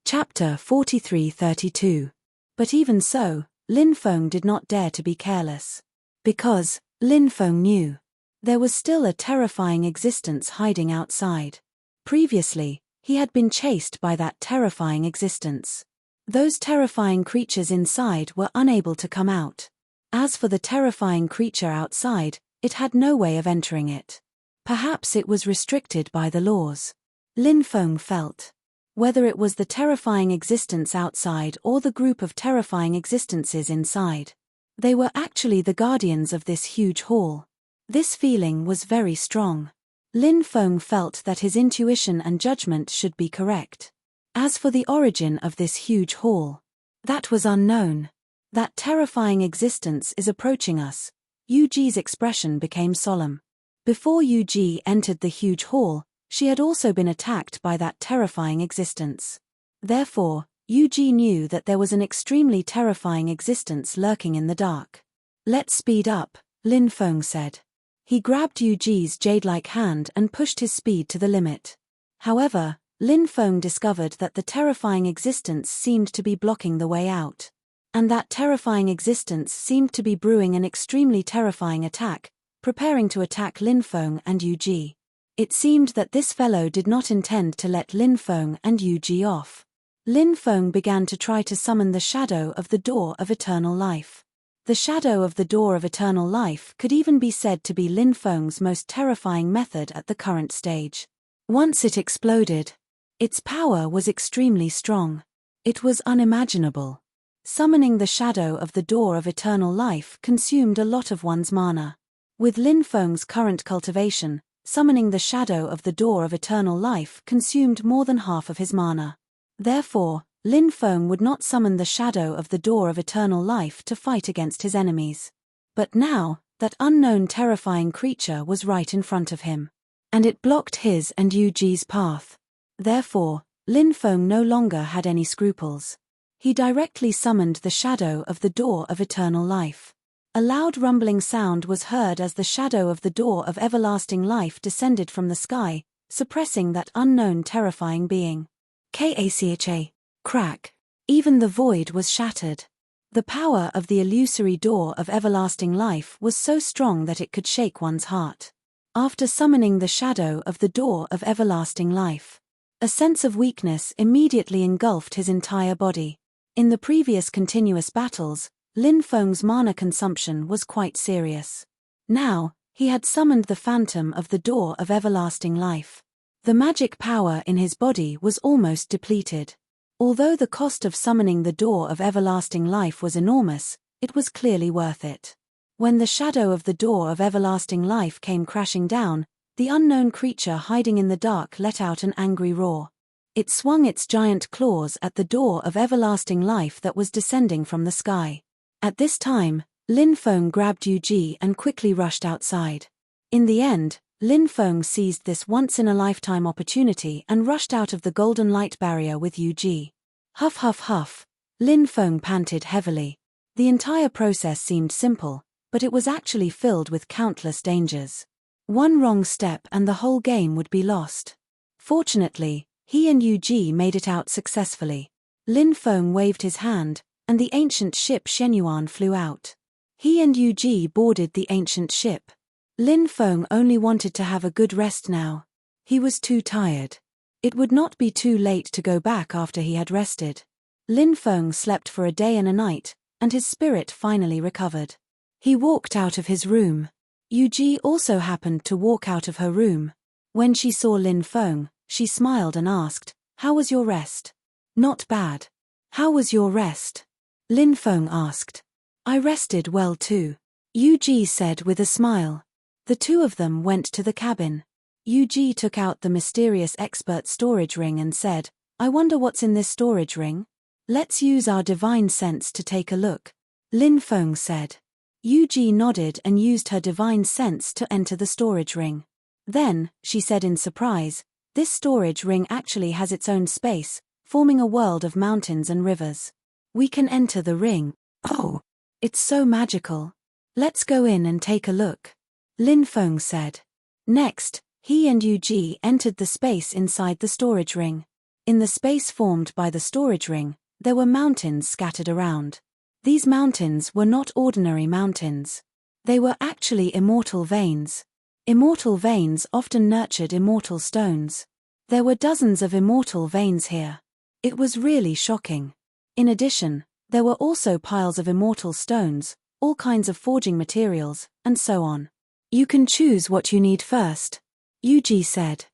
Chapter 43-32. But even so, Lin Feng did not dare to be careless. Because, Lin Feng knew, there was still a terrifying existence hiding outside. Previously, he had been chased by that terrifying existence. Those terrifying creatures inside were unable to come out. As for the terrifying creature outside, it had no way of entering it. Perhaps it was restricted by the laws. Lin Feng felt. Whether it was the terrifying existence outside or the group of terrifying existences inside, they were actually the guardians of this huge hall. This feeling was very strong. Lin Feng felt that his intuition and judgment should be correct. As for the origin of this huge hall, that was unknown. That terrifying existence is approaching us. Yu Ji's expression became solemn. Before Yu Ji entered the huge hall, she had also been attacked by that terrifying existence. Therefore, Yu Ji knew that there was an extremely terrifying existence lurking in the dark. "Let's speed up," Lin Feng said. He grabbed Yu Ji's jade-like hand and pushed his speed to the limit. However, Lin Feng discovered that the terrifying existence seemed to be blocking the way out. And that terrifying existence seemed to be brewing an extremely terrifying attack, preparing to attack Lin Feng and Yu Ji. It seemed that this fellow did not intend to let Lin Feng and Yu Ji off. Lin Feng began to try to summon the shadow of the door of eternal life. The shadow of the door of eternal life could even be said to be Lin Feng's most terrifying method at the current stage. Once it exploded, its power was extremely strong. It was unimaginable. Summoning the shadow of the door of eternal life consumed a lot of one's mana. With Lin Feng's current cultivation, summoning the shadow of the door of eternal life consumed more than half of his mana. Therefore, Lin Feng would not summon the shadow of the door of eternal life to fight against his enemies. But now, that unknown terrifying creature was right in front of him. And it blocked his and Yu Ji's path. Therefore, Lin Feng no longer had any scruples. He directly summoned the shadow of the door of eternal life. A loud rumbling sound was heard as the shadow of the door of everlasting life descended from the sky, suppressing that unknown terrifying being. Kacha. Crack. Even the void was shattered. The power of the illusory door of everlasting life was so strong that it could shake one's heart. After summoning the shadow of the door of everlasting life, a sense of weakness immediately engulfed his entire body. In the previous continuous battles, Lin Feng's mana consumption was quite serious. Now, he had summoned the phantom of the door of everlasting life. The magic power in his body was almost depleted. Although the cost of summoning the door of everlasting life was enormous, it was clearly worth it. When the shadow of the door of everlasting life came crashing down, the unknown creature hiding in the dark let out an angry roar. It swung its giant claws at the door of everlasting life that was descending from the sky. At this time, Lin Feng grabbed Yu Ji and quickly rushed outside. In the end, Lin Feng seized this once-in-a-lifetime opportunity and rushed out of the golden light barrier with Yu Ji. Huff huff huff. Lin Feng panted heavily. The entire process seemed simple, but it was actually filled with countless dangers. One wrong step and the whole game would be lost. Fortunately, he and Yu Ji made it out successfully. Lin Feng waved his hand, and the ancient ship Shenyuan flew out. He and Yu Ji boarded the ancient ship. Lin Feng only wanted to have a good rest now. He was too tired. It would not be too late to go back after he had rested. Lin Feng slept for a day and a night, and his spirit finally recovered. He walked out of his room. Yu Ji also happened to walk out of her room. When she saw Lin Feng, she smiled and asked, "How was your rest?" "Not bad." "How was your rest?" Lin Feng asked. "I rested well too," Yu Ji said with a smile. The two of them went to the cabin. Yu Ji took out the mysterious expert storage ring and said, "I wonder what's in this storage ring? Let's use our divine sense to take a look," Lin Feng said. Yu Ji nodded and used her divine sense to enter the storage ring. Then, she said in surprise, "This storage ring actually has its own space, forming a world of mountains and rivers. We can enter the ring. Oh, it's so magical. Let's go in and take a look," Lin Feng said. Next, he and Yu Ji entered the space inside the storage ring. In the space formed by the storage ring, there were mountains scattered around. These mountains were not ordinary mountains. They were actually immortal veins. Immortal veins often nurtured immortal stones. There were dozens of immortal veins here. It was really shocking. In addition, there were also piles of immortal stones, all kinds of forging materials, and so on. You can choose what you need first, Yuji said.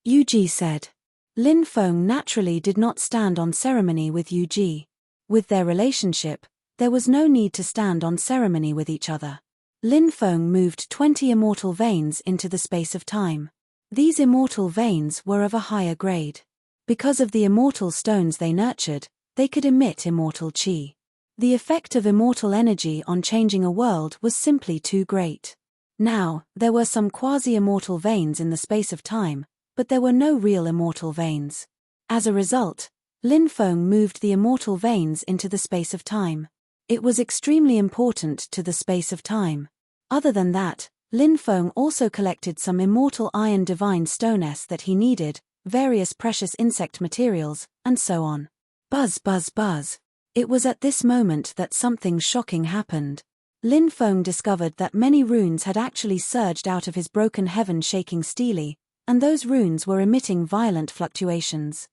Yuji said. Lin Feng naturally did not stand on ceremony with Yuji. With their relationship, there was no need to stand on ceremony with each other. Lin Feng moved 20 immortal veins into the space of time. These immortal veins were of a higher grade. Because of the immortal stones they nurtured, they could emit immortal qi. The effect of immortal energy on changing a world was simply too great. Now, there were some quasi-immortal veins in the space of time, but there were no real immortal veins. As a result, Lin Feng moved the immortal veins into the space of time. It was extremely important to the space of time. Other than that, Lin Feng also collected some immortal iron divine stones that he needed, various precious insect materials, and so on. Buzz buzz buzz. It was at this moment that something shocking happened. Lin Feng discovered that many runes had actually surged out of his broken heaven shaking stele, and those runes were emitting violent fluctuations.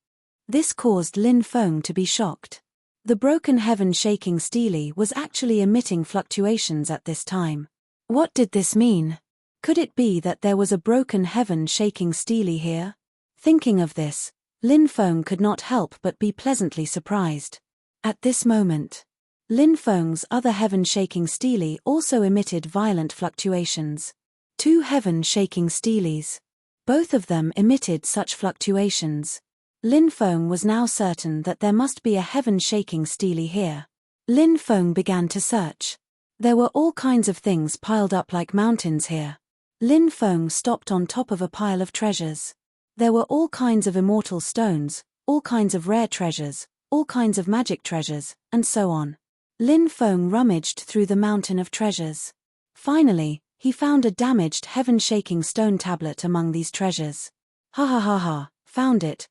This caused Lin Feng to be shocked. The broken heaven shaking stele was actually emitting fluctuations at this time. What did this mean? Could it be that there was a broken heaven shaking stele here? Thinking of this, Lin Feng could not help but be pleasantly surprised. At this moment, Lin Feng's other heaven-shaking stele also emitted violent fluctuations. 2 heaven-shaking steles. Both of them emitted such fluctuations. Lin Feng was now certain that there must be a heaven-shaking stele here. Lin Feng began to search. There were all kinds of things piled up like mountains here. Lin Feng stopped on top of a pile of treasures. There were all kinds of immortal stones, all kinds of rare treasures, all kinds of magic treasures, and so on. Lin Feng rummaged through the mountain of treasures. Finally, he found a damaged heaven-shaking stone tablet among these treasures. Ha ha ha ha, found it,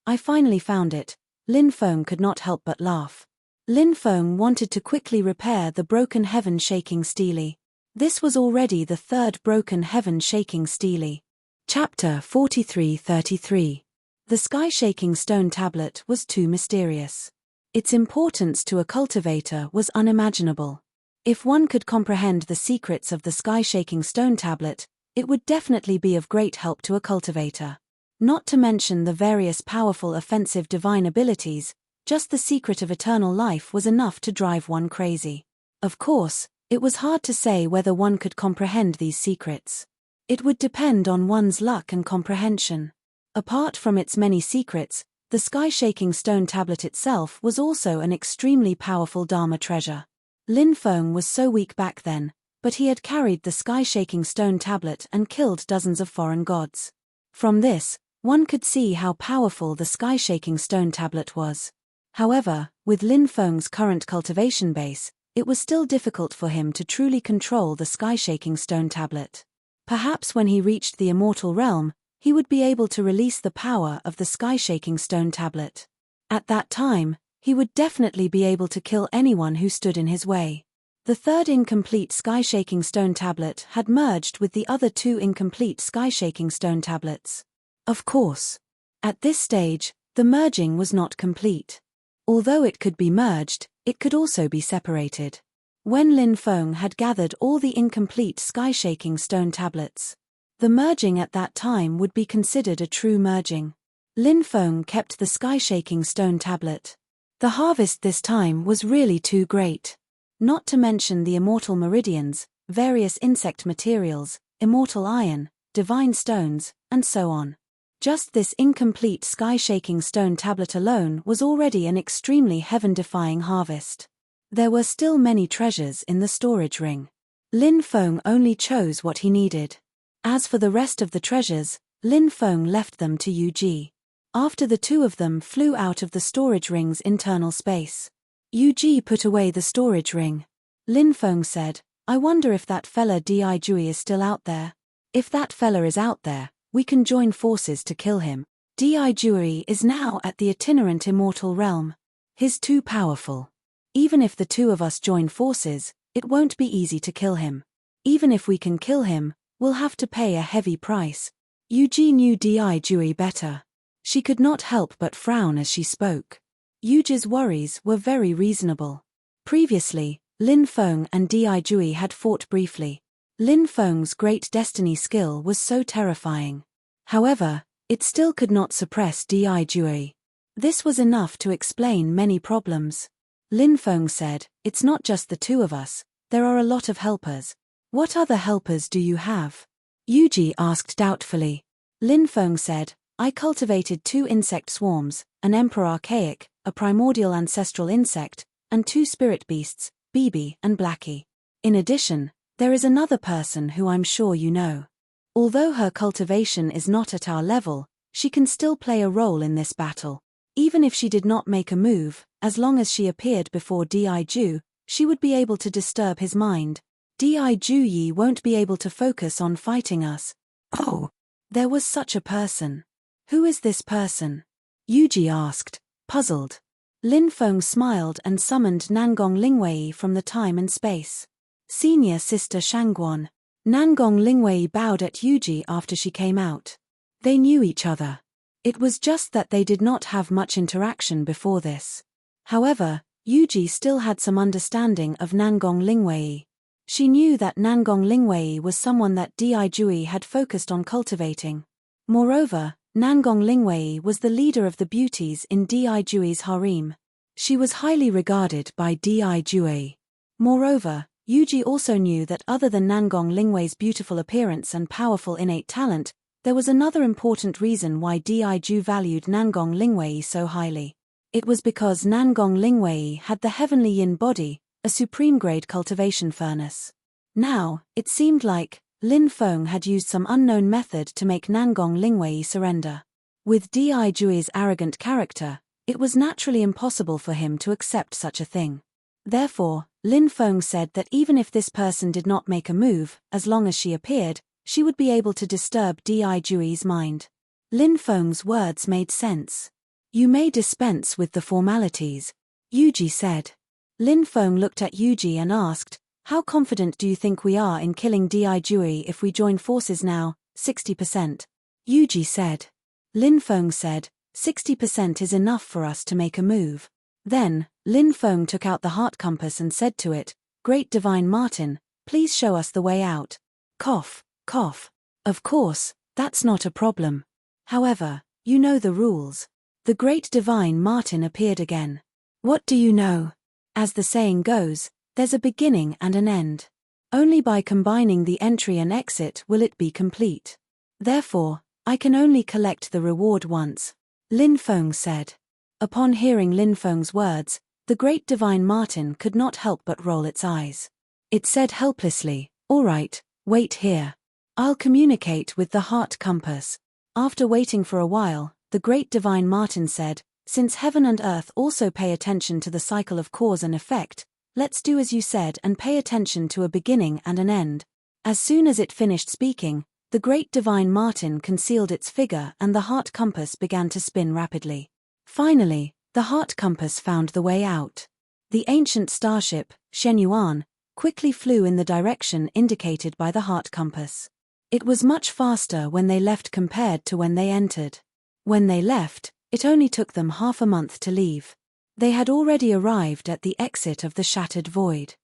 I finally found it. Lin Feng could not help but laugh. Lin Feng wanted to quickly repair the broken heaven-shaking stele. This was already the 3rd broken heaven-shaking stele. Chapter 43-33. The sky-shaking stone tablet was too mysterious. Its importance to a cultivator was unimaginable. If one could comprehend the secrets of the sky-shaking stone tablet, it would definitely be of great help to a cultivator. Not to mention the various powerful offensive divine abilities, just the secret of eternal life was enough to drive one crazy. Of course, it was hard to say whether one could comprehend these secrets. It would depend on one's luck and comprehension. Apart from its many secrets, the sky-shaking stone tablet itself was also an extremely powerful Dharma treasure. Lin Feng was so weak back then, but he had carried the sky-shaking stone tablet and killed dozens of foreign gods. From this, one could see how powerful the sky-shaking stone tablet was. However, with Lin Feng's current cultivation base, it was still difficult for him to truly control the sky-shaking stone tablet. Perhaps when he reached the immortal realm, he would be able to release the power of the sky-shaking stone tablet. At that time, he would definitely be able to kill anyone who stood in his way. The 3rd incomplete sky-shaking stone tablet had merged with the other 2 incomplete sky-shaking stone tablets. Of course, at this stage, the merging was not complete. Although it could be merged, it could also be separated. When Lin Feng had gathered all the incomplete sky-shaking stone tablets, the merging at that time would be considered a true merging. Lin Feng kept the sky-shaking stone tablet. The harvest this time was really too great. Not to mention the immortal meridians, various insect materials, immortal iron, divine stones, and so on. Just this incomplete sky-shaking stone tablet alone was already an extremely heaven-defying harvest. There were still many treasures in the storage ring. Lin Feng only chose what he needed. As for the rest of the treasures, Lin Feng left them to Yu Ji. After the 2 of them flew out of the storage ring's internal space, Yu Ji put away the storage ring. Lin Feng said, "I wonder if that fella Di Jui is still out there. If that fella is out there, we can join forces to kill him." Di Jui is now at the itinerant immortal realm. He's too powerful. Even if the two of us join forces, it won't be easy to kill him. Even if we can kill him, we'll have to pay a heavy price. Yuji knew Di Jui better. She could not help but frown as she spoke. Yuji's worries were very reasonable. Previously, Lin Feng and Di Jui had fought briefly. Lin Feng's great destiny skill was so terrifying. However, it still could not suppress Di Jui. This was enough to explain many problems. Lin Feng said, "It's not just the two of us, there are a lot of helpers." "What other helpers do you have?" Yuji asked doubtfully. Lin Feng said, "I cultivated 2 insect swarms, an emperor archaic, a primordial ancestral insect, and 2 spirit beasts, Bibi and Blackie. In addition, there is another person who I'm sure you know. Although her cultivation is not at our level, she can still play a role in this battle. Even if she did not make a move, as long as she appeared before Di Ju, she would be able to disturb his mind. Di Ju won't be able to focus on fighting us." "Oh, there was such a person. Who is this person?" Yuji asked, puzzled. Lin Feng smiled and summoned Nangong Lingwei from the time and space. "Senior Sister Shangguan." Nangong Lingwei bowed at Yuji after she came out. They knew each other. It was just that they did not have much interaction before this. However, Yuji still had some understanding of Nangong Lingwei. She knew that Nangong Lingwei was someone that Di Jui had focused on cultivating. Moreover, Nangong Lingwei was the leader of the beauties in Di Jui's harem. She was highly regarded by Di Jui. Moreover, Yuji also knew that other than Nangong Lingwei's beautiful appearance and powerful innate talent, there was another important reason why Di Ju valued Nangong Lingwei so highly. It was because Nangong Lingwei had the heavenly yin body, a supreme-grade cultivation furnace. Now, it seemed like Lin Feng had used some unknown method to make Nangong Lingwei surrender. With Di Jui's arrogant character, it was naturally impossible for him to accept such a thing. Therefore, Lin Feng said that even if this person did not make a move, as long as she appeared, she would be able to disturb Di Jui's mind. Lin Feng's words made sense. "You may dispense with the formalities," Yuji said. Lin Feng looked at Yuji and asked, "How confident do you think we are in killing Di Jui if we join forces now?" 60%. Yuji said. Lin Feng said, 60% is enough for us to make a move. Then, Lin Feng took out the heart compass and said to it, "Great Divine Martin, please show us the way out." Cough, cough. "Of course, that's not a problem. However, you know the rules." The Great Divine Martin appeared again. "What do you know? As the saying goes, there's a beginning and an end. Only by combining the entry and exit will it be complete. Therefore, I can only collect the reward once," Lin Feng said. Upon hearing Lin Feng's words, the Great Divine Martin could not help but roll its eyes. It said helplessly, "All right, wait here. I'll communicate with the heart compass." After waiting for a while, the Great Divine Martin said, "Since heaven and earth also pay attention to the cycle of cause and effect, let's do as you said and pay attention to a beginning and an end." As soon as it finished speaking, the Great Divine Martin concealed its figure and the heart compass began to spin rapidly. Finally, the heart compass found the way out. The ancient starship, Shenyuan, quickly flew in the direction indicated by the heart compass. It was much faster when they left compared to when they entered. When they left, it only took them half a month to leave. They had already arrived at the exit of the shattered void.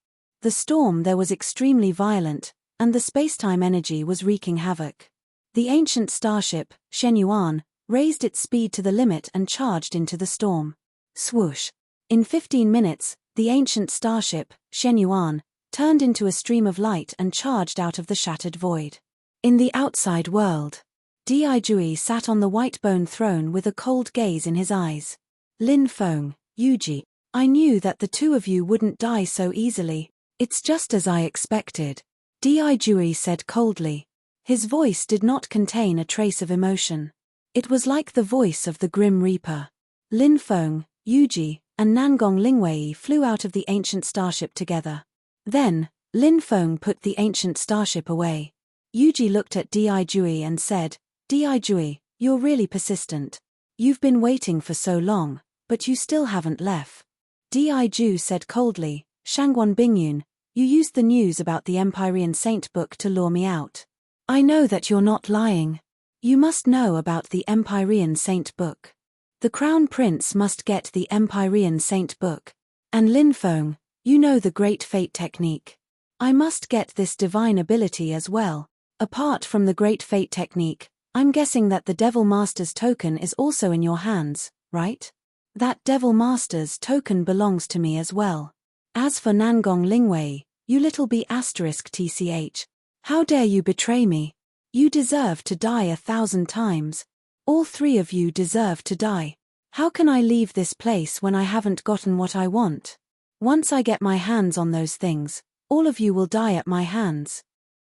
The storm there was extremely violent, and the space-time energy was wreaking havoc. The ancient starship, Shenyuan, raised its speed to the limit and charged into the storm. Swoosh! In 15 minutes, the ancient starship, Shenyuan, turned into a stream of light and charged out of the shattered void. In the outside world, Di Jui sat on the white bone throne with a cold gaze in his eyes. "Lin Feng, Yuji, I knew that the two of you wouldn't die so easily. It's just as I expected," Di Jui said coldly. His voice did not contain a trace of emotion. It was like the voice of the Grim Reaper. Lin Feng, Yuji, and Nangong Lingwei flew out of the ancient starship together. Then, Lin Feng put the ancient starship away. Yuji looked at Di Jui and said, "Di Jui, you're really persistent. You've been waiting for so long, but you still haven't left. Di Ju said coldly, Shangguan Bingyun, you used the news about the Empyrean Saint book to lure me out. I know that you're not lying. You must know about the Empyrean Saint book. The Crown Prince must get the Empyrean Saint book. And Lin Feng, you know the Great Fate technique. I must get this divine ability as well. Apart from the Great Fate technique, I'm guessing that the Devil Master's token is also in your hands, right? That Devil Master's token belongs to me as well. As for Nangong Lingwei, you little b****, how dare you betray me? You deserve to die 1,000 times. All three of you deserve to die. How can I leave this place when I haven't gotten what I want? Once I get my hands on those things, all of you will die at my hands.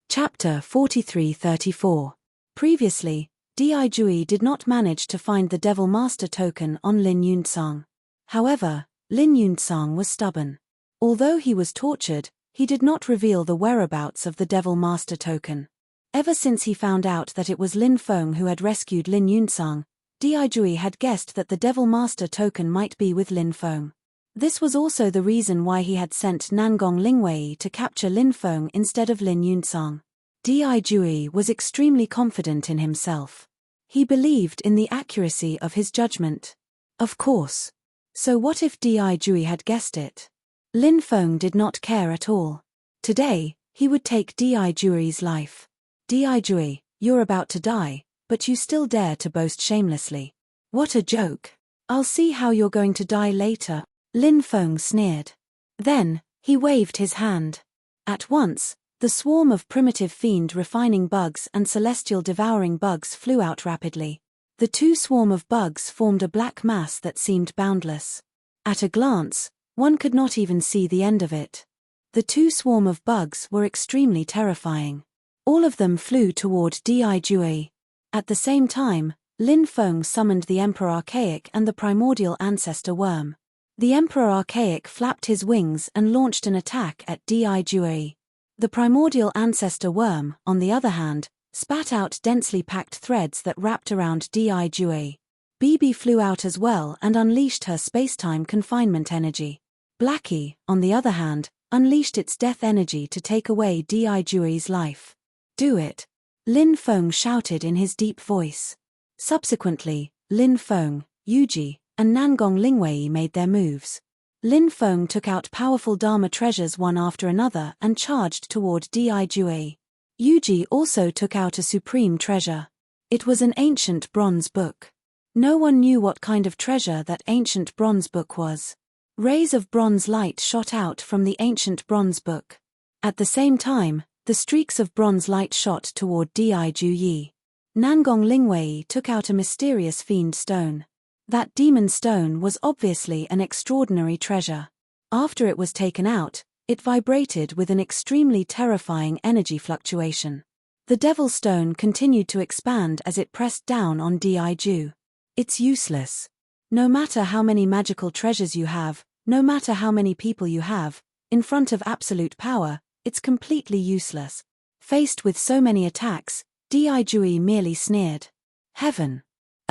Chapter 43-34. Previously, Di Jui did not manage to find the Devil Master token on Lin Yunsang. However, Lin Yunsang was stubborn. Although he was tortured, he did not reveal the whereabouts of the Devil Master token. Ever since he found out that it was Lin Feng who had rescued Lin Yunsang, Di Jui had guessed that the Devil Master token might be with Lin Feng. This was also the reason why he had sent Nangong Lingwei to capture Lin Feng instead of Lin Yunsang. Di Jui was extremely confident in himself. He believed in the accuracy of his judgment. Of course. So what if Di Jui had guessed it? Lin Feng did not care at all. Today, he would take Di Jui's life. Di Jui, you're about to die, but you still dare to boast shamelessly. What a joke. I'll see how you're going to die later. Lin Feng sneered. Then, he waved his hand. At once, the swarm of primitive fiend refining bugs and celestial devouring bugs flew out rapidly. The two swarm of bugs formed a black mass that seemed boundless. At a glance, one could not even see the end of it. The two swarm of bugs were extremely terrifying. All of them flew toward Di Jui. At the same time, Lin Feng summoned the Emperor Archaic and the Primordial Ancestor Worm. The Emperor Archaic flapped his wings and launched an attack at Di Jui. The Primordial Ancestor Worm, on the other hand, spat out densely packed threads that wrapped around Di Jui. Bibi flew out as well and unleashed her spacetime confinement energy. Blackie, on the other hand, unleashed its death energy to take away Di Jui's life. Do it! Lin Feng shouted in his deep voice. Subsequently, Lin Feng, Yuji, and Nangong Lingwei made their moves. Lin Feng took out powerful Dharma treasures one after another and charged toward Di Jui. Yuji also took out a supreme treasure. It was an ancient bronze book. No one knew what kind of treasure that ancient bronze book was. Rays of bronze light shot out from the ancient bronze book. At the same time, the streaks of bronze light shot toward Di Jui. Nangong Lingwei took out a mysterious fiend stone. That demon stone was obviously an extraordinary treasure. After it was taken out, it vibrated with an extremely terrifying energy fluctuation. The devil stone continued to expand as it pressed down on Di Ju. It's useless. No matter how many magical treasures you have, no matter how many people you have, in front of absolute power, it's completely useless. Faced with so many attacks, Di Jui merely sneered. Heaven.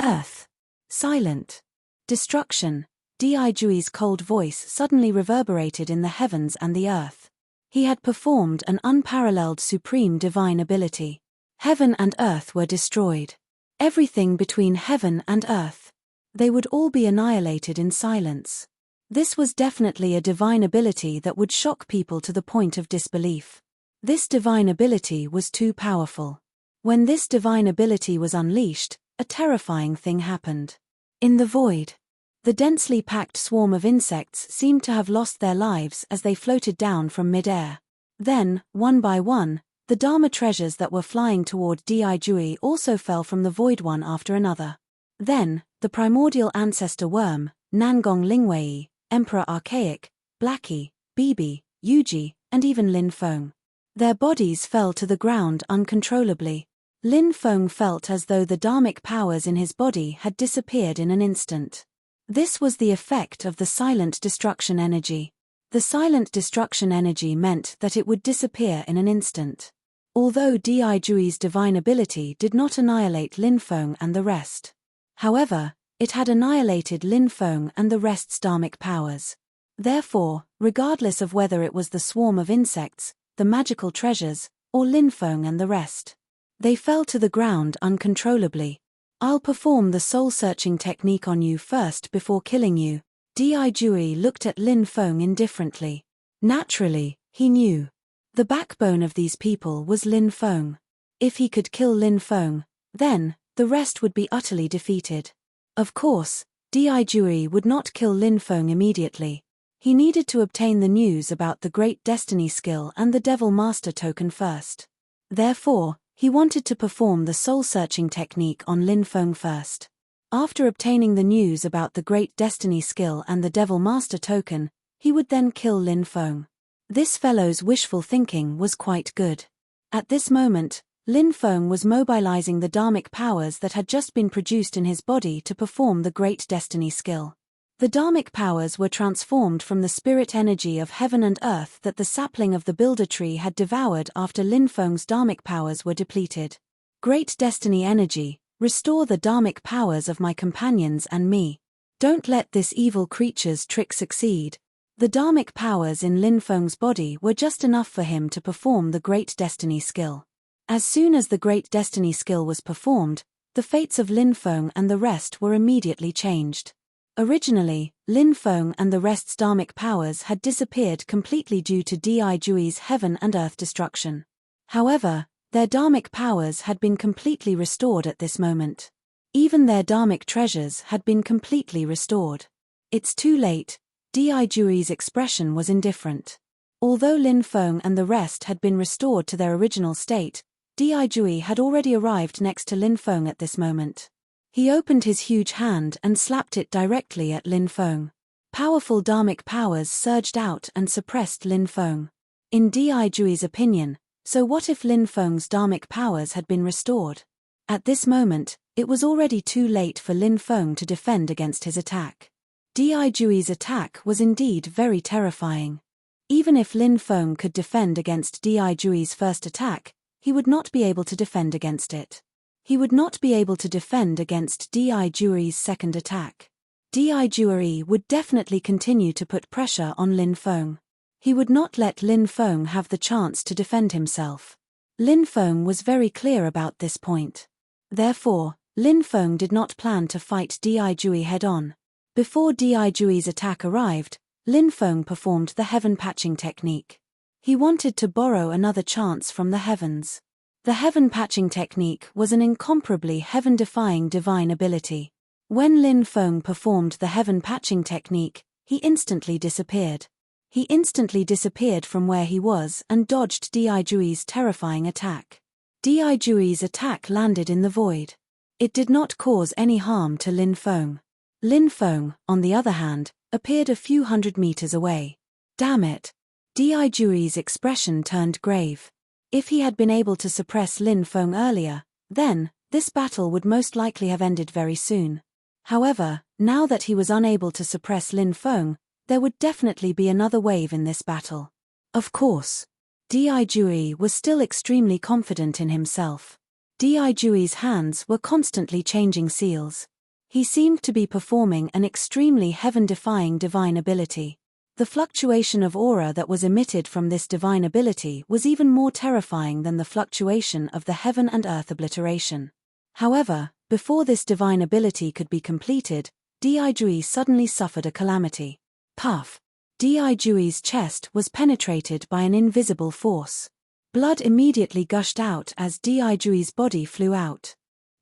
Earth. Silent. Destruction. Di Jui's cold voice suddenly reverberated in the heavens and the earth. He had performed an unparalleled supreme divine ability. Heaven and earth were destroyed. Everything between heaven and earth. They would all be annihilated in silence. This was definitely a divine ability that would shock people to the point of disbelief. This divine ability was too powerful. When this divine ability was unleashed, a terrifying thing happened. In the void, the densely packed swarm of insects seemed to have lost their lives as they floated down from mid-air. Then, one by one, the Dharma treasures that were flying toward Di Jui also fell from the void one after another. Then, the Primordial Ancestor Worm, Nangong Lingwei, Emperor Archaic, Blackie, Bibi, Yuji, and even Lin Feng. Their bodies fell to the ground uncontrollably. Lin Feng felt as though the dharmic powers in his body had disappeared in an instant. This was the effect of the silent destruction energy. The silent destruction energy meant that it would disappear in an instant. Although Di Jui's divine ability did not annihilate Lin Feng and the rest. However, It had annihilated Lin Feng and the rest's dharmic powers. Therefore, regardless of whether it was the swarm of insects, the magical treasures, or Lin Feng and the rest, they fell to the ground uncontrollably. I'll perform the soul-searching technique on you first before killing you. Di Jui looked at Lin Feng indifferently. Naturally, he knew. The backbone of these people was Lin Feng. If he could kill Lin Feng, then, the rest would be utterly defeated. Of course, Di Jui would not kill Lin Feng immediately. He needed to obtain the news about the Great Destiny skill and the Devil Master token first. Therefore, he wanted to perform the soul-searching technique on Lin Feng first. After obtaining the news about the Great Destiny skill and the Devil Master token, he would then kill Lin Feng. This fellow's wishful thinking was quite good. At this moment, Lin Feng was mobilizing the dharmic powers that had just been produced in his body to perform the Great Destiny skill. The dharmic powers were transformed from the spirit energy of heaven and earth that the sapling of the Builder Tree had devoured after Lin Feng's dharmic powers were depleted. Great Destiny energy, restore the dharmic powers of my companions and me. Don't let this evil creature's trick succeed. The dharmic powers in Lin Feng's body were just enough for him to perform the Great Destiny skill. As soon as the Great Destiny skill was performed, the fates of Lin Feng and the rest were immediately changed. Originally, Lin Feng and the rest's dharmic powers had disappeared completely due to Di Jui's heaven and earth destruction. However, their dharmic powers had been completely restored at this moment. Even their dharmic treasures had been completely restored. It's too late. Di Jui's expression was indifferent. Although Lin Feng and the rest had been restored to their original state, Di Jui had already arrived next to Lin Feng at this moment. He opened his huge hand and slapped it directly at Lin Feng. Powerful dharmic powers surged out and suppressed Lin Feng. In Di Jui's opinion, so what if Lin Feng's dharmic powers had been restored? At this moment, it was already too late for Lin Feng to defend against his attack. Di Jui's attack was indeed very terrifying. Even if Lin Feng could defend against Di Jui's first attack, he would not be able to defend against it. He would not be able to defend against Di Jui's second attack. Di Jui would definitely continue to put pressure on Lin Feng. He would not let Lin Feng have the chance to defend himself. Lin Feng was very clear about this point. Therefore, Lin Feng did not plan to fight Di Jui head-on. Before Di Jui's attack arrived, Lin Feng performed the heaven patching technique. He wanted to borrow another chance from the heavens. The heaven patching technique was an incomparably heaven-defying divine ability. When Lin Feng performed the heaven patching technique, he instantly disappeared. He instantly disappeared from where he was and dodged Di Jui's terrifying attack. Di Jui's attack landed in the void. It did not cause any harm to Lin Feng. Lin Feng, on the other hand, appeared a few hundred meters away. Damn it! Di Jui's expression turned grave. If he had been able to suppress Lin Feng earlier, then, this battle would most likely have ended very soon. However, now that he was unable to suppress Lin Feng, there would definitely be another wave in this battle. Of course. Di Jui was still extremely confident in himself. Di Jui's hands were constantly changing seals. He seemed to be performing an extremely heaven-defying divine ability. The fluctuation of aura that was emitted from this divine ability was even more terrifying than the fluctuation of the heaven and earth obliteration. However, before this divine ability could be completed, Di Jui suddenly suffered a calamity. Puff! Di Jui's chest was penetrated by an invisible force. Blood immediately gushed out as Di Jui's body flew out.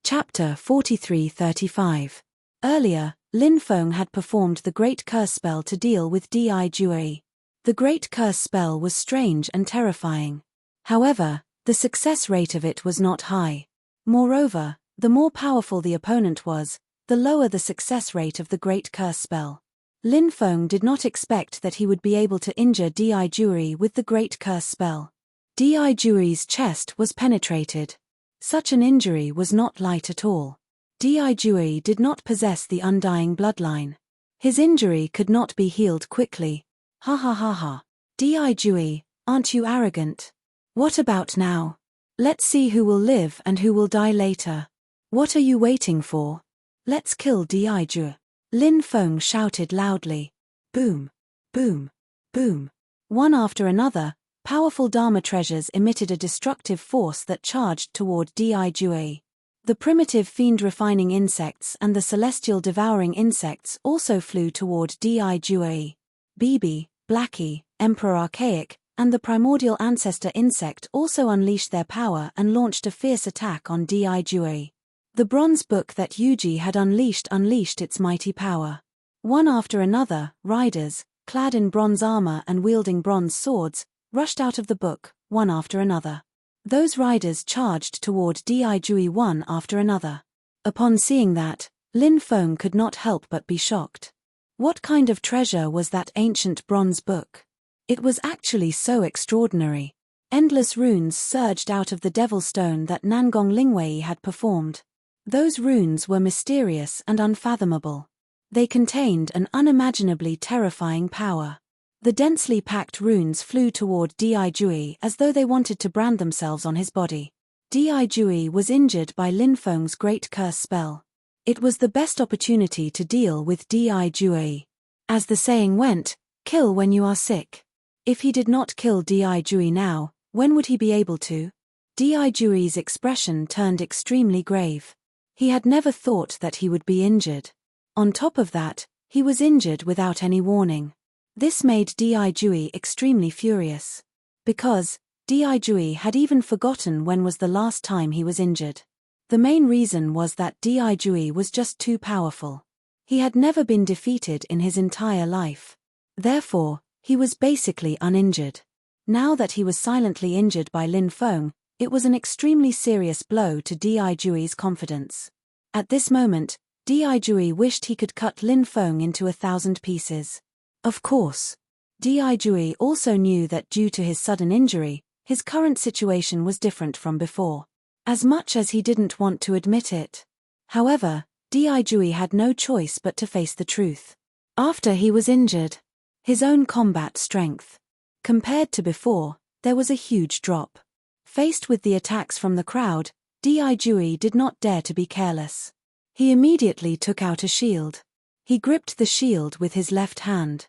Chapter 43-35. Earlier, Lin Feng had performed the Great Curse spell to deal with Di Jui. The Great Curse spell was strange and terrifying. However, the success rate of it was not high. Moreover, the more powerful the opponent was, the lower the success rate of the Great Curse spell. Lin Feng did not expect that he would be able to injure Di Jui with the Great Curse spell. Di Jui's chest was penetrated. Such an injury was not light at all. Di Jui did not possess the undying bloodline. His injury could not be healed quickly. Ha ha ha ha. Di Jui, aren't you arrogant? What about now? Let's see who will live and who will die later. What are you waiting for? Let's kill Di Jue. Lin Feng shouted loudly. Boom. Boom. Boom. One after another, powerful Dharma treasures emitted a destructive force that charged toward Di Jue. The primitive fiend-refining insects and the celestial devouring insects also flew toward Di Jue. Bibi, Blackie, Emperor Archaic, and the primordial ancestor insect also unleashed their power and launched a fierce attack on Di Jue. The bronze book that Yuji had unleashed its mighty power. One after another, riders, clad in bronze armor and wielding bronze swords, rushed out of the book, one after another. Those riders charged toward Di Jue one after another. Upon seeing that, Lin Feng could not help but be shocked. What kind of treasure was that ancient bronze book? It was actually so extraordinary. Endless runes surged out of the devil stone that Nangong Lingwei had performed. Those runes were mysterious and unfathomable. They contained an unimaginably terrifying power. The densely packed runes flew toward Di Jue as though they wanted to brand themselves on his body. Di Jue was injured by Lin Feng's great curse spell. It was the best opportunity to deal with Di Jue. As the saying went, kill when you are sick. If he did not kill Di Jue now, when would he be able to? Di Jue's expression turned extremely grave. He had never thought that he would be injured. On top of that, he was injured without any warning. This made Di Jue extremely furious. Because Di Jue had even forgotten when was the last time he was injured. The main reason was that Di Jue was just too powerful. He had never been defeated in his entire life. Therefore, he was basically uninjured. Now that he was silently injured by Lin Feng, it was an extremely serious blow to Di Jue's confidence. At this moment, Di Jue wished he could cut Lin Feng into 1,000 pieces. Of course. Di Jue also knew that due to his sudden injury, his current situation was different from before. As much as he didn't want to admit it. However, Di Jue had no choice but to face the truth. After he was injured, his own combat strength. Compared to before, there was a huge drop. Faced with the attacks from the crowd, Di Jue did not dare to be careless. He immediately took out a shield. He gripped the shield with his left hand.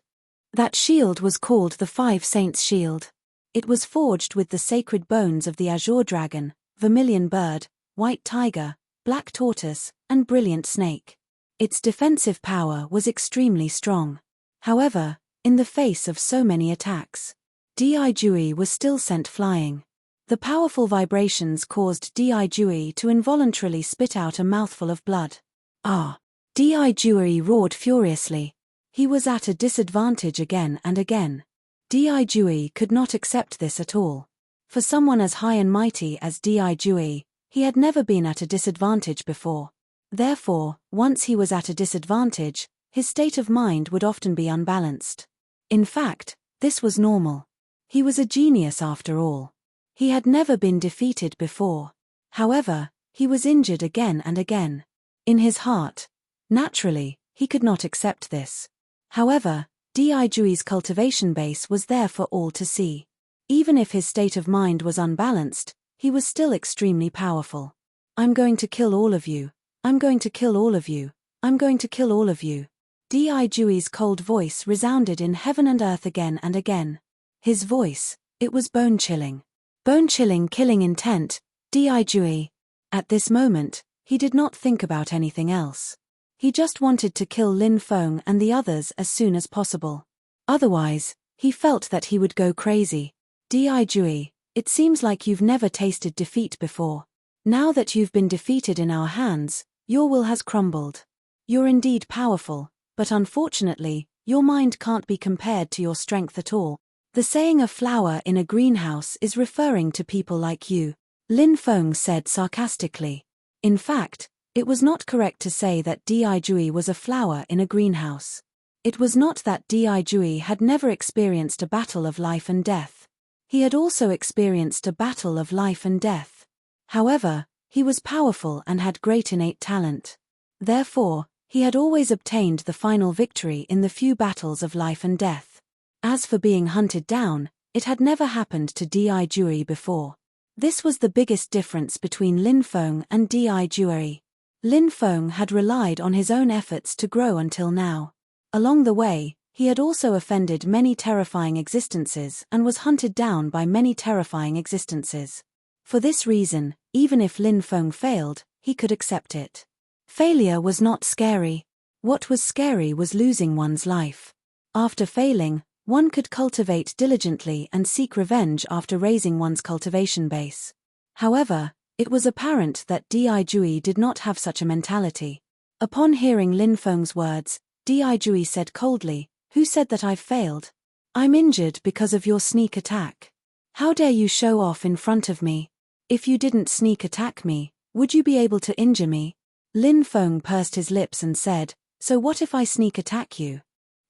That shield was called the Five Saints' Shield. It was forged with the sacred bones of the azure dragon, vermilion bird, white tiger, black tortoise, and brilliant snake. Its defensive power was extremely strong. However, in the face of so many attacks, Di Jue was still sent flying. The powerful vibrations caused Di Jue to involuntarily spit out a mouthful of blood. Ah! Di Jue roared furiously. He was at a disadvantage again and again. Di Jue could not accept this at all. For someone as high and mighty as Di Jue, he had never been at a disadvantage before. Therefore, once he was at a disadvantage, his state of mind would often be unbalanced. In fact, this was normal. He was a genius after all. He had never been defeated before. However, he was injured again and again. In his heart, naturally, he could not accept this. However, Di Jue's cultivation base was there for all to see. Even if his state of mind was unbalanced, he was still extremely powerful. I'm going to kill all of you. I'm going to kill all of you. I'm going to kill all of you. Di Jue's cold voice resounded in heaven and earth again and again. His voice, it was bone-chilling. Bone-chilling killing intent, Di Jue. At this moment, he did not think about anything else. He just wanted to kill Lin Feng and the others as soon as possible. Otherwise, he felt that he would go crazy. Di Jue, it seems like you've never tasted defeat before. Now that you've been defeated in our hands, your will has crumbled. You're indeed powerful, but unfortunately, your mind can't be compared to your strength at all. The saying "a flower in a greenhouse" is referring to people like you, Lin Feng said sarcastically. In fact, it was not correct to say that Di Jue was a flower in a greenhouse. It was not that Di Jue had never experienced a battle of life and death. He had also experienced a battle of life and death. However, he was powerful and had great innate talent. Therefore, he had always obtained the final victory in the few battles of life and death. As for being hunted down, it had never happened to Di Jue before. This was the biggest difference between Lin Feng and Di Jue. Lin Feng had relied on his own efforts to grow until now. Along the way, he had also offended many terrifying existences and was hunted down by many terrifying existences. For this reason, even if Lin Feng failed, he could accept it. Failure was not scary. What was scary was losing one's life. After failing, one could cultivate diligently and seek revenge after raising one's cultivation base. However, it was apparent that Di Jui did not have such a mentality. Upon hearing Lin Feng's words, Di Jui said coldly, "Who said that I've failed? I'm injured because of your sneak attack. How dare you show off in front of me? If you didn't sneak attack me, would you be able to injure me?" Lin Feng pursed his lips and said, "So what if I sneak attack you?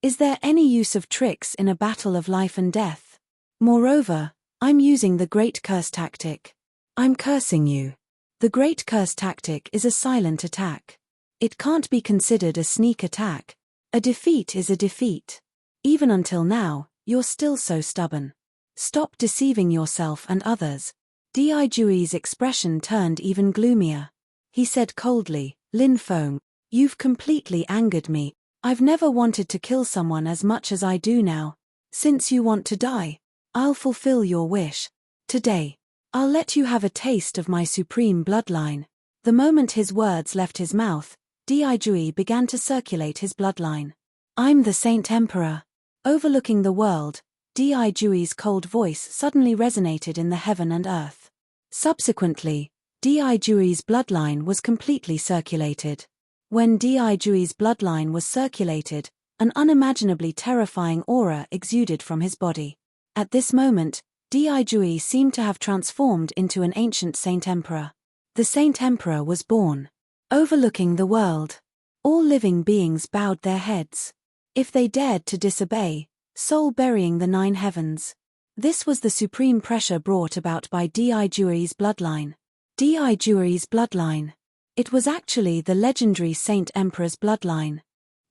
Is there any use of tricks in a battle of life and death? Moreover, I'm using the Great Curse tactic. I'm cursing you. The Great Curse tactic is a silent attack. It can't be considered a sneak attack. A defeat is a defeat. Even until now, you're still so stubborn. Stop deceiving yourself and others." Di Jui's expression turned even gloomier. He said coldly, "Lin Feng, you've completely angered me. I've never wanted to kill someone as much as I do now. Since you want to die, I'll fulfill your wish. Today, I'll let you have a taste of my supreme bloodline." The moment his words left his mouth, Di Jui began to circulate his bloodline. "I'm the Saint Emperor." Overlooking the world, Di Jui's cold voice suddenly resonated in the heaven and earth. Subsequently, Di Jui's bloodline was completely circulated. When Di Jui's bloodline was circulated, an unimaginably terrifying aura exuded from his body. At this moment, Di Jui seemed to have transformed into an ancient Saint Emperor. The Saint Emperor was born. Overlooking the world, all living beings bowed their heads. If they dared to disobey, soul burying the 9 heavens. This was the supreme pressure brought about by Di Jui's bloodline. Di Jui's bloodline. It was actually the legendary Saint Emperor's bloodline.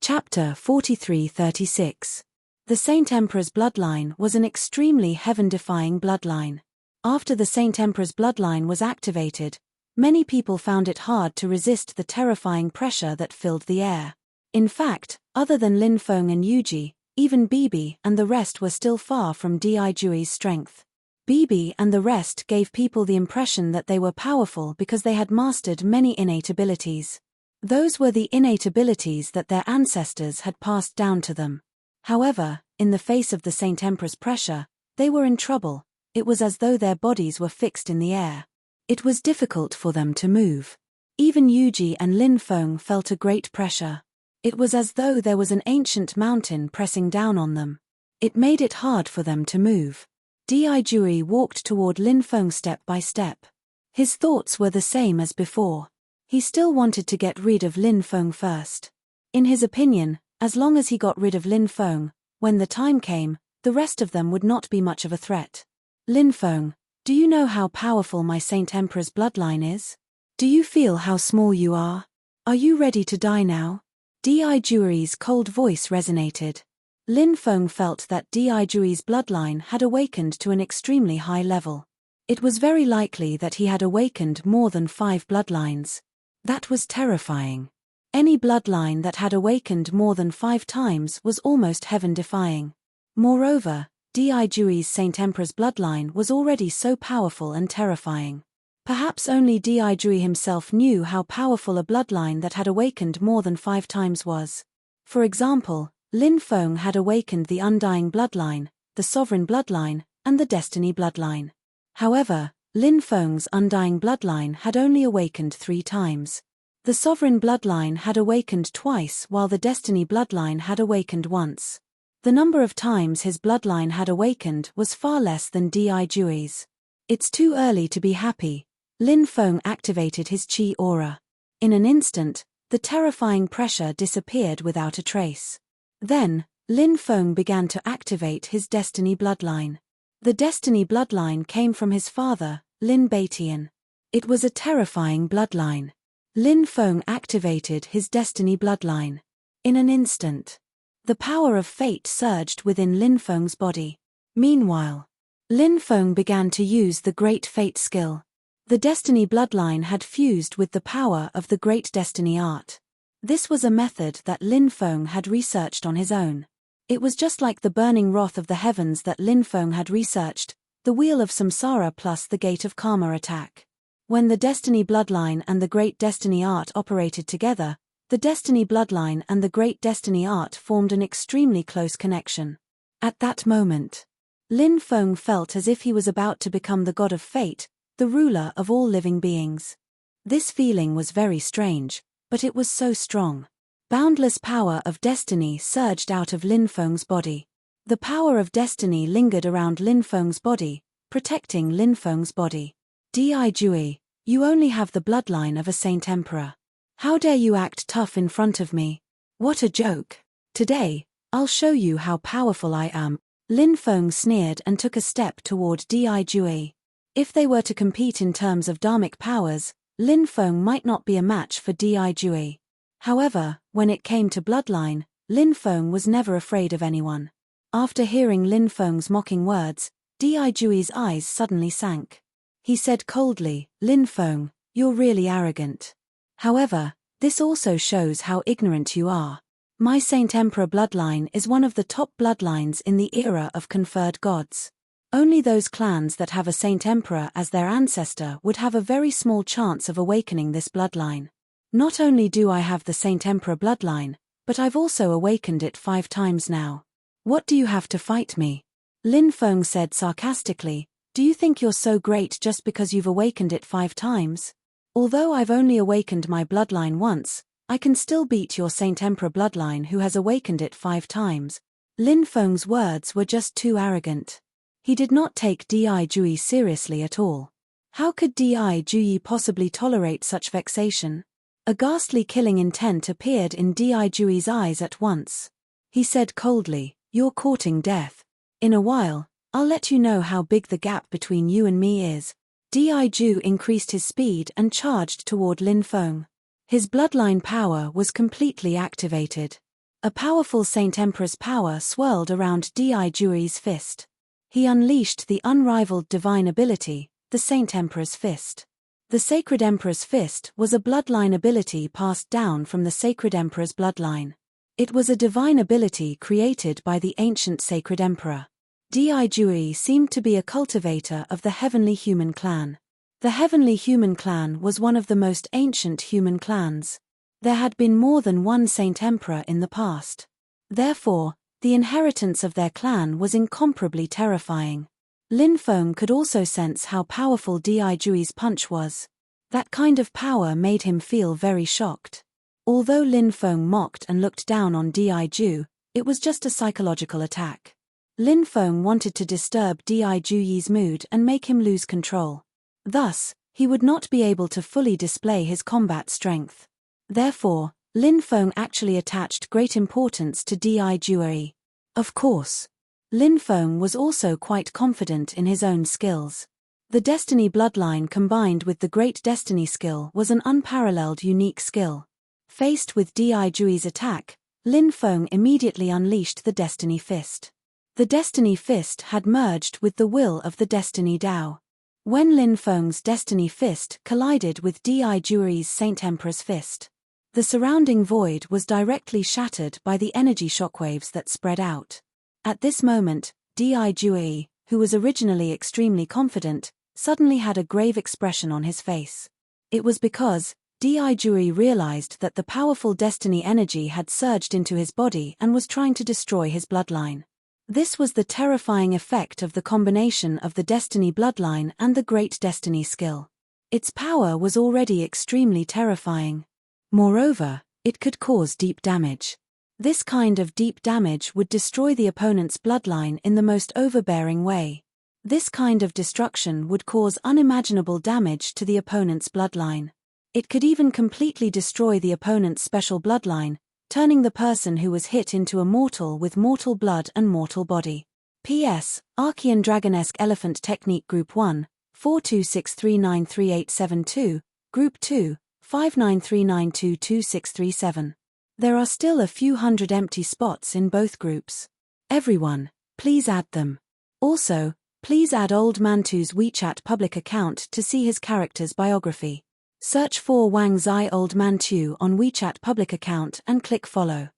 Chapter 43-36. The Saint Emperor's bloodline was an extremely heaven-defying bloodline. After the Saint Emperor's bloodline was activated, many people found it hard to resist the terrifying pressure that filled the air. In fact, other than Lin Feng and Yuji, even Bibi and the rest were still far from Di Jui's strength. Bibi and the rest gave people the impression that they were powerful because they had mastered many innate abilities. Those were the innate abilities that their ancestors had passed down to them. However, in the face of the Saint Emperor's pressure, they were in trouble. It was as though their bodies were fixed in the air. It was difficult for them to move. Even Yuji and Lin Feng felt a great pressure. It was as though there was an ancient mountain pressing down on them. It made it hard for them to move. Di Jui walked toward Lin Feng step by step. His thoughts were the same as before. He still wanted to get rid of Lin Feng first. In his opinion, as long as he got rid of Lin Feng, when the time came, the rest of them would not be much of a threat. "Lin Feng, do you know how powerful my Saint Emperor's bloodline is? Do you feel how small you are? Are you ready to die now?" Di Jui's cold voice resonated. Lin Feng felt that Di Jui's bloodline had awakened to an extremely high level. It was very likely that he had awakened more than 5 bloodlines. That was terrifying. Any bloodline that had awakened more than 5 times was almost heaven-defying. Moreover, Di Jui's Saint Emperor's bloodline was already so powerful and terrifying. Perhaps only Di Jui himself knew how powerful a bloodline that had awakened more than 5 times was. For example, Lin Feng had awakened the Undying Bloodline, the Sovereign Bloodline, and the Destiny Bloodline. However, Lin Feng's Undying Bloodline had only awakened 3 times. The Sovereign Bloodline had awakened twice while the Destiny Bloodline had awakened once. The number of times his bloodline had awakened was far less than Di Jui's. "It's too early to be happy." Lin Feng activated his chi aura. In an instant, the terrifying pressure disappeared without a trace. Then, Lin Feng began to activate his Destiny Bloodline. The Destiny Bloodline came from his father, Lin Baitian. It was a terrifying bloodline. Lin Feng activated his Destiny Bloodline. In an instant, the power of fate surged within Lin Feng's body. Meanwhile, Lin Feng began to use the Great Fate skill. The Destiny bloodline had fused with the power of the Great Destiny art. This was a method that Lin Feng had researched on his own. It was just like the burning wrath of the heavens that Lin Feng had researched, the Wheel of Samsara plus the Gate of Karma attack. When the Destiny bloodline and the Great Destiny art operated together, the Destiny bloodline and the Great Destiny art formed an extremely close connection. At that moment, Lin Feng felt as if he was about to become the god of fate, the ruler of all living beings. This feeling was very strange, but it was so strong. Boundless power of destiny surged out of Lin Feng's body. The power of destiny lingered around Lin Feng's body, protecting Lin Feng's body. Di Jui, you only have the bloodline of a Saint Emperor. How dare you act tough in front of me? What a joke. Today, I'll show you how powerful I am. Lin Feng sneered and took a step toward Di Jui. If they were to compete in terms of dharmic powers, Lin Feng might not be a match for Di Jui. However, when it came to bloodline, Lin Feng was never afraid of anyone. After hearing Lin Feng's mocking words, Di Jui's eyes suddenly sank. He said coldly, Lin Feng, you're really arrogant. However, this also shows how ignorant you are. My Saint Emperor bloodline is one of the top bloodlines in the era of conferred gods. Only those clans that have a Saint Emperor as their ancestor would have a very small chance of awakening this bloodline. Not only do I have the Saint Emperor bloodline, but I've also awakened it 5 times now. What do you have to fight me? Lin Feng said sarcastically, do you think you're so great just because you've awakened it 5 times? Although I've only awakened my bloodline once, I can still beat your Saint Emperor bloodline who has awakened it 5 times. Lin Feng's words were just too arrogant. He did not take Di Jui seriously at all. How could Di Jui possibly tolerate such vexation? A ghastly killing intent appeared in Di Jui's eyes at once. He said coldly, you're courting death. In a while, I'll let you know how big the gap between you and me is. Di Ju increased his speed and charged toward Lin Feng. His bloodline power was completely activated. A powerful Saint Emperor's power swirled around Di Jui's fist. He unleashed the unrivaled divine ability, the Saint Emperor's fist. The Sacred Emperor's fist was a bloodline ability passed down from the Sacred Emperor's bloodline. It was a divine ability created by the ancient Sacred Emperor. Di Jui seemed to be a cultivator of the Heavenly Human Clan. The Heavenly Human Clan was one of the most ancient human clans. There had been more than one Saint Emperor in the past. Therefore, the inheritance of their clan was incomparably terrifying. Lin Feng could also sense how powerful Di Jui's punch was. That kind of power made him feel very shocked. Although Lin Feng mocked and looked down on Di Ju, it was just a psychological attack. Lin Feng wanted to disturb Di Jui's mood and make him lose control. Thus, he would not be able to fully display his combat strength. Therefore, Lin Feng actually attached great importance to Di Jui. Of course, Lin Feng was also quite confident in his own skills. The Destiny bloodline combined with the Great Destiny skill was an unparalleled unique skill. Faced with Di Jui's attack, Lin Feng immediately unleashed the Destiny Fist. The Destiny Fist had merged with the will of the Destiny Dao. When Lin Feng's Destiny Fist collided with Di Jui's Saint Emperor's Fist, the surrounding void was directly shattered by the energy shockwaves that spread out. At this moment, Di Jui, who was originally extremely confident, suddenly had a grave expression on his face. It was because Di Jui realized that the powerful destiny energy had surged into his body and was trying to destroy his bloodline. This was the terrifying effect of the combination of the Destiny bloodline and the Great Destiny skill. Its power was already extremely terrifying. Moreover, it could cause deep damage. This kind of deep damage would destroy the opponent's bloodline in the most overbearing way. This kind of destruction would cause unimaginable damage to the opponent's bloodline. It could even completely destroy the opponent's special bloodline, turning the person who was hit into a mortal with mortal blood and mortal body. P.S. Archean Dragonesque Elephant Technique Group 1, 4263938872, Group 2, 5939222637. There are still a few hundred empty spots in both groups. Everyone, please add them. Also, Please add Old Mantu's WeChat public account to see his character's biography. Search for Wang Zai Old Mantu on WeChat public account and click follow.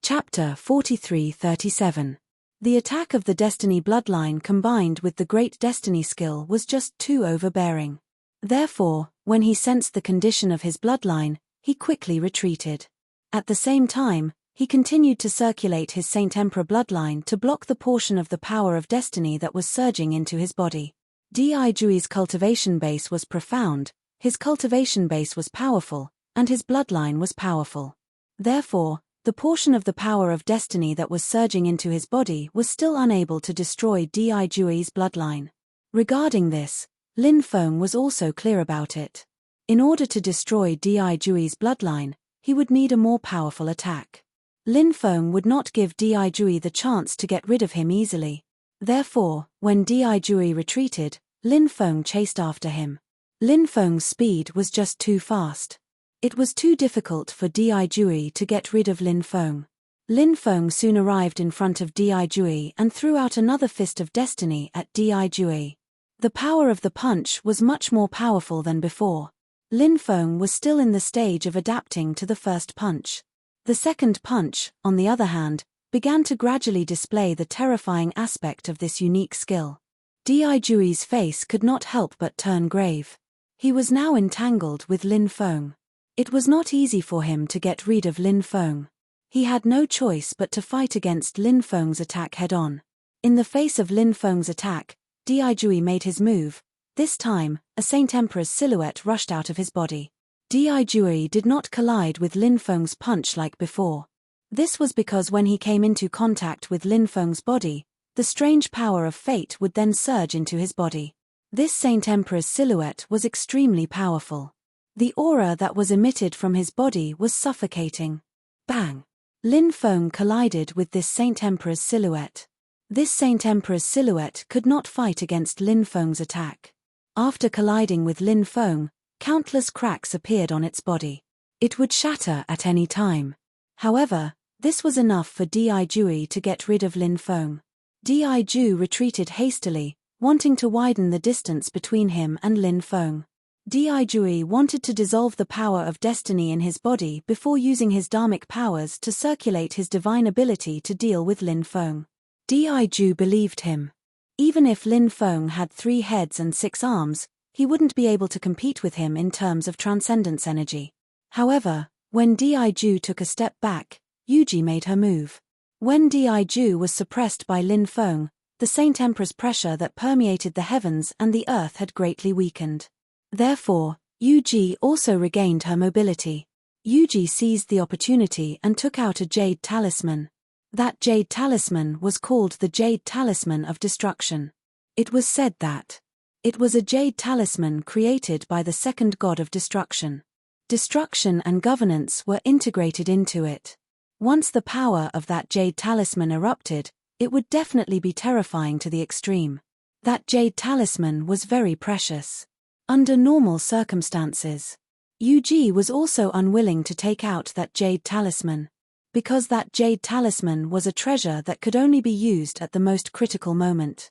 Chapter 43-37. The attack of the Destiny bloodline combined with the Great Destiny skill was just too overbearing. Therefore, when he sensed the condition of his bloodline, he quickly retreated. At the same time, he continued to circulate his Saint Emperor bloodline to block the portion of the power of destiny that was surging into his body. Di Jui's cultivation base was profound, his cultivation base was powerful, and his bloodline was powerful. Therefore, the portion of the power of destiny that was surging into his body was still unable to destroy Di Jui's bloodline. Regarding this, Lin Feng was also clear about it. In order to destroy Di Jui's bloodline, he would need a more powerful attack. Lin Feng would not give Di Jui the chance to get rid of him easily. Therefore, when Di Jui retreated, Lin Feng chased after him. Lin Feng's speed was just too fast. It was too difficult for Di Jui to get rid of Lin Feng. Lin Feng soon arrived in front of Di Jui and threw out another fist of destiny at Di Jui. The power of the punch was much more powerful than before. Lin Feng was still in the stage of adapting to the first punch. The second punch, on the other hand, began to gradually display the terrifying aspect of this unique skill. Di Jui's face could not help but turn grave. He was now entangled with Lin Feng. It was not easy for him to get rid of Lin Feng. He had no choice but to fight against Lin Feng's attack head-on. In the face of Lin Feng's attack, Di Jui made his move. This time, a Saint Emperor's silhouette rushed out of his body. Di Jui did not collide with Lin Feng's punch like before. This was because when he came into contact with Lin Feng's body, the strange power of fate would then surge into his body. This Saint Emperor's silhouette was extremely powerful. The aura that was emitted from his body was suffocating. Bang! Lin Feng collided with this Saint Emperor's silhouette. This Saint Emperor's silhouette could not fight against Lin Feng's attack. After colliding with Lin Feng, countless cracks appeared on its body. It would shatter at any time. However, this was enough for Di Jui to get rid of Lin Feng. Di Ju retreated hastily, wanting to widen the distance between him and Lin Feng. Di Jui wanted to dissolve the power of destiny in his body before using his dharmic powers to circulate his divine ability to deal with Lin Feng. Di Ju believed him. Even if Lin Feng had 3 heads and 6 arms, he wouldn't be able to compete with him in terms of transcendence energy. However, when Di Ju took a step back, Yuji made her move. When Di Ju was suppressed by Lin Feng, the Saint Emperor's pressure that permeated the heavens and the earth had greatly weakened. Therefore, Yuji also regained her mobility. Yuji seized the opportunity and took out a jade talisman. That jade talisman was called the Jade Talisman of Destruction. It was said that it was a jade talisman created by the second god of destruction. Destruction and governance were integrated into it. Once the power of that jade talisman erupted, it would definitely be terrifying to the extreme. That jade talisman was very precious. Under normal circumstances, Yuji was also unwilling to take out that jade talisman, because that jade talisman was a treasure that could only be used at the most critical moment.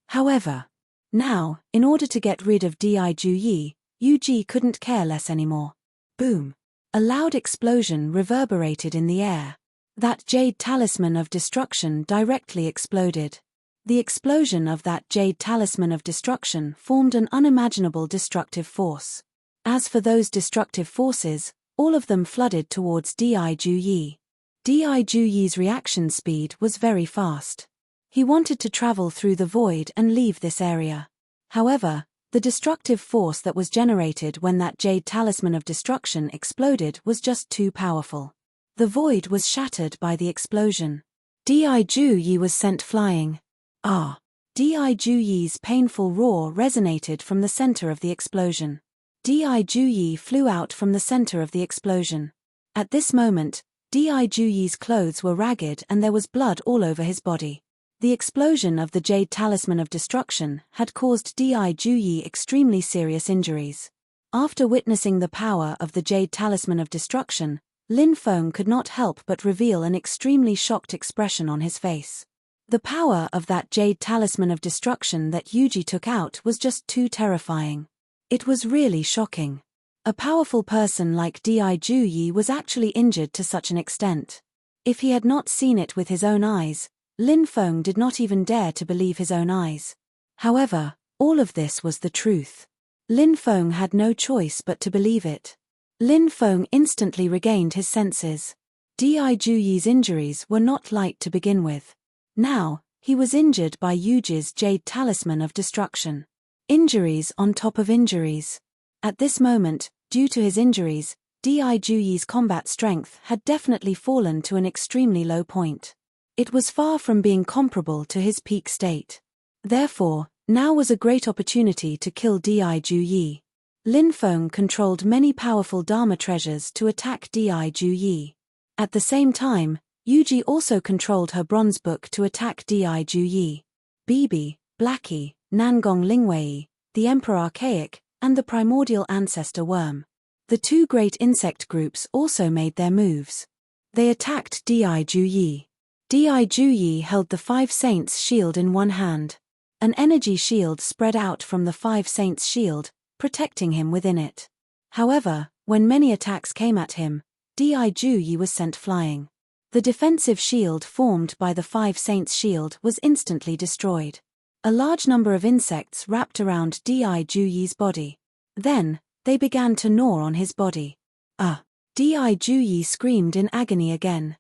However, now, in order to get rid of Di Jui, Yuji couldn't care less anymore. Boom! A loud explosion reverberated in the air. That jade talisman of destruction directly exploded. The explosion of that jade talisman of destruction formed an unimaginable destructive force. As for those destructive forces, all of them flooded towards Di Jui. Di Jui's reaction speed was very fast. He wanted to travel through the void and leave this area. However, the destructive force that was generated when that jade talisman of destruction exploded was just too powerful. The void was shattered by the explosion. Di Jui was sent flying. Di Jui's painful roar resonated from the center of the explosion. Di Jui flew out from the center of the explosion. At this moment, Di Jui's clothes were ragged and there was blood all over his body. The explosion of the Jade Talisman of Destruction had caused Di Jui extremely serious injuries. After witnessing the power of the Jade Talisman of Destruction, Lin Feng could not help but reveal an extremely shocked expression on his face. The power of that jade talisman of destruction that Yuji took out was just too terrifying. It was really shocking. A powerful person like Di Juyi was actually injured to such an extent. If he had not seen it with his own eyes, Lin Feng did not even dare to believe his own eyes. However, all of this was the truth. Lin Feng had no choice but to believe it. Lin Feng instantly regained his senses. Di Juyi's injuries were not light to begin with. Now, he was injured by Yuji's jade talisman of destruction. Injuries on top of injuries. At this moment, due to his injuries, Di Juyi's combat strength had definitely fallen to an extremely low point. It was far from being comparable to his peak state. Therefore, now was a great opportunity to kill Di Juyi. Lin Feng controlled many powerful Dharma treasures to attack Di Juyi. At the same time, Yuji also controlled her bronze book to attack Di Juyi. Bibi, Blackie, Nangong Lingwei, the Emperor Archaic, and the Primordial Ancestor Worm. The two great insect groups also made their moves. They attacked Di Juyi. Di Juyi held the Five Saints shield in one hand. An energy shield spread out from the Five Saints shield, protecting him within it. However, when many attacks came at him, Di Juyi was sent flying. The defensive shield formed by the Five Saints shield was instantly destroyed. A large number of insects wrapped around Di Juyi's body. Then, they began to gnaw on his body. Di Juyi screamed in agony again.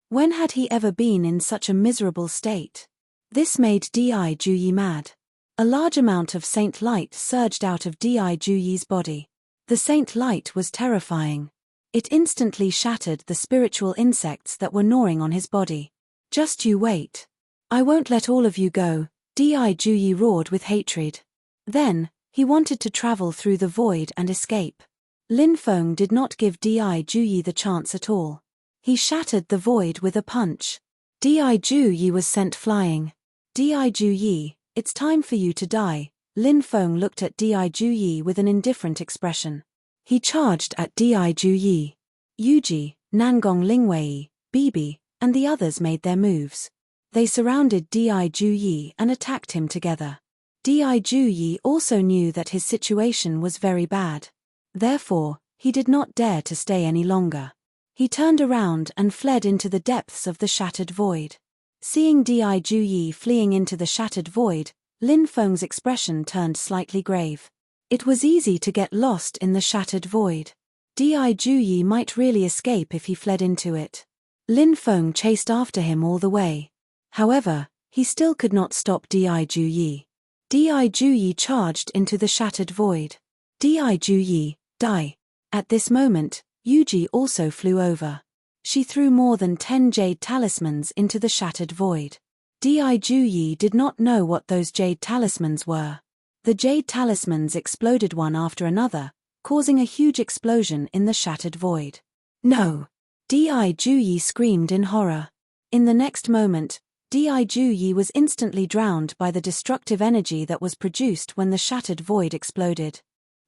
When had he ever been in such a miserable state? This made Di Juyi mad. A large amount of saint light surged out of Di Juyi's body. The saint light was terrifying. It instantly shattered the spiritual insects that were gnawing on his body. Just you wait. I won't let all of you go, Di Juyi roared with hatred. Then, he wanted to travel through the void and escape. Lin Feng did not give Di Juyi the chance at all. He shattered the void with a punch. Di Juyi was sent flying. Di Juyi, it's time for you to die. Lin Feng looked at Di Juyi with an indifferent expression. He charged at Di Juyi. Yuji, Nangong Lingwei, Bibi, and the others made their moves. They surrounded Di Juyi and attacked him together. Di Juyi also knew that his situation was very bad. Therefore, he did not dare to stay any longer. He turned around and fled into the depths of the shattered void. Seeing Di Juyi fleeing into the shattered void, Lin Feng's expression turned slightly grave. It was easy to get lost in the shattered void. Di Juyi might really escape if he fled into it. Lin Feng chased after him all the way. However, he still could not stop Di Juyi. Di Juyi charged into the shattered void. Di Juyi, die. At this moment, Yuji also flew over. She threw more than 10 jade talismans into the shattered void. Di Juyi did not know what those jade talismans were. The jade talismans exploded one after another, causing a huge explosion in the shattered void. No! Di Juyi screamed in horror. In the next moment, Di Juyi was instantly drowned by the destructive energy that was produced when the shattered void exploded.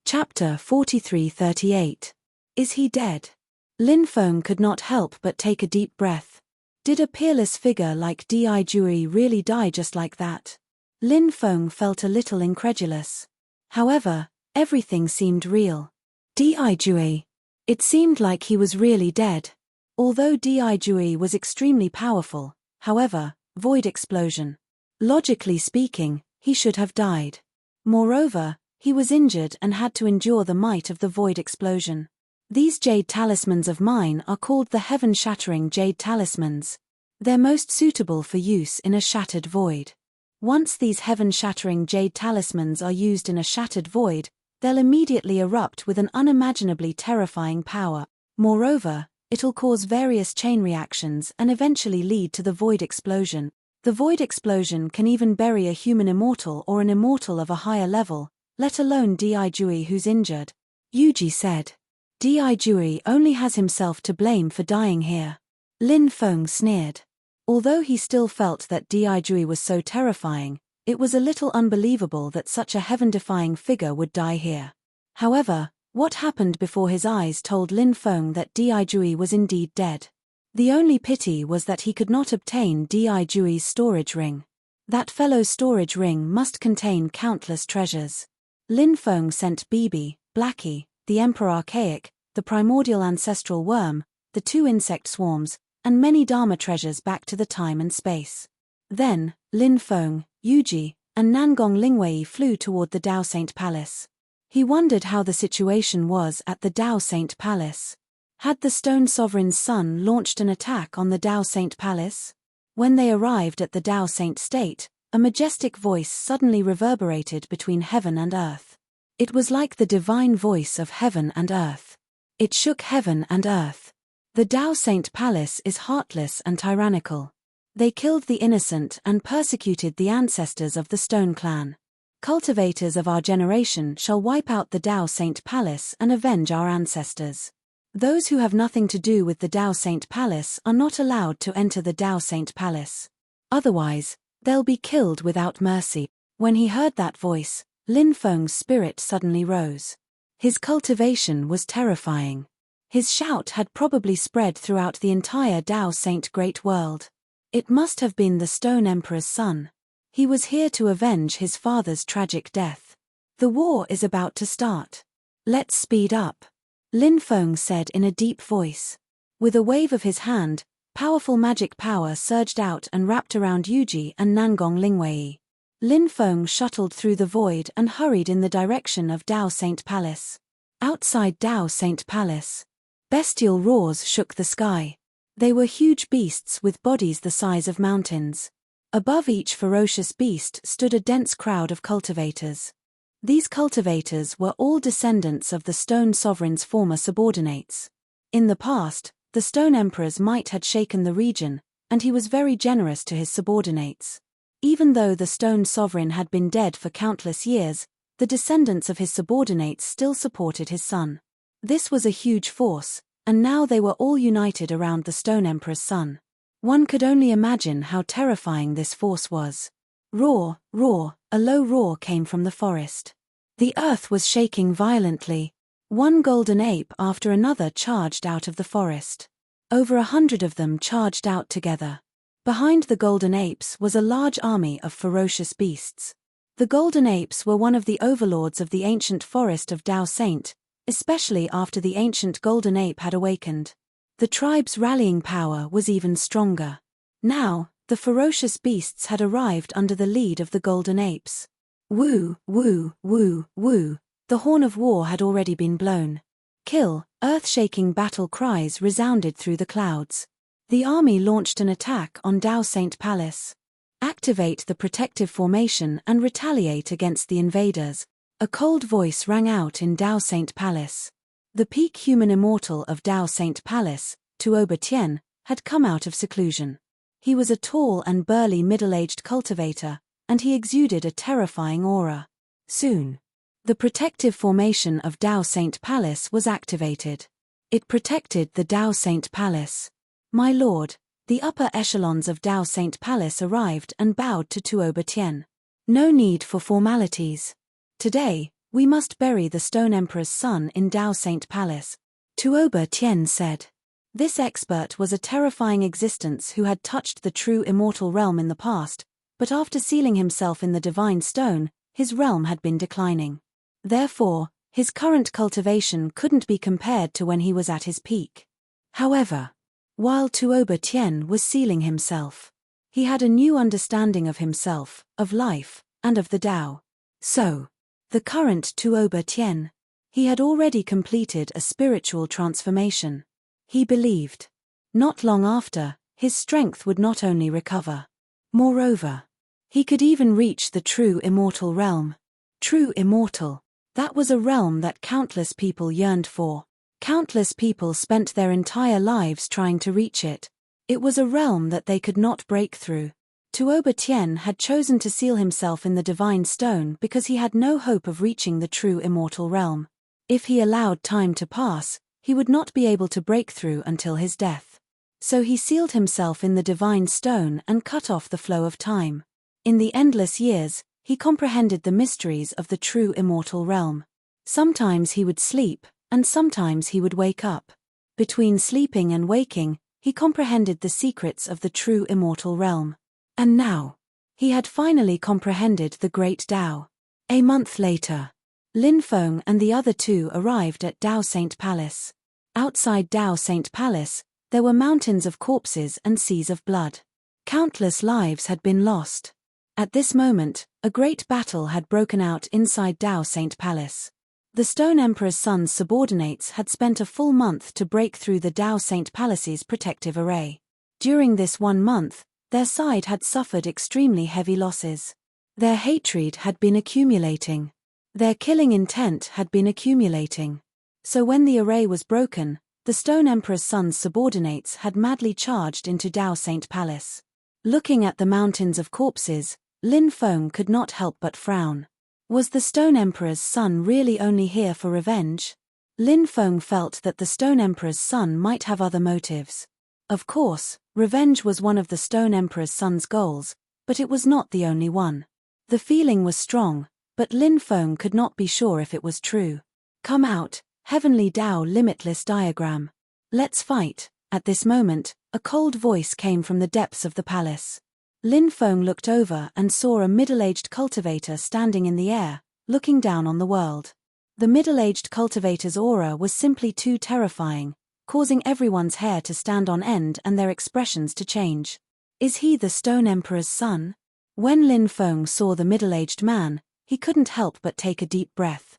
Chapter 43:38. Is he dead? Lin Feng could not help but take a deep breath. Did a peerless figure like Di Juyi really die just like that? Lin Feng felt a little incredulous. However, everything seemed real. Di Juyi. It seemed like he was really dead. Although Di Juyi was extremely powerful, however, void explosion. Logically speaking, he should have died. Moreover, he was injured and had to endure the might of the void explosion. These jade talismans of mine are called the heaven-shattering jade talismans. They're most suitable for use in a shattered void. Once these heaven-shattering jade talismans are used in a shattered void, they'll immediately erupt with an unimaginably terrifying power. Moreover, it'll cause various chain reactions and eventually lead to the void explosion. The void explosion can even bury a human immortal or an immortal of a higher level, let alone Di Juyi who's injured. Yuji said. Di Juyi only has himself to blame for dying here. Lin Feng sneered. Although he still felt that Di Juyi was so terrifying, it was a little unbelievable that such a heaven-defying figure would die here. However, what happened before his eyes told Lin Feng that Di Juyi was indeed dead. The only pity was that he could not obtain Di Jui's storage ring. That fellow storage ring must contain countless treasures. Lin Feng sent Bibi, Blackie, the Emperor Archaic, the primordial ancestral worm, the 2 insect swarms, and many Dharma treasures back to the time and space. Then, Lin Feng, Yuji, and Nangong Lingwei flew toward the Dao Saint Palace. He wondered how the situation was at the Dao Saint Palace. Had the Stone Sovereign's son launched an attack on the Dao Saint Palace? When they arrived at the Dao Saint State, a majestic voice suddenly reverberated between heaven and earth. It was like the divine voice of heaven and earth. It shook heaven and earth. The Dao Saint Palace is heartless and tyrannical. They killed the innocent and persecuted the ancestors of the Stone Clan. Cultivators of our generation shall wipe out the Dao Saint Palace and avenge our ancestors. Those who have nothing to do with the Dao Saint Palace are not allowed to enter the Dao Saint Palace. Otherwise, they'll be killed without mercy. When he heard that voice, Lin Feng's spirit suddenly rose. His cultivation was terrifying. His shout had probably spread throughout the entire Dao Saint Great World. It must have been the Stone Emperor's son. He was here to avenge his father's tragic death. The war is about to start. Let's speed up, Lin Feng said in a deep voice. With a wave of his hand, powerful magic power surged out and wrapped around Yuji and Nangong Lingwei. Lin Feng shuttled through the void and hurried in the direction of Dao Saint Palace. Outside Dao Saint Palace, bestial roars shook the sky. They were huge beasts with bodies the size of mountains. Above each ferocious beast stood a dense crowd of cultivators. These cultivators were all descendants of the Stone Sovereign's former subordinates. In the past, the Stone Emperor's might had shaken the region, and he was very generous to his subordinates. Even though the Stone Sovereign had been dead for countless years, the descendants of his subordinates still supported his son. This was a huge force, and now they were all united around the Stone Emperor's son. One could only imagine how terrifying this force was. Roar, roar, a low roar came from the forest. The earth was shaking violently. One golden ape after another charged out of the forest. Over 100 of them charged out together. Behind the golden apes was a large army of ferocious beasts. The golden apes were one of the overlords of the ancient forest of Dao Saint, especially after the ancient golden ape had awakened. The tribe's rallying power was even stronger. Now, the ferocious beasts had arrived under the lead of the golden apes. Woo, woo, woo, woo, the horn of war had already been blown. Kill, earth-shaking battle cries resounded through the clouds. The army launched an attack on Dao Saint Palace. Activate the protective formation and retaliate against the invaders. A cold voice rang out in Dao Saint Palace. The peak human immortal of Dao Saint Palace, Tuoba Tian, had come out of seclusion. He was a tall and burly middle-aged cultivator, and he exuded a terrifying aura. Soon, the protective formation of Dao Saint Palace was activated. It protected the Dao Saint Palace. My lord, the upper echelons of Dao Saint Palace arrived and bowed to Tuoba Tian. No need for formalities. Today, we must bury the Stone Emperor's son in Dao Saint Palace, Tuoba Tian said. This expert was a terrifying existence who had touched the true immortal realm in the past, but after sealing himself in the divine stone, his realm had been declining. Therefore, his current cultivation couldn't be compared to when he was at his peak. However, while Tuoba Tian was sealing himself, he had a new understanding of himself, of life, and of the Tao. So, the current Tuoba Tian, he had already completed a spiritual transformation. He believed. Not long after, his strength would not only recover. Moreover, he could even reach the true immortal realm. True immortal. That was a realm that countless people yearned for. Countless people spent their entire lives trying to reach it. It was a realm that they could not break through. Tuoba Tian had chosen to seal himself in the divine stone because he had no hope of reaching the true immortal realm. If he allowed time to pass, he would not be able to break through until his death. So he sealed himself in the divine stone and cut off the flow of time. In the endless years, he comprehended the mysteries of the true immortal realm. Sometimes he would sleep, and sometimes he would wake up. Between sleeping and waking, he comprehended the secrets of the true immortal realm. And now, he had finally comprehended the great Tao. A month later, Lin Feng and the other two arrived at Dao Saint Palace. Outside Dao Saint Palace, there were mountains of corpses and seas of blood. Countless lives had been lost. At this moment, a great battle had broken out inside Dao Saint Palace. The Stone Emperor's son's subordinates had spent a full month to break through the Dao Saint Palace's protective array. During this 1 month, their side had suffered extremely heavy losses. Their hatred had been accumulating. Their killing intent had been accumulating. So when the array was broken, the Stone Emperor's son's subordinates had madly charged into Dao Saint Palace. Looking at the mountains of corpses, Lin Feng could not help but frown. Was the Stone Emperor's son really only here for revenge? Lin Feng felt that the Stone Emperor's son might have other motives. Of course, revenge was one of the Stone Emperor's son's goals, but it was not the only one. The feeling was strong, but Lin Feng could not be sure if it was true. Come out, Heavenly Tao Limitless Diagram. Let's fight. At this moment, a cold voice came from the depths of the palace. Lin Feng looked over and saw a middle-aged cultivator standing in the air, looking down on the world. The middle-aged cultivator's aura was simply too terrifying, causing everyone's hair to stand on end and their expressions to change. Is he the Stone Emperor's son? When Lin Feng saw the middle-aged man, he couldn't help but take a deep breath.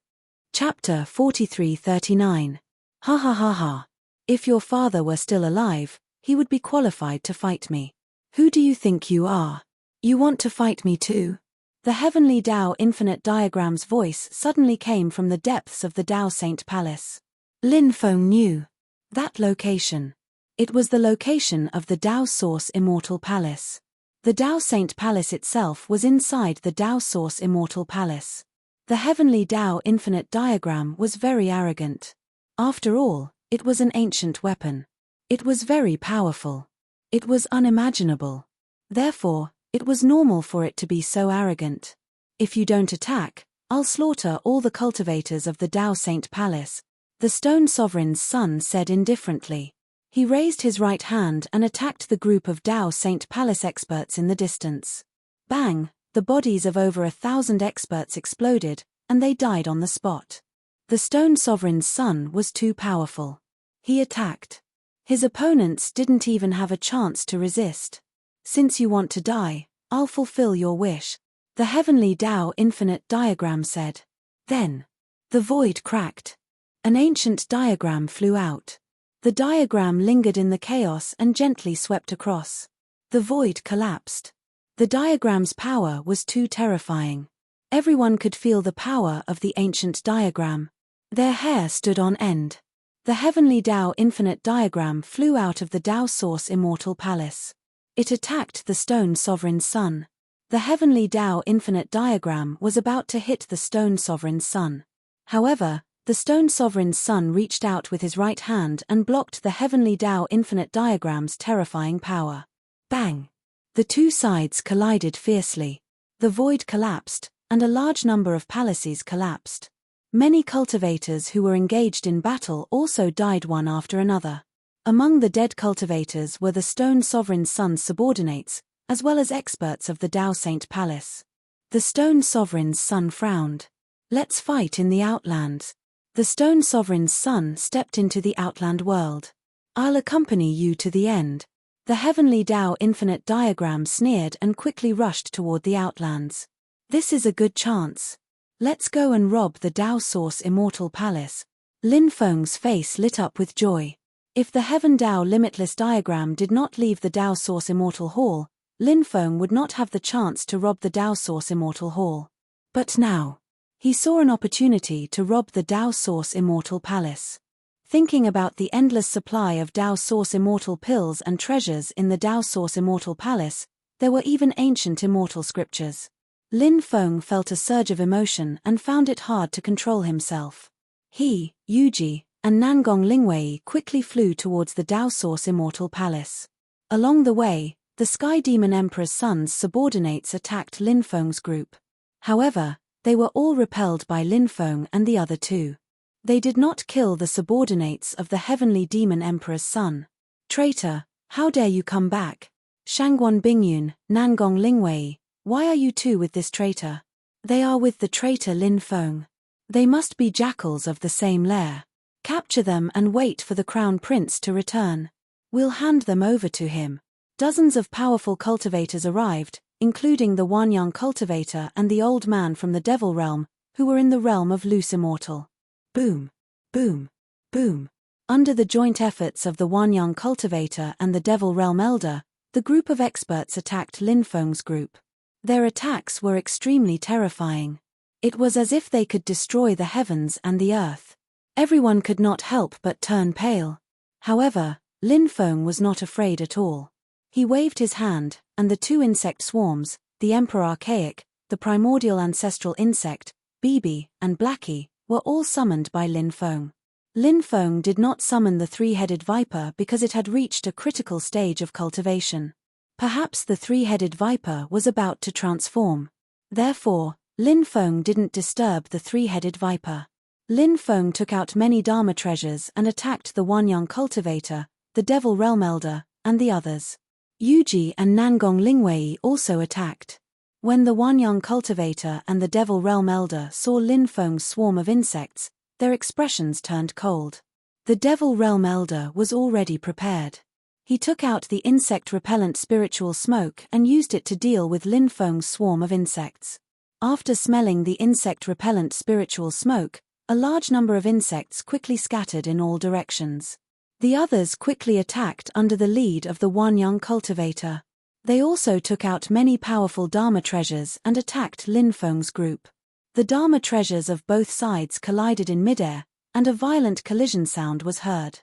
Chapter 4339. Ha ha ha ha. If your father were still alive, he would be qualified to fight me. Who do you think you are? You want to fight me too? The Heavenly Tao Infinite Diagram's voice suddenly came from the depths of the Dao Saint Palace. Lin Feng knew that location. It was the location of the Dao Source Immortal Palace. The Dao Saint Palace itself was inside the Dao Source Immortal Palace. The Heavenly Tao Infinite Diagram was very arrogant. After all, it was an ancient weapon. It was very powerful. It was unimaginable. Therefore, it was normal for it to be so arrogant. If you don't attack, I'll slaughter all the cultivators of the Dao Saint Palace, the Stone Sovereign's son said indifferently. He raised his right hand and attacked the group of Dao Saint Palace experts in the distance. Bang! The bodies of over 1,000 experts exploded, and they died on the spot. The Stone Sovereign's son was too powerful. He attacked. His opponents didn't even have a chance to resist. Since you want to die, I'll fulfill your wish, the Heavenly Tao Infinite Diagram said. Then, the void cracked. An ancient diagram flew out. The diagram lingered in the chaos and gently swept across. The void collapsed. The diagram's power was too terrifying. Everyone could feel the power of the ancient diagram. Their hair stood on end. The Heavenly Tao Infinite Diagram flew out of the Dao Source Immortal Palace. It attacked the Stone Sovereign's son. The Heavenly Tao Infinite Diagram was about to hit the Stone Sovereign's son. However, the Stone Sovereign's son reached out with his right hand and blocked the Heavenly Tao Infinite Diagram's terrifying power. Bang! The two sides collided fiercely. The void collapsed, and a large number of palaces collapsed. Many cultivators who were engaged in battle also died one after another. Among the dead cultivators were the Stone Sovereign's son's subordinates, as well as experts of the Dao Saint Palace. The Stone Sovereign's son frowned. Let's fight in the Outlands. The Stone Sovereign's son stepped into the Outland world. I'll accompany you to the end. The Heavenly Tao Infinite Diagram sneered and quickly rushed toward the Outlands. This is a good chance. Let's go and rob the Dao Source Immortal Palace. Lin Feng's face lit up with joy. If the Heaven Dao Limitless Diagram did not leave the Dao Source Immortal Hall, Lin Feng would not have the chance to rob the Dao Source Immortal Hall. But now, he saw an opportunity to rob the Dao Source Immortal Palace. Thinking about the endless supply of Dao Source Immortal pills and treasures in the Dao Source Immortal Palace, there were even ancient immortal scriptures. Lin Feng felt a surge of emotion and found it hard to control himself. He, Yuji, and Nangong Lingwei quickly flew towards the Dao Source Immortal Palace. Along the way, the Sky Demon Emperor's son's subordinates attacked Lin Feng's group. However, they were all repelled by Lin Feng and the other two. They did not kill the subordinates of the Heavenly Demon Emperor's son. Traitor, How dare you come back? Shangguan Bingyun, Nangong Lingwei, why are you two with this traitor? They are with the traitor Lin Feng. They must be jackals of the same lair. Capture them and wait for the crown prince to return. We'll hand them over to him. Dozens of powerful cultivators arrived, including the Wanyang cultivator and the old man from the devil realm, who were in the realm of loose immortal. Boom, boom, boom. Under the joint efforts of the Wanyang cultivator and the devil realm elder, the group of experts attacked Lin Feng's group. Their attacks were extremely terrifying. It was as if they could destroy the heavens and the earth. Everyone could not help but turn pale. However, Lin Feng was not afraid at all. He waved his hand, and the two insect swarms, the Emperor Archaic, the primordial ancestral insect, Bibi, and Blackie, were all summoned by Lin Feng. Lin Feng did not summon the three-headed viper because it had reached a critical stage of cultivation. Perhaps the three-headed viper was about to transform. Therefore, Lin Feng didn't disturb the three-headed viper. Lin Feng took out many Dharma treasures and attacked the Wanyang cultivator, the devil realm elder, and the others. Yuji and Nangong Lingwei also attacked. When the Wanyang cultivator and the devil realm elder saw Lin Feng's swarm of insects, their expressions turned cold. The devil realm elder was already prepared. He took out the insect-repellent spiritual smoke and used it to deal with Lin Feng's swarm of insects. After smelling the insect-repellent spiritual smoke, a large number of insects quickly scattered in all directions. The others quickly attacked under the lead of the Wanyang cultivator. They also took out many powerful Dharma treasures and attacked Lin Feng's group. The Dharma treasures of both sides collided in midair, and a violent collision sound was heard.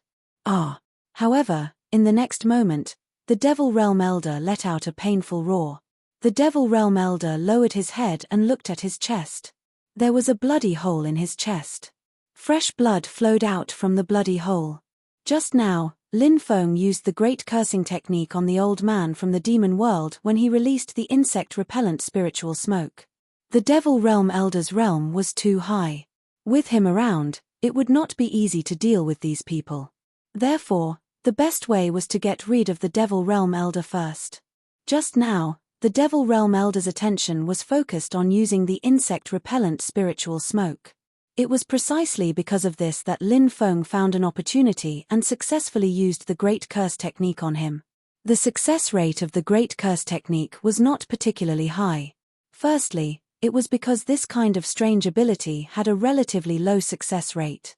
Ah! However, in the next moment, the Devil Realm Elder let out a painful roar. The Devil Realm Elder lowered his head and looked at his chest. There was a bloody hole in his chest. Fresh blood flowed out from the bloody hole. Just now, Lin Feng used the great cursing technique on the old man from the demon world when he released the insect-repellent spiritual smoke. The Devil Realm Elder's realm was too high. With him around, it would not be easy to deal with these people. Therefore, the best way was to get rid of the Devil Realm Elder first. Just now, the Devil Realm Elder's attention was focused on using the insect-repellent spiritual smoke. It was precisely because of this that Lin Feng found an opportunity and successfully used the Great Curse technique on him. The success rate of the Great Curse technique was not particularly high. Firstly, it was because this kind of strange ability had a relatively low success rate.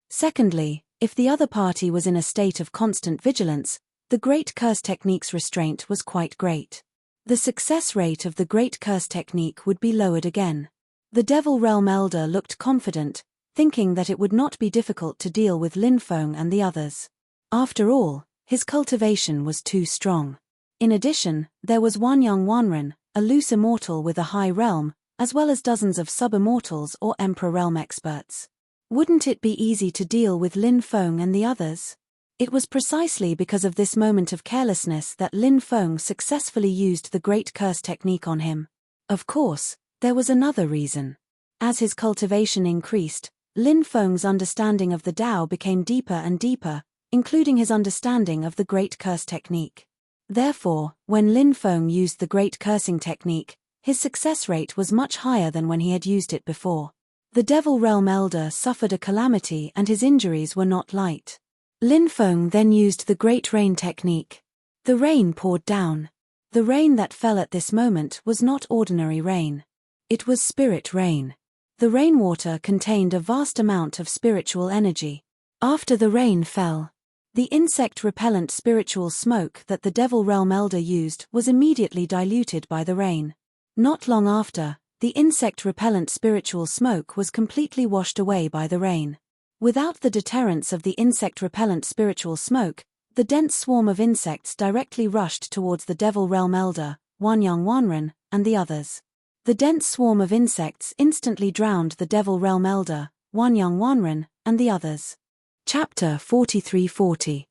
Secondly, if the other party was in a state of constant vigilance, the Great Curse technique's restraint was quite great. The success rate of the Great Curse technique would be lowered again. The Devil Realm Elder looked confident, thinking that it would not be difficult to deal with Lin Feng and the others. After all, his cultivation was too strong. In addition, there was Wanyang Wanren, a loose immortal with a high realm, as well as dozens of sub-immortals or Emperor Realm experts. Wouldn't it be easy to deal with Lin Feng and the others? It was precisely because of this moment of carelessness that Lin Feng successfully used the Great Curse technique on him. Of course, there was another reason. As his cultivation increased, Lin Feng's understanding of the Tao became deeper and deeper, including his understanding of the Great Curse technique. Therefore, when Lin Feng used the Great Cursing technique, his success rate was much higher than when he had used it before. The Devil Realm Elder suffered a calamity and his injuries were not light. Lin Feng then used the Great Rain technique. The rain poured down. The rain that fell at this moment was not ordinary rain. It was spirit rain. The rainwater contained a vast amount of spiritual energy. After the rain fell, the insect-repellent spiritual smoke that the Devil Realm Elder used was immediately diluted by the rain. Not long after, the insect-repellent spiritual smoke was completely washed away by the rain. Without the deterrence of the insect-repellent spiritual smoke, the dense swarm of insects directly rushed towards the Devil Realm Elder, Wanyang Wanren, and the others. The dense swarm of insects instantly drowned the Devil Realm Elder, Wanyang Wanren, and the others. Chapter 4340.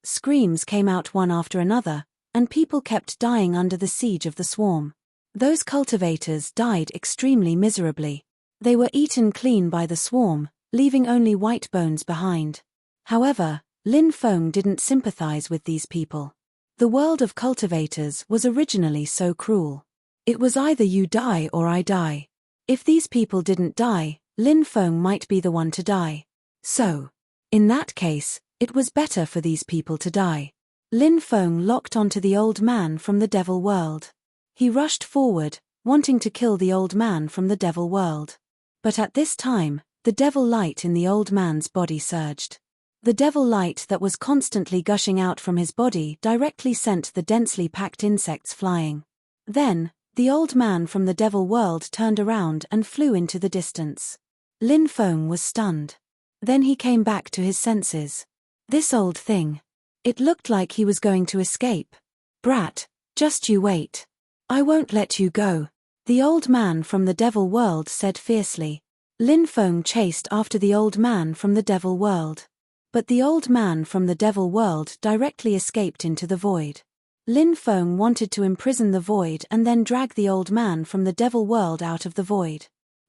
Screams came out one after another, and people kept dying under the siege of the swarm. Those cultivators died extremely miserably. They were eaten clean by the swarm, leaving only white bones behind. However, Lin Feng didn't sympathize with these people. The world of cultivators was originally so cruel. It was either you die or I die. If these people didn't die, Lin Feng might be the one to die. So, in that case, it was better for these people to die. Lin Feng locked onto the old man from the devil world. He rushed forward, wanting to kill the old man from the devil world. But at this time, the devil light in the old man's body surged. The devil light that was constantly gushing out from his body directly sent the densely packed insects flying. Then, the old man from the devil world turned around and flew into the distance. Lin Feng was stunned. Then he came back to his senses. This old thing. It looked like he was going to escape. Brat, just you wait. I won't let you go, the old man from the devil world said fiercely. Lin Feng chased after the old man from the devil world. But the old man from the devil world directly escaped into the void. Lin Feng wanted to imprison the void and then drag the old man from the devil world out of the void.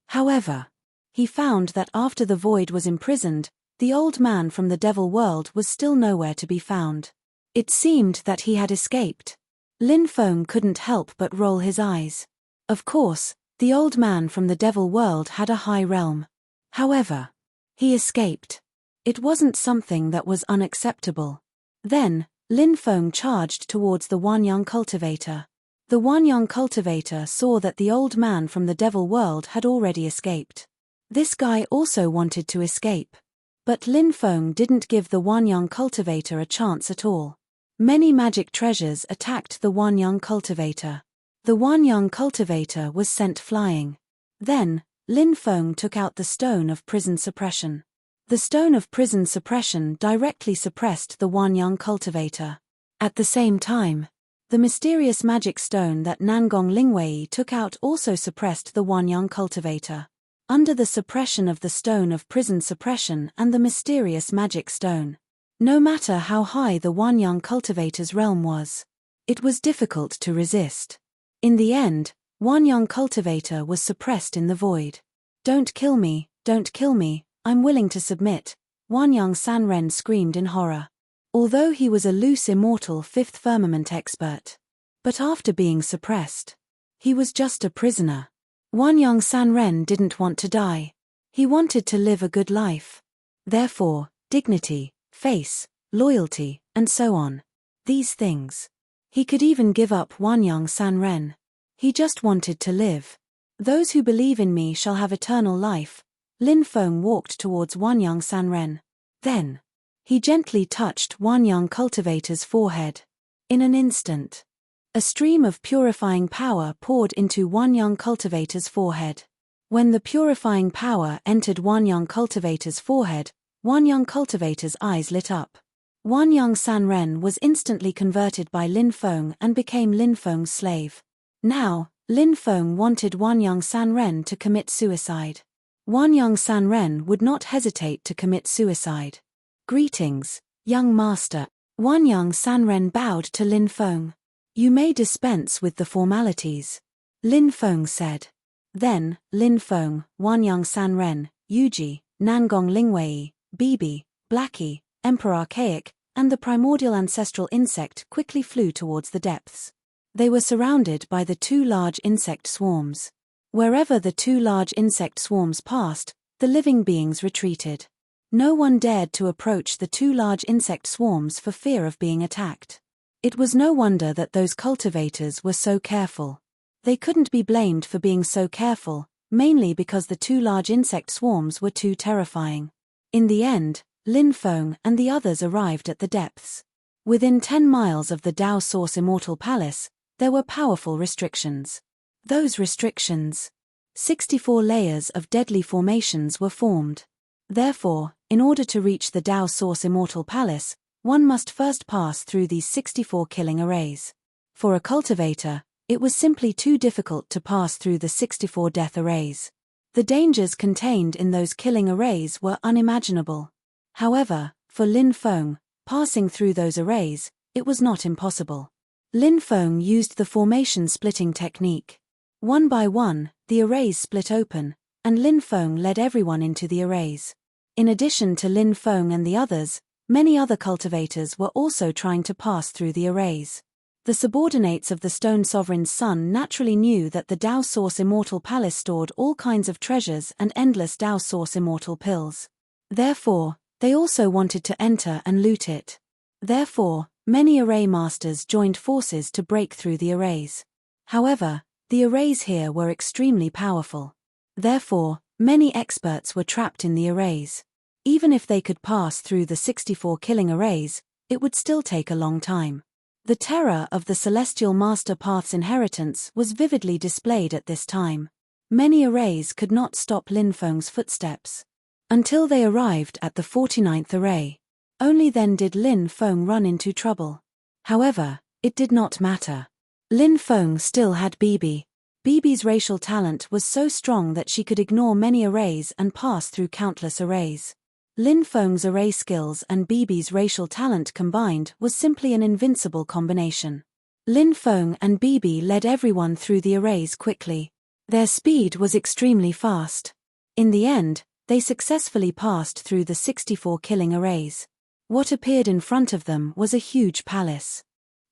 However, he found that after the void was imprisoned, the old man from the devil world was still nowhere to be found. It seemed that he had escaped. Lin Feng couldn't help but roll his eyes. Of course, the old man from the devil world had a high realm. However, he escaped. It wasn't something that was unacceptable. Then, Lin Feng charged towards the Wanyang cultivator. The Wanyang cultivator saw that the old man from the devil world had already escaped. This guy also wanted to escape. But Lin Feng didn't give the Wanyang cultivator a chance at all. Many magic treasures attacked the Wanyang cultivator. The Wanyang cultivator was sent flying. Then, Lin Feng took out the stone of prison suppression. The stone of prison suppression directly suppressed the Wanyang cultivator. At the same time, the mysterious magic stone that Nangong Lingwei took out also suppressed the Wanyang cultivator. Under the suppression of the stone of prison suppression and the mysterious magic stone, no matter how high the Wanyang cultivator's realm was, it was difficult to resist. In the end, Wanyang cultivator was suppressed in the void. Don't kill me, I'm willing to submit, Wanyang Sanren screamed in horror. Although he was a loose immortal fifth firmament expert. But after being suppressed, he was just a prisoner. Wanyang Sanren didn't want to die. He wanted to live a good life. Therefore, dignity, face, loyalty, and so on. These things. He could even give up Wanyang Sanren. He just wanted to live. Those who believe in me shall have eternal life. Lin Feng walked towards Wanyang Sanren. Then, he gently touched Wanyang cultivator's forehead. In an instant, a stream of purifying power poured into Wanyang cultivator's forehead. When the purifying power entered Wanyang cultivator's forehead, Wanyang cultivator's eyes lit up. Wanyang Sanren was instantly converted by Lin Feng and became Lin Feng's slave. Now, Lin Feng wanted Wanyang Sanren to commit suicide. Wanyang Sanren would not hesitate to commit suicide. Greetings, young master. Wanyang Sanren bowed to Lin Feng. You may dispense with the formalities, Lin Feng said. Then, Lin Feng, Wanyang Sanren, Yuji, Nangong Lingwei, Bibi, Blackie, Emperor Archaic, and the primordial ancestral insect quickly flew towards the depths. They were surrounded by the two large insect swarms. Wherever the two large insect swarms passed, the living beings retreated. No one dared to approach the two large insect swarms for fear of being attacked. It was no wonder that those cultivators were so careful. They couldn't be blamed for being so careful, mainly because the two large insect swarms were too terrifying. In the end, Lin Feng and the others arrived at the depths. Within 10 miles of the Dao Source Immortal Palace, there were powerful restrictions. Those restrictions. 64 layers of deadly formations were formed. Therefore, in order to reach the Dao Source Immortal Palace, one must first pass through these 64 killing arrays. For a cultivator, it was simply too difficult to pass through the 64 death arrays. The dangers contained in those killing arrays were unimaginable. However, for Lin Feng, passing through those arrays, it was not impossible. Lin Feng used the formation splitting technique. One by one, the arrays split open, and Lin Feng led everyone into the arrays. In addition to Lin Feng and the others, Many other cultivators were also trying to pass through the arrays. The subordinates of the Stone Sovereign's son naturally knew that the Dao Source Immortal Palace stored all kinds of treasures and endless Dao Source Immortal pills. Therefore, they also wanted to enter and loot it. Therefore, many array masters joined forces to break through the arrays. However, the arrays here were extremely powerful. Therefore, many experts were trapped in the arrays. Even if they could pass through the 64 killing arrays, it would still take a long time. The terror of the Celestial Master Path's inheritance was vividly displayed at this time. Many arrays could not stop Lin Feng's footsteps. Until they arrived at the 49th array. Only then did Lin Feng run into trouble. However, it did not matter. Lin Feng still had Bibi. Bibi's racial talent was so strong that she could ignore many arrays and pass through countless arrays. Lin Feng's array skills and Bibi's racial talent combined was simply an invincible combination. Lin Feng and Bibi led everyone through the arrays quickly. Their speed was extremely fast. In the end, they successfully passed through the 64 killing arrays. What appeared in front of them was a huge palace.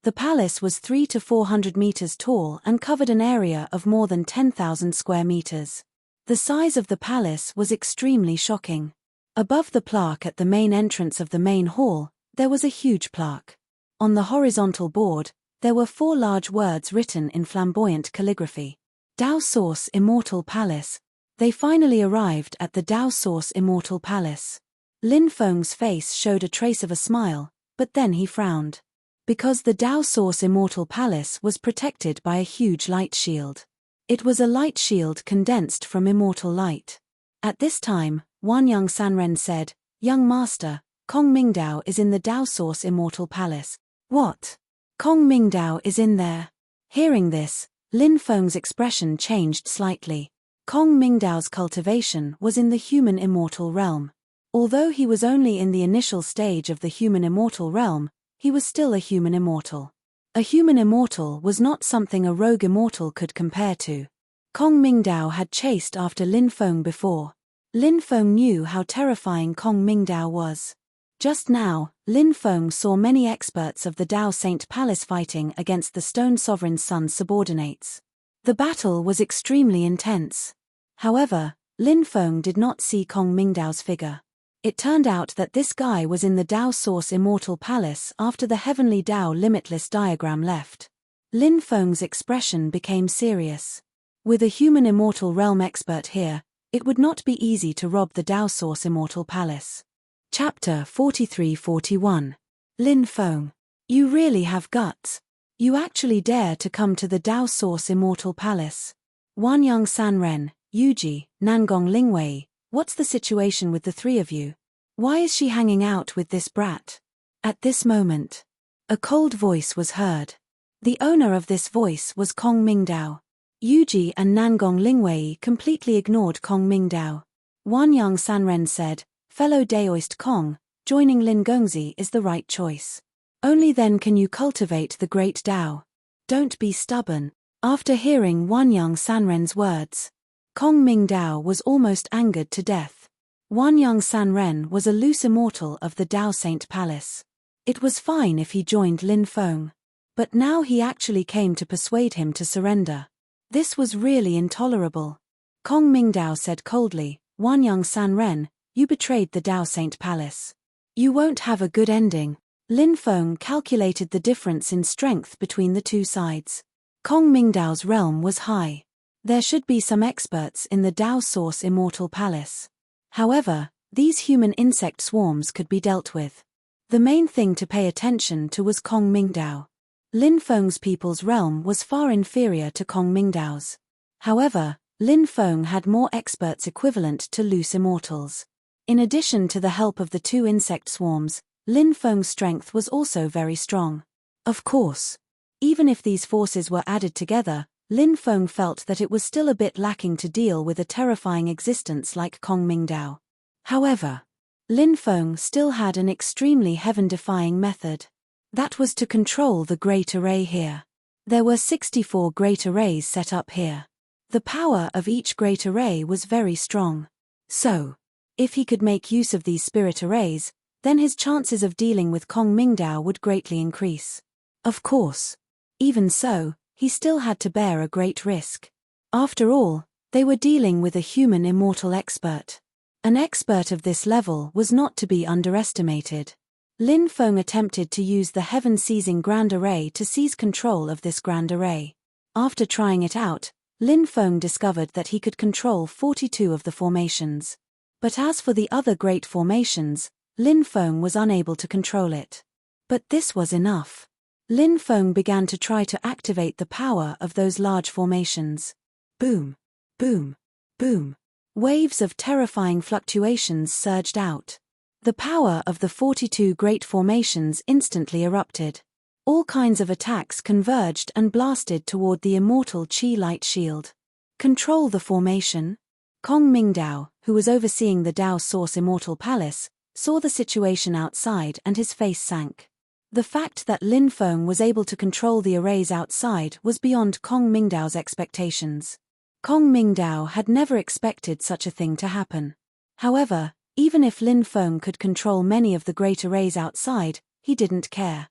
The palace was 300 to 400 meters tall and covered an area of more than 10,000 square meters. The size of the palace was extremely shocking. Above the plaque at the main entrance of the main hall, there was a huge plaque. On the horizontal board, there were 4 large words written in flamboyant calligraphy. Dao Source Immortal Palace. They finally arrived at the Dao Source Immortal Palace. Lin Feng's face showed a trace of a smile, but then he frowned. Because the Dao Source Immortal Palace was protected by a huge light shield. It was a light shield condensed from immortal light. At this time, Wanyang Sanren said, "Young master, Kong Mingdao is in the Dao Source Immortal Palace." "What? Kong Mingdao is in there?" Hearing this, Lin Feng's expression changed slightly. Kong Mingdao's cultivation was in the human immortal realm. Although he was only in the initial stage of the human immortal realm, he was still a human immortal. A human immortal was not something a rogue immortal could compare to. Kong Mingdao had chased after Lin Feng before. Lin Feng knew how terrifying Kong Mingdao was. Just now, Lin Feng saw many experts of the Dao Saint Palace fighting against the Stone Sovereign's son's subordinates. The battle was extremely intense. However, Lin Feng did not see Kong Mingdao's figure. It turned out that this guy was in the Dao Source Immortal Palace after the Heavenly Dao Limitless diagram left. Lin Feng's expression became serious. With a human immortal realm expert here, it would not be easy to rob the Dao Source Immortal Palace. Chapter 43-41. Lin Feng. You really have guts. You actually dare to come to the Dao Source Immortal Palace. Wanyang Sanren, Yuji, Nangong Lingwei, what's the situation with the 3 of you? Why is she hanging out with this brat? At this moment, a cold voice was heard. The owner of this voice was Kong Mingdao. Yuji and Nangong Lingwei completely ignored Kong Mingdao. Wanyang Sanren said, "Fellow Daoist Kong, joining Lin Gongzi is the right choice. Only then can you cultivate the great Dao. Don't be stubborn." After hearing Wanyang Sanren's words, Kong Mingdao was almost angered to death. Wanyang Sanren was a loose immortal of the Dao Saint Palace. It was fine if he joined Lin Feng. But now he actually came to persuade him to surrender. This was really intolerable. Kong Mingdao said coldly, "Wanyang Sanren, you betrayed the Dao Saint Palace. You won't have a good ending." Lin Feng calculated the difference in strength between the 2 sides. Kong Mingdao's realm was high. There should be some experts in the Dao Source Immortal Palace. However, these human insect swarms could be dealt with. The main thing to pay attention to was Kong Mingdao. Lin Feng's people's realm was far inferior to Kong Mingdao's. However, Lin Feng had more experts equivalent to loose immortals. In addition to the help of the 2 insect swarms, Lin Feng's strength was also very strong. Of course, even if these forces were added together, Lin Feng felt that it was still a bit lacking to deal with a terrifying existence like Kong Mingdao. However, Lin Feng still had an extremely heaven-defying method. That was to control the Great Array here. There were 64 Great Arrays set up here. The power of each Great Array was very strong. So, if he could make use of these Spirit Arrays, then his chances of dealing with Kong Mingdao would greatly increase. Of course. Even so, he still had to bear a great risk. After all, they were dealing with a human immortal expert. An expert of this level was not to be underestimated. Lin Feng attempted to use the heaven-seizing Grand Array to seize control of this Grand Array. After trying it out, Lin Feng discovered that he could control 42 of the formations. But as for the other great formations, Lin Feng was unable to control it. But this was enough. Lin Feng began to try to activate the power of those large formations. Boom, boom, boom. Waves of terrifying fluctuations surged out. The power of the 42 great formations instantly erupted. All kinds of attacks converged and blasted toward the immortal Qi light shield. Control the formation? Kong Mingdao, who was overseeing the Dao Source Immortal Palace, saw the situation outside and his face sank. The fact that Lin Feng was able to control the arrays outside was beyond Kong Mingdao's expectations. Kong Mingdao had never expected such a thing to happen. However, even if Lin Feng could control many of the great arrays outside, he didn't care.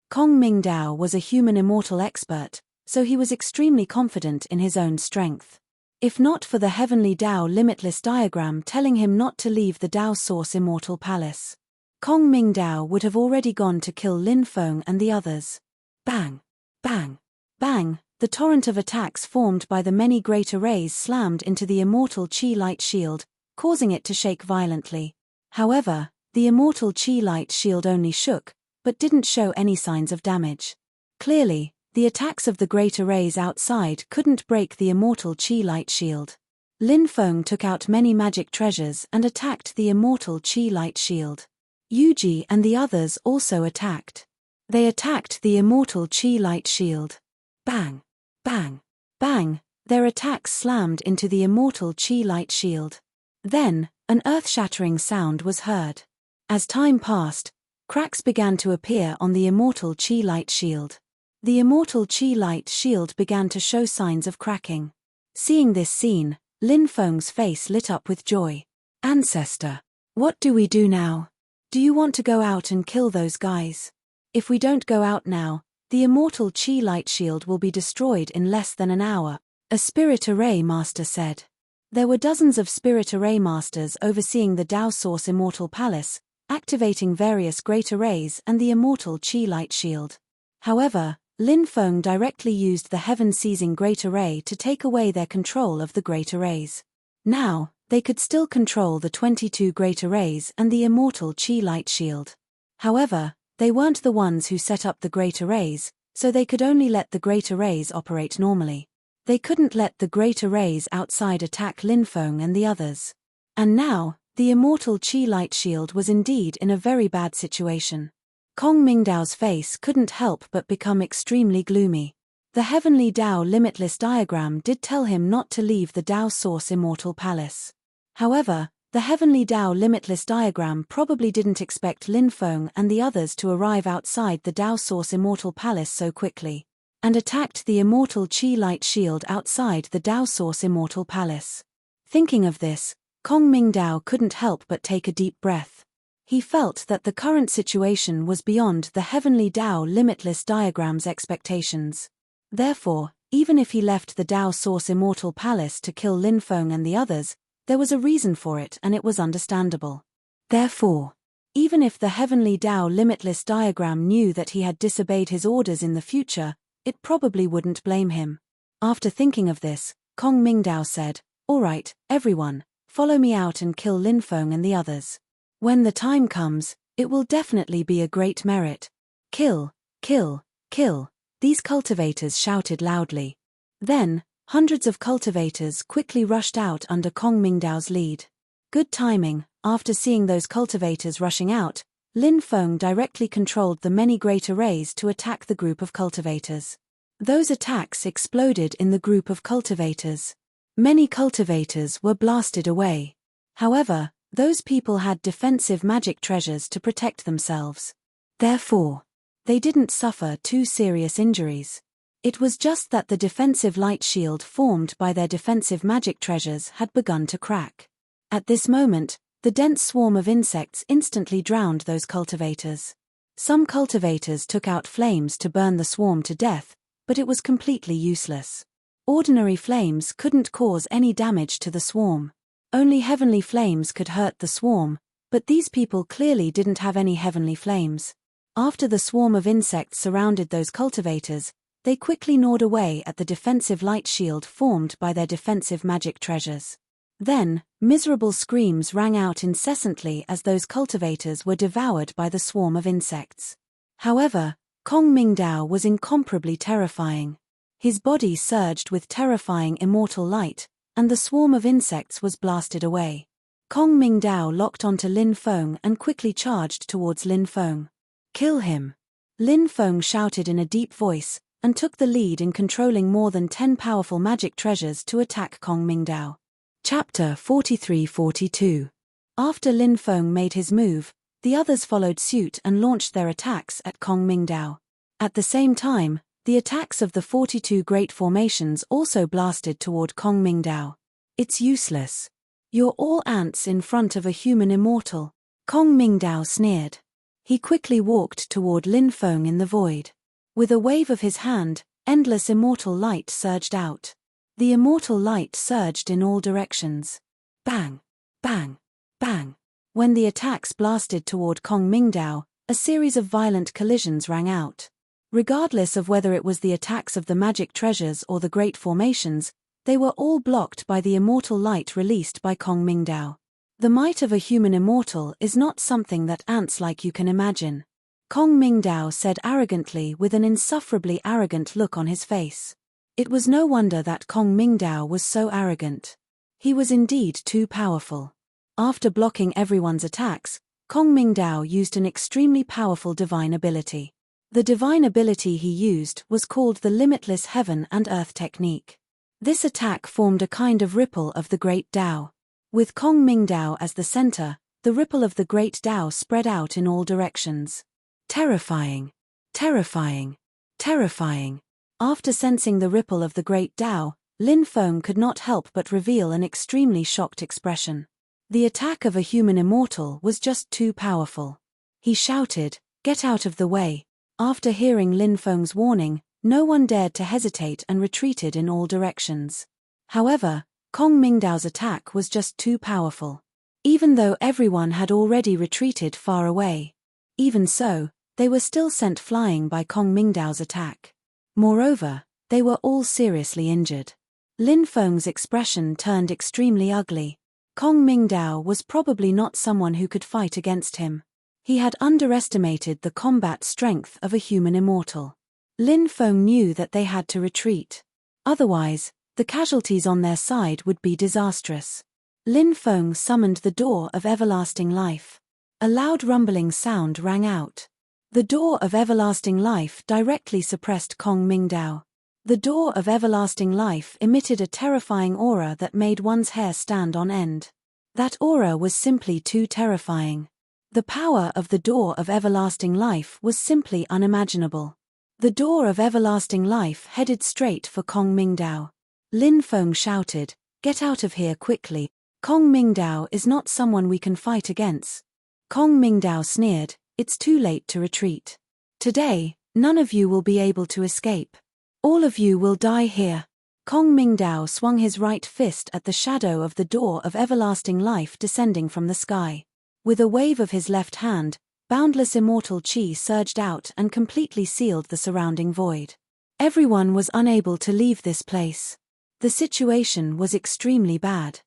Kong Mingdao was a human immortal expert, so he was extremely confident in his own strength. If not for the heavenly Dao limitless diagram telling him not to leave the Dao Source Immortal Palace, Kong Mingdao would have already gone to kill Lin Feng and the others. Bang! Bang! Bang! The torrent of attacks formed by the many great arrays slammed into the immortal Qi light shield, causing it to shake violently. However, the immortal Qi light shield only shook, but didn't show any signs of damage. Clearly, the attacks of the great arrays outside couldn't break the immortal Qi light shield. Lin Feng took out many magic treasures and attacked the immortal Qi light shield. Yuji and the others also attacked. They attacked the immortal Qi light shield. Bang! Bang! Bang! Their attacks slammed into the immortal Qi light shield. Then, an earth-shattering sound was heard. As time passed, cracks began to appear on the immortal Qi light shield. The immortal Qi light shield began to show signs of cracking. Seeing this scene, Lin Feng's face lit up with joy. Ancestor, what do we do now? Do you want to go out and kill those guys? If we don't go out now, the immortal Qi light shield will be destroyed in less than an hour, a spirit array master said. There were dozens of spirit array masters overseeing the Dao Source Immortal Palace, activating various great arrays and the immortal Qi light shield. However, Lin Feng directly used the heaven-seizing great array to take away their control of the great arrays. Now, they could still control the 22 great arrays and the immortal Qi light shield. However, they weren't the ones who set up the great arrays, so they could only let the great arrays operate normally. They couldn't let the great arrays outside attack Lin Feng and the others. And now, the immortal Qi light shield was indeed in a very bad situation. Kong Mingdao's face couldn't help but become extremely gloomy. The heavenly Dao limitless diagram did tell him not to leave the Dao Source Immortal Palace. However, the heavenly Dao limitless diagram probably didn't expect Lin Feng and the others to arrive outside the Dao Source Immortal Palace so quickly, and attacked the immortal Qi light shield outside the Dao Source Immortal Palace. Thinking of this, Kong Mingdao couldn't help but take a deep breath. He felt that the current situation was beyond the heavenly Dao limitless diagram's expectations. Therefore, even if he left the Dao Source Immortal Palace to kill Lin Feng and the others, there was a reason for it and it was understandable. Therefore, even if the heavenly Dao limitless diagram knew that he had disobeyed his orders in the future, it probably wouldn't blame him. After thinking of this, Kong Mingdao said, "All right, everyone, follow me out and kill Lin Feng and the others. When the time comes, it will definitely be a great merit. Kill, kill, kill," these cultivators shouted loudly. Then, hundreds of cultivators quickly rushed out under Kong Mingdao's lead. Good timing. After seeing those cultivators rushing out, Lin Feng directly controlled the many great arrays to attack the group of cultivators. Those attacks exploded in the group of cultivators. Many cultivators were blasted away. However, those people had defensive magic treasures to protect themselves. Therefore, they didn't suffer too serious injuries. It was just that the defensive light shield formed by their defensive magic treasures had begun to crack. At this moment, The dense swarm of insects instantly drowned those cultivators. Some cultivators took out flames to burn the swarm to death, but it was completely useless. Ordinary flames couldn't cause any damage to the swarm. Only heavenly flames could hurt the swarm, but these people clearly didn't have any heavenly flames. After the swarm of insects surrounded those cultivators, they quickly gnawed away at the defensive light shield formed by their defensive magic treasures. Then, miserable screams rang out incessantly as those cultivators were devoured by the swarm of insects. However, Kong Mingdao was incomparably terrifying. His body surged with terrifying immortal light, and the swarm of insects was blasted away. Kong Mingdao locked onto Lin Feng and quickly charged towards Lin Feng. "Kill him!" Lin Feng shouted in a deep voice, and took the lead in controlling more than 10 powerful magic treasures to attack Kong Mingdao. Chapter 43-42. After Lin Feng made his move, the others followed suit and launched their attacks at Kong Mingdao. At the same time, the attacks of the 42 great formations also blasted toward Kong Mingdao. "It's useless. You're all ants in front of a human immortal," Kong Mingdao sneered. He quickly walked toward Lin Feng in the void. With a wave of his hand, endless immortal light surged out. The immortal light surged in all directions. Bang! Bang! Bang! When the attacks blasted toward Kong Mingdao, a series of violent collisions rang out. Regardless of whether it was the attacks of the magic treasures or the great formations, they were all blocked by the immortal light released by Kong Mingdao. The might of a human immortal is not something that ants like you can imagine, Kong Mingdao said arrogantly with an insufferably arrogant look on his face. It was no wonder that Kong Mingdao was so arrogant. He was indeed too powerful. After blocking everyone's attacks, Kong Mingdao used an extremely powerful divine ability. The divine ability he used was called the Limitless Heaven and Earth Technique. This attack formed a kind of ripple of the Great Tao. With Kong Mingdao as the center, the ripple of the Great Tao spread out in all directions. Terrifying. Terrifying. Terrifying. After sensing the ripple of the Great Tao, Lin Feng could not help but reveal an extremely shocked expression. The attack of a human immortal was just too powerful. He shouted, "Get out of the way." After hearing Lin Feng's warning, no one dared to hesitate and retreated in all directions. However, Kong Mingdao's attack was just too powerful. Even though everyone had already retreated far away. Even so, they were still sent flying by Kong Mingdao's attack. Moreover, they were all seriously injured. Lin Feng's expression turned extremely ugly. Kong Mingdao was probably not someone who could fight against him. He had underestimated the combat strength of a human immortal. Lin Feng knew that they had to retreat. Otherwise, the casualties on their side would be disastrous. Lin Feng summoned the Door of Everlasting Life. A loud rumbling sound rang out. The Door of Everlasting Life directly suppressed Kong Mingdao. The Door of Everlasting Life emitted a terrifying aura that made one's hair stand on end. That aura was simply too terrifying. The power of the Door of Everlasting Life was simply unimaginable. The Door of Everlasting Life headed straight for Kong Mingdao. Lin Feng shouted, "Get out of here quickly. Kong Mingdao is not someone we can fight against." Kong Mingdao sneered, "It's too late to retreat. Today, none of you will be able to escape. All of you will die here." Kong Mingdao swung his right fist at the shadow of the Door of Everlasting Life descending from the sky. With a wave of his left hand, boundless immortal chi surged out and completely sealed the surrounding void. Everyone was unable to leave this place. The situation was extremely bad.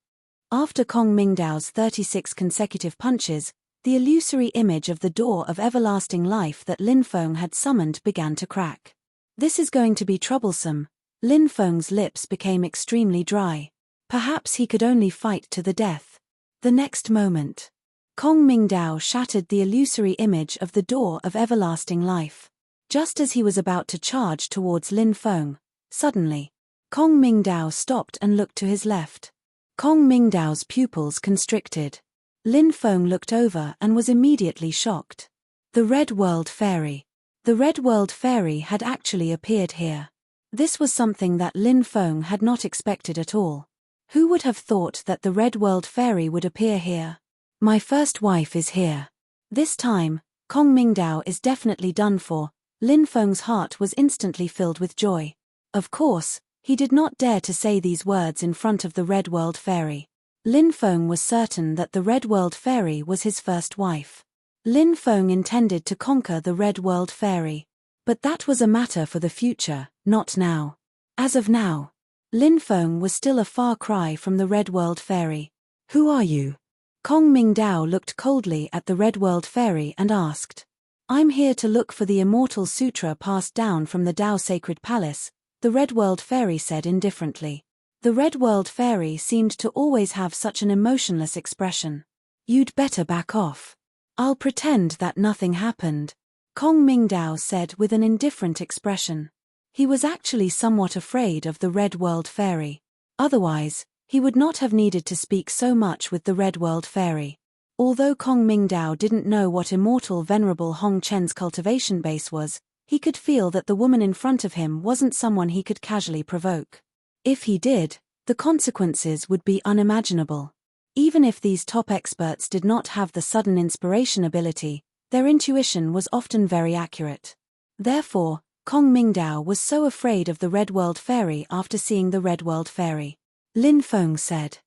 After Kong Mingdao's 36 consecutive punches, the illusory image of the Door of Everlasting Life that Lin Feng had summoned began to crack. "This is going to be troublesome." Lin Feng's lips became extremely dry. Perhaps he could only fight to the death. The next moment, Kong Mingdao shattered the illusory image of the Door of Everlasting Life. Just as he was about to charge towards Lin Feng, suddenly, Kong Mingdao stopped and looked to his left. Kong Mingdao's pupils constricted. Lin Feng looked over and was immediately shocked. The Red World Fairy. The Red World Fairy had actually appeared here. This was something that Lin Feng had not expected at all. Who would have thought that the Red World Fairy would appear here? My first wife is here. This time, Kong Mingdao is definitely done for. Lin Feng's heart was instantly filled with joy. Of course, he did not dare to say these words in front of the Red World Fairy. Lin Feng was certain that the Red World Fairy was his first wife. Lin Feng intended to conquer the Red World Fairy. But that was a matter for the future, not now. As of now, Lin Feng was still a far cry from the Red World Fairy. Who are you? Kong Mingdao looked coldly at the Red World Fairy and asked. I'm here to look for the immortal sutra passed down from the Dao Sacred Palace, the Red World Fairy said indifferently. The Red World Fairy seemed to always have such an emotionless expression. You'd better back off. I'll pretend that nothing happened, Kong Mingdao said with an indifferent expression. He was actually somewhat afraid of the Red World Fairy. Otherwise, he would not have needed to speak so much with the Red World Fairy. Although Kong Mingdao didn't know what immortal Venerable Hong Chen's cultivation base was, he could feel that the woman in front of him wasn't someone he could casually provoke. If he did, the consequences would be unimaginable. Even if these top experts did not have the sudden inspiration ability, their intuition was often very accurate. Therefore, Kong Mingdao was so afraid of the Red World Fairy after seeing the Red World Fairy. Lin Feng said.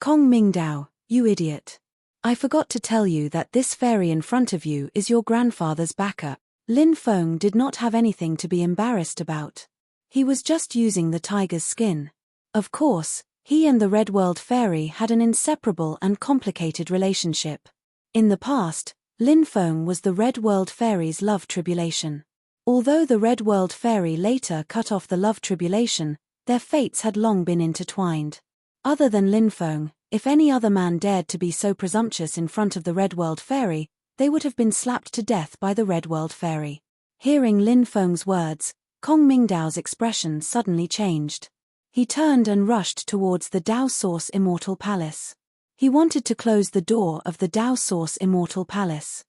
Kong Mingdao, you idiot. I forgot to tell you that this fairy in front of you is your grandfather's backup. Lin Feng did not have anything to be embarrassed about. He was just using the tiger's skin. Of course, he and the Red World Fairy had an inseparable and complicated relationship. In the past, Lin Feng was the Red World Fairy's love tribulation. Although the Red World Fairy later cut off the love tribulation, their fates had long been intertwined. Other than Lin Feng, if any other man dared to be so presumptuous in front of the Red World Fairy, they would have been slapped to death by the Red World Fairy. Hearing Lin Feng's words, Kong Mingdao's expression suddenly changed. He turned and rushed towards the Dao Source Immortal Palace. He wanted to close the door of the Dao Source Immortal Palace.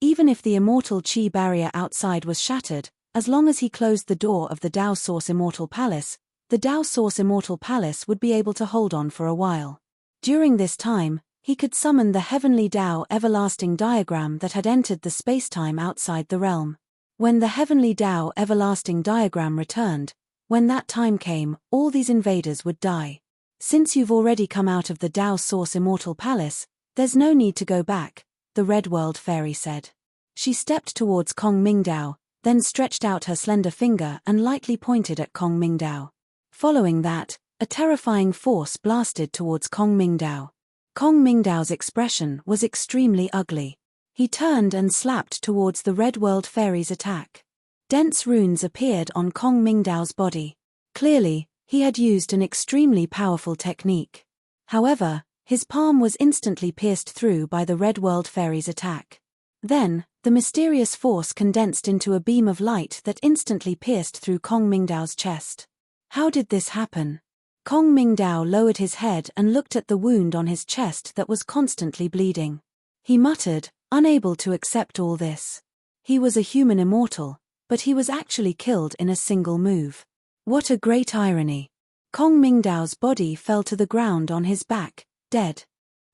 Even if the immortal Qi barrier outside was shattered, as long as he closed the door of the Dao Source Immortal Palace, the Dao Source Immortal Palace would be able to hold on for a while. During this time, he could summon the Heavenly Dao Everlasting Diagram that had entered the spacetime outside the realm. When the Heavenly Dao Everlasting Diagram returned, when that time came, all these invaders would die. Since you've already come out of the Dao Source Immortal Palace, there's no need to go back, the Red World Fairy said. She stepped towards Kong Mingdao, then stretched out her slender finger and lightly pointed at Kong Mingdao. Following that, a terrifying force blasted towards Kong Mingdao. Kong Mingdao's expression was extremely ugly. He turned and slapped towards the Red World Fairy's attack. Dense runes appeared on Kong Mingdao's body. Clearly, he had used an extremely powerful technique. However, his palm was instantly pierced through by the Red World Fairy's attack. Then, the mysterious force condensed into a beam of light that instantly pierced through Kong Mingdao's chest. How did this happen? Kong Mingdao lowered his head and looked at the wound on his chest that was constantly bleeding. He muttered, unable to accept all this. He was a human immortal, but he was actually killed in a single move. What a great irony. Kong Mingdao's body fell to the ground on his back, dead.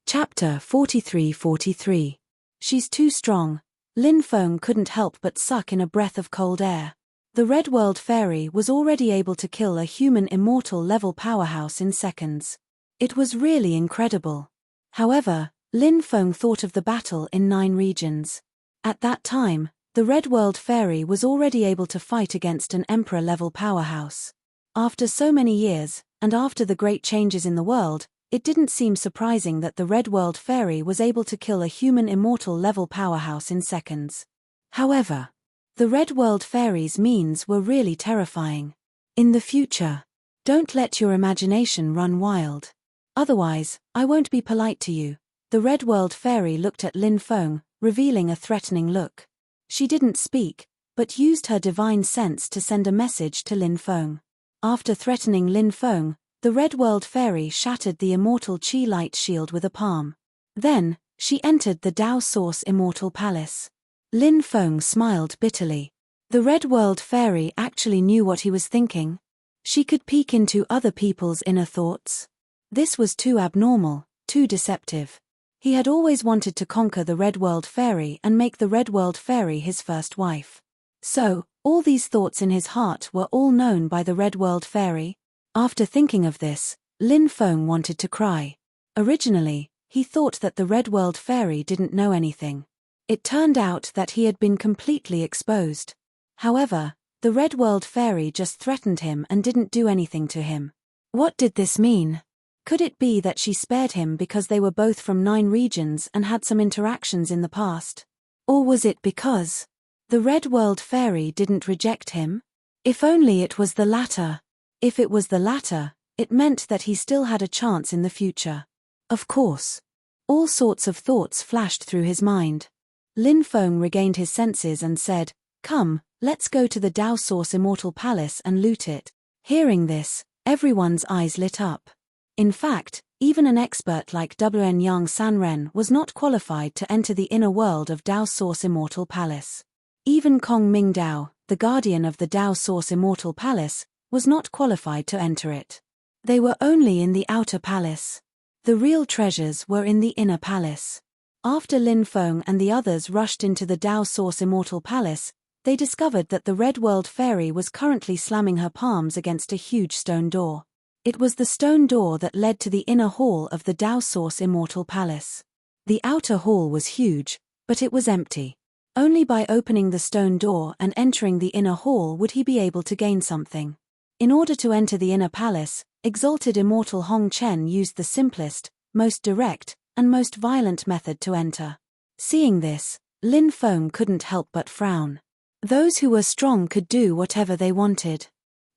Chapter 43-43. She's too strong. Lin Feng couldn't help but suck in a breath of cold air. The Red World Fairy was already able to kill a human immortal level powerhouse in seconds. It was really incredible. However, Lin Feng thought of the battle in 9 regions. At that time, the Red World Fairy was already able to fight against an Emperor-level powerhouse. After so many years, and after the great changes in the world, it didn't seem surprising that the Red World Fairy was able to kill a human immortal-level powerhouse in seconds. However, the Red World Fairy's means were really terrifying. In the future, don't let your imagination run wild. Otherwise, I won't be polite to you. The Red World Fairy looked at Lin Feng, revealing a threatening look. She didn't speak, but used her divine sense to send a message to Lin Feng. After threatening Lin Feng, the Red World Fairy shattered the immortal Qi light shield with a palm. Then, she entered the Dao Source Immortal Palace. Lin Feng smiled bitterly. The Red World Fairy actually knew what he was thinking. She could peek into other people's inner thoughts. This was too abnormal, too deceptive. He had always wanted to conquer the Red World Fairy and make the Red World Fairy his first wife. So, all these thoughts in his heart were all known by the Red World Fairy? After thinking of this, Lin Feng wanted to cry. Originally, he thought that the Red World Fairy didn't know anything. It turned out that he had been completely exposed. However, the Red World Fairy just threatened him and didn't do anything to him. What did this mean? Could it be that she spared him because they were both from 9 regions and had some interactions in the past? Or was it because the Red World Fairy didn't reject him? If only it was the latter. If it was the latter, it meant that he still had a chance in the future. Of course. All sorts of thoughts flashed through his mind. Lin Feng regained his senses and said, "Come, let's go to the Dao Source Immortal Palace and loot it." Hearing this, everyone's eyes lit up. In fact, even an expert like Wn Yang Sanren was not qualified to enter the inner world of Dao Source Immortal Palace. Even Kong Mingdao, the guardian of the Dao Source Immortal Palace, was not qualified to enter it. They were only in the outer palace. The real treasures were in the inner palace. After Lin Feng and the others rushed into the Dao Source Immortal Palace, they discovered that the Red World Fairy was currently slamming her palms against a huge stone door. It was the stone door that led to the inner hall of the Dao Source Immortal Palace. The outer hall was huge, but it was empty. Only by opening the stone door and entering the inner hall would he be able to gain something. In order to enter the inner palace, Exalted Immortal Hong Chen used the simplest, most direct, and most violent method to enter. Seeing this, Lin Feng couldn't help but frown. Those who were strong could do whatever they wanted.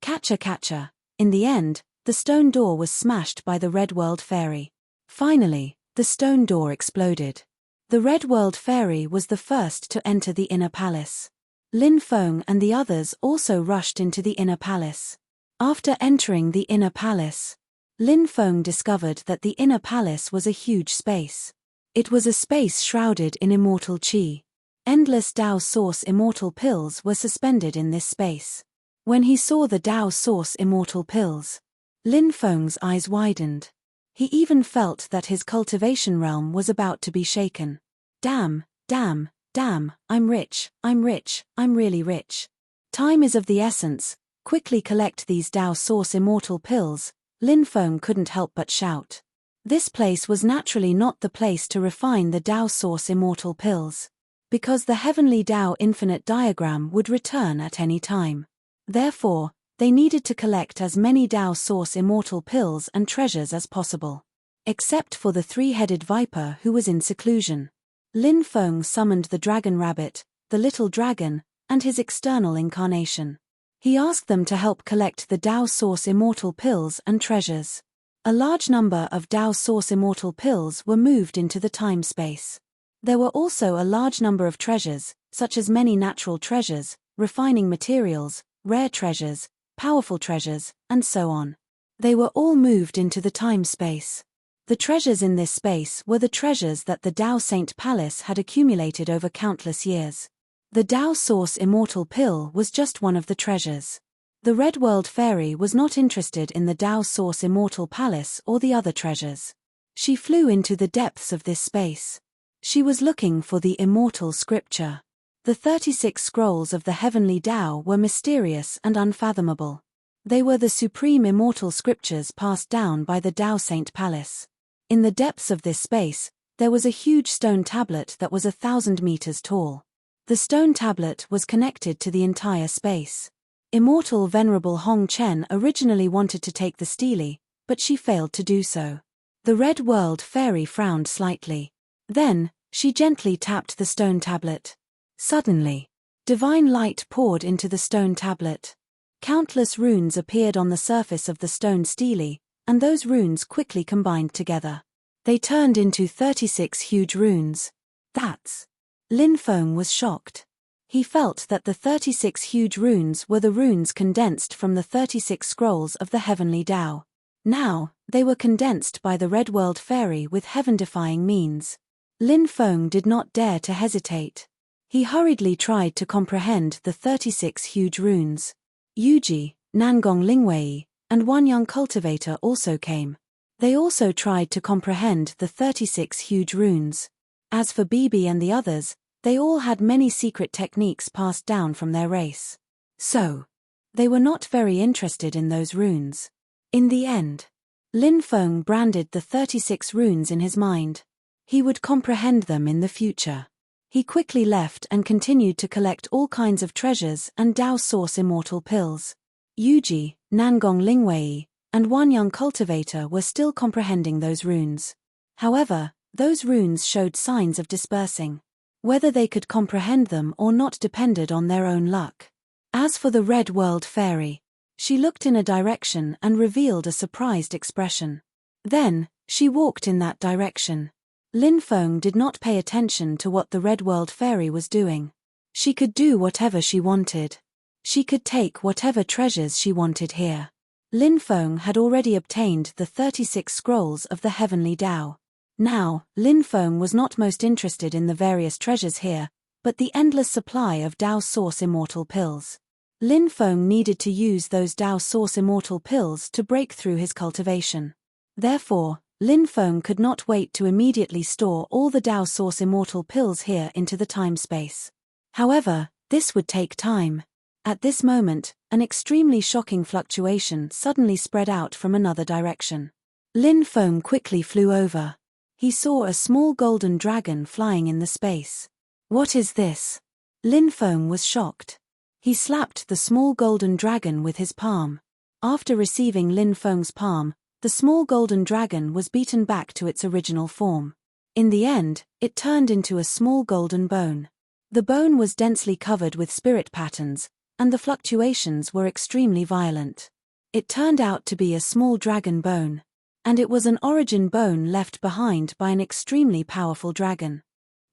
Catcha catcha. In the end, the stone door was smashed by the Red World Fairy. Finally, the stone door exploded. The Red World Fairy was the first to enter the inner palace. Lin Feng and the others also rushed into the inner palace. After entering the inner palace, Lin Feng discovered that the inner palace was a huge space. It was a space shrouded in immortal qi. Endless Dao Source Immortal Pills were suspended in this space. When he saw the Dao Source Immortal Pills, Lin Feng's eyes widened. He even felt that his cultivation realm was about to be shaken. Damn, damn, damn, I'm rich, I'm really rich. Time is of the essence, quickly collect these Dao Source Immortal Pills, Lin Feng couldn't help but shout. This place was naturally not the place to refine the Dao Source Immortal Pills. Because the Heavenly Dao Infinite Diagram would return at any time. Therefore, they needed to collect as many Dao Source Immortal Pills and treasures as possible. Except for the 3-headed viper who was in seclusion. Lin Feng summoned the dragon rabbit, the little dragon, and his external incarnation. He asked them to help collect the Dao Source Immortal Pills and treasures. A large number of Dao Source Immortal Pills were moved into the time-space. There were also a large number of treasures, such as many natural treasures, refining materials, rare treasures, powerful treasures, and so on. They were all moved into the time-space. The treasures in this space were the treasures that the Dao Saint Palace had accumulated over countless years. The Dao Source Immortal Pill was just one of the treasures. The Red World Fairy was not interested in the Dao Source Immortal Palace or the other treasures. She flew into the depths of this space. She was looking for the immortal scripture. The 36 scrolls of the Heavenly Dao were mysterious and unfathomable. They were the supreme immortal scriptures passed down by the Dao Saint Palace. In the depths of this space, there was a huge stone tablet that was 1,000 meters tall. The stone tablet was connected to the entire space. Immortal Venerable Hong Chen originally wanted to take the stele, but she failed to do so. The Red World Fairy frowned slightly. Then, she gently tapped the stone tablet. Suddenly, divine light poured into the stone tablet. Countless runes appeared on the surface of the stone stele, and those runes quickly combined together. They turned into 36 huge runes. That's... Lin Feng was shocked. He felt that the 36 huge runes were the runes condensed from the 36 scrolls of the Heavenly Dao. Now, they were condensed by the Red World Fairy with heaven-defying means. Lin Feng did not dare to hesitate. He hurriedly tried to comprehend the 36 huge runes. Yuji, Nangong Lingwei, and one young cultivator also came. They also tried to comprehend the 36 huge runes. As for Bibi and the others, they all had many secret techniques passed down from their race. So, they were not very interested in those runes. In the end, Lin Feng branded the 36 runes in his mind. He would comprehend them in the future. He quickly left and continued to collect all kinds of treasures and Dao Source immortal pills. Yuji, Nangong Lingwei, and one young cultivator were still comprehending those runes. However, those runes showed signs of dispersing. Whether they could comprehend them or not depended on their own luck. As for the Red World Fairy, she looked in a direction and revealed a surprised expression. Then, she walked in that direction. Lin Feng did not pay attention to what the Red World Fairy was doing. She could do whatever she wanted. She could take whatever treasures she wanted here. Lin Feng had already obtained the 36 scrolls of the Heavenly Tao. Now, Lin Feng was not most interested in the various treasures here, but the endless supply of Dao Source immortal pills. Lin Feng needed to use those Dao Source immortal pills to break through his cultivation. Therefore, Lin Feng could not wait to immediately store all the Dao Source immortal pills here into the time-space. However, this would take time. At this moment, an extremely shocking fluctuation suddenly spread out from another direction. Lin Feng quickly flew over. He saw a small golden dragon flying in the space. What is this? Lin Feng was shocked. He slapped the small golden dragon with his palm. After receiving Lin Feng's palm, the small golden dragon was beaten back to its original form. In the end, it turned into a small golden bone. The bone was densely covered with spirit patterns, and the fluctuations were extremely violent. It turned out to be a small dragon bone. And it was an origin bone left behind by an extremely powerful dragon.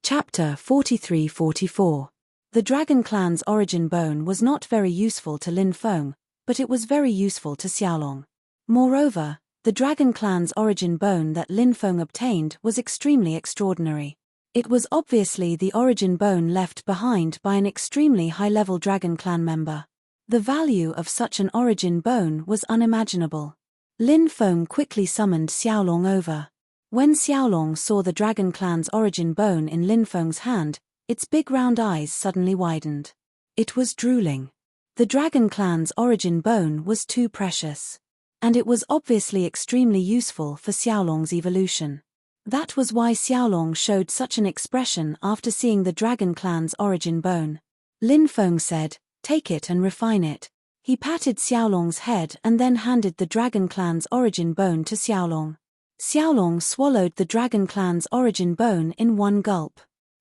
Chapter 43-44. The Dragon Clan's origin bone was not very useful to Lin Feng, but it was very useful to Xiaolong. Moreover, the Dragon Clan's origin bone that Lin Feng obtained was extremely extraordinary. It was obviously the origin bone left behind by an extremely high-level Dragon Clan member. The value of such an origin bone was unimaginable. Lin Feng quickly summoned Xiaolong over. When Xiaolong saw the Dragon Clan's origin bone in Lin Feng's hand, its big round eyes suddenly widened. It was drooling. The Dragon Clan's origin bone was too precious. And it was obviously extremely useful for Xiaolong's evolution. That was why Xiaolong showed such an expression after seeing the Dragon Clan's origin bone. Lin Feng said, "Take it and refine it." He patted Xiaolong's head and then handed the Dragon Clan's origin bone to Xiaolong. Xiaolong swallowed the Dragon Clan's origin bone in one gulp.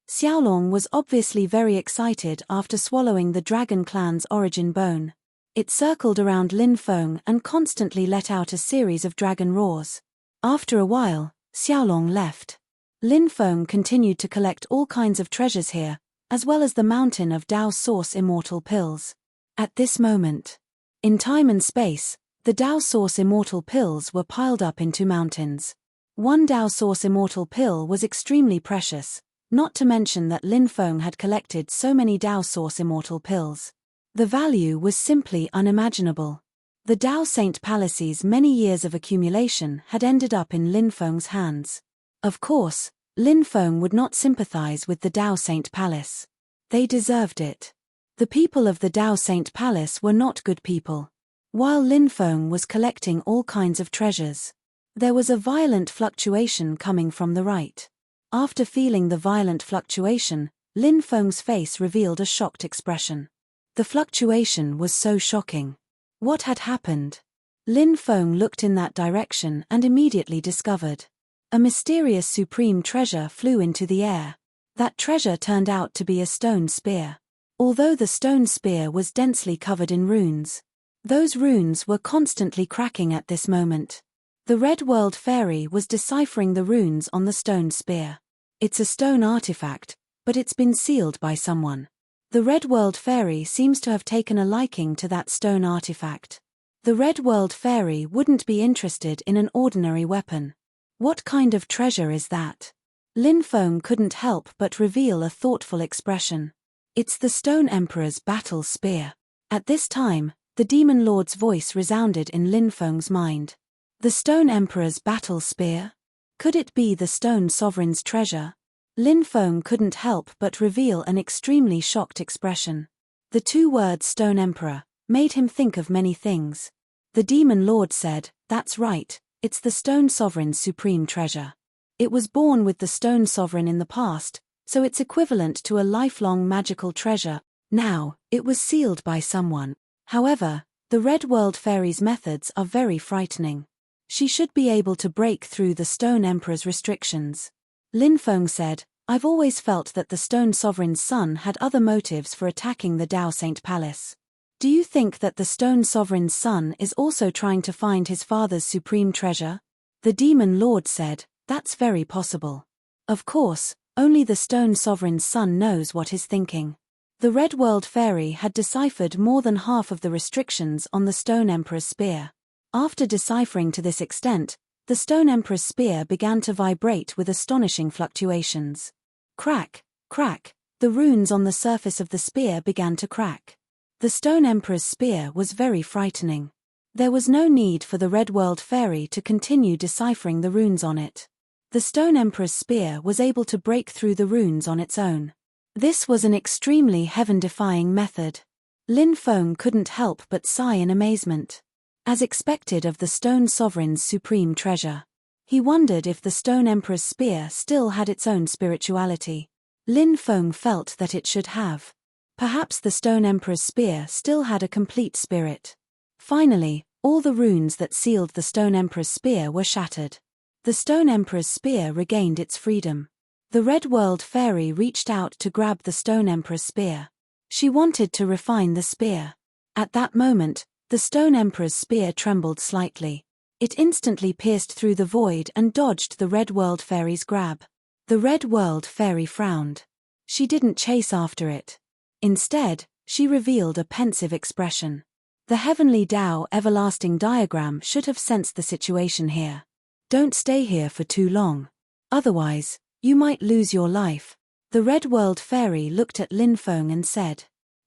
Xiaolong was obviously very excited after swallowing the Dragon Clan's origin bone. It circled around Lin Feng and constantly let out a series of dragon roars. After a while, Xiaolong left. Lin Feng continued to collect all kinds of treasures here, as well as the mountain of Dao Source immortal pills. At this moment, in time and space, the Dao Source immortal pills were piled up into mountains. One Dao Source immortal pill was extremely precious, not to mention that Lin Feng had collected so many Dao Source immortal pills. The value was simply unimaginable. The Dao Saint Palace's many years of accumulation had ended up in Lin Feng's hands. Of course, Lin Feng would not sympathize with the Dao Saint Palace. They deserved it. The people of the Dao Saint Palace were not good people. While Lin Feng was collecting all kinds of treasures, there was a violent fluctuation coming from the right. After feeling the violent fluctuation, Lin Feng's face revealed a shocked expression. The fluctuation was so shocking. What had happened? Lin Feng looked in that direction and immediately discovered. A mysterious supreme treasure flew into the air. That treasure turned out to be a stone spear. Although the stone spear was densely covered in runes, those runes were constantly cracking at this moment. The Red World Fairy was deciphering the runes on the stone spear. It's a stone artifact, but it's been sealed by someone. The Red World Fairy seems to have taken a liking to that stone artifact. The Red World Fairy wouldn't be interested in an ordinary weapon. What kind of treasure is that? Lin Feng couldn't help but reveal a thoughtful expression. It's the Stone Emperor's battle spear. At this time, the Demon Lord's voice resounded in Lin Feng's mind. The Stone Emperor's battle spear? Could it be the Stone Sovereign's treasure? Lin Feng couldn't help but reveal an extremely shocked expression. The two words Stone Emperor made him think of many things. The Demon Lord said, "That's right, it's the Stone Sovereign's supreme treasure. It was born with the Stone Sovereign in the past, so it's equivalent to a lifelong magical treasure. Now, it was sealed by someone. However, the Red World Fairy's methods are very frightening. She should be able to break through the Stone Emperor's restrictions." Lin Feng said, "I've always felt that the Stone Sovereign's son had other motives for attacking the Dao Saint Palace. Do you think that the Stone Sovereign's son is also trying to find his father's supreme treasure?" The Demon Lord said, "That's very possible. Of course, only the Stone Sovereign's son knows what he's thinking." The Red World Fairy had deciphered more than half of the restrictions on the Stone Emperor's spear. After deciphering to this extent, the Stone Emperor's spear began to vibrate with astonishing fluctuations. Crack, crack, the runes on the surface of the spear began to crack. The Stone Emperor's spear was very frightening. There was no need for the Red World Fairy to continue deciphering the runes on it. The Stone Emperor's spear was able to break through the runes on its own. This was an extremely heaven-defying method. Lin Feng couldn't help but sigh in amazement. As expected of the Stone Sovereign's supreme treasure, he wondered if the Stone Emperor's spear still had its own spirituality. Lin Feng felt that it should have. Perhaps the Stone Emperor's spear still had a complete spirit. Finally, all the runes that sealed the Stone Emperor's spear were shattered. The Stone Emperor's spear regained its freedom. The Red World Fairy reached out to grab the Stone Emperor's spear. She wanted to refine the spear. At that moment, the Stone Emperor's spear trembled slightly. It instantly pierced through the void and dodged the Red World Fairy's grab. The Red World Fairy frowned. She didn't chase after it. Instead, she revealed a pensive expression. The Heavenly Tao Everlasting Diagram should have sensed the situation here. "Don't stay here for too long. Otherwise, you might lose your life." The Red World Fairy looked at Lin Feng and said.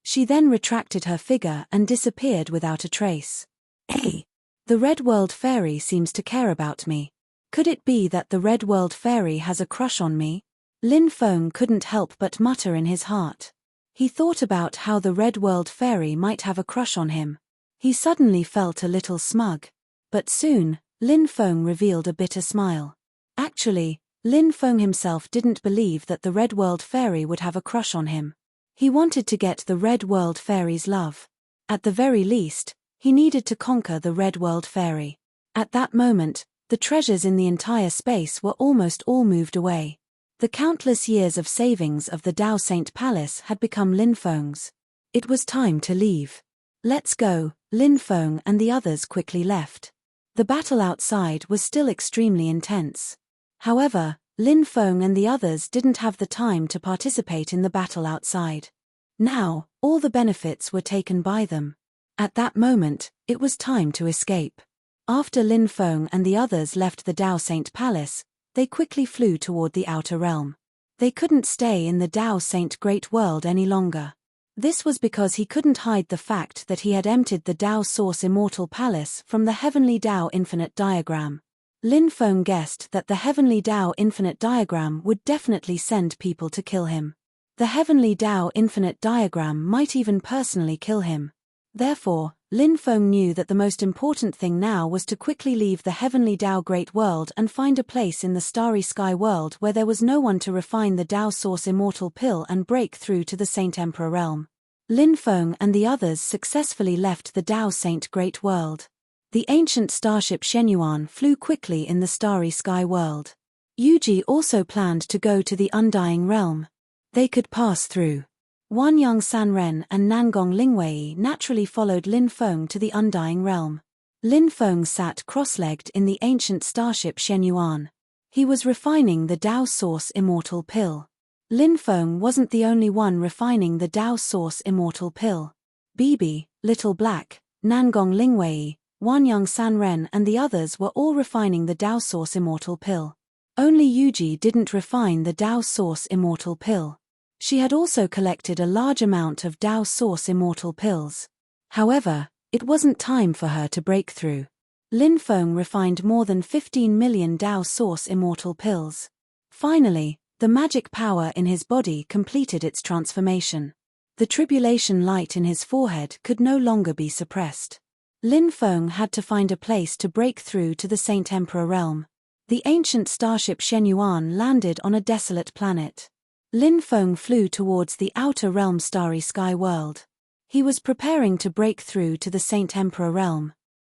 She then retracted her figure and disappeared without a trace. "Hey! The Red World Fairy seems to care about me. Could it be that the Red World Fairy has a crush on me?" Lin Feng couldn't help but mutter in his heart. He thought about how the Red World Fairy might have a crush on him. He suddenly felt a little smug. But soon, Lin Feng revealed a bitter smile. Actually, Lin Feng himself didn't believe that the Red World Fairy would have a crush on him. He wanted to get the Red World Fairy's love. At the very least, he needed to conquer the Red World Fairy. At that moment, the treasures in the entire space were almost all moved away. The countless years of savings of the Dao Saint Palace had become Lin Feng's. It was time to leave. "Let's go." Lin Feng and the others quickly left. The battle outside was still extremely intense. However, Lin Feng and the others didn't have the time to participate in the battle outside. Now, all the benefits were taken by them. At that moment, it was time to escape. After Lin Feng and the others left the Dao Saint Palace, they quickly flew toward the outer realm. They couldn't stay in the Dao Saint Great World any longer. This was because he couldn't hide the fact that he had emptied the Dao Source Immortal Palace from the Heavenly Dao Infinite Diagram. Lin Feng guessed that the Heavenly Dao Infinite Diagram would definitely send people to kill him. The Heavenly Dao Infinite Diagram might even personally kill him. Therefore, Lin Feng knew that the most important thing now was to quickly leave the Heavenly Dao Great World and find a place in the Starry Sky World where there was no one to refine the Dao Source Immortal Pill and break through to the Saint Emperor realm. Lin Feng and the others successfully left the Dao Saint Great World. The ancient starship Shenyuan flew quickly in the Starry Sky World. Yuji also planned to go to the Undying Realm. They could pass through. Wanyang Sanren and Nangong Lingwei naturally followed Lin Feng to the Undying Realm. Lin Feng sat cross-legged in the ancient starship Shenyuan. He was refining the Dao Source Immortal Pill. Lin Feng wasn't the only one refining the Dao Source Immortal Pill. Bibi, Little Black, Nangong Lingwei, Wanyang Sanren and the others were all refining the Dao Source Immortal Pill. Only Yuji didn't refine the Dao Source Immortal Pill. She had also collected a large amount of Dao Source Immortal Pills. However, it wasn't time for her to break through. Lin Feng refined more than 15 million Dao Source Immortal pills. Finally, the magic power in his body completed its transformation. The tribulation light in his forehead could no longer be suppressed. Lin Feng had to find a place to break through to the Saint Emperor realm. The ancient starship Shenyuan landed on a desolate planet. Lin Feng flew towards the outer realm Starry Sky World. He was preparing to break through to the Saint Emperor realm.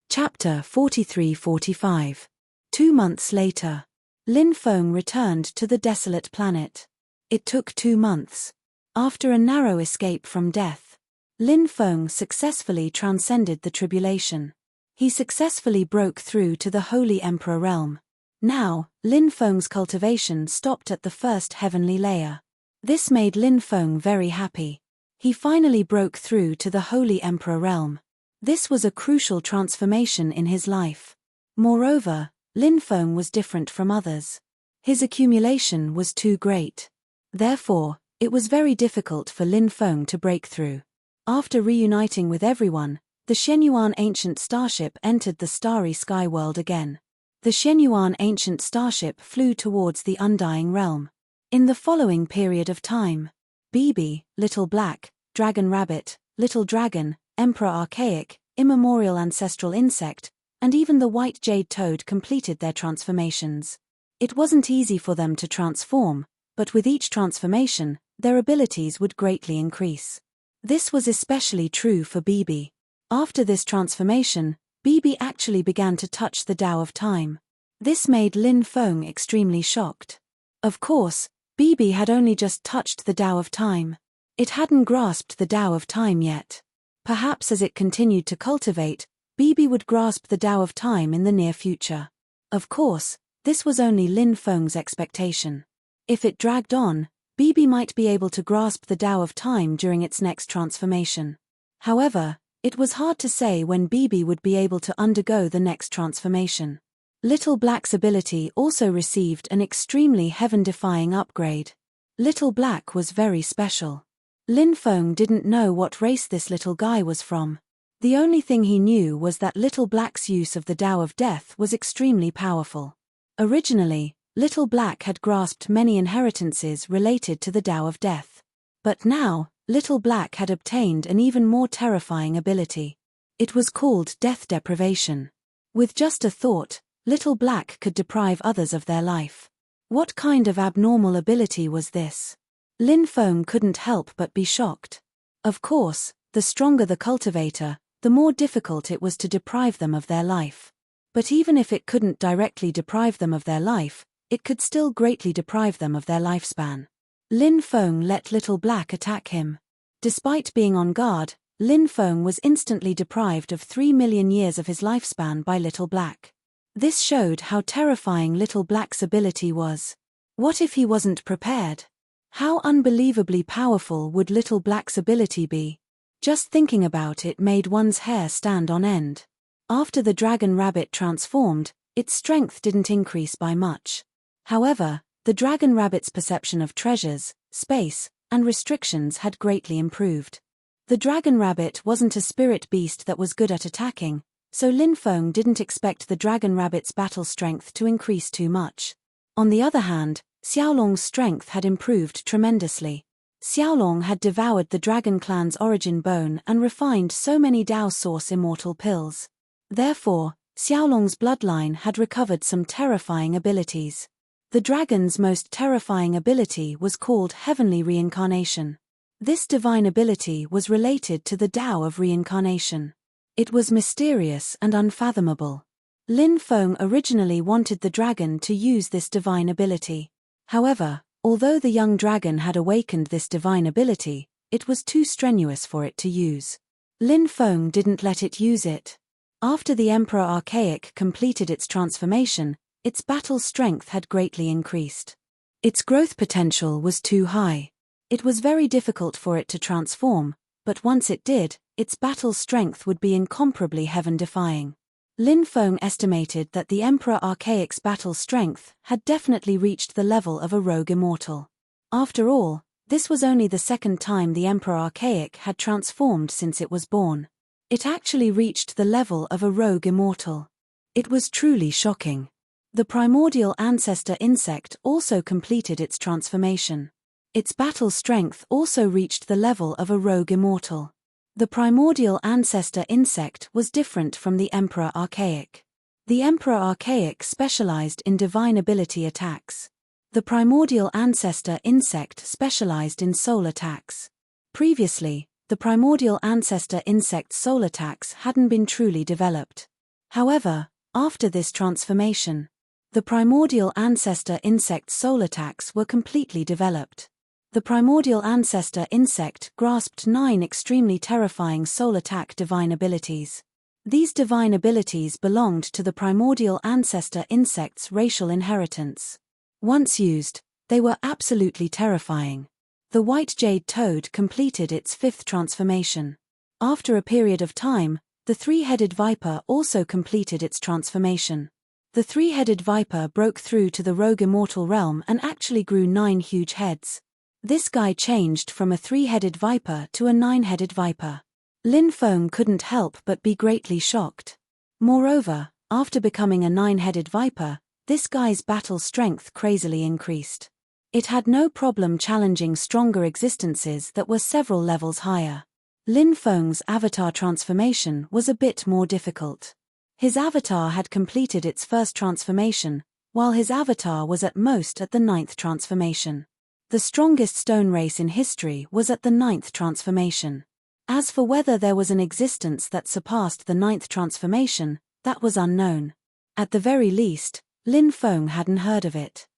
Chapter 43-45. 2 months later. Lin Feng returned to the desolate planet. It took 2 months. After a narrow escape from death, Lin Feng successfully transcended the tribulation. He successfully broke through to the Holy Emperor realm. Now, Lin Feng's cultivation stopped at the first heavenly layer. This made Lin Feng very happy. He finally broke through to the Holy Emperor realm. This was a crucial transformation in his life. Moreover, Lin Feng was different from others. His accumulation was too great. Therefore, it was very difficult for Lin Feng to break through. After reuniting with everyone, the Shenyuan ancient starship entered the Starry Sky World again. The Shenyuan ancient starship flew towards the Undying Realm. In the following period of time, Bibi, Little Black, Dragon Rabbit, Little Dragon, Emperor Archaic, Immemorial Ancestral Insect, and even the White Jade Toad completed their transformations. It wasn't easy for them to transform, but with each transformation, their abilities would greatly increase. This was especially true for Bibi. After this transformation, Bibi actually began to touch the Tao of Time. This made Lin Feng extremely shocked. Of course, Bibi had only just touched the Tao of Time. It hadn't grasped the Tao of Time yet. Perhaps as it continued to cultivate, Bibi would grasp the Tao of Time in the near future. Of course, this was only Lin Feng's expectation. If it dragged on, Bibi might be able to grasp the Tao of Time during its next transformation. However, it was hard to say when Bibi would be able to undergo the next transformation. Little Black's ability also received an extremely heaven-defying upgrade. Little Black was very special. Lin Feng didn't know what race this little guy was from. The only thing he knew was that Little Black's use of the Tao of Death was extremely powerful. Originally, Little Black had grasped many inheritances related to the Tao of Death. But now, Little Black had obtained an even more terrifying ability. It was called Death Deprivation. With just a thought, Little Black could deprive others of their life. What kind of abnormal ability was this? Lin Feng couldn't help but be shocked. Of course, the stronger the cultivator, the more difficult it was to deprive them of their life. But even if it couldn't directly deprive them of their life, it could still greatly deprive them of their lifespan. Lin Feng let Little Black attack him. Despite being on guard, Lin Feng was instantly deprived of 3 million years of his lifespan by Little Black. This showed how terrifying Little Black's ability was. What if he wasn't prepared? How unbelievably powerful would Little Black's ability be? Just thinking about it made one's hair stand on end. After the Dragon Rabbit transformed, its strength didn't increase by much. However, the Dragon Rabbit's perception of treasures, space, and restrictions had greatly improved. The Dragon Rabbit wasn't a spirit beast that was good at attacking, so Lin Feng didn't expect the Dragon Rabbit's battle strength to increase too much. On the other hand, Xiaolong's strength had improved tremendously. Xiaolong had devoured the Dragon Clan's origin bone and refined so many Dao Source Immortal pills. Therefore, Xiaolong's bloodline had recovered some terrifying abilities. The dragon's most terrifying ability was called Heavenly Reincarnation. This divine ability was related to the Tao of Reincarnation. It was mysterious and unfathomable. Lin Feng originally wanted the dragon to use this divine ability. However, although the young dragon had awakened this divine ability, it was too strenuous for it to use. Lin Feng didn't let it use it. After the Emperor Archaic completed its transformation, its battle strength had greatly increased. Its growth potential was too high. It was very difficult for it to transform, but once it did, its battle strength would be incomparably heaven-defying. Lin Feng estimated that the Emperor Archaic's battle strength had definitely reached the level of a rogue immortal. After all, this was only the second time the Emperor Archaic had transformed since it was born. It actually reached the level of a rogue immortal. It was truly shocking. The primordial ancestor insect also completed its transformation. Its battle strength also reached the level of a rogue immortal. The primordial ancestor insect was different from the Emperor Archaic. The Emperor Archaic specialized in divine ability attacks. The primordial ancestor insect specialized in soul attacks. Previously, the primordial ancestor insect's soul attacks hadn't been truly developed. However, after this transformation, the primordial ancestor insect's soul attacks were completely developed. The primordial ancestor insect grasped 9 extremely terrifying soul attack divine abilities. These divine abilities belonged to the primordial ancestor insect's racial inheritance. Once used, they were absolutely terrifying. The white jade toad completed its 5th transformation. After a period of time, the 3-headed viper also completed its transformation. The 3-headed viper broke through to the rogue immortal realm and actually grew 9 huge heads. This guy changed from a 3-headed viper to a 9-headed viper. Lin Feng couldn't help but be greatly shocked. Moreover, after becoming a 9-headed viper, this guy's battle strength crazily increased. It had no problem challenging stronger existences that were several levels higher. Lin Feng's avatar transformation was a bit more difficult. His avatar had completed its 1st transformation, while his avatar was at most at the 9th transformation. The strongest stone race in history was at the 9th transformation. As for whether there was an existence that surpassed the 9th transformation, that was unknown. At the very least, Lin Feng hadn't heard of it.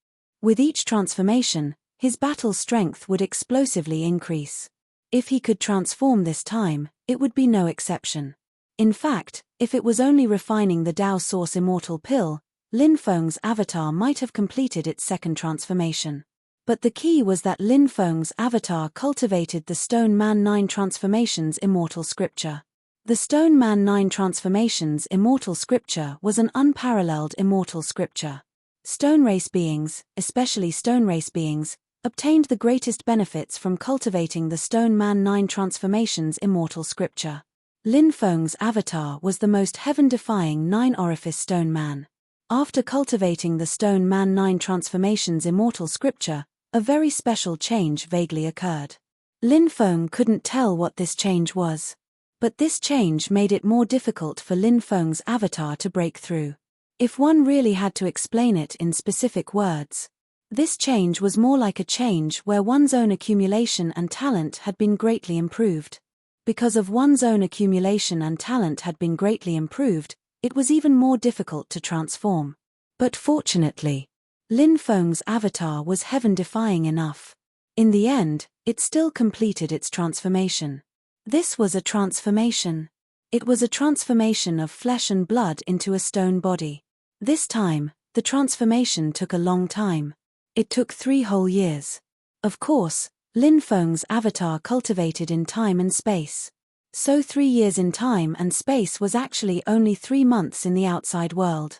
With each transformation, his battle strength would explosively increase. If he could transform this time, it would be no exception. In fact, if it was only refining the Dao Source Immortal Pill, Lin Feng's avatar might have completed its 2nd transformation. But the key was that Lin Feng's avatar cultivated the Stone Man 9 Transformations Immortal Scripture. The Stone Man 9 Transformations Immortal Scripture was an unparalleled immortal scripture. Stone race beings, especially stone race beings, obtained the greatest benefits from cultivating the Stone Man 9 Transformations Immortal Scripture. Lin Feng's avatar was the most heaven-defying 9-orifice Stone Man. After cultivating the Stone Man 9 Transformations Immortal Scripture, a very special change vaguely occurred. Lin Feng couldn't tell what this change was. But this change made it more difficult for Lin Feng's avatar to break through. If one really had to explain it in specific words, this change was more like a change where one's own accumulation and talent had been greatly improved. Because of one's own accumulation and talent had been greatly improved, it was even more difficult to transform. But fortunately, Lin Feng's avatar was heaven-defying enough. In the end, it still completed its transformation. This was a transformation. It was a transformation of flesh and blood into a stone body. This time, the transformation took a long time. It took 3 whole years. Of course, Lin Feng's avatar cultivated in time and space. So 3 years in time and space was actually only 3 months in the outside world.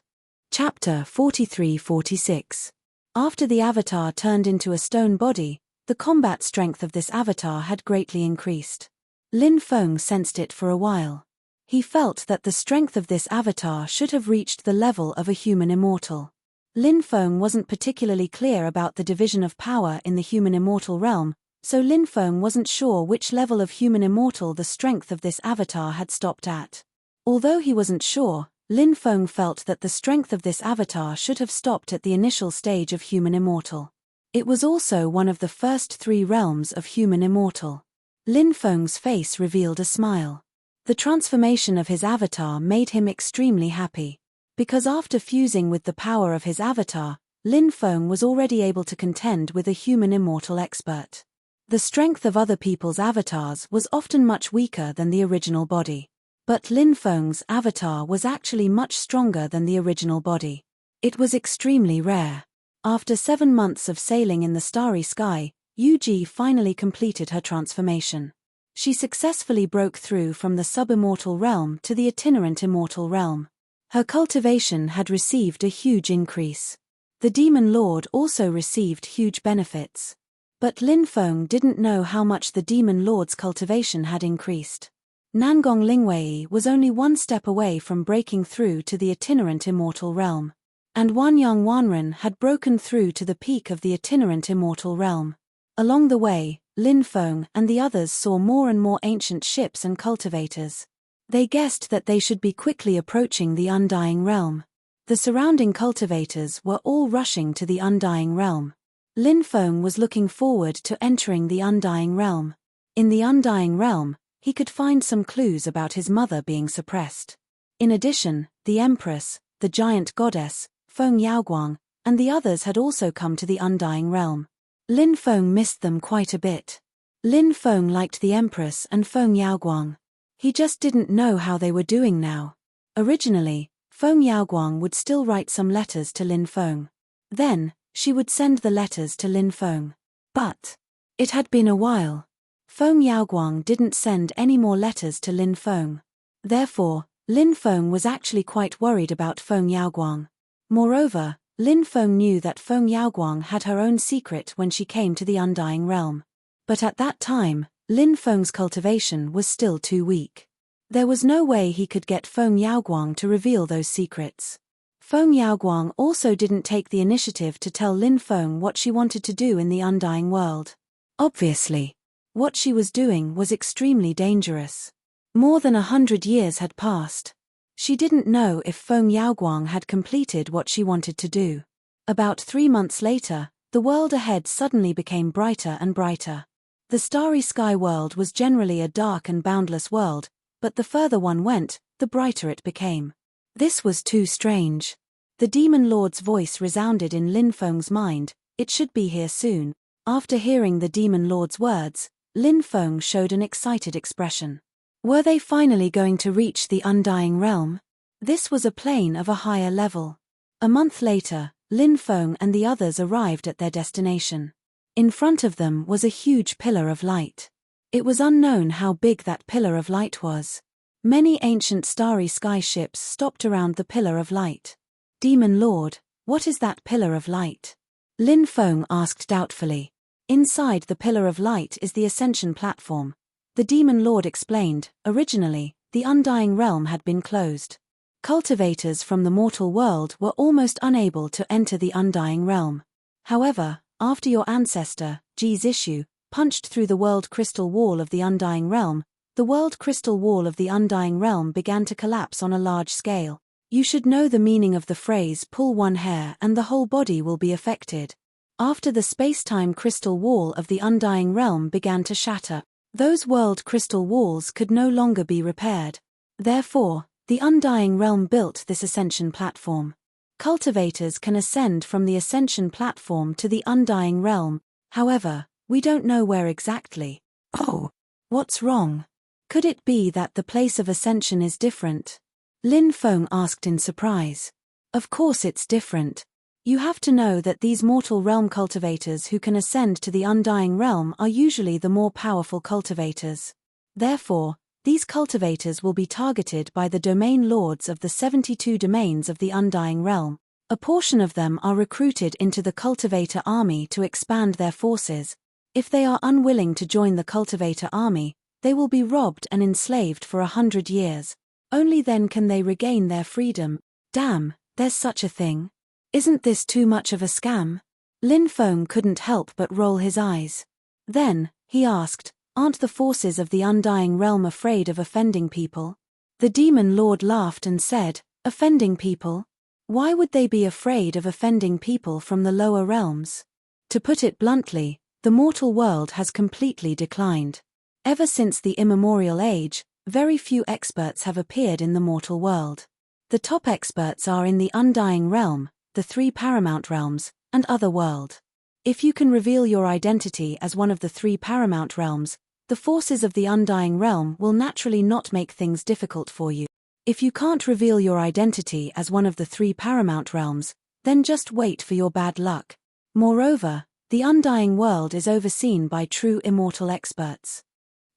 Chapter 43-46. After the avatar turned into a stone body, the combat strength of this avatar had greatly increased. Lin Feng sensed it for a while. He felt that the strength of this avatar should have reached the level of a human immortal. Lin Feng wasn't particularly clear about the division of power in the human immortal realm, so Lin Feng wasn't sure which level of human immortal the strength of this avatar had stopped at. Although he wasn't sure, Lin Feng felt that the strength of this avatar should have stopped at the initial stage of human immortal. It was also one of the first 3 realms of human immortal. Lin Feng's face revealed a smile. The transformation of his avatar made him extremely happy. Because after fusing with the power of his avatar, Lin Feng was already able to contend with a human immortal expert. The strength of other people's avatars was often much weaker than the original body. But Lin Feng's avatar was actually much stronger than the original body. It was extremely rare. After 7 months of sailing in the starry sky, Yuji finally completed her transformation. She successfully broke through from the sub-immortal realm to the itinerant immortal realm. Her cultivation had received a huge increase. The Demon Lord also received huge benefits. But Lin Feng didn't know how much the Demon Lord's cultivation had increased. Nangong Lingwei was only one step away from breaking through to the itinerant immortal realm. And Wanyang Wanren had broken through to the peak of the itinerant immortal realm. Along the way, Lin Feng and the others saw more and more ancient ships and cultivators. They guessed that they should be quickly approaching the undying realm. The surrounding cultivators were all rushing to the undying realm. Lin Feng was looking forward to entering the undying realm. In the undying realm, he could find some clues about his mother being suppressed. In addition, the Empress, the giant goddess, Feng Yaoguang, and the others had also come to the undying realm. Lin Feng missed them quite a bit. Lin Feng liked the Empress and Feng Yaoguang. He just didn't know how they were doing now. Originally, Feng Yaoguang would still write some letters to Lin Feng. Then, she would send the letters to Lin Feng. But it had been a while. Feng Yaoguang didn't send any more letters to Lin Feng. Therefore, Lin Feng was actually quite worried about Feng Yaoguang. Moreover, Lin Feng knew that Feng Yaoguang had her own secret when she came to the undying realm. But at that time, Lin Feng's cultivation was still too weak. There was no way he could get Feng Yaoguang to reveal those secrets. Feng Yaoguang also didn't take the initiative to tell Lin Feng what she wanted to do in the undying world. Obviously, what she was doing was extremely dangerous. More than 100 years had passed. She didn't know if Feng Yaoguang had completed what she wanted to do. About 3 months later, the world ahead suddenly became brighter and brighter. The starry sky world was generally a dark and boundless world, but the further one went, the brighter it became. This was too strange. The Demon Lord's voice resounded in Lin Feng's mind, "It should be here soon." After hearing the Demon Lord's words, Lin Feng showed an excited expression. Were they finally going to reach the undying realm? This was a plane of a higher level. A month later, Lin Feng and the others arrived at their destination. In front of them was a huge pillar of light. It was unknown how big that pillar of light was. Many ancient starry sky ships stopped around the pillar of light. "Demon Lord, what is that pillar of light?" Lin Feng asked doubtfully. "Inside the pillar of light is the ascension platform." The Demon Lord explained, "Originally, the undying realm had been closed. Cultivators from the mortal world were almost unable to enter the undying realm. However, after your ancestor, Ji Zishu, punched through the world crystal wall of the undying realm, the world crystal wall of the undying realm began to collapse on a large scale. You should know the meaning of the phrase 'pull one hair and the whole body will be affected.' After the space-time crystal wall of the undying realm began to shatter, those world crystal walls could no longer be repaired. Therefore, the undying realm built this ascension platform. Cultivators can ascend from the ascension platform to the undying realm, however, we don't know where exactly." "Oh, what's wrong? Could it be that the place of ascension is different?" Lin Feng asked in surprise. "Of course it's different. You have to know that these mortal realm cultivators who can ascend to the undying realm are usually the more powerful cultivators. Therefore, these cultivators will be targeted by the domain lords of the 72 domains of the undying realm. A portion of them are recruited into the cultivator army to expand their forces. If they are unwilling to join the cultivator army, they will be robbed and enslaved for 100 years. Only then can they regain their freedom." "Damn, there's such a thing. Isn't this too much of a scam?" Lin Feng couldn't help but roll his eyes. Then, he asked, "Aren't the forces of the undying realm afraid of offending people?" The Demon Lord laughed and said, "Offending people? Why would they be afraid of offending people from the lower realms? To put it bluntly, the mortal world has completely declined. Ever since the immemorial age, very few experts have appeared in the mortal world. The top experts are in the undying realm, the 3 paramount realms, and other world. If you can reveal your identity as one of the 3 paramount realms, the forces of the undying realm will naturally not make things difficult for you. If you can't reveal your identity as one of the 3 paramount realms, then just wait for your bad luck. Moreover, the undying world is overseen by true immortal experts.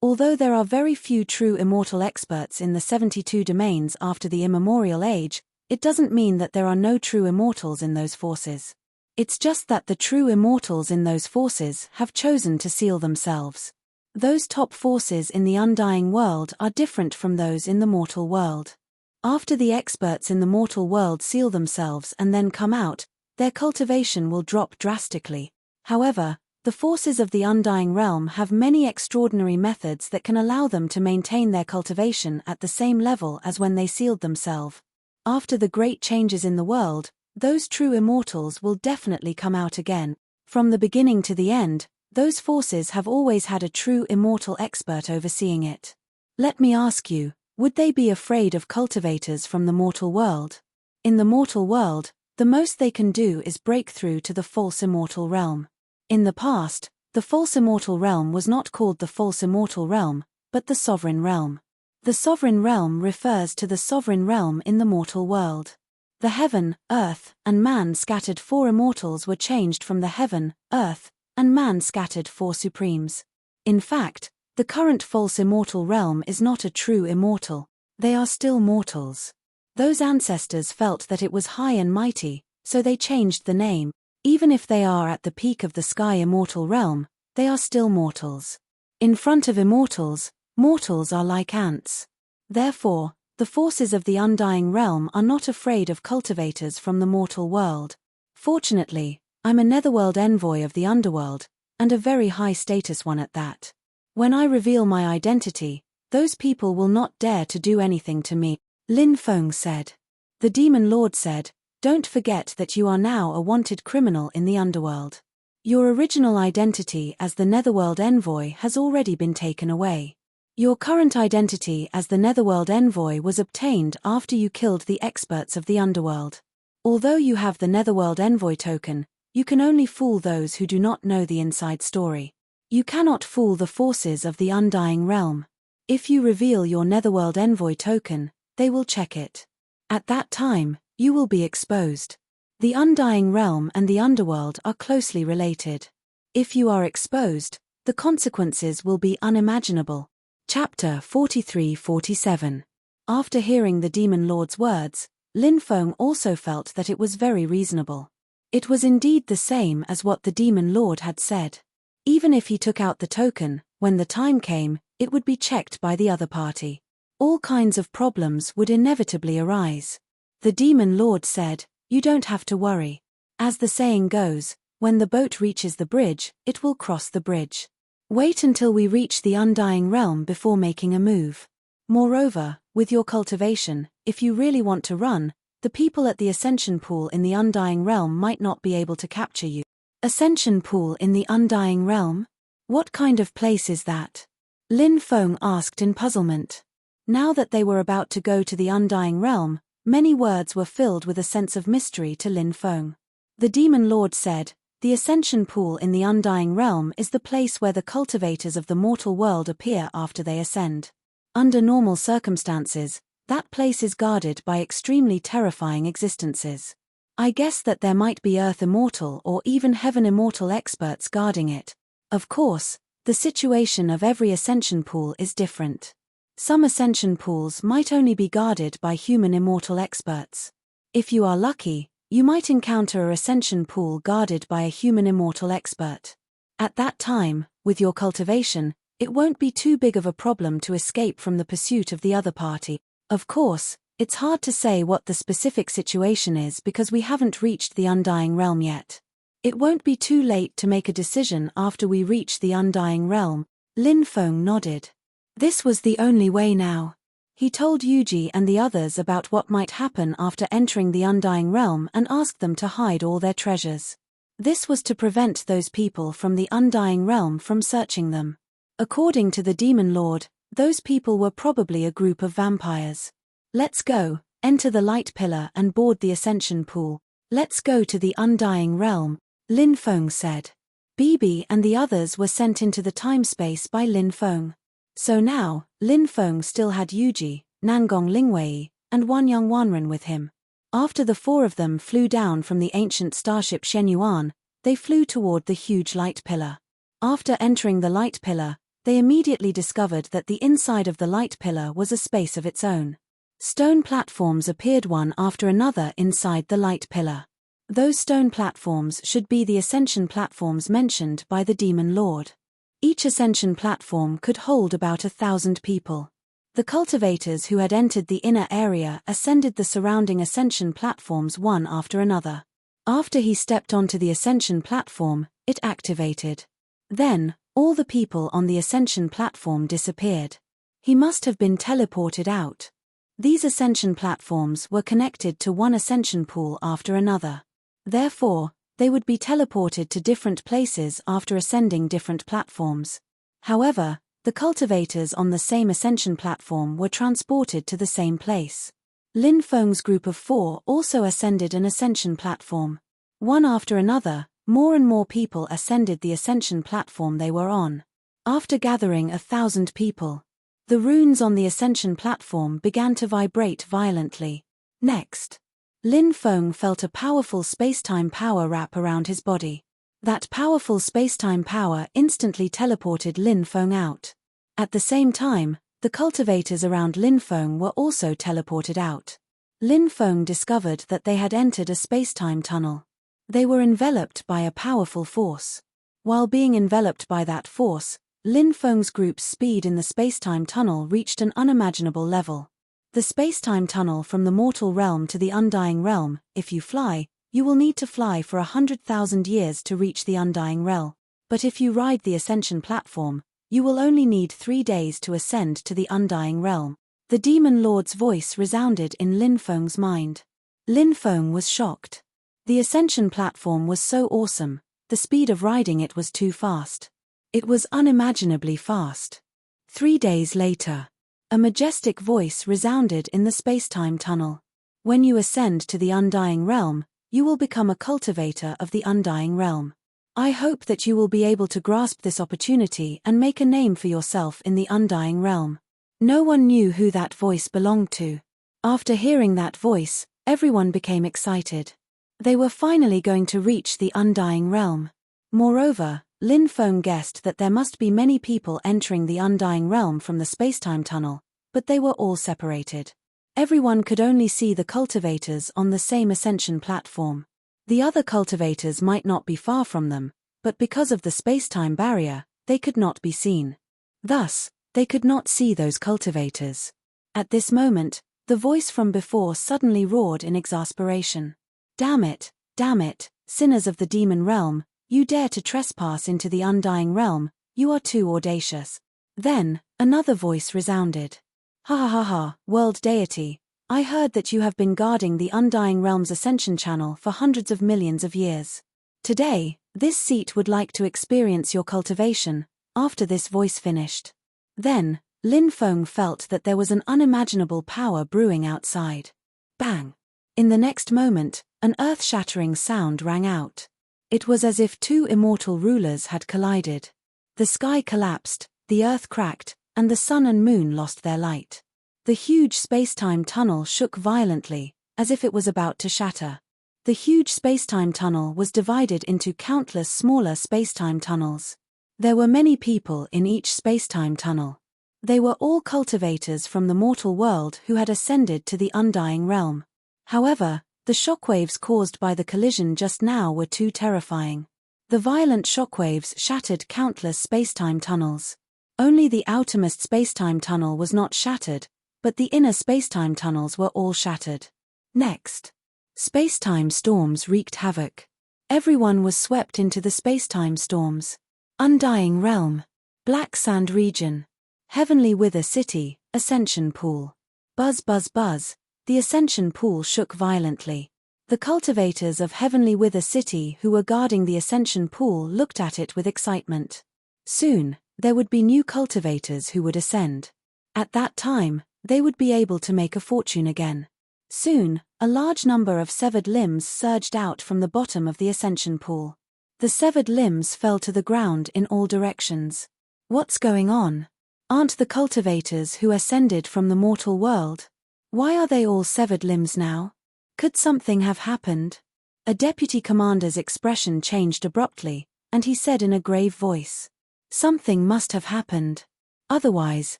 Although there are very few true immortal experts in the 72 domains after the immemorial age, it doesn't mean that there are no true immortals in those forces. It's just that the true immortals in those forces have chosen to seal themselves. Those top forces in the undying world are different from those in the mortal world. After the experts in the mortal world seal themselves and then come out, their cultivation will drop drastically. However, the forces of the undying realm have many extraordinary methods that can allow them to maintain their cultivation at the same level as when they sealed themselves. After the great changes in the world, those true immortals will definitely come out again. From the beginning to the end, those forces have always had a true immortal expert overseeing it. Let me ask you, would they be afraid of cultivators from the mortal world? In the mortal world, the most they can do is break through to the false immortal realm. In the past, the false immortal realm was not called the false immortal realm, but the sovereign realm. The sovereign realm refers to the sovereign realm in the mortal world. The heaven, earth, and man scattered four immortals were changed from the heaven, earth, and man scattered four supremes. In fact, the current false immortal realm is not a true immortal. They are still mortals. Those ancestors felt that it was high and mighty, so they changed the name. Even if they are at the peak of the sky immortal realm, they are still mortals. In front of immortals, mortals are like ants. Therefore, the forces of the undying realm are not afraid of cultivators from the mortal world. Fortunately, I'm a netherworld envoy of the underworld, and a very high-status one at that. When I reveal my identity, those people will not dare to do anything to me, Lin Feng said. The Demon Lord said, "Don't forget that you are now a wanted criminal in the underworld. Your original identity as the netherworld envoy has already been taken away. Your current identity as the netherworld envoy was obtained after you killed the experts of the underworld. Although you have the netherworld envoy token, you can only fool those who do not know the inside story. You cannot fool the forces of the undying realm. If you reveal your netherworld envoy token, they will check it. At that time, you will be exposed. The undying realm and the underworld are closely related. If you are exposed, the consequences will be unimaginable." Chapter 43-47. After hearing the Demon Lord's words, Lin Feng also felt that it was very reasonable. It was indeed the same as what the Demon Lord had said. Even if he took out the token, when the time came, it would be checked by the other party. All kinds of problems would inevitably arise. The Demon Lord said, "You don't have to worry. As the saying goes, when the boat reaches the bridge, it will cross the bridge. Wait until we reach the undying realm before making a move. Moreover, with your cultivation, if you really want to run, the people at the Ascension Pool in the undying realm might not be able to capture you." Ascension Pool in the undying realm? What kind of place is that? Lin Feng asked in puzzlement. Now that they were about to go to the undying realm, many words were filled with a sense of mystery to Lin Feng. The Demon Lord said, "The Ascension Pool in the undying realm is the place where the cultivators of the mortal world appear after they ascend. Under normal circumstances, that place is guarded by extremely terrifying existences. I guess that there might be Earth Immortal or even Heaven Immortal experts guarding it. Of course, the situation of every Ascension Pool is different. Some Ascension Pools might only be guarded by human immortal experts. If you are lucky, you might encounter a Ascension Pool guarded by a human immortal expert. At that time, with your cultivation, it won't be too big of a problem to escape from the pursuit of the other party. Of course, it's hard to say what the specific situation is because we haven't reached the undying realm yet. It won't be too late to make a decision after we reach the undying realm." Lin Feng nodded. This was the only way now. He told Yuji and the others about what might happen after entering the undying realm and asked them to hide all their treasures. This was to prevent those people from the undying realm from searching them. According to the Demon Lord, those people were probably a group of vampires. "Let's go, enter the light pillar and board the Ascension Pool. Let's go to the undying realm," Lin Feng said. Bibi and the others were sent into the time-space by Lin Feng. So now, Lin Feng still had Yuji, Nangong Lingwei, and Wanyang Wanren with him. After the four of them flew down from the ancient starship Shenyuan, they flew toward the huge light pillar. After entering the light pillar, they immediately discovered that the inside of the light pillar was a space of its own. Stone platforms appeared one after another inside the light pillar. Those stone platforms should be the ascension platforms mentioned by the Demon Lord. Each ascension platform could hold about 1,000 people. The cultivators who had entered the inner area ascended the surrounding ascension platforms one after another. After he stepped onto the ascension platform, it activated. Then, all the people on the ascension platform disappeared. He must have been teleported out. These ascension platforms were connected to one ascension pool after another. Therefore, they would be teleported to different places after ascending different platforms. However, the cultivators on the same ascension platform were transported to the same place. Lin Feng's group of 4 also ascended an ascension platform. One after another, more and more people ascended the ascension platform they were on. After gathering 1,000 people, the runes on the ascension platform began to vibrate violently. Next, Lin Feng felt a powerful spacetime power wrap around his body. That powerful spacetime power instantly teleported Lin Feng out. At the same time, the cultivators around Lin Feng were also teleported out. Lin Feng discovered that they had entered a spacetime tunnel. They were enveloped by a powerful force. While being enveloped by that force, Lin Feng's group's speed in the spacetime tunnel reached an unimaginable level. The spacetime tunnel from the mortal realm to the undying realm, if you fly, you will need to fly for 100,000 years to reach the undying realm. But if you ride the ascension platform, you will only need 3 days to ascend to the undying realm. The demon lord's voice resounded in Lin Feng's mind. Lin Feng was shocked. The ascension platform was so awesome, the speed of riding it was too fast. It was unimaginably fast. 3 days later, a majestic voice resounded in the spacetime tunnel. When you ascend to the undying realm, you will become a cultivator of the undying realm. I hope that you will be able to grasp this opportunity and make a name for yourself in the undying realm. No one knew who that voice belonged to. After hearing that voice, everyone became excited. They were finally going to reach the undying realm. Moreover, Lin Feng guessed that there must be many people entering the undying realm from the spacetime tunnel, but they were all separated. Everyone could only see the cultivators on the same ascension platform. The other cultivators might not be far from them, but because of the spacetime barrier, they could not be seen. Thus, they could not see those cultivators. At this moment, the voice from before suddenly roared in exasperation. Damn it, sinners of the demon realm, you dare to trespass into the undying realm, you are too audacious. Then, another voice resounded. Ha ha ha ha, world deity, I heard that you have been guarding the undying realm's ascension channel for hundreds of millions of years. Today, this seat would like to experience your cultivation. After this voice finished. Then, Lin Feng felt that there was an unimaginable power brewing outside. Bang! In the next moment, an earth-shattering sound rang out. It was as if 2 immortal rulers had collided. The sky collapsed, the earth cracked, and the sun and moon lost their light. The huge spacetime tunnel shook violently, as if it was about to shatter. The huge spacetime tunnel was divided into countless smaller spacetime tunnels. There were many people in each spacetime tunnel. They were all cultivators from the mortal world who had ascended to the undying realm. However, the shockwaves caused by the collision just now were too terrifying. The violent shockwaves shattered countless spacetime tunnels. Only the outermost spacetime tunnel was not shattered, but the inner spacetime tunnels were all shattered. Next, spacetime storms wreaked havoc. Everyone was swept into the spacetime storms. Undying realm, Black Sand region, Heavenly Wither city, Ascension pool. Buzz buzz buzz, the Ascension pool shook violently. The cultivators of Heavenly Wither city who were guarding the Ascension pool looked at it with excitement. Soon, there would be new cultivators who would ascend. At that time, they would be able to make a fortune again. Soon, a large number of severed limbs surged out from the bottom of the Ascension pool. The severed limbs fell to the ground in all directions. What's going on? Aren't the cultivators who ascended from the mortal world? Why are they all severed limbs now? Could something have happened? A deputy commander's expression changed abruptly, and he said in a grave voice, "Something must have happened. Otherwise,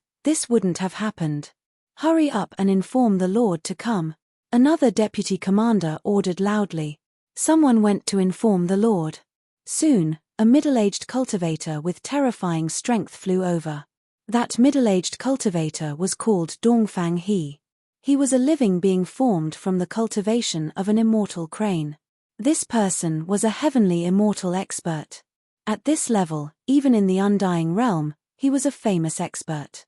this wouldn't have happened. Hurry up and inform the Lord to come." Another deputy commander ordered loudly. Someone went to inform the Lord. Soon, a middle-aged cultivator with terrifying strength flew over. That middle-aged cultivator was called Dongfang He. He was a living being formed from the cultivation of an immortal crane. This person was a heavenly immortal expert. At this level, even in the undying realm, he was a famous expert.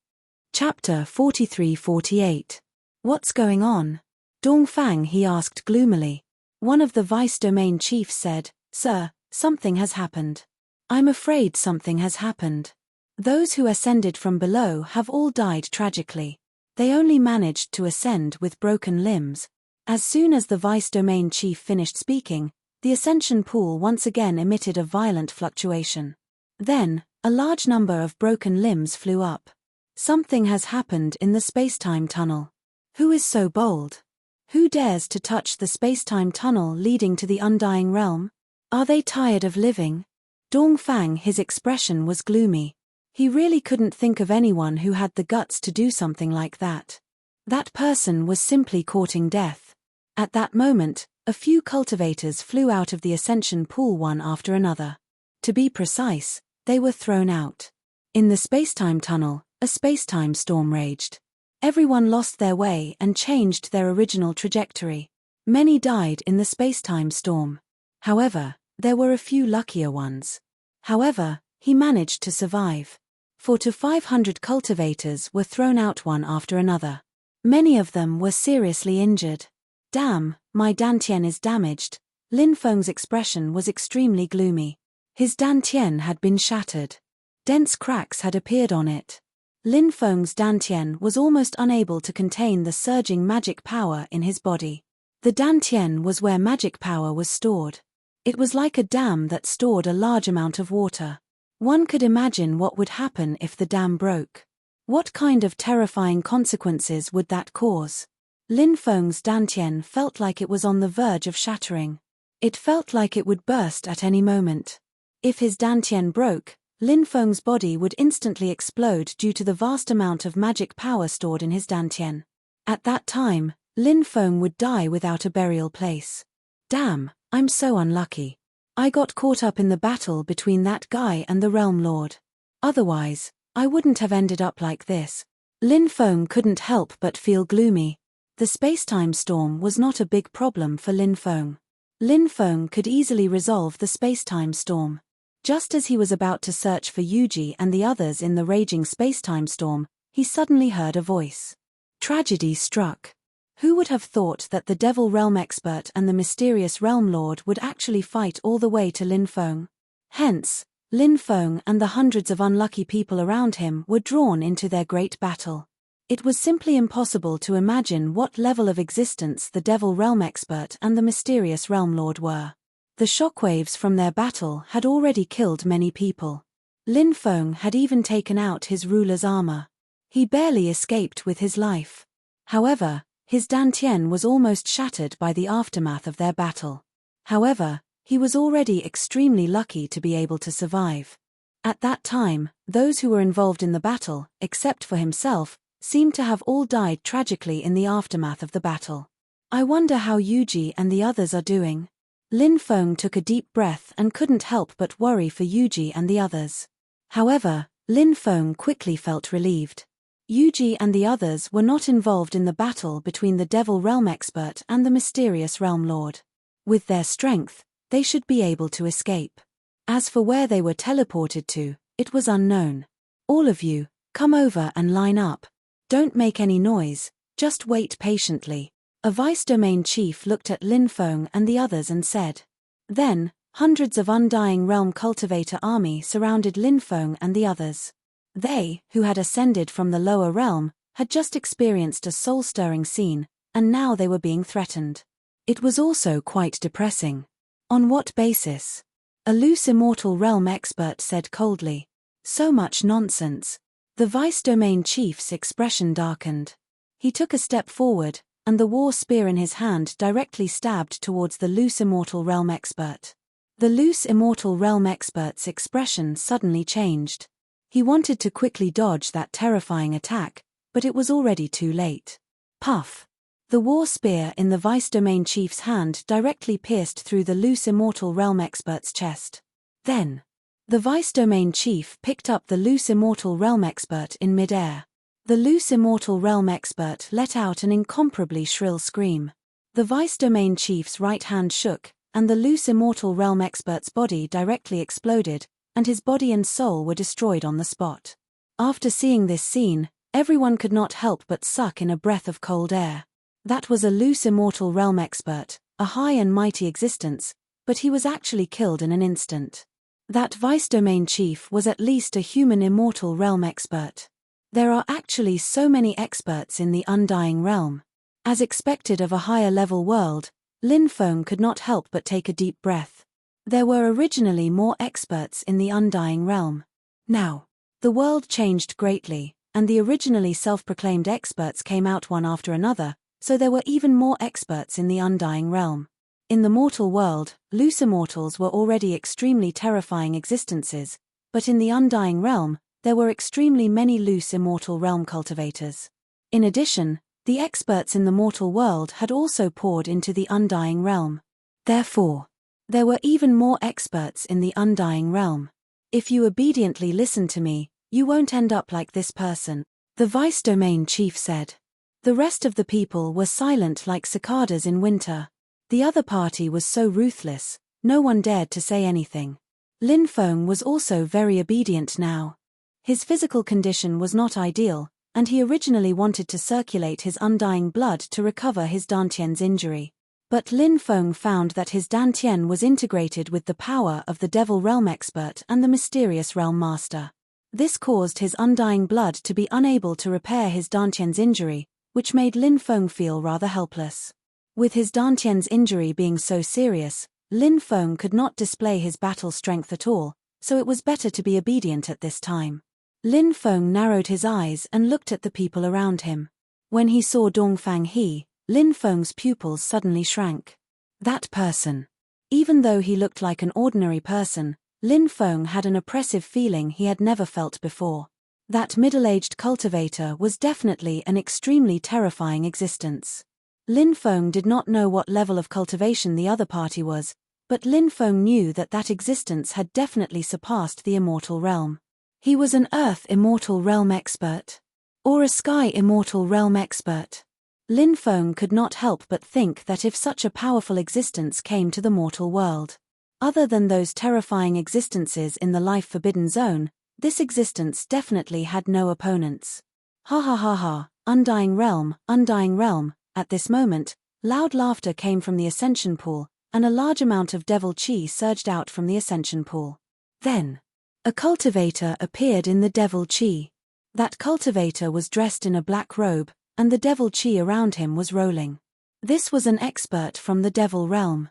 Chapter 43-48. What's going on? Dongfang He asked gloomily. One of the vice domain chiefs said, Sir, something has happened. I'm afraid something has happened. Those who ascended from below have all died tragically. They only managed to ascend with broken limbs. As soon as the vice domain chief finished speaking, the ascension pool once again emitted a violent fluctuation. Then, a large number of broken limbs flew up. Something has happened in the space-time tunnel. Who is so bold? Who dares to touch the space-time tunnel leading to the undying realm? Are they tired of living? Dongfang, his expression was gloomy. He really couldn't think of anyone who had the guts to do something like that. That person was simply courting death. At that moment, a few cultivators flew out of the ascension pool one after another. To be precise, they were thrown out. In the space-time tunnel, a space-time storm raged. Everyone lost their way and changed their original trajectory. Many died in the space-time storm. However, there were a few luckier ones. However, he managed to survive. 400 to 500 cultivators were thrown out one after another. Many of them were seriously injured. Damn, my dantian is damaged. Lin Feng's expression was extremely gloomy. His dantian had been shattered. Dense cracks had appeared on it. Lin Feng's dantian was almost unable to contain the surging magic power in his body. The dantian was where magic power was stored. It was like a dam that stored a large amount of water. One could imagine what would happen if the dam broke. What kind of terrifying consequences would that cause? Lin Feng's dantian felt like it was on the verge of shattering. It felt like it would burst at any moment. If his dantian broke, Lin Feng's body would instantly explode due to the vast amount of magic power stored in his dantian. At that time, Lin Feng would die without a burial place. Damn, I'm so unlucky. I got caught up in the battle between that guy and the Realm Lord. Otherwise, I wouldn't have ended up like this. Lin Feng couldn't help but feel gloomy. The space-time storm was not a big problem for Lin Feng. Lin Feng could easily resolve the space-time storm. Just as he was about to search for Yuji and the others in the raging space-time storm, he suddenly heard a voice. Tragedy struck. Who would have thought that the Devil Realm expert and the mysterious Realm Lord would actually fight all the way to Lin Feng? Hence, Lin Feng and the hundreds of unlucky people around him were drawn into their great battle. It was simply impossible to imagine what level of existence the Devil Realm expert and the mysterious Realm Lord were. The shockwaves from their battle had already killed many people. Lin Feng had even taken out his ruler's armor. He barely escaped with his life. However, his dantian was almost shattered by the aftermath of their battle. However, he was already extremely lucky to be able to survive. At that time, those who were involved in the battle, except for himself, seemed to have all died tragically in the aftermath of the battle. I wonder how Yuji and the others are doing. Lin Feng took a deep breath and couldn't help but worry for Yuji and the others. However, Lin Feng quickly felt relieved. Yuji and the others were not involved in the battle between the Devil Realm expert and the mysterious Realm Lord. With their strength, they should be able to escape. As for where they were teleported to, it was unknown. All of you, come over and line up. Don't make any noise, just wait patiently. A vice domain chief looked at Lin Feng and the others and said. Then, hundreds of Undying Realm cultivator army surrounded Lin Feng and the others. They, who had ascended from the lower realm, had just experienced a soul-stirring scene, and now they were being threatened. It was also quite depressing. On what basis? A loose immortal realm expert said coldly. So much nonsense. The vice domain chief's expression darkened. He took a step forward, and the war spear in his hand directly stabbed towards the loose immortal realm expert. The loose immortal realm expert's expression suddenly changed. He wanted to quickly dodge that terrifying attack, but it was already too late. Puff! The war spear in the vice domain chief's hand directly pierced through the loose immortal realm expert's chest. Then, The Vice Domain Chief picked up the loose Immortal Realm Expert in midair. The loose Immortal Realm Expert let out an incomparably shrill scream. The Vice Domain Chief's right hand shook, and the loose Immortal Realm Expert's body directly exploded, and his body and soul were destroyed on the spot. After seeing this scene, everyone could not help but suck in a breath of cold air. That was a loose Immortal Realm Expert, a high and mighty existence, but he was actually killed in an instant. That Vice Domain Chief was at least a human Immortal Realm Expert. There are actually so many experts in the Undying Realm. As expected of a higher level world, Lin Feng could not help but take a deep breath. There were originally more experts in the Undying Realm. Now, the world changed greatly, and the originally self-proclaimed experts came out one after another, so there were even more experts in the Undying Realm. In the mortal world, loose immortals were already extremely terrifying existences, but in the Undying Realm, there were extremely many loose Immortal Realm cultivators. In addition, the experts in the mortal world had also poured into the Undying Realm. Therefore, there were even more experts in the Undying Realm. If you obediently listen to me, you won't end up like this person, the Vice Domain Chief said. The rest of the people were silent like cicadas in winter. The other party was so ruthless, no one dared to say anything. Lin Feng was also very obedient now. His physical condition was not ideal, and he originally wanted to circulate his undying blood to recover his Dantian's injury. But Lin Feng found that his Dantian was integrated with the power of the Devil Realm Expert and the Mysterious Realm Master. This caused his undying blood to be unable to repair his Dantian's injury, which made Lin Feng feel rather helpless. With his Dantian's injury being so serious, Lin Feng could not display his battle strength at all, so it was better to be obedient at this time. Lin Feng narrowed his eyes and looked at the people around him. When he saw Dongfang He, Lin Feng's pupils suddenly shrank. That person. Even though he looked like an ordinary person, Lin Feng had an oppressive feeling he had never felt before. That middle-aged cultivator was definitely an extremely terrifying existence. Lin Feng did not know what level of cultivation the other party was, but Lin Feng knew that that existence had definitely surpassed the Immortal Realm. He was an Earth Immortal Realm Expert. Or a Sky Immortal Realm Expert. Lin Feng could not help but think that if such a powerful existence came to the mortal world, other than those terrifying existences in the Life Forbidden Zone, this existence definitely had no opponents. Ha ha ha ha, Undying Realm, Undying Realm. At this moment, loud laughter came from the Ascension Pool, and a large amount of Devil Chi surged out from the Ascension Pool. Then, a cultivator appeared in the Devil Chi. That cultivator was dressed in a black robe, and the Devil Chi around him was rolling. This was an expert from the Devil Realm.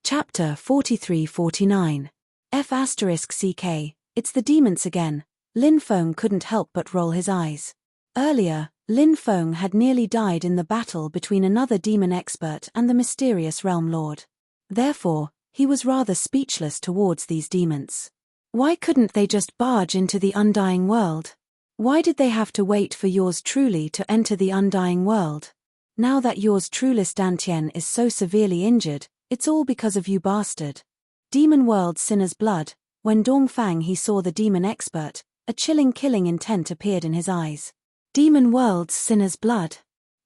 Chapter 43-49. F***CK, it's the demons again. Lin Feng couldn't help but roll his eyes. Earlier, Lin Feng had nearly died in the battle between another demon expert and the Mysterious Realm Lord. Therefore, he was rather speechless towards these demons. Why couldn't they just barge into the Undying World? Why did they have to wait for yours truly to enter the Undying World? Now that yours trueless Dantian is so severely injured, it's all because of you bastard. Demon World Sinner's Blood. When Dongfang He saw the demon expert, a chilling killing intent appeared in his eyes. Demon World's Sinner's Blood.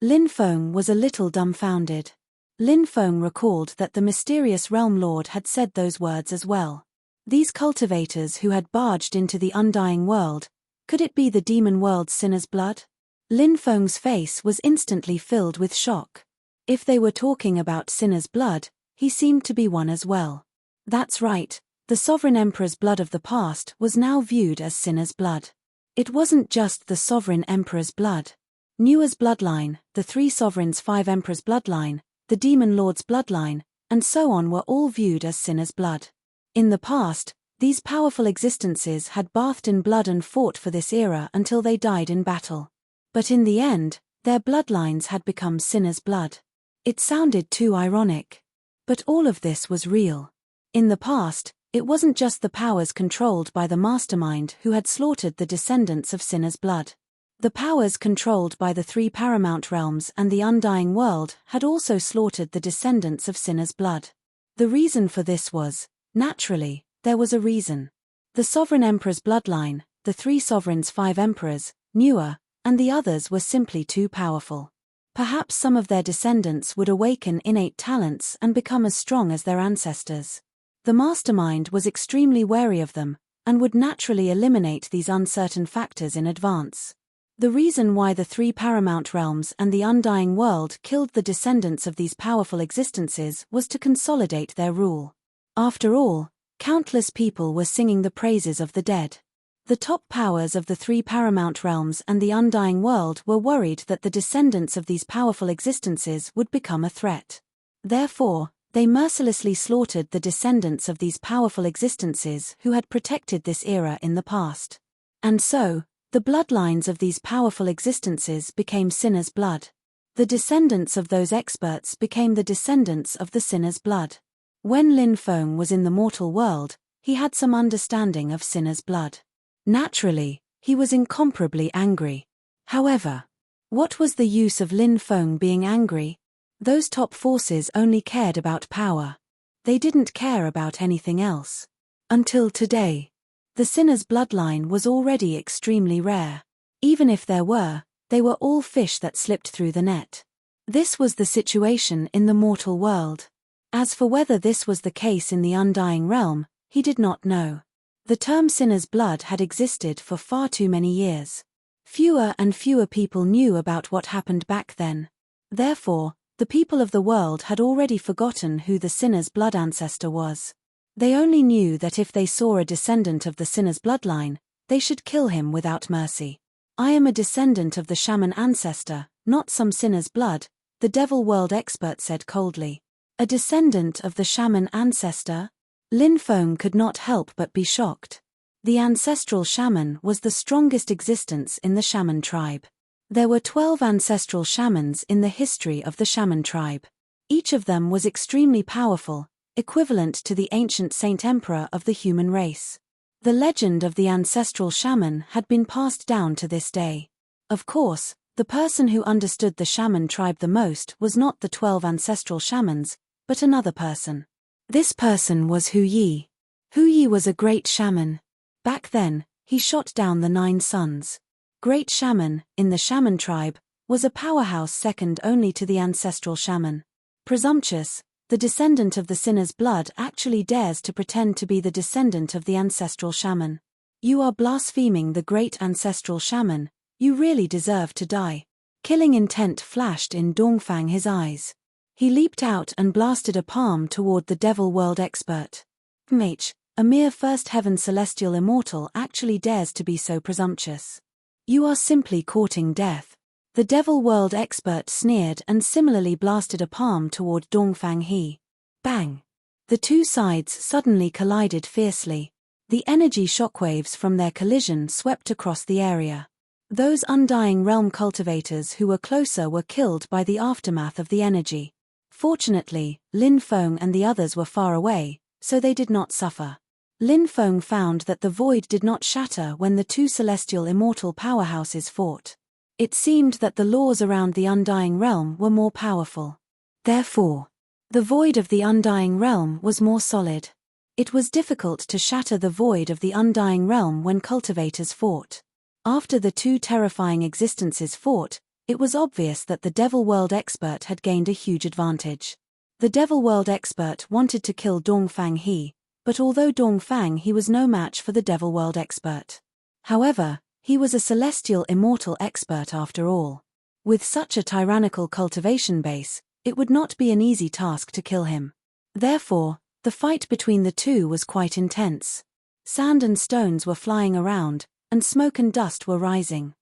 Lin Feng was a little dumbfounded. Lin Feng recalled that the Mysterious Realm Lord had said those words as well. These cultivators who had barged into the Undying World, could it be the Demon World's Sinner's Blood? Lin Feng's face was instantly filled with shock. If they were talking about Sinner's Blood, he seemed to be one as well. That's right, the Sovereign Emperor's blood of the past was now viewed as Sinner's Blood. It wasn't just the Sovereign Emperor's blood. Nua's bloodline, the Three Sovereigns' Five Emperors' bloodline, the Demon Lord's bloodline, and so on were all viewed as Sinner's Blood. In the past, these powerful existences had bathed in blood and fought for this era until they died in battle. But in the end, their bloodlines had become Sinner's Blood. It sounded too ironic. But all of this was real. In the past, it wasn't just the powers controlled by the mastermind who had slaughtered the descendants of Sinner's Blood. The powers controlled by the three paramount realms and the Undying World had also slaughtered the descendants of Sinner's Blood. The reason for this was, naturally, there was a reason. The sovereign emperor's bloodline, the 3 sovereigns' 5 emperors, newer, and the others were simply too powerful. Perhaps some of their descendants would awaken innate talents and become as strong as their ancestors. The mastermind was extremely wary of them, and would naturally eliminate these uncertain factors in advance. The reason why the 3 paramount realms and the undying world killed the descendants of these powerful existences was to consolidate their rule. After all, countless people were singing the praises of the dead. The top powers of the 3 paramount realms and the undying world were worried that the descendants of these powerful existences would become a threat. Therefore, they mercilessly slaughtered the descendants of these powerful existences who had protected this era in the past. And so, the bloodlines of these powerful existences became sinners' blood. The descendants of those experts became the descendants of the sinners' blood. When Lin Feng was in the mortal world, he had some understanding of sinners' blood. Naturally, he was incomparably angry. However, what was the use of Lin Feng being angry? Those top forces only cared about power. They didn't care about anything else. Until today. The sinner's bloodline was already extremely rare. Even if there were, they were all fish that slipped through the net. This was the situation in the mortal world. As for whether this was the case in the undying realm, he did not know. The term sinner's blood had existed for far too many years. Fewer and fewer people knew about what happened back then. Therefore, the people of the world had already forgotten who the sinner's blood ancestor was. They only knew that if they saw a descendant of the sinner's bloodline, they should kill him without mercy. I am a descendant of the shaman ancestor, not some sinner's blood, the devil world expert said coldly. A descendant of the shaman ancestor? Lin Feng could not help but be shocked. The ancestral shaman was the strongest existence in the shaman tribe. There were 12 ancestral shamans in the history of the shaman tribe. Each of them was extremely powerful, equivalent to the ancient saint emperor of the human race. The legend of the ancestral shaman had been passed down to this day. Of course, the person who understood the shaman tribe the most was not the 12 ancestral shamans, but another person. This person was Hu Yi. Hu Yi was a great shaman. Back then, he shot down the 9 sons. Great shaman, in the shaman tribe, was a powerhouse second only to the ancestral shaman. Presumptuous, the descendant of the sinner's blood actually dares to pretend to be the descendant of the ancestral shaman. You are blaspheming the great ancestral shaman, you really deserve to die. Killing intent flashed in Dongfang his eyes. He leaped out and blasted a palm toward the devil world expert. A mere first heaven celestial immortal actually dares to be so presumptuous. You are simply courting death. The devil world expert sneered and similarly blasted a palm toward Dongfang He. Bang! The 2 sides suddenly collided fiercely. The energy shockwaves from their collision swept across the area. Those undying realm cultivators who were closer were killed by the aftermath of the energy. Fortunately, Lin Feng and the others were far away, so they did not suffer. Lin Feng found that the void did not shatter when the 2 celestial immortal powerhouses fought. It seemed that the laws around the undying realm were more powerful. Therefore, the void of the undying realm was more solid. It was difficult to shatter the void of the undying realm when cultivators fought. After the 2 terrifying existences fought, it was obvious that the devil world expert had gained a huge advantage. The devil world expert wanted to kill Dongfang He, but although Dongfang He was no match for the devil world expert. However, he was a celestial immortal expert after all. With such a tyrannical cultivation base, it would not be an easy task to kill him. Therefore, the fight between the 2 was quite intense. Sand and stones were flying around, and smoke and dust were rising.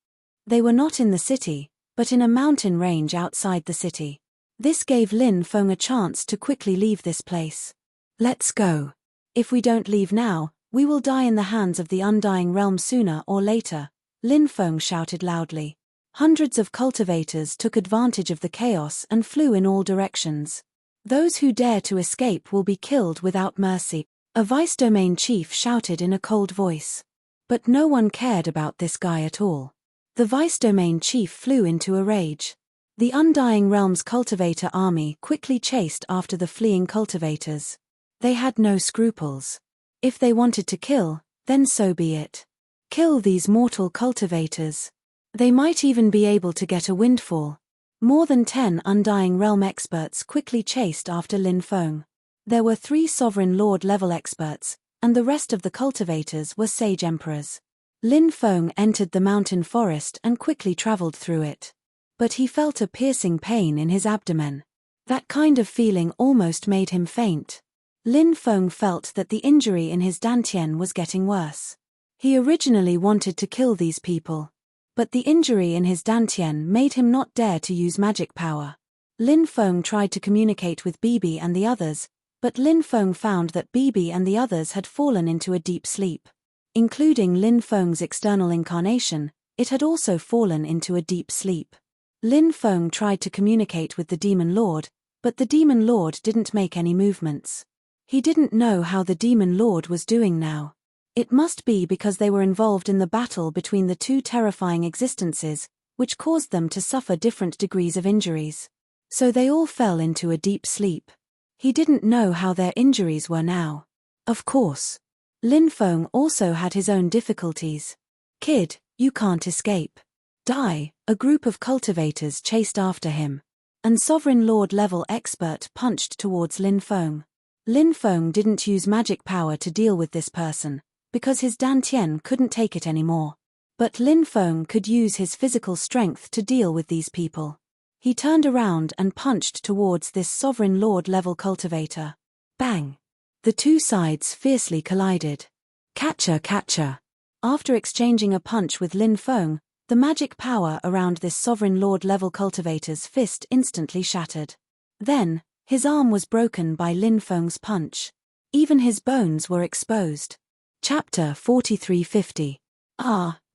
They were not in the city, but in a mountain range outside the city. This gave Lin Feng a chance to quickly leave this place. Let's go. If we don't leave now, we will die in the hands of the undying realm sooner or later, Lin Feng shouted loudly. Hundreds of cultivators took advantage of the chaos and flew in all directions. Those who dare to escape will be killed without mercy, a vice domain chief shouted in a cold voice. But no one cared about this guy at all. The vice domain chief flew into a rage. The undying realm's cultivator army quickly chased after the fleeing cultivators. They had no scruples. If they wanted to kill, then so be it. Kill these mortal cultivators. They might even be able to get a windfall. More than 10 Undying Realm experts quickly chased after Lin Feng. There were 3 Sovereign Lord level experts, and the rest of the cultivators were Sage Emperors. Lin Feng entered the mountain forest and quickly traveled through it. But he felt a piercing pain in his abdomen. That kind of feeling almost made him faint. Lin Feng felt that the injury in his dantian was getting worse. He originally wanted to kill these people. But the injury in his dantian made him not dare to use magic power. Lin Feng tried to communicate with Bibi and the others, but Lin Feng found that Bibi and the others had fallen into a deep sleep. Including Lin Feng's external incarnation, it had also fallen into a deep sleep. Lin Feng tried to communicate with the Demon Lord, but the Demon Lord didn't make any movements. He didn't know how the Demon Lord was doing now. It must be because they were involved in the battle between the 2 terrifying existences, which caused them to suffer different degrees of injuries. So they all fell into a deep sleep. He didn't know how their injuries were now. Of course. Lin Feng also had his own difficulties. Kid, you can't escape. Die, a group of cultivators chased after him. And Sovereign Lord level expert punched towards Lin Feng. Lin Feng didn't use magic power to deal with this person, because his dantian couldn't take it anymore. But Lin Feng could use his physical strength to deal with these people. He turned around and punched towards this Sovereign Lord level cultivator. Bang! The 2 sides fiercely collided. Catcher, catcher. After exchanging a punch with Lin Feng, the magic power around this Sovereign Lord level cultivator's fist instantly shattered. Then, his arm was broken by Lin Feng's punch. Even his bones were exposed. Chapter 4350.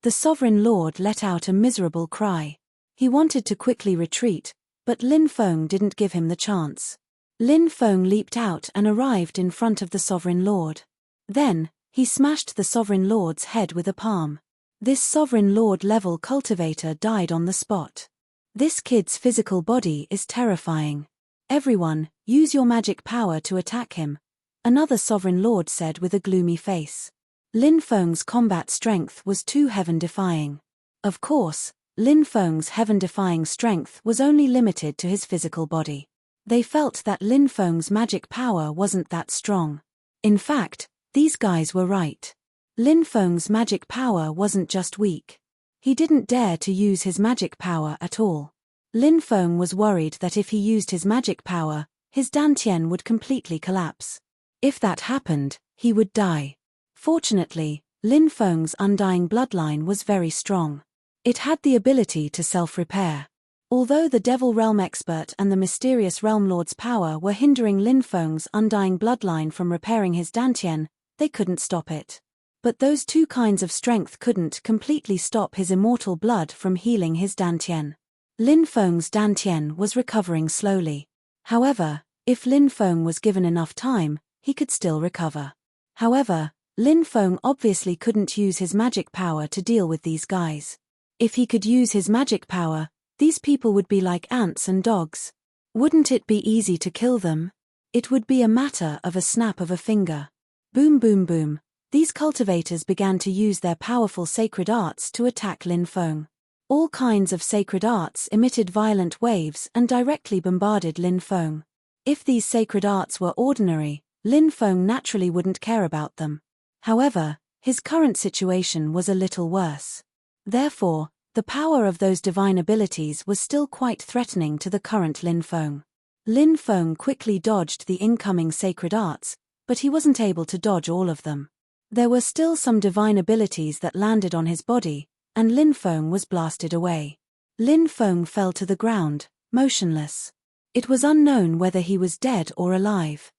The Sovereign Lord let out a miserable cry. He wanted to quickly retreat, but Lin Feng didn't give him the chance. Lin Feng leaped out and arrived in front of the Sovereign Lord. Then, he smashed the Sovereign Lord's head with a palm. This Sovereign Lord level cultivator died on the spot. This kid's physical body is terrifying. Everyone, use your magic power to attack him, another Sovereign Lord said with a gloomy face. Lin Feng's combat strength was too heaven-defying. Of course, Lin Feng's heaven-defying strength was only limited to his physical body. They felt that Lin Feng's magic power wasn't that strong. In fact, these guys were right. Lin Feng's magic power wasn't just weak. He didn't dare to use his magic power at all. Lin Feng was worried that if he used his magic power, his dantian would completely collapse. If that happened, he would die. Fortunately, Lin Feng's undying bloodline was very strong. It had the ability to self-repair. Although the Devil Realm expert and the mysterious Realm Lord's power were hindering Lin Feng's undying bloodline from repairing his dantian, they couldn't stop it. But those 2 kinds of strength couldn't completely stop his immortal blood from healing his dantian. Lin Feng's dantian was recovering slowly. However, if Lin Feng was given enough time, he could still recover. However, Lin Feng obviously couldn't use his magic power to deal with these guys. If he could use his magic power, these people would be like ants and dogs. Wouldn't it be easy to kill them? It would be a matter of a snap of a finger. Boom boom boom, these cultivators began to use their powerful sacred arts to attack Lin Feng. All kinds of sacred arts emitted violent waves and directly bombarded Lin Feng. If these sacred arts were ordinary, Lin Feng naturally wouldn't care about them. However, his current situation was a little worse. Therefore, the power of those divine abilities was still quite threatening to the current Lin Feng. Lin Feng quickly dodged the incoming sacred arts, but he wasn't able to dodge all of them. There were still some divine abilities that landed on his body, and Lin Feng was blasted away. Lin Feng fell to the ground, motionless. It was unknown whether he was dead or alive.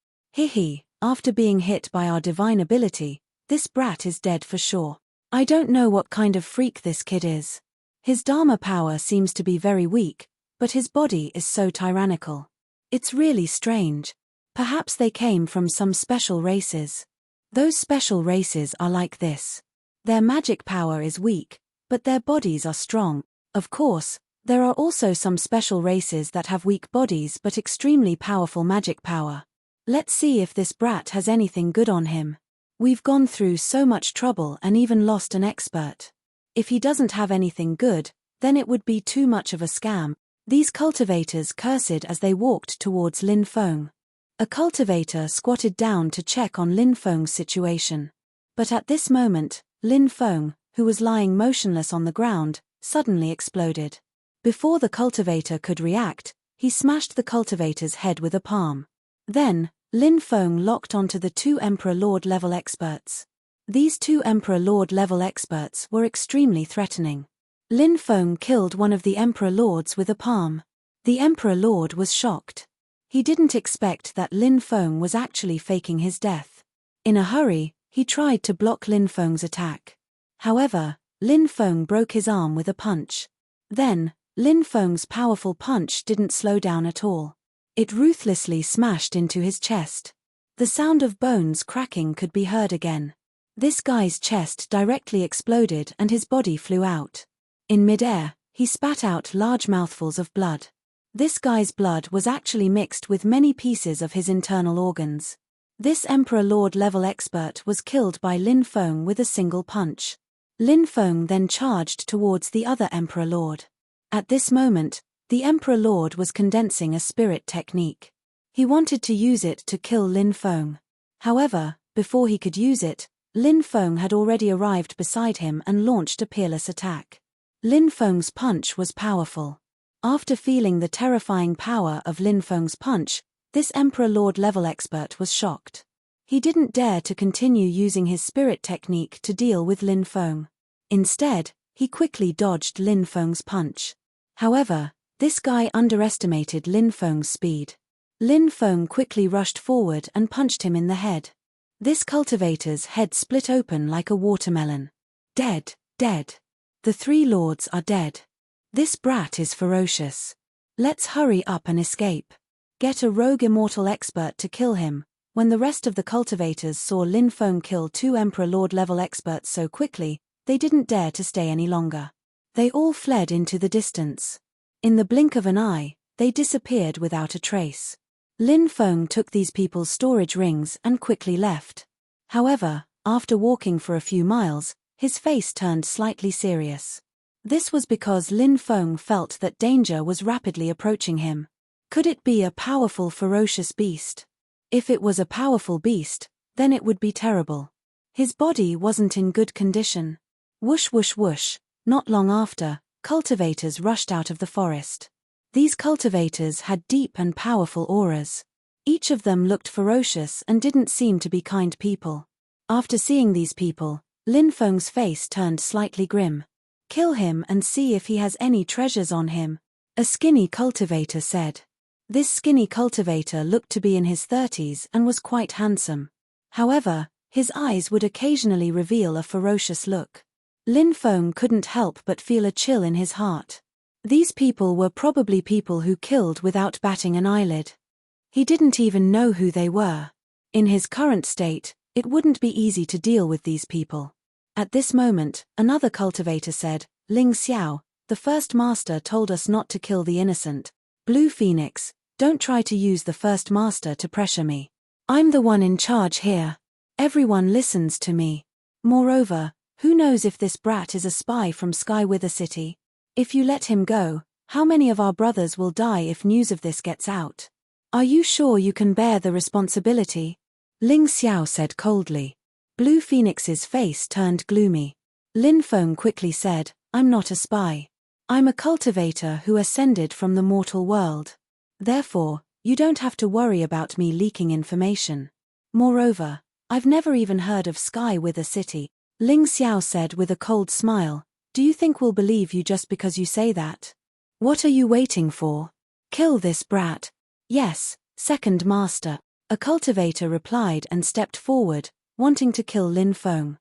After being hit by our divine ability, this brat is dead for sure. I don't know what kind of freak this kid is. His Dharma power seems to be very weak, but his body is so tyrannical. It's really strange. Perhaps they came from some special races. Those special races are like this. Their magic power is weak, but their bodies are strong. Of course, there are also some special races that have weak bodies but extremely powerful magic power. Let's see if this brat has anything good on him. We've gone through so much trouble and even lost an expert. If he doesn't have anything good, then it would be too much of a scam." These cultivators cursed as they walked towards Lin Feng. A cultivator squatted down to check on Lin Feng's situation. But at this moment, Lin Feng, who was lying motionless on the ground, suddenly exploded. Before the cultivator could react, he smashed the cultivator's head with a palm. Then, Lin Feng locked onto the two Emperor Lord level experts. These two Emperor Lord level experts were extremely threatening. Lin Feng killed one of the Emperor Lords with a palm. The Emperor Lord was shocked. He didn't expect that Lin Feng was actually faking his death. In a hurry, he tried to block Lin Feng's attack. However, Lin Feng broke his arm with a punch. Then, Lin Feng's powerful punch didn't slow down at all. It ruthlessly smashed into his chest. The sound of bones cracking could be heard again. This guy's chest directly exploded and his body flew out. In midair, he spat out large mouthfuls of blood. This guy's blood was actually mixed with many pieces of his internal organs. This Emperor Lord level expert was killed by Lin Feng with a single punch. Lin Feng then charged towards the other Emperor Lord. At this moment, the Emperor Lord was condensing a spirit technique. He wanted to use it to kill Lin Feng. However, before he could use it, Lin Feng had already arrived beside him and launched a peerless attack. Lin Feng's punch was powerful. After feeling the terrifying power of Lin Feng's punch, this Emperor Lord level expert was shocked. He didn't dare to continue using his spirit technique to deal with Lin Feng. Instead, he quickly dodged Lin Feng's punch. However, this guy underestimated Lin Feng's speed. Lin Feng quickly rushed forward and punched him in the head. This cultivator's head split open like a watermelon. Dead, dead. The three lords are dead. This brat is ferocious. Let's hurry up and escape. Get a rogue immortal expert to kill him. When the rest of the cultivators saw Lin Feng kill two Emperor Lord level experts so quickly, they didn't dare to stay any longer. They all fled into the distance. In the blink of an eye, they disappeared without a trace. Lin Feng took these people's storage rings and quickly left. However, after walking for a few miles, his face turned slightly serious. This was because Lin Feng felt that danger was rapidly approaching him. Could it be a powerful, ferocious beast? If it was a powerful beast, then it would be terrible. His body wasn't in good condition. Whoosh whoosh whoosh, not long after, cultivators rushed out of the forest. These cultivators had deep and powerful auras. Each of them looked ferocious and didn't seem to be kind people. After seeing these people, Lin Feng's face turned slightly grim. Kill him and see if he has any treasures on him, a skinny cultivator said. This skinny cultivator looked to be in his 30s and was quite handsome. However, his eyes would occasionally reveal a ferocious look. Lin Feng couldn't help but feel a chill in his heart. These people were probably people who killed without batting an eyelid. He didn't even know who they were. In his current state, it wouldn't be easy to deal with these people. At this moment, another cultivator said, "Ling Xiao, the first master told us not to kill the innocent. Blue Phoenix, don't try to use the first master to pressure me. I'm the one in charge here. Everyone listens to me. Moreover, who knows if this brat is a spy from Sky Wither City? If you let him go, how many of our brothers will die if news of this gets out? Are you sure you can bear the responsibility?" Ling Xiao said coldly. Blue Phoenix's face turned gloomy. Lin Feng quickly said, "I'm not a spy. I'm a cultivator who ascended from the mortal world. Therefore, you don't have to worry about me leaking information. Moreover, I've never even heard of Sky Wither City." Ling Xiao said with a cold smile, "Do you think we'll believe you just because you say that? What are you waiting for? Kill this brat." "Yes, second master," a cultivator replied and stepped forward, wanting to kill Lin Feng.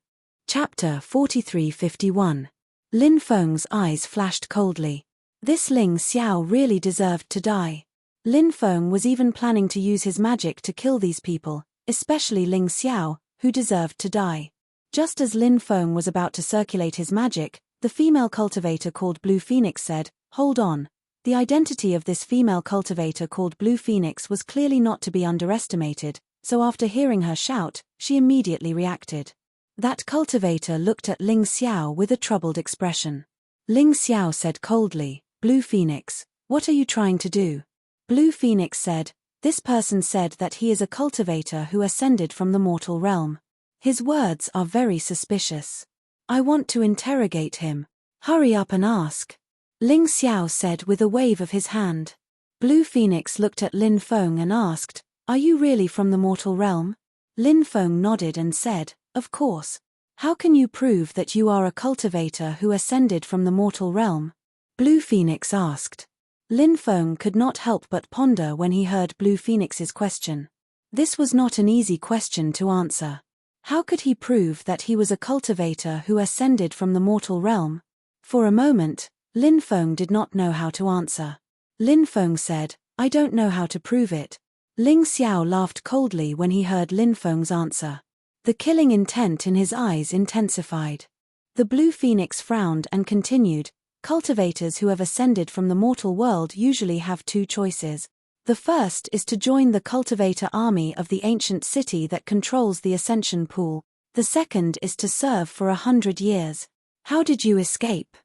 Chapter 43:51. Lin Feng's eyes flashed coldly. This Ling Xiao really deserved to die. Lin Feng was even planning to use his magic to kill these people, especially Ling Xiao, who deserved to die. Just as Lin Feng was about to circulate his magic, the female cultivator called Blue Phoenix said, "Hold on." The identity of this female cultivator called Blue Phoenix was clearly not to be underestimated, so after hearing her shout, she immediately reacted. That cultivator looked at Ling Xiao with a troubled expression. Ling Xiao said coldly, "Blue Phoenix, what are you trying to do?" Blue Phoenix said, "This person said that he is a cultivator who ascended from the mortal realm. His words are very suspicious. I want to interrogate him. Hurry up and ask." Ling Xiao said with a wave of his hand. Blue Phoenix looked at Lin Feng and asked, "Are you really from the mortal realm?" Lin Feng nodded and said, "Of course. How can you prove that you are a cultivator who ascended from the mortal realm?" Blue Phoenix asked. Lin Feng could not help but ponder when he heard Blue Phoenix's question. This was not an easy question to answer. How could he prove that he was a cultivator who ascended from the mortal realm? For a moment, Lin Feng did not know how to answer. Lin Feng said, "I don't know how to prove it." Ling Xiao laughed coldly when he heard Lin Feng's answer. The killing intent in his eyes intensified. The Blue Phoenix frowned and continued, "Cultivators who have ascended from the mortal world usually have two choices. The first is to join the cultivator army of the ancient city that controls the ascension pool. The second is to serve for 100 years. How did you escape?"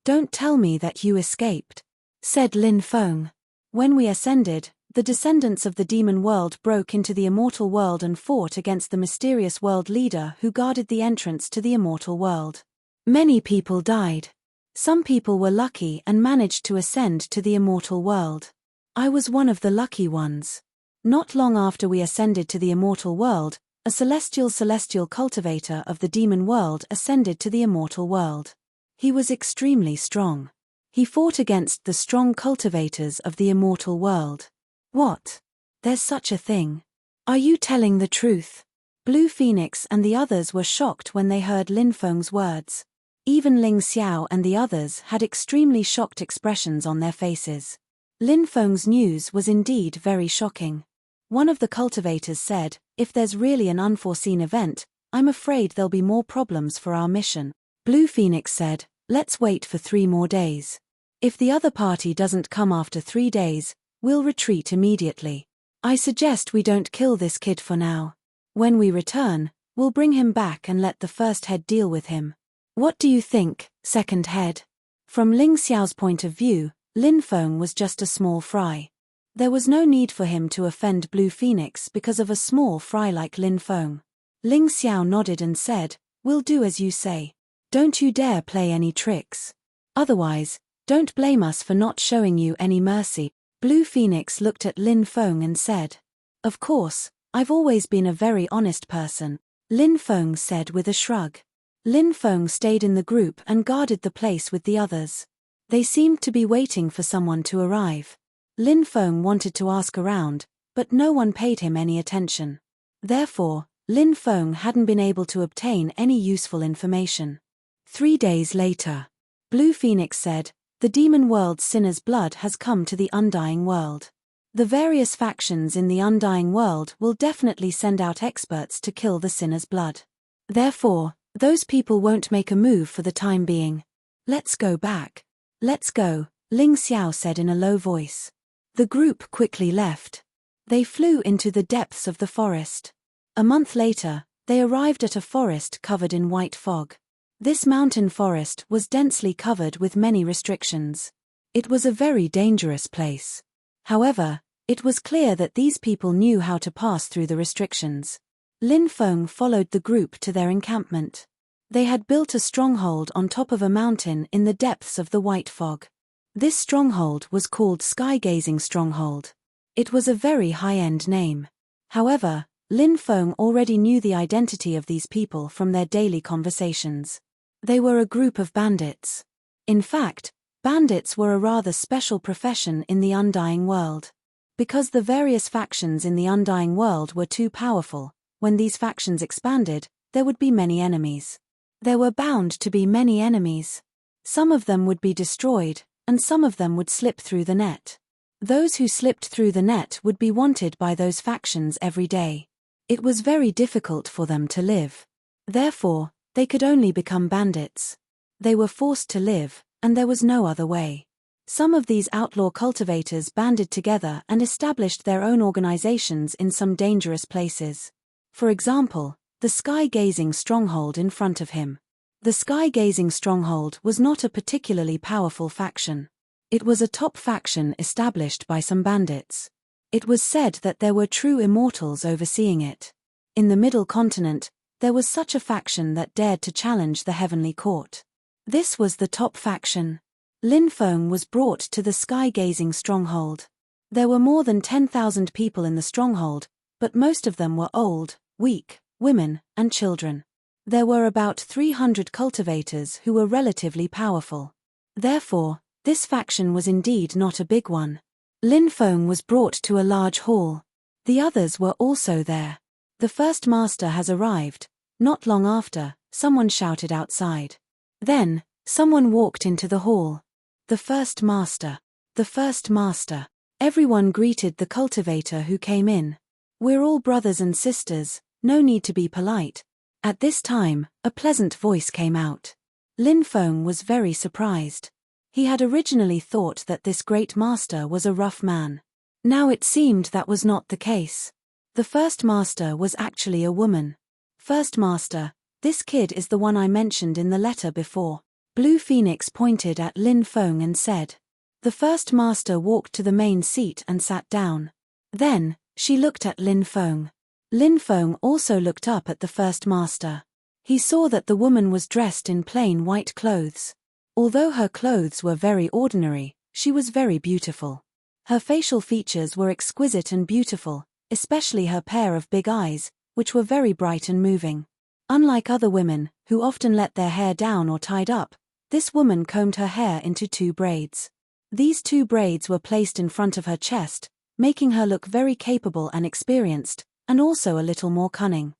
"Don't tell me that you escaped," said Lin Feng. "When we ascended, the descendants of the demon world broke into the immortal world and fought against the mysterious world leader who guarded the entrance to the immortal world. Many people died. Some people were lucky and managed to ascend to the immortal world. I was one of the lucky ones. Not long after we ascended to the immortal world, a celestial cultivator of the demon world ascended to the immortal world. He was extremely strong. He fought against the strong cultivators of the immortal world." "What? There's such a thing? Are you telling the truth?" Blue Phoenix and the others were shocked when they heard Lin Feng's words. Even Ling Xiao and the others had extremely shocked expressions on their faces. Lin Feng's news was indeed very shocking. One of the cultivators said, "If there's really an unforeseen event, I'm afraid there'll be more problems for our mission." Blue Phoenix said, "Let's wait for 3 more days. If the other party doesn't come after 3 days, we'll retreat immediately. I suggest we don't kill this kid for now. When we return, we'll bring him back and let the first head deal with him. What do you think, second head?" From Ling Xiao's point of view, Lin Feng was just a small fry. There was no need for him to offend Blue Phoenix because of a small fry like Lin Feng. Ling Xiao nodded and said, "We'll do as you say. Don't you dare play any tricks. Otherwise, don't blame us for not showing you any mercy." Blue Phoenix looked at Lin Feng and said, "Of course, I've always been a very honest person," Lin Feng said with a shrug. Lin Feng stayed in the group and guarded the place with the others. They seemed to be waiting for someone to arrive. Lin Feng wanted to ask around, but no one paid him any attention. Therefore, Lin Feng hadn't been able to obtain any useful information. 3 days later, Blue Phoenix said, "The demon world's sinner's blood has come to the undying world. The various factions in the undying world will definitely send out experts to kill the sinner's blood. Therefore, those people won't make a move for the time being. Let's go back." "Let's go," Ling Xiao said in a low voice. The group quickly left. They flew into the depths of the forest. A month later, they arrived at a forest covered in white fog. This mountain forest was densely covered with many restrictions. It was a very dangerous place. However, it was clear that these people knew how to pass through the restrictions. Lin Feng followed the group to their encampment. They had built a stronghold on top of a mountain in the depths of the white fog. This stronghold was called Sky-Gazing Stronghold. It was a very high-end name. However, Lin Feng already knew the identity of these people from their daily conversations. They were a group of bandits. In fact, bandits were a rather special profession in the undying world. Because the various factions in the undying world were too powerful, when these factions expanded, there would be many enemies. There were bound to be many enemies. Some of them would be destroyed, and some of them would slip through the net. Those who slipped through the net would be wanted by those factions every day. It was very difficult for them to live. Therefore, they could only become bandits. They were forced to live, and there was no other way. Some of these outlaw cultivators banded together and established their own organizations in some dangerous places. For example, the sky-gazing stronghold in front of him. The sky-gazing stronghold was not a particularly powerful faction. It was a top faction established by some bandits. It was said that there were true immortals overseeing it. In the Middle Continent, there was such a faction that dared to challenge the Heavenly Court. This was the top faction. Lin Feng was brought to the sky-gazing stronghold. There were more than 10,000 people in the stronghold, but most of them were old, weak, women, and children. There were about 300 cultivators who were relatively powerful. Therefore, this faction was indeed not a big one. Lin Feng was brought to a large hall. The others were also there. The first master has arrived. Not long after, someone shouted outside. Then, someone walked into the hall. The first master. The first master. Everyone greeted the cultivator who came in. We're all brothers and sisters, no need to be polite. At this time, a pleasant voice came out. Lin Feng was very surprised. He had originally thought that this great master was a rough man. Now it seemed that was not the case. The first master was actually a woman. First master, this kid is the one I mentioned in the letter before. Blue Phoenix pointed at Lin Feng and said. The first master walked to the main seat and sat down. Then, she looked at Lin Feng. Lin Feng also looked up at the first master. He saw that the woman was dressed in plain white clothes. Although her clothes were very ordinary, she was very beautiful. Her facial features were exquisite and beautiful, especially her pair of big eyes, which were very bright and moving. Unlike other women, who often let their hair down or tied up, this woman combed her hair into 2 braids. These 2 braids were placed in front of her chest, making her look very capable and experienced, and also a little more cunning.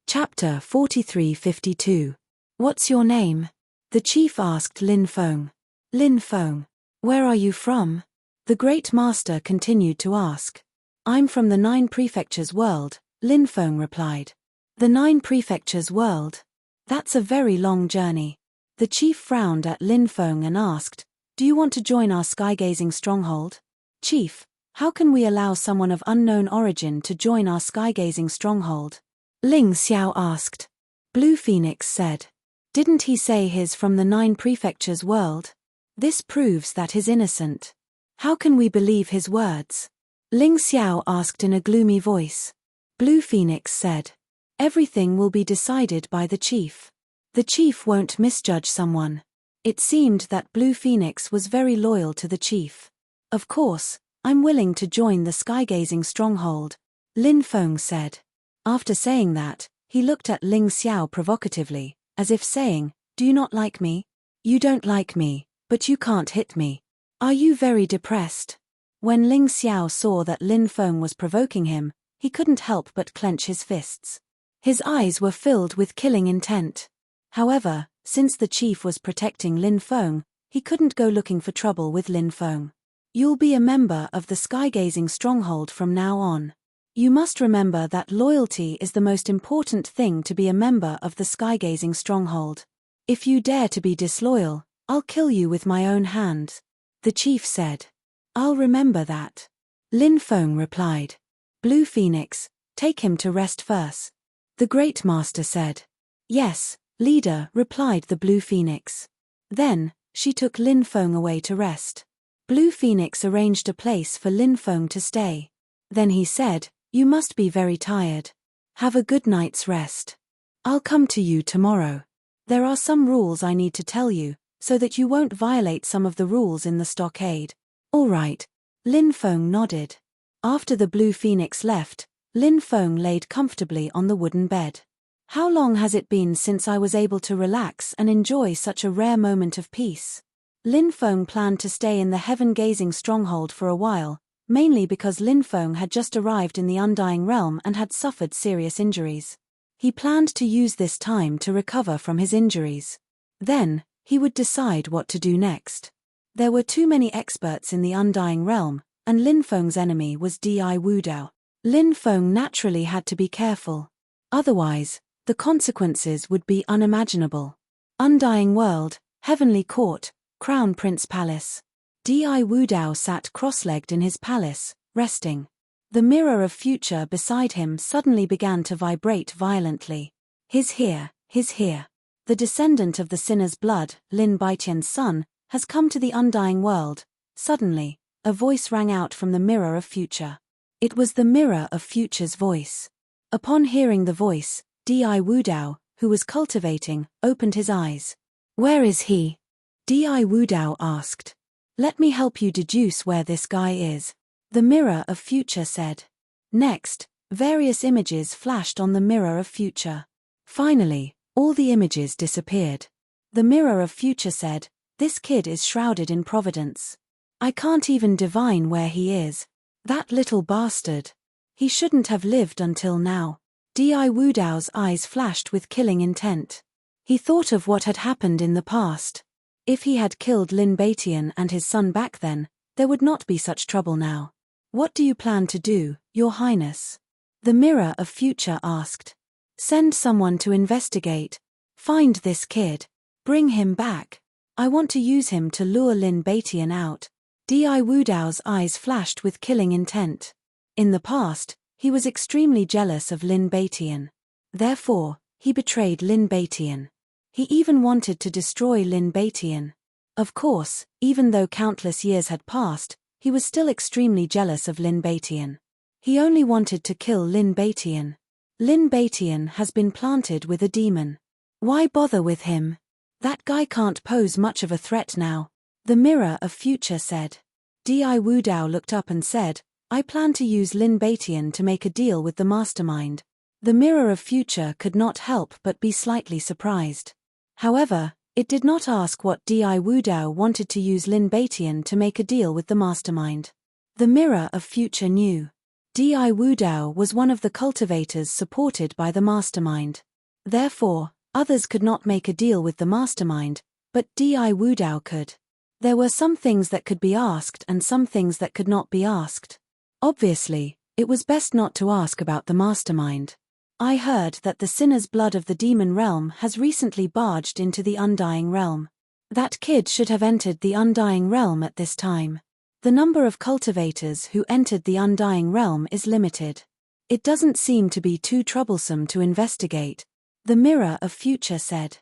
Chapter 4352. What's your name? The chief asked Lin Feng. Lin Feng. Where are you from? The great master continued to ask. I'm from the 9 prefectures world, Lin Feng replied. The 9 prefectures world? That's a very long journey. The chief frowned at Lin Feng and asked, do you want to join our sky-gazing stronghold? Chief, how can we allow someone of unknown origin to join our sky-gazing stronghold? Ling Xiao asked. Blue Phoenix said. Didn't he say he's from the 9 prefectures world? This proves that he's innocent. How can we believe his words? Ling Xiao asked in a gloomy voice. Blue Phoenix said. Everything will be decided by the chief. The chief won't misjudge someone. It seemed that Blue Phoenix was very loyal to the chief. Of course, I'm willing to join the sky-gazing stronghold, Lin Feng said. After saying that, he looked at Ling Xiao provocatively, as if saying, do you not like me? You don't like me, but you can't hit me. Are you very depressed? When Ling Xiao saw that Lin Feng was provoking him, he couldn't help but clench his fists. His eyes were filled with killing intent. However, since the chief was protecting Lin Feng, he couldn't go looking for trouble with Lin Feng. You'll be a member of the sky-gazing stronghold from now on. You must remember that loyalty is the most important thing to be a member of the sky-gazing stronghold. If you dare to be disloyal, I'll kill you with my own hands, the chief said. I'll remember that. Lin Feng replied. Blue Phoenix, take him to rest first. The Great Master said. Yes, leader, replied the Blue Phoenix. Then, she took Lin Feng away to rest. Blue Phoenix arranged a place for Lin Feng to stay. Then he said, you must be very tired. Have a good night's rest. I'll come to you tomorrow. There are some rules I need to tell you, so that you won't violate some of the rules in the stockade. All right. Lin Feng nodded. After the Blue Phoenix left, Lin Feng laid comfortably on the wooden bed. How long has it been since I was able to relax and enjoy such a rare moment of peace? Lin Feng planned to stay in the heaven-gazing stronghold for a while, mainly because Lin Feng had just arrived in the Undying Realm and had suffered serious injuries. He planned to use this time to recover from his injuries. Then, he would decide what to do next. There were too many experts in the Undying Realm, and Lin Feng's enemy was Di Wudao. Lin Feng naturally had to be careful. Otherwise, the consequences would be unimaginable. Undying World, Heavenly Court, Crown Prince Palace. Di Wudao sat cross-legged in his palace, resting. The mirror of future beside him suddenly began to vibrate violently. He's here, he's here. The descendant of the sinner's blood, Lin Baitian's son, has come to the undying world. Suddenly, a voice rang out from the mirror of future. It was the mirror of future's voice. Upon hearing the voice, Di Wudao, who was cultivating, opened his eyes. Where is he? Di Wudao asked. Let me help you deduce where this guy is. The mirror of future said. Next, various images flashed on the mirror of future. Finally, all the images disappeared. The mirror of future said, this kid is shrouded in providence. I can't even divine where he is. That little bastard. He shouldn't have lived until now. Di Wudao's eyes flashed with killing intent. He thought of what had happened in the past. If he had killed Lin Baitian and his son back then, there would not be such trouble now. What do you plan to do, Your Highness? The mirror of future asked. Send someone to investigate. Find this kid. Bring him back. I want to use him to lure Lin Baitian out. Di Wudao's eyes flashed with killing intent. In the past, he was extremely jealous of Lin Baitian. Therefore, he betrayed Lin Baitian. He even wanted to destroy Lin Baitian. Of course, even though countless years had passed, he was still extremely jealous of Lin Baitian. He only wanted to kill Lin Baitian. Lin Baitian has been planted with a demon. Why bother with him? That guy can't pose much of a threat now. The mirror of future said. Di Wudao looked up and said, I plan to use Lin Baitian to make a deal with the mastermind. The mirror of future could not help but be slightly surprised. However, it did not ask what Di Wudao wanted to use Lin Baitian to make a deal with the mastermind. The mirror of future knew. Di Wudao was one of the cultivators supported by the mastermind. Therefore, others could not make a deal with the mastermind, but Di Wudao could. There were some things that could be asked and some things that could not be asked. Obviously, it was best not to ask about the mastermind. I heard that the sinner's blood of the demon realm has recently barged into the undying realm. That kid should have entered the undying realm at this time. The number of cultivators who entered the undying realm is limited. It doesn't seem to be too troublesome to investigate. The mirror of future said.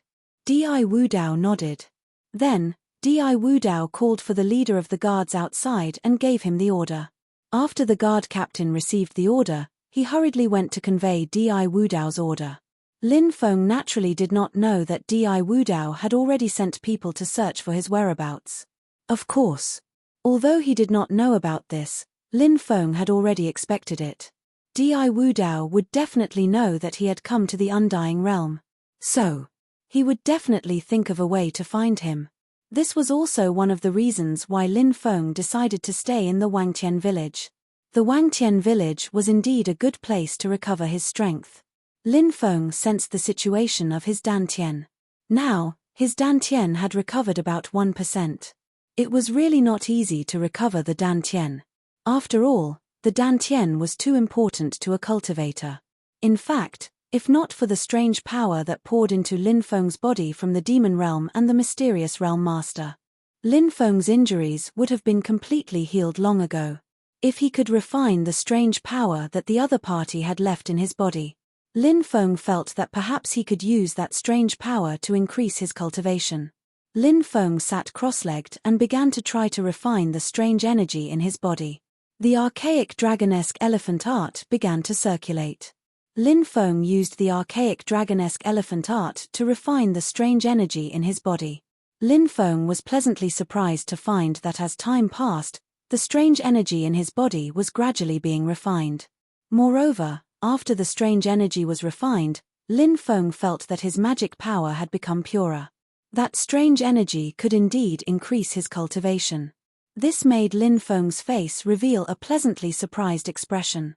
Di Wudao nodded. Then, Di Wudao called for the leader of the guards outside and gave him the order. After the guard captain received the order, he hurriedly went to convey Di Wudao's order. Lin Feng naturally did not know that Di Wudao had already sent people to search for his whereabouts. Of course. Although he did not know about this, Lin Feng had already expected it. Di Wudao would definitely know that he had come to the undying realm. So, he would definitely think of a way to find him. This was also one of the reasons why Lin Feng decided to stay in the Wangtian village. The Wangtian village was indeed a good place to recover his strength. Lin Feng sensed the situation of his dantian. Now, his dantian had recovered about 1%. It was really not easy to recover the dantian. After all, the dantian was too important to a cultivator. In fact, if not for the strange power that poured into Lin Feng's body from the demon realm and the mysterious realm master, Lin Feng's injuries would have been completely healed long ago. If he could refine the strange power that the other party had left in his body, Lin Feng felt that perhaps he could use that strange power to increase his cultivation. Lin Feng sat cross-legged and began to try to refine the strange energy in his body. The archaic dragonesque elephant art began to circulate. Lin Feng used the archaic dragonesque elephant art to refine the strange energy in his body. Lin Feng was pleasantly surprised to find that as time passed, the strange energy in his body was gradually being refined. Moreover, after the strange energy was refined, Lin Feng felt that his magic power had become purer. That strange energy could indeed increase his cultivation. This made Lin Feng's face reveal a pleasantly surprised expression.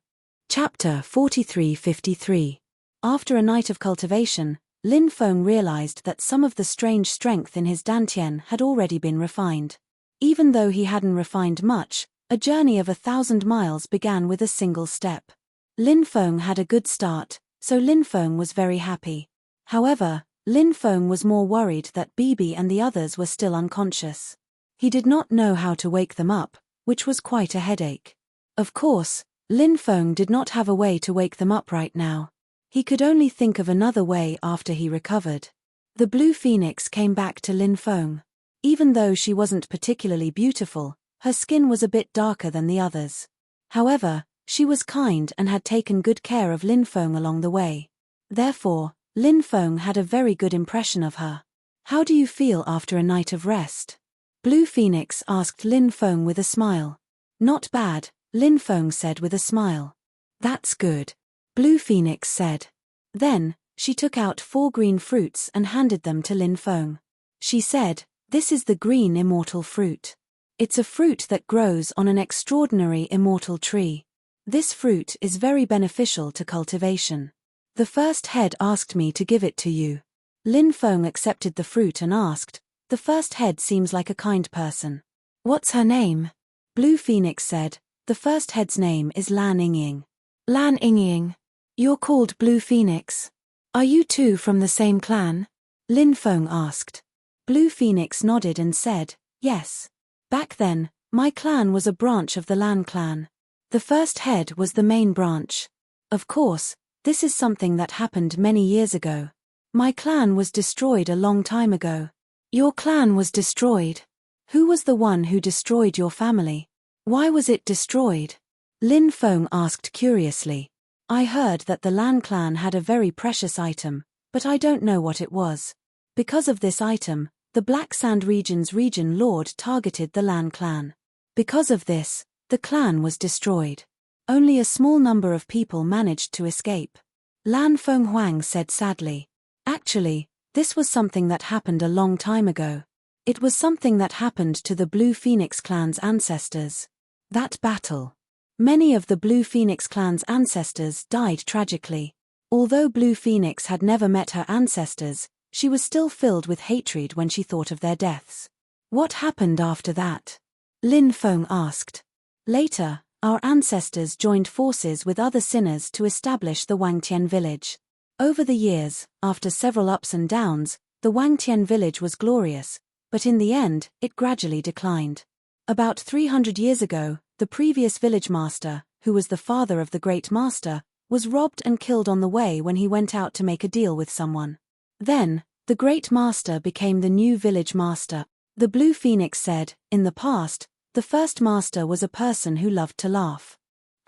Chapter 4353. After a night of cultivation, Lin Feng realized that some of the strange strength in his dantian had already been refined. Even though he hadn't refined much, a journey of 1,000 miles began with a single step. Lin Feng had a good start, so Lin Feng was very happy. However, Lin Feng was more worried that Bibi and the others were still unconscious. He did not know how to wake them up, which was quite a headache. Of course, Lin Feng did not have a way to wake them up right now. He could only think of another way after he recovered. The blue phoenix came back to Lin Feng. Even though she wasn't particularly beautiful, her skin was a bit darker than the others. However, she was kind and had taken good care of Lin Feng along the way. Therefore, Lin Feng had a very good impression of her. How do you feel after a night of rest? Blue Phoenix asked Lin Feng with a smile. Not bad, Lin Feng said with a smile. That's good, Blue Phoenix said. Then, she took out 4 green fruits and handed them to Lin Feng. She said, "This is the green immortal fruit. It's a fruit that grows on an extraordinary immortal tree. This fruit is very beneficial to cultivation. The first head asked me to give it to you." Lin Feng accepted the fruit and asked, "The first head seems like a kind person. What's her name?" Blue Phoenix said, "The first head's name is Lan Yingying." Lan Yingying. You're called Blue Phoenix. Are you two from the same clan? Lin Feng asked. Blue Phoenix nodded and said, "Yes. Back then, my clan was a branch of the Lan clan. The first head was the main branch. Of course, this is something that happened many years ago. My clan was destroyed a long time ago." Your clan was destroyed? Who was the one who destroyed your family? Why was it destroyed? Lin Feng asked curiously. I heard that the Lan clan had a very precious item, but I don't know what it was. Because of this item, the Black Sand region's region lord targeted the Lan clan. Because of this, the clan was destroyed. Only a small number of people managed to escape. Lan Feng Huang said sadly. Actually, this was something that happened a long time ago. It was something that happened to the Blue Phoenix clan's ancestors. That battle. Many of the Blue Phoenix clan's ancestors died tragically. Although Blue Phoenix had never met her ancestors, she was still filled with hatred when she thought of their deaths. What happened after that? Lin Feng asked. Later, our ancestors joined forces with other sinners to establish the Wangtian village. Over the years, after several ups and downs, the Wangtian village was glorious, but in the end, it gradually declined. About 300 years ago, the previous village master, who was the father of the great master, was robbed and killed on the way when he went out to make a deal with someone. Then, the great master became the new village master. The Blue Phoenix said, in the past, the first master was a person who loved to laugh.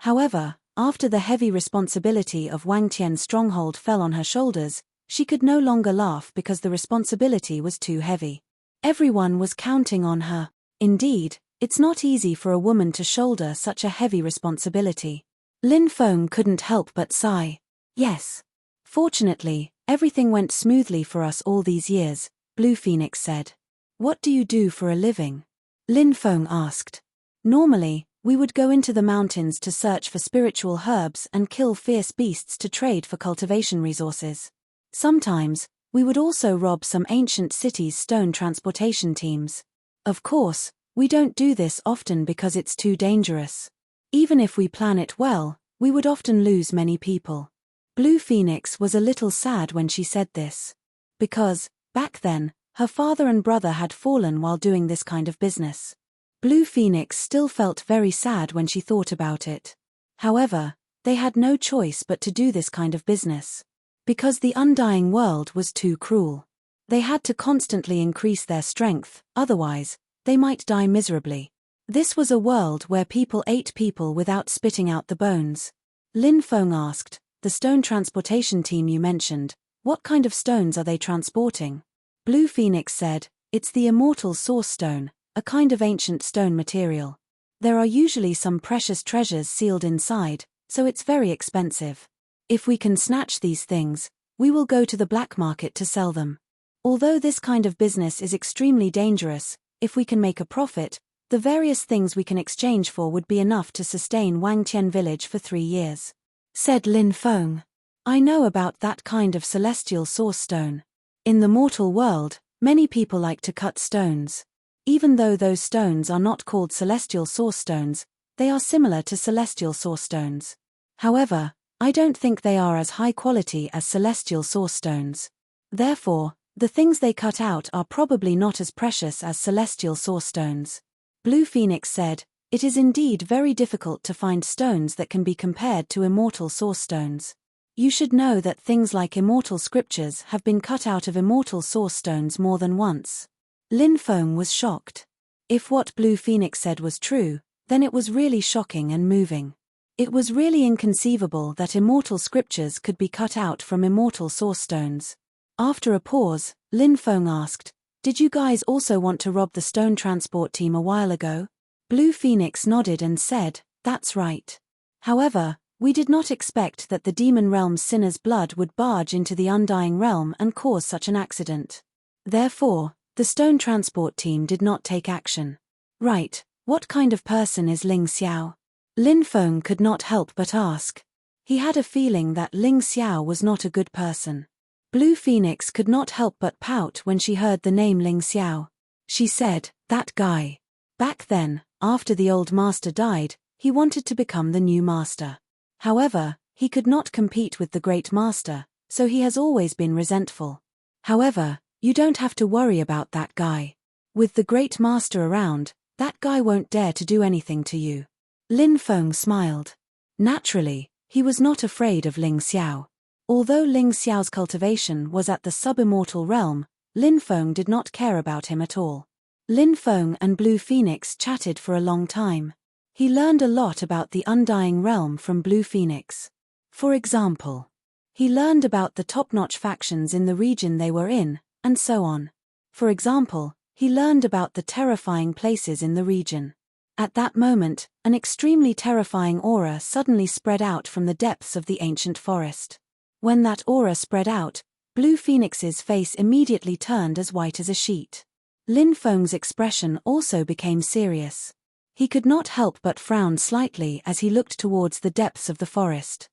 However, after the heavy responsibility of Wangtian's stronghold fell on her shoulders, she could no longer laugh because the responsibility was too heavy. Everyone was counting on her. Indeed, it's not easy for a woman to shoulder such a heavy responsibility. Lin Feng couldn't help but sigh. Yes. Fortunately, everything went smoothly for us all these years, Blue Phoenix said. What do you do for a living? Lin Feng asked. Normally, we would go into the mountains to search for spiritual herbs and kill fierce beasts to trade for cultivation resources. Sometimes, we would also rob some ancient cities' stone transportation teams. Of course, we don't do this often because it's too dangerous. Even if we plan it well, we would often lose many people. Blue Phoenix was a little sad when she said this. Because, back then, her father and brother had fallen while doing this kind of business. Blue Phoenix still felt very sad when she thought about it. However, they had no choice but to do this kind of business. Because the undying world was too cruel. They had to constantly increase their strength, otherwise, they might die miserably. This was a world where people ate people without spitting out the bones. Lin Feng asked, the stone transportation team you mentioned, what kind of stones are they transporting? Blue Phoenix said, it's the immortal source stone, a kind of ancient stone material. There are usually some precious treasures sealed inside, so it's very expensive. If we can snatch these things, we will go to the black market to sell them. Although this kind of business is extremely dangerous, if we can make a profit, the various things we can exchange for would be enough to sustain Wangtian village for 3 years. Said Lin Feng. I know about that kind of celestial source stone. In the mortal world, many people like to cut stones. Even though those stones are not called celestial source stones, they are similar to celestial source stones. However, I don't think they are as high quality as celestial source stones. Therefore, the things they cut out are probably not as precious as celestial source stones. Blue Phoenix said, it is indeed very difficult to find stones that can be compared to immortal source stones. You should know that things like immortal scriptures have been cut out of immortal source stones more than once. Lin Feng was shocked. If what Blue Phoenix said was true, then it was really shocking and moving. It was really inconceivable that immortal scriptures could be cut out from immortal source stones. After a pause, Lin Feng asked, "Did you guys also want to rob the stone transport team a while ago?" Blue Phoenix nodded and said, "That's right. However, we did not expect that the demon realm's sinner's blood would barge into the undying realm and cause such an accident. Therefore, the stone transport team did not take action." "Right, what kind of person is Ling Xiao?" Lin Feng could not help but ask. He had a feeling that Ling Xiao was not a good person. Blue Phoenix could not help but pout when she heard the name Ling Xiao. She said, "That guy. Back then, after the old master died, he wanted to become the new master. However, he could not compete with the great master, so he has always been resentful. However, you don't have to worry about that guy. With the great master around, that guy won't dare to do anything to you." Lin Feng smiled. Naturally, he was not afraid of Ling Xiao. Although Ling Xiao's cultivation was at the sub-immortal realm, Lin Feng did not care about him at all. Lin Feng and Blue Phoenix chatted for a long time. He learned a lot about the undying realm from Blue Phoenix. For example, he learned about the top-notch factions in the region they were in, and so on. For example, he learned about the terrifying places in the region. At that moment, an extremely terrifying aura suddenly spread out from the depths of the ancient forest. When that aura spread out, Blue Phoenix's face immediately turned as white as a sheet. Lin Feng's expression also became serious. He could not help but frown slightly as he looked towards the depths of the forest.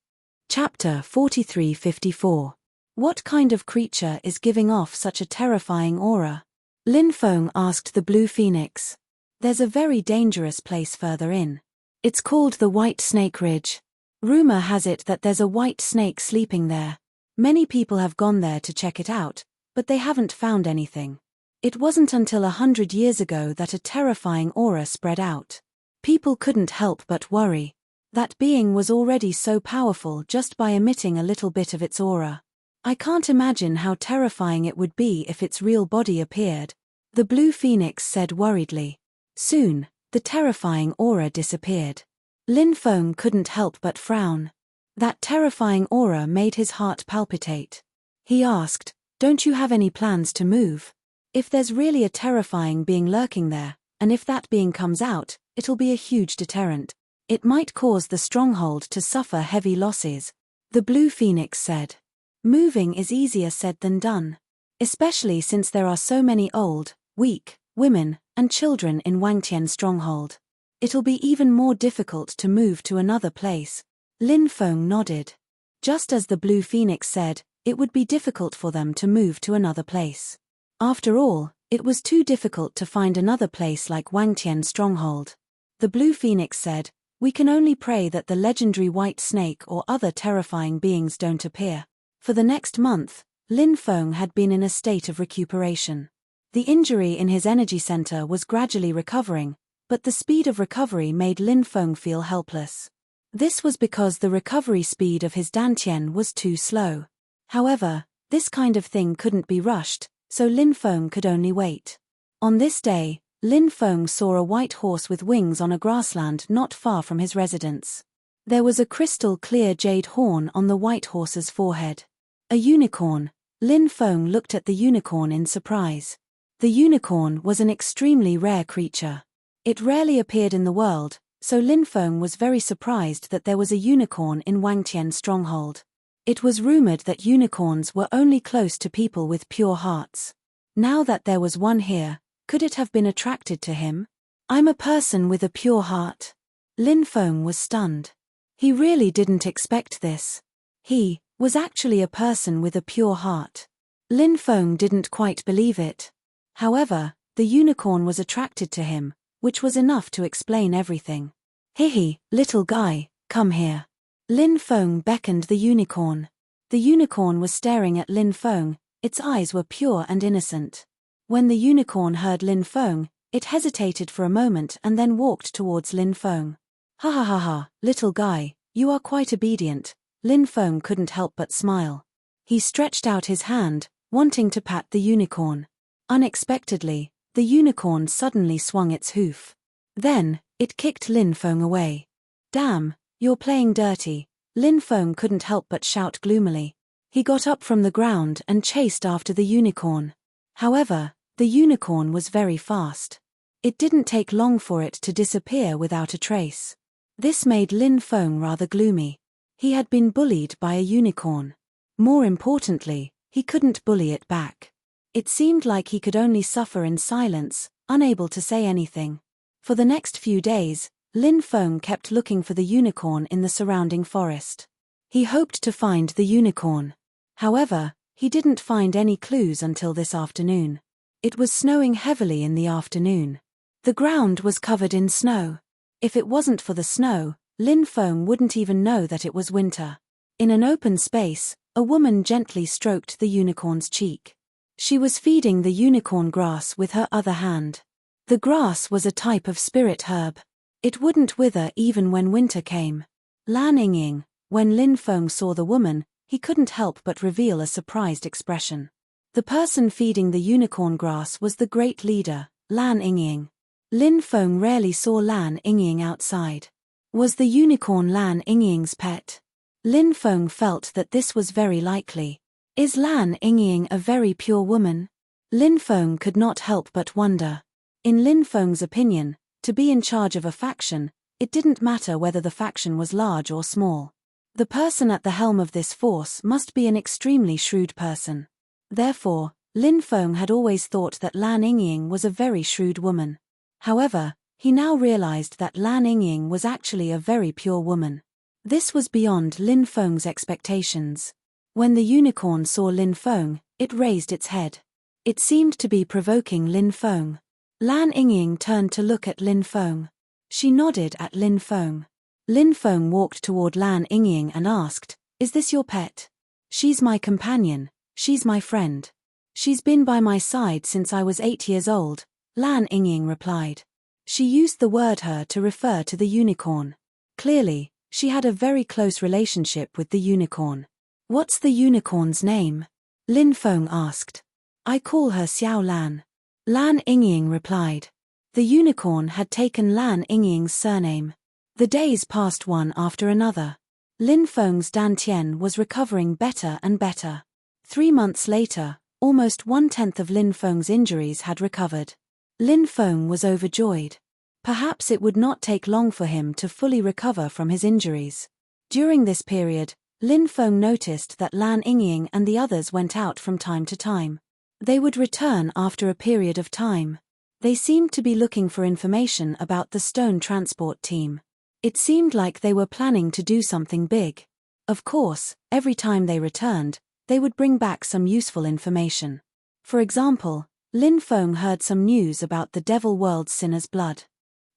Chapter 43-54. What kind of creature is giving off such a terrifying aura? Lin Feng asked the Blue Phoenix. There's a very dangerous place further in. It's called the White Snake Ridge. Rumor has it that there's a white snake sleeping there. Many people have gone there to check it out, but they haven't found anything. It wasn't until 100 years ago that a terrifying aura spread out. People couldn't help but worry. That being was already so powerful just by emitting a little bit of its aura. I can't imagine how terrifying it would be if its real body appeared, the Blue Phoenix said worriedly. Soon, the terrifying aura disappeared. Lin Feng couldn't help but frown. That terrifying aura made his heart palpitate. He asked, "Don't you have any plans to move? If there's really a terrifying being lurking there, and if that being comes out, it'll be a huge deterrent. It might cause the stronghold to suffer heavy losses," the Blue Phoenix said. Moving is easier said than done. Especially since there are so many old, weak, women, and children in Wangtian's stronghold. It'll be even more difficult to move to another place. Lin Feng nodded. Just as the Blue Phoenix said, it would be difficult for them to move to another place. After all, it was too difficult to find another place like Wangtian's stronghold. The Blue Phoenix said, "We can only pray that the legendary white snake or other terrifying beings don't appear." For the next month, Lin Feng had been in a state of recuperation. The injury in his energy center was gradually recovering, but the speed of recovery made Lin Feng feel helpless. This was because the recovery speed of his dantian was too slow. However, this kind of thing couldn't be rushed, so Lin Feng could only wait. On this day, Lin Feng saw a white horse with wings on a grassland not far from his residence. There was a crystal-clear jade horn on the white horse's forehead. A unicorn. Lin Feng looked at the unicorn in surprise. The unicorn was an extremely rare creature. It rarely appeared in the world, so Lin Feng was very surprised that there was a unicorn in Wangtian's stronghold. It was rumored that unicorns were only close to people with pure hearts. Now that there was one here, could it have been attracted to him? "I'm a person with a pure heart." Lin Feng was stunned. He really didn't expect this. He was actually a person with a pure heart. Lin Feng didn't quite believe it. However, the unicorn was attracted to him, which was enough to explain everything. "Hihi, little guy, come here." Lin Feng beckoned the unicorn. The unicorn was staring at Lin Feng, its eyes were pure and innocent. When the unicorn heard Lin Feng, it hesitated for a moment and then walked towards Lin Feng. "Ha ha ha ha, little guy, you are quite obedient. Lin Feng couldn't help but smile. He stretched out his hand, wanting to pat the unicorn. Unexpectedly, the unicorn suddenly swung its hoof. Then, it kicked Lin Feng away. "Damn, you're playing dirty," Lin Feng couldn't help but shout gloomily. He got up from the ground and chased after the unicorn. However, the unicorn was very fast. It didn't take long for it to disappear without a trace. This made Lin Feng rather gloomy. He had been bullied by a unicorn. More importantly, he couldn't bully it back. It seemed like he could only suffer in silence, unable to say anything. For the next few days, Lin Feng kept looking for the unicorn in the surrounding forest. He hoped to find the unicorn. However, he didn't find any clues until this afternoon. It was snowing heavily in the afternoon. The ground was covered in snow. If it wasn't for the snow, Lin Feng wouldn't even know that it was winter. In an open space, a woman gently stroked the unicorn's cheek. She was feeding the unicorn grass with her other hand. The grass was a type of spirit herb. It wouldn't wither even when winter came. Lan Yingying, when Lin Feng saw the woman, he couldn't help but reveal a surprised expression. The person feeding the unicorn grass was the great leader, Lan Yingying. Lin Feng rarely saw Lan Yingying outside. Was the unicorn Lan Yingying's pet? Lin Feng felt that this was very likely. Is Lan Yingying a very pure woman? Lin Feng could not help but wonder. In Lin Feng's opinion, to be in charge of a faction, it didn't matter whether the faction was large or small. The person at the helm of this force must be an extremely shrewd person. Therefore, Lin Feng had always thought that Lan Yingying was a very shrewd woman. However, he now realized that Lan Yingying was actually a very pure woman. This was beyond Lin Feng's expectations. When the unicorn saw Lin Feng, it raised its head. It seemed to be provoking Lin Feng. Lan Yingying turned to look at Lin Feng. She nodded at Lin Feng. Lin Feng walked toward Lan Yingying and asked, "Is this your pet?" "She's my companion, she's my friend. She's been by my side since I was 8 years old," Lan Yingying replied. She used the word her to refer to the unicorn. Clearly, she had a very close relationship with the unicorn. "What's the unicorn's name?" Lin Feng asked. "I call her Xiao Lan." Lan Yingying replied. The unicorn had taken Lan Yingying's surname. The days passed one after another. Lin Feng's dantian was recovering better and better. 3 months later, almost 1/10 of Lin Feng's injuries had recovered. Lin Feng was overjoyed. Perhaps it would not take long for him to fully recover from his injuries. During this period, Lin Feng noticed that Lan Yingying and the others went out from time to time. They would return after a period of time. They seemed to be looking for information about the stone transport team. It seemed like they were planning to do something big. Of course, every time they returned, they would bring back some useful information. For example, Lin Feng heard some news about the Devil World's Sinner's Blood.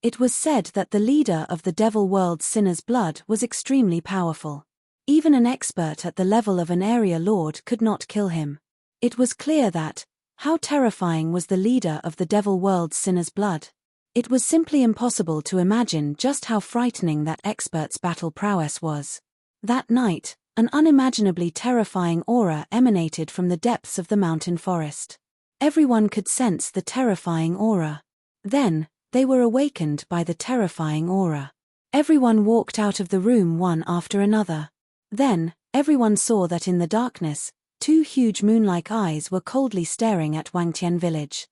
It was said that the leader of the Devil World's Sinner's Blood was extremely powerful. Even an expert at the level of an area lord could not kill him. It was clear that, how terrifying was the leader of the Devil World's Sinner's Blood? It was simply impossible to imagine just how frightening that expert's battle prowess was. That night, an unimaginably terrifying aura emanated from the depths of the mountain forest. Everyone could sense the terrifying aura. Then, they were awakened by the terrifying aura. Everyone walked out of the room one after another. Then, everyone saw that in the darkness, 2 huge moon-like eyes were coldly staring at Wangtian village.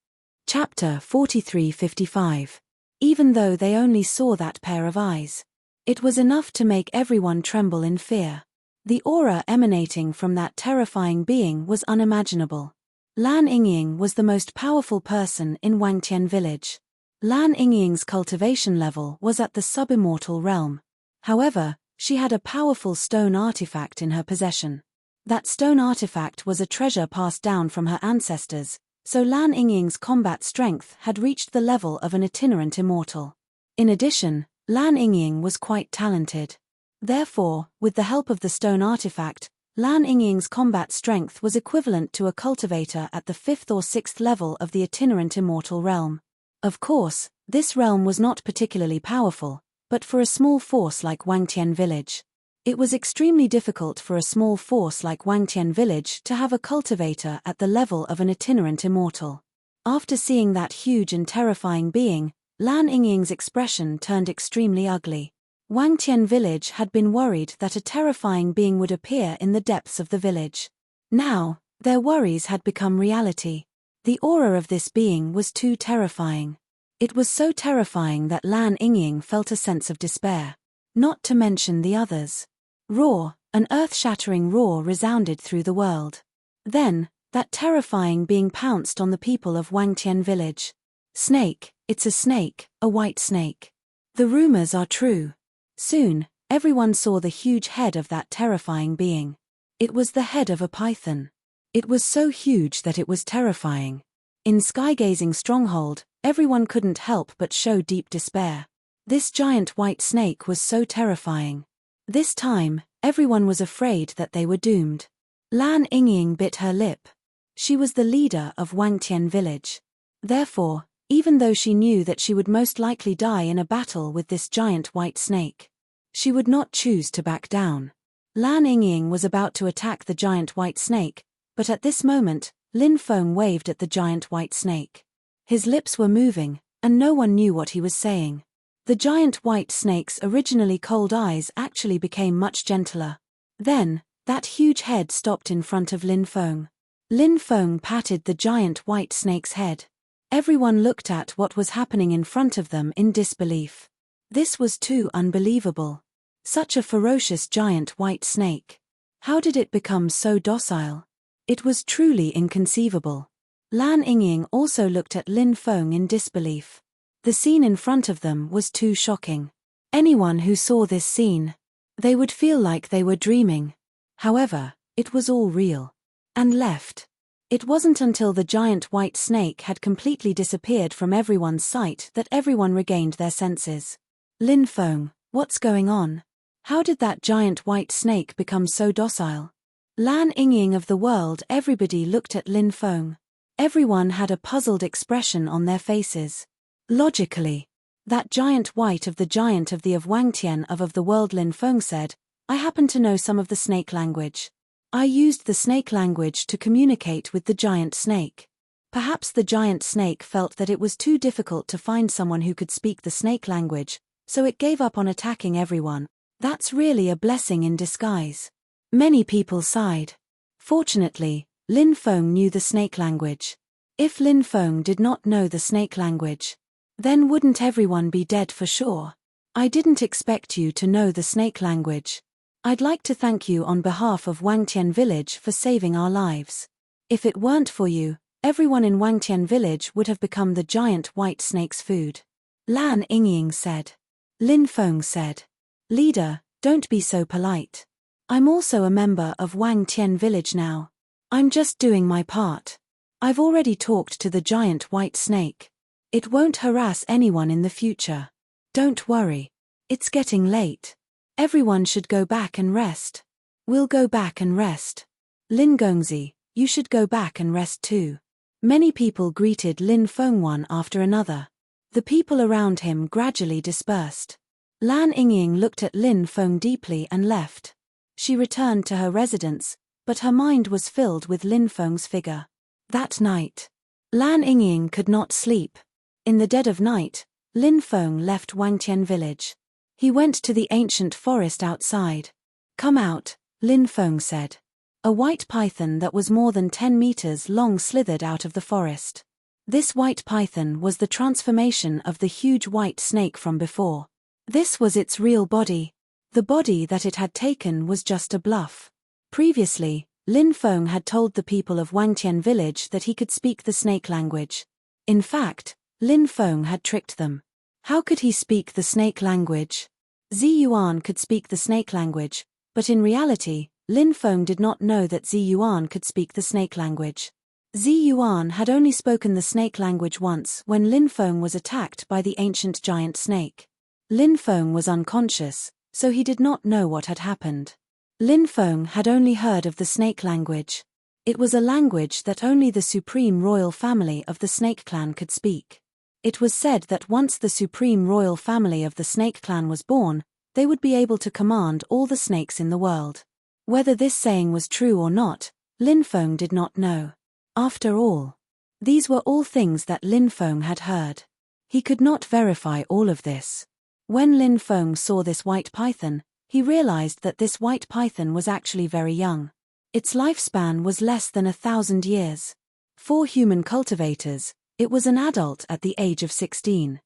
Chapter 43-55. Even though they only saw that pair of eyes, it was enough to make everyone tremble in fear. The aura emanating from that terrifying being was unimaginable. Lan Yingying was the most powerful person in Wangtian village. Lan Yingying's cultivation level was at the sub-immortal realm. However, she had a powerful stone artifact in her possession. That stone artifact was a treasure passed down from her ancestors, so Lan Yingying's combat strength had reached the level of an itinerant immortal. In addition, Lan Yingying was quite talented. Therefore, with the help of the stone artifact, Lan Yingying's combat strength was equivalent to a cultivator at the 5th or 6th level of the itinerant immortal realm. Of course, this realm was not particularly powerful, but for a small force like Wangtian village, It was extremely difficult for a small force like Wangtian village to have a cultivator at the level of an itinerant immortal. After seeing that huge and terrifying being, Lan Yingying's expression turned extremely ugly. Wangtian village had been worried that a terrifying being would appear in the depths of the village. Now, their worries had become reality. The aura of this being was too terrifying. It was so terrifying that Lan Yingying felt a sense of despair. Not to mention the others. Roar, an earth-shattering roar resounded through the world. Then, that terrifying being pounced on the people of Wangtian village. Snake, it's a snake, a white snake. The rumors are true. Soon, everyone saw the huge head of that terrifying being. It was the head of a python. It was so huge that it was terrifying. In Skygazing Stronghold, everyone couldn't help but show deep despair. This giant white snake was so terrifying. This time, everyone was afraid that they were doomed. Lan Yingying bit her lip. She was the leader of Wangtian village. Therefore, even though she knew that she would most likely die in a battle with this giant white snake, she would not choose to back down. Lan Yingying was about to attack the giant white snake, but at this moment, Lin Feng waved at the giant white snake. His lips were moving, and no one knew what he was saying. The giant white snake's originally cold eyes actually became much gentler. Then, that huge head stopped in front of Lin Feng. Lin Feng patted the giant white snake's head. Everyone looked at what was happening in front of them in disbelief. This was too unbelievable. Such a ferocious giant white snake. How did it become so docile? It was truly inconceivable. Lan Yingying also looked at Lin Feng in disbelief. The scene in front of them was too shocking. Anyone who saw this scene, they would feel like they were dreaming. However, it was all real. And left. It wasn't until the giant white snake had completely disappeared from everyone's sight that everyone regained their senses. Lin Feng, what's going on? How did that giant white snake become so docile? Lan Yingying of the world, everybody looked at Lin Feng. Everyone had a puzzled expression on their faces. Logically, that giant white of the Wangtian of the world, Lin Feng said, I happen to know some of the snake language. I used the snake language to communicate with the giant snake. Perhaps the giant snake felt that it was too difficult to find someone who could speak the snake language, so it gave up on attacking everyone. That's really a blessing in disguise. Many people sighed. Fortunately, Lin Feng knew the snake language. If Lin Feng did not know the snake language, then wouldn't everyone be dead for sure? I didn't expect you to know the snake language. I'd like to thank you on behalf of Wangtian village for saving our lives. If it weren't for you, everyone in Wangtian village would have become the giant white snake's food. Lan Yingying said. Lin Feng said. Leader, don't be so polite. I'm also a member of Wangtian village now. I'm just doing my part. I've already talked to the giant white snake. It won't harass anyone in the future. Don't worry. It's getting late. Everyone should go back and rest. We'll go back and rest. Lin Gongzi, you should go back and rest too. Many people greeted Lin Feng one after another. The people around him gradually dispersed. Lan Yingying looked at Lin Feng deeply and left. She returned to her residence, but her mind was filled with Lin Feng's figure. That night, Lan Yingying could not sleep. In the dead of night, Lin Feng left Wangtian village. He went to the ancient forest outside. Come out, Lin Feng said. A white python that was more than 10 meters long slithered out of the forest. This white python was the transformation of the huge white snake from before. This was its real body. The body that it had taken was just a bluff. Previously, Lin Feng had told the people of Wangtian village that he could speak the snake language. In fact, Lin Feng had tricked them. How could he speak the snake language? Zi Yuan could speak the snake language, but in reality, Lin Feng did not know that Zi Yuan could speak the snake language. Zi Yuan had only spoken the snake language once when Lin Feng was attacked by the ancient giant snake. Lin Feng was unconscious, so he did not know what had happened. Lin Feng had only heard of the snake language. It was a language that only the supreme royal family of the snake clan could speak. It was said that once the supreme royal family of the snake clan was born, they would be able to command all the snakes in the world. Whether this saying was true or not, Lin Feng did not know. After all, these were all things that Lin Feng had heard. He could not verify all of this. When Lin Feng saw this white python, he realized that this white python was actually very young. Its lifespan was less than 1,000 years. For human cultivators, it was an adult at the age of 16.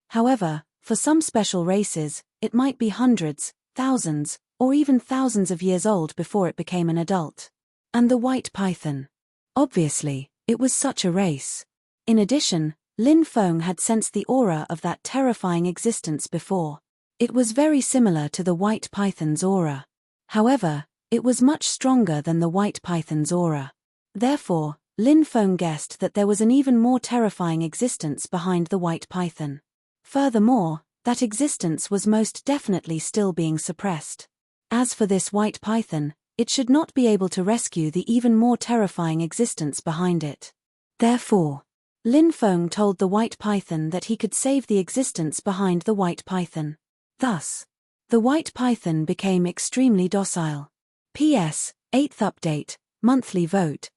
However, for some special races, it might be hundreds, thousands, or even thousands of years old before it became an adult. And the white python. Obviously, it was such a race. In addition, Lin Feng had sensed the aura of that terrifying existence before. It was very similar to the white python's aura. However, it was much stronger than the white python's aura. Therefore, Lin Feng guessed that there was an even more terrifying existence behind the white python. Furthermore, that existence was most definitely still being suppressed. As for this white python, it should not be able to rescue the even more terrifying existence behind it. Therefore, Lin Feng told the white python that he could save the existence behind the white python. Thus, the white python became extremely docile. P.S. 8th update, monthly vote.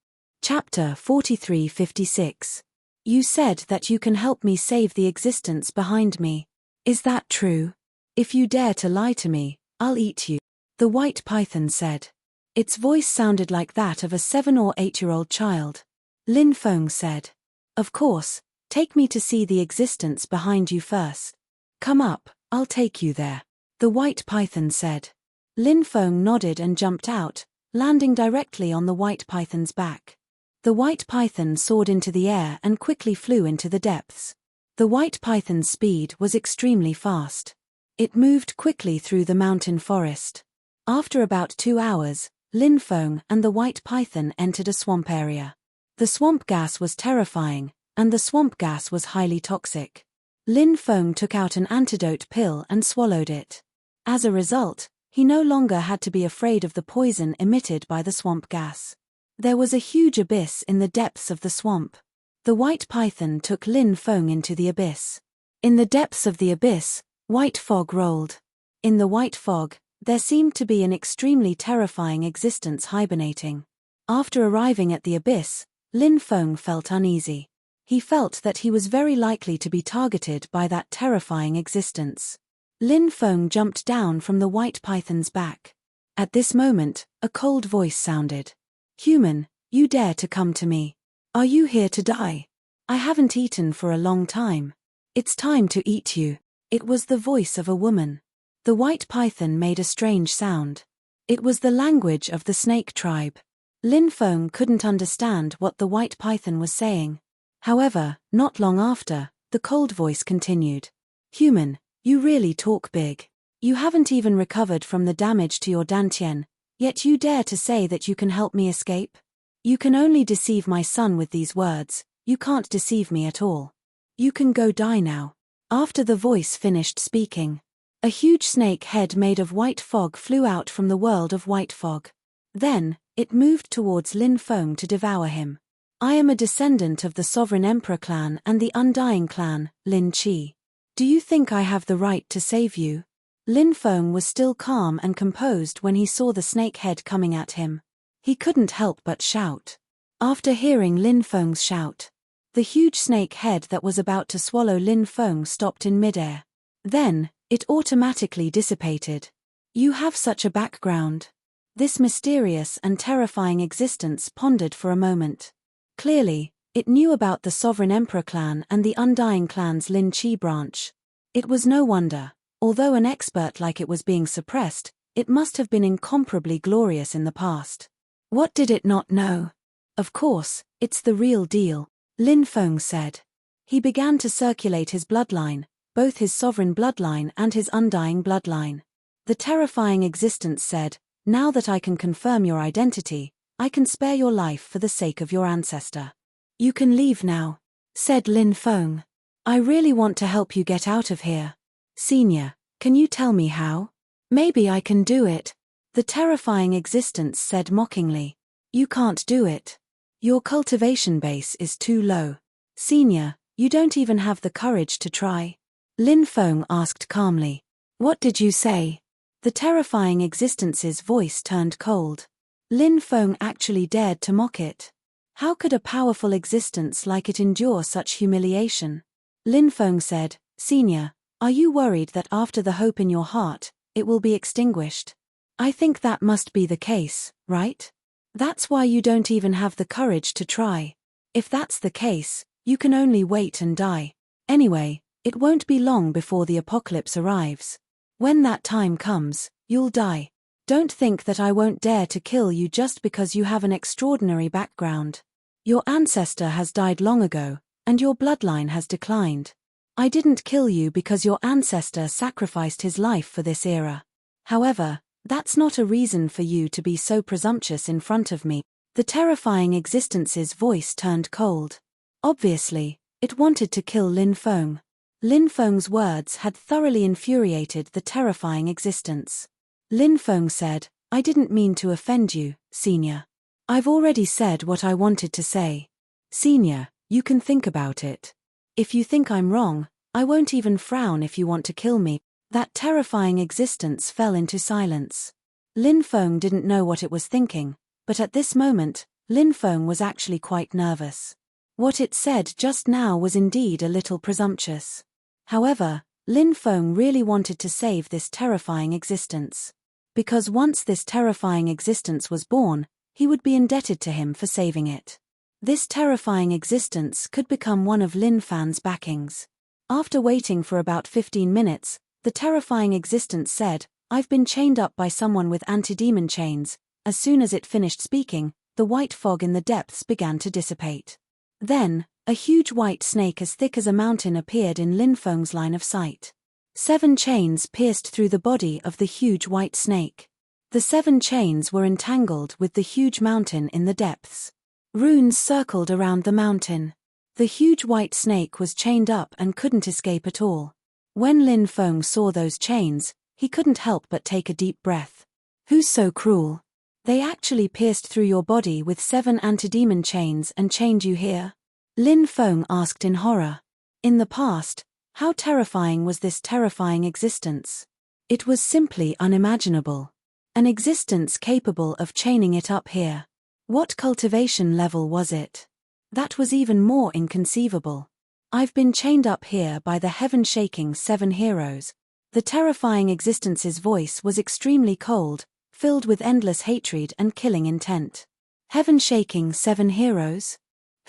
Chapter 4356. You said that you can help me save the existence behind me. Is that true? If you dare to lie to me, I'll eat you. The white python said. Its voice sounded like that of a 7 or 8-year-old child. Lin Feng said. Of course, take me to see the existence behind you first. Come up, I'll take you there. The white python said. Lin Feng nodded and jumped out, landing directly on the white python's back. The white python soared into the air and quickly flew into the depths. The white python's speed was extremely fast. It moved quickly through the mountain forest. After about 2 hours, Lin Feng and the white python entered a swamp area. The swamp gas was terrifying, and the swamp gas was highly toxic. Lin Feng took out an antidote pill and swallowed it. As a result, he no longer had to be afraid of the poison emitted by the swamp gas. There was a huge abyss in the depths of the swamp. The white python took Lin Feng into the abyss. In the depths of the abyss, white fog rolled. In the white fog, there seemed to be an extremely terrifying existence hibernating. After arriving at the abyss, Lin Feng felt uneasy. He felt that he was very likely to be targeted by that terrifying existence. Lin Feng jumped down from the white python's back. At this moment, a cold voice sounded. Human, you dare to come to me. Are you here to die? I haven't eaten for a long time. It's time to eat you. It was the voice of a woman. The white python made a strange sound. It was the language of the snake tribe. Lin Feng couldn't understand what the white python was saying. However, not long after, the cold voice continued. Human, you really talk big. You haven't even recovered from the damage to your dantian, yet you dare to say that you can help me escape? You can only deceive my son with these words, you can't deceive me at all. You can go die now. After the voice finished speaking, a huge snake head made of white fog flew out from the world of white fog. Then, it moved towards Lin Feng to devour him. I am a descendant of the Sovereign Emperor clan and the Undying clan, Lin Qi. Do you think I have the right to save you? Lin Feng was still calm and composed when he saw the snake head coming at him. He couldn't help but shout. After hearing Lin Feng's shout, the huge snake head that was about to swallow Lin Feng stopped in midair. Then, it automatically dissipated. You have such a background. This mysterious and terrifying existence pondered for a moment. Clearly, it knew about the Sovereign Emperor clan and the Undying clan's Lin Qi branch. It was no wonder, although an expert like it was being suppressed, it must have been incomparably glorious in the past. What did it not know? Of course, it's the real deal, Lin Feng said. He began to circulate his bloodline, both his sovereign bloodline and his undying bloodline. The terrifying existence said, now that I can confirm your identity, I can spare your life for the sake of your ancestor. You can leave now, said Lin Feng. I really want to help you get out of here. Senior, can you tell me how? Maybe I can do it, the terrifying existence said mockingly. You can't do it. Your cultivation base is too low. Senior, you don't even have the courage to try. Lin Feng asked calmly. What did you say? The terrifying existence's voice turned cold. Lin Feng actually dared to mock it. How could a powerful existence like it endure such humiliation? Lin Feng said, "Senior, are you worried that after the hope in your heart, it will be extinguished? I think that must be the case, right? That's why you don't even have the courage to try. If that's the case, you can only wait and die. Anyway, it won't be long before the apocalypse arrives. When that time comes, you'll die. Don't think that I won't dare to kill you just because you have an extraordinary background. Your ancestor has died long ago, and your bloodline has declined. I didn't kill you because your ancestor sacrificed his life for this era. However, that's not a reason for you to be so presumptuous in front of me." The terrifying existence's voice turned cold. Obviously, it wanted to kill Lin Feng. Lin Feng's words had thoroughly infuriated the terrifying existence. Lin Feng said, "I didn't mean to offend you, Senior. I've already said what I wanted to say. Senior, you can think about it. If you think I'm wrong, I won't even frown if you want to kill me." That terrifying existence fell into silence. Lin Feng didn't know what it was thinking, but at this moment, Lin Feng was actually quite nervous. What it said just now was indeed a little presumptuous. However, Lin Feng really wanted to save this terrifying existence. Because once this terrifying existence was born, he would be indebted to him for saving it. This terrifying existence could become one of Lin Fan's backings. After waiting for about 15 minutes, the terrifying existence said, "I've been chained up by someone with anti-demon chains." As soon as it finished speaking, the white fog in the depths began to dissipate. Then, a huge white snake as thick as a mountain appeared in Lin Feng's line of sight. 7 chains pierced through the body of the huge white snake. The 7 chains were entangled with the huge mountain in the depths. Runes circled around the mountain. The huge white snake was chained up and couldn't escape at all. When Lin Feng saw those chains, he couldn't help but take a deep breath. "Who's so cruel? They actually pierced through your body with 7 anti-demon chains and chained you here?" Lin Feng asked in horror. In the past, how terrifying was this terrifying existence? It was simply unimaginable. An existence capable of chaining it up here. What cultivation level was it? That was even more inconceivable. "I've been chained up here by the heaven-shaking 7 heroes." The terrifying existence's voice was extremely cold, filled with endless hatred and killing intent. "Heaven-shaking 7 heroes?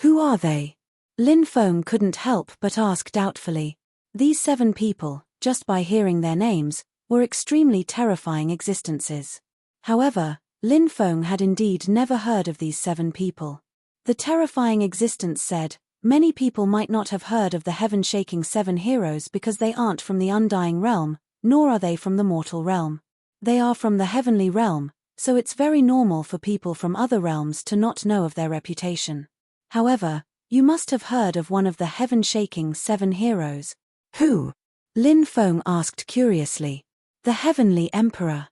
Who are they?" Lin Feng couldn't help but ask doubtfully. These 7 people, just by hearing their names, were extremely terrifying existences. However, Lin Feng had indeed never heard of these 7 people. The terrifying existence said, "Many people might not have heard of the heaven-shaking 7 heroes because they aren't from the undying realm, nor are they from the mortal realm. They are from the heavenly realm, so it's very normal for people from other realms to not know of their reputation. However, you must have heard of one of the heaven-shaking 7 heroes." "Who?" Lin Feng asked curiously. "The Heavenly Emperor."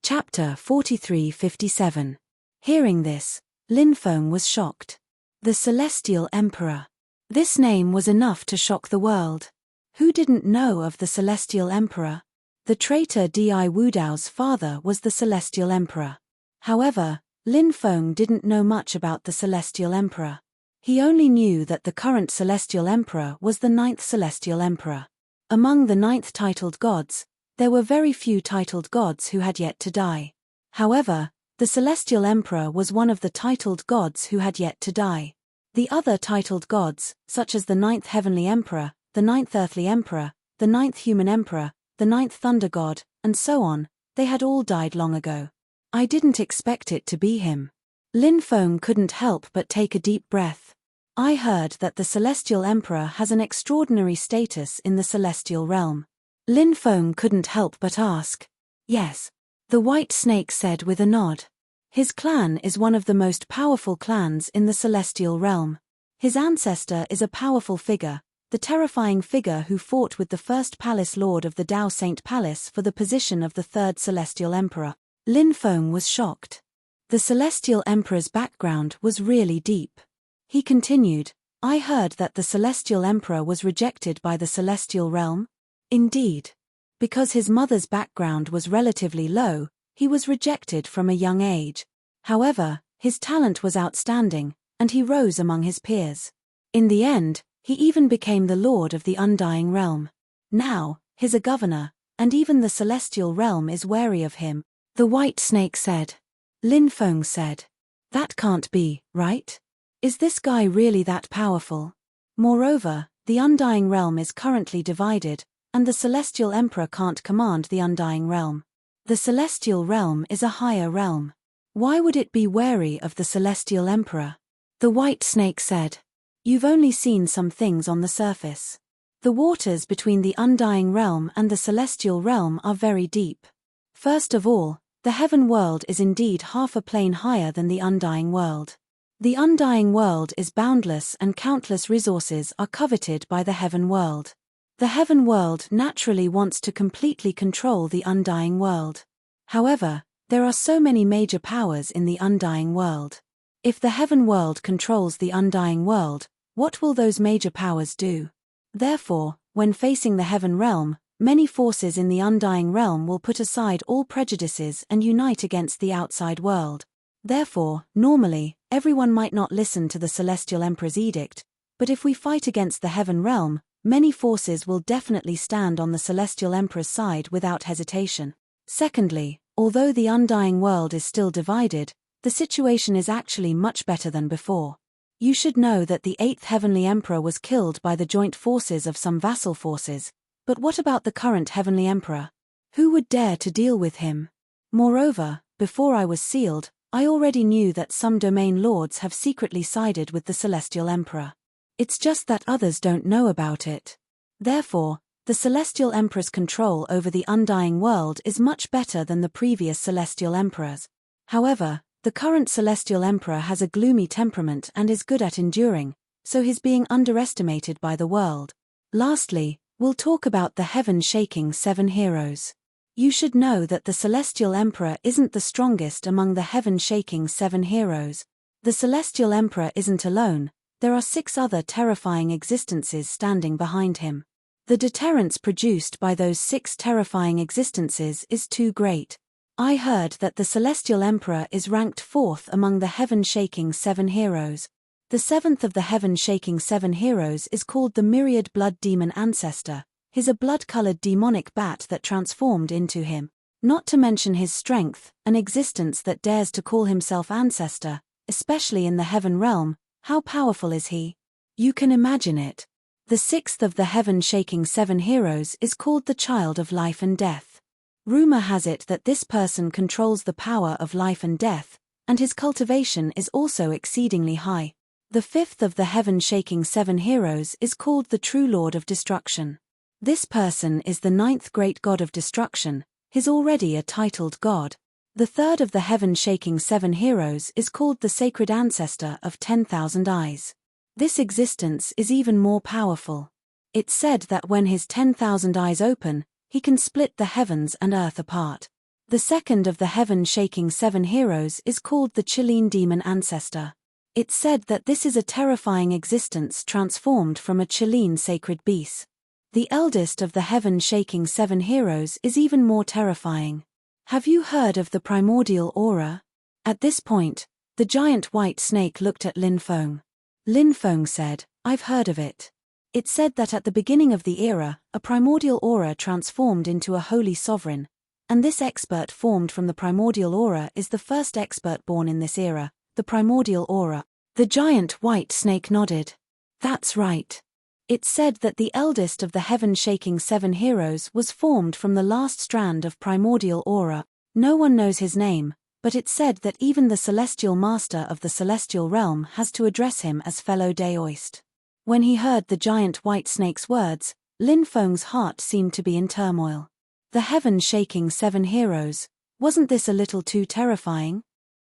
Chapter 43:57. Hearing this, Lin Feng was shocked. The Celestial Emperor. This name was enough to shock the world. Who didn't know of the Celestial Emperor? The traitor Di Wudao's father was the Celestial Emperor. However, Lin Feng didn't know much about the Celestial Emperor. He only knew that the current Celestial Emperor was the 9th Celestial Emperor. Among the 9th titled gods, there were very few titled gods who had yet to die. However, the Celestial Emperor was one of the titled gods who had yet to die. The other titled gods, such as the 9th Heavenly Emperor, the 9th Earthly Emperor, the 9th Human Emperor, the 9th Thunder God, and so on, they had all died long ago. I didn't expect it to be him. Lin Feng couldn't help but take a deep breath. I heard that the Celestial Emperor has an extraordinary status in the celestial realm. Lin Feng couldn't help but ask. "Yes," the white snake said with a nod. "His clan is one of the most powerful clans in the celestial realm. His ancestor is a powerful figure, the terrifying figure who fought with the first palace lord of the Dao Saint Palace for the position of the 3rd Celestial Emperor." Lin Feng was shocked. The Celestial Emperor's background was really deep. He continued, "I heard that the Celestial Emperor was rejected by the celestial realm." "Indeed. Because his mother's background was relatively low, he was rejected from a young age. However, his talent was outstanding, and he rose among his peers. In the end, he even became the lord of the undying realm. Now, he's a governor, and even the celestial realm is wary of him, the white snake said. Lin Feng said, "That can't be, right? Is this guy really that powerful? Moreover, the undying realm is currently divided, and the celestial emperor can't command the undying realm. The celestial realm is a higher realm. Why would it be wary of the celestial emperor?" The white snake said, "You've only seen some things on the surface. The waters between the undying realm and the celestial realm are very deep. First of all, the heaven world is indeed half a plane higher than the undying world. The undying world is boundless and countless resources are coveted by the heaven world. The heaven world naturally wants to completely control the undying world. However, there are so many major powers in the undying world. If the heaven world controls the undying world, what will those major powers do? Therefore, when facing the heaven realm, many forces in the undying realm will put aside all prejudices and unite against the outside world. Therefore, normally, everyone might not listen to the celestial emperor's edict, but if we fight against the heaven realm, many forces will definitely stand on the celestial emperor's side without hesitation. Secondly, although the undying world is still divided, the situation is actually much better than before. You should know that the 8th heavenly emperor was killed by the joint forces of some vassal forces, but what about the current heavenly emperor? Who would dare to deal with him? Moreover, before I was sealed, I already knew that some domain lords have secretly sided with the celestial emperor. It's just that others don't know about it. Therefore, the celestial emperor's control over the undying world is much better than the previous celestial emperors. However, the current celestial emperor has a gloomy temperament and is good at enduring, so he's being underestimated by the world. Lastly, we'll talk about the heaven-shaking 7 heroes. You should know that the celestial emperor isn't the strongest among the heaven-shaking 7 heroes. The celestial emperor isn't alone, there are 6 other terrifying existences standing behind him. The deterrence produced by those 6 terrifying existences is too great. I heard that the celestial emperor is ranked 4th among the heaven-shaking 7 heroes. The 7th of the heaven-shaking 7 heroes is called the myriad blood demon ancestor. He's a blood-colored demonic bat that transformed into him. Not to mention his strength, an existence that dares to call himself ancestor, especially in the heaven realm. How powerful is he? You can imagine it. The 6th of the heaven-shaking 7 heroes is called the child of life and death. Rumor has it that this person controls the power of life and death, and his cultivation is also exceedingly high. The 5th of the heaven-shaking 7 heroes is called the true lord of destruction. This person is the 9th great god of destruction, he's already a titled god. The 3rd of the heaven-shaking 7 heroes is called the sacred ancestor of 10,000 eyes. This existence is even more powerful. It's said that when his 10,000 eyes open, he can split the heavens and earth apart. The 2nd of the heaven-shaking 7 heroes is called the Chilean demon ancestor. It's said that this is a terrifying existence transformed from a Chilean sacred beast. The eldest of the heaven-shaking 7 heroes is even more terrifying. Have you heard of the primordial aura? At this point, the giant white snake looked at Lin Feng. Lin Feng said, "I've heard of it. It said that at the beginning of the era, a primordial aura transformed into a holy sovereign, and this expert formed from the primordial aura is the first expert born in this era, the primordial aura." The giant white snake nodded. That's right. It said that the eldest of the heaven-shaking 7 heroes was formed from the last strand of primordial aura. No one knows his name, but it said that even the celestial master of the celestial realm has to address him as fellow Daoist. When he heard the giant white snake's words, Lin Feng's heart seemed to be in turmoil. The heaven-shaking 7 heroes, wasn't this a little too terrifying?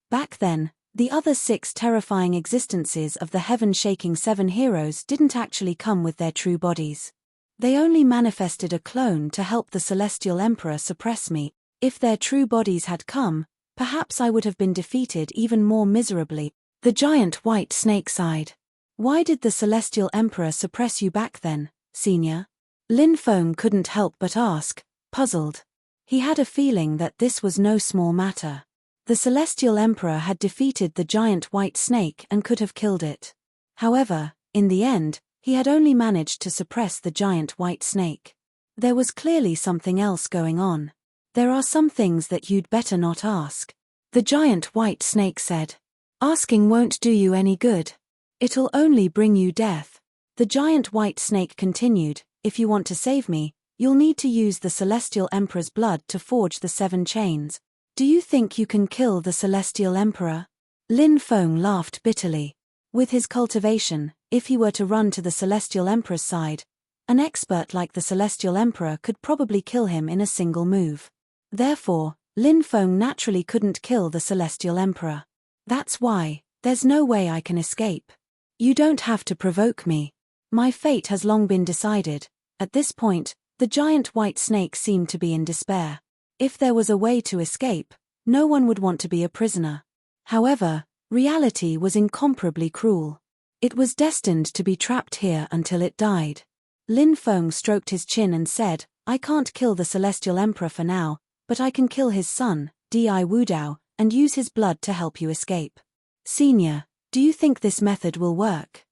Back then, the other 6 terrifying existences of the heaven-shaking 7 heroes didn't actually come with their true bodies. They only manifested a clone to help the celestial emperor suppress me. If their true bodies had come, perhaps I would have been defeated even more miserably. The giant white snake sighed. Why did the celestial emperor suppress you back then, senior? Lin Feng couldn't help but ask. puzzled. He had a feeling that this was no small matter. The Celestial Emperor had defeated the giant white snake and could have killed it. However, in the end, he had only managed to suppress the giant white snake. There was clearly something else going on. There are some things that you'd better not ask, the giant white snake said. Asking won't do you any good. It'll only bring you death. The giant white snake continued, if you want to save me, you'll need to use the Celestial Emperor's blood to forge the 7 chains. Do you think you can kill the Celestial Emperor? Lin Feng laughed bitterly. With his cultivation, if he were to run to the Celestial Emperor's side, an expert like the Celestial Emperor could probably kill him in a single move. Therefore, Lin Feng naturally couldn't kill the Celestial Emperor. That's why, there's no way I can escape. You don't have to provoke me. My fate has long been decided. At this point, the giant white snake seemed to be in despair. If there was a way to escape, no one would want to be a prisoner. However, reality was incomparably cruel. It was destined to be trapped here until it died. Lin Feng stroked his chin and said, I can't kill the Celestial Emperor for now, but I can kill his son, Di Wudao, and use his blood to help you escape. Senior, do you think this method will work?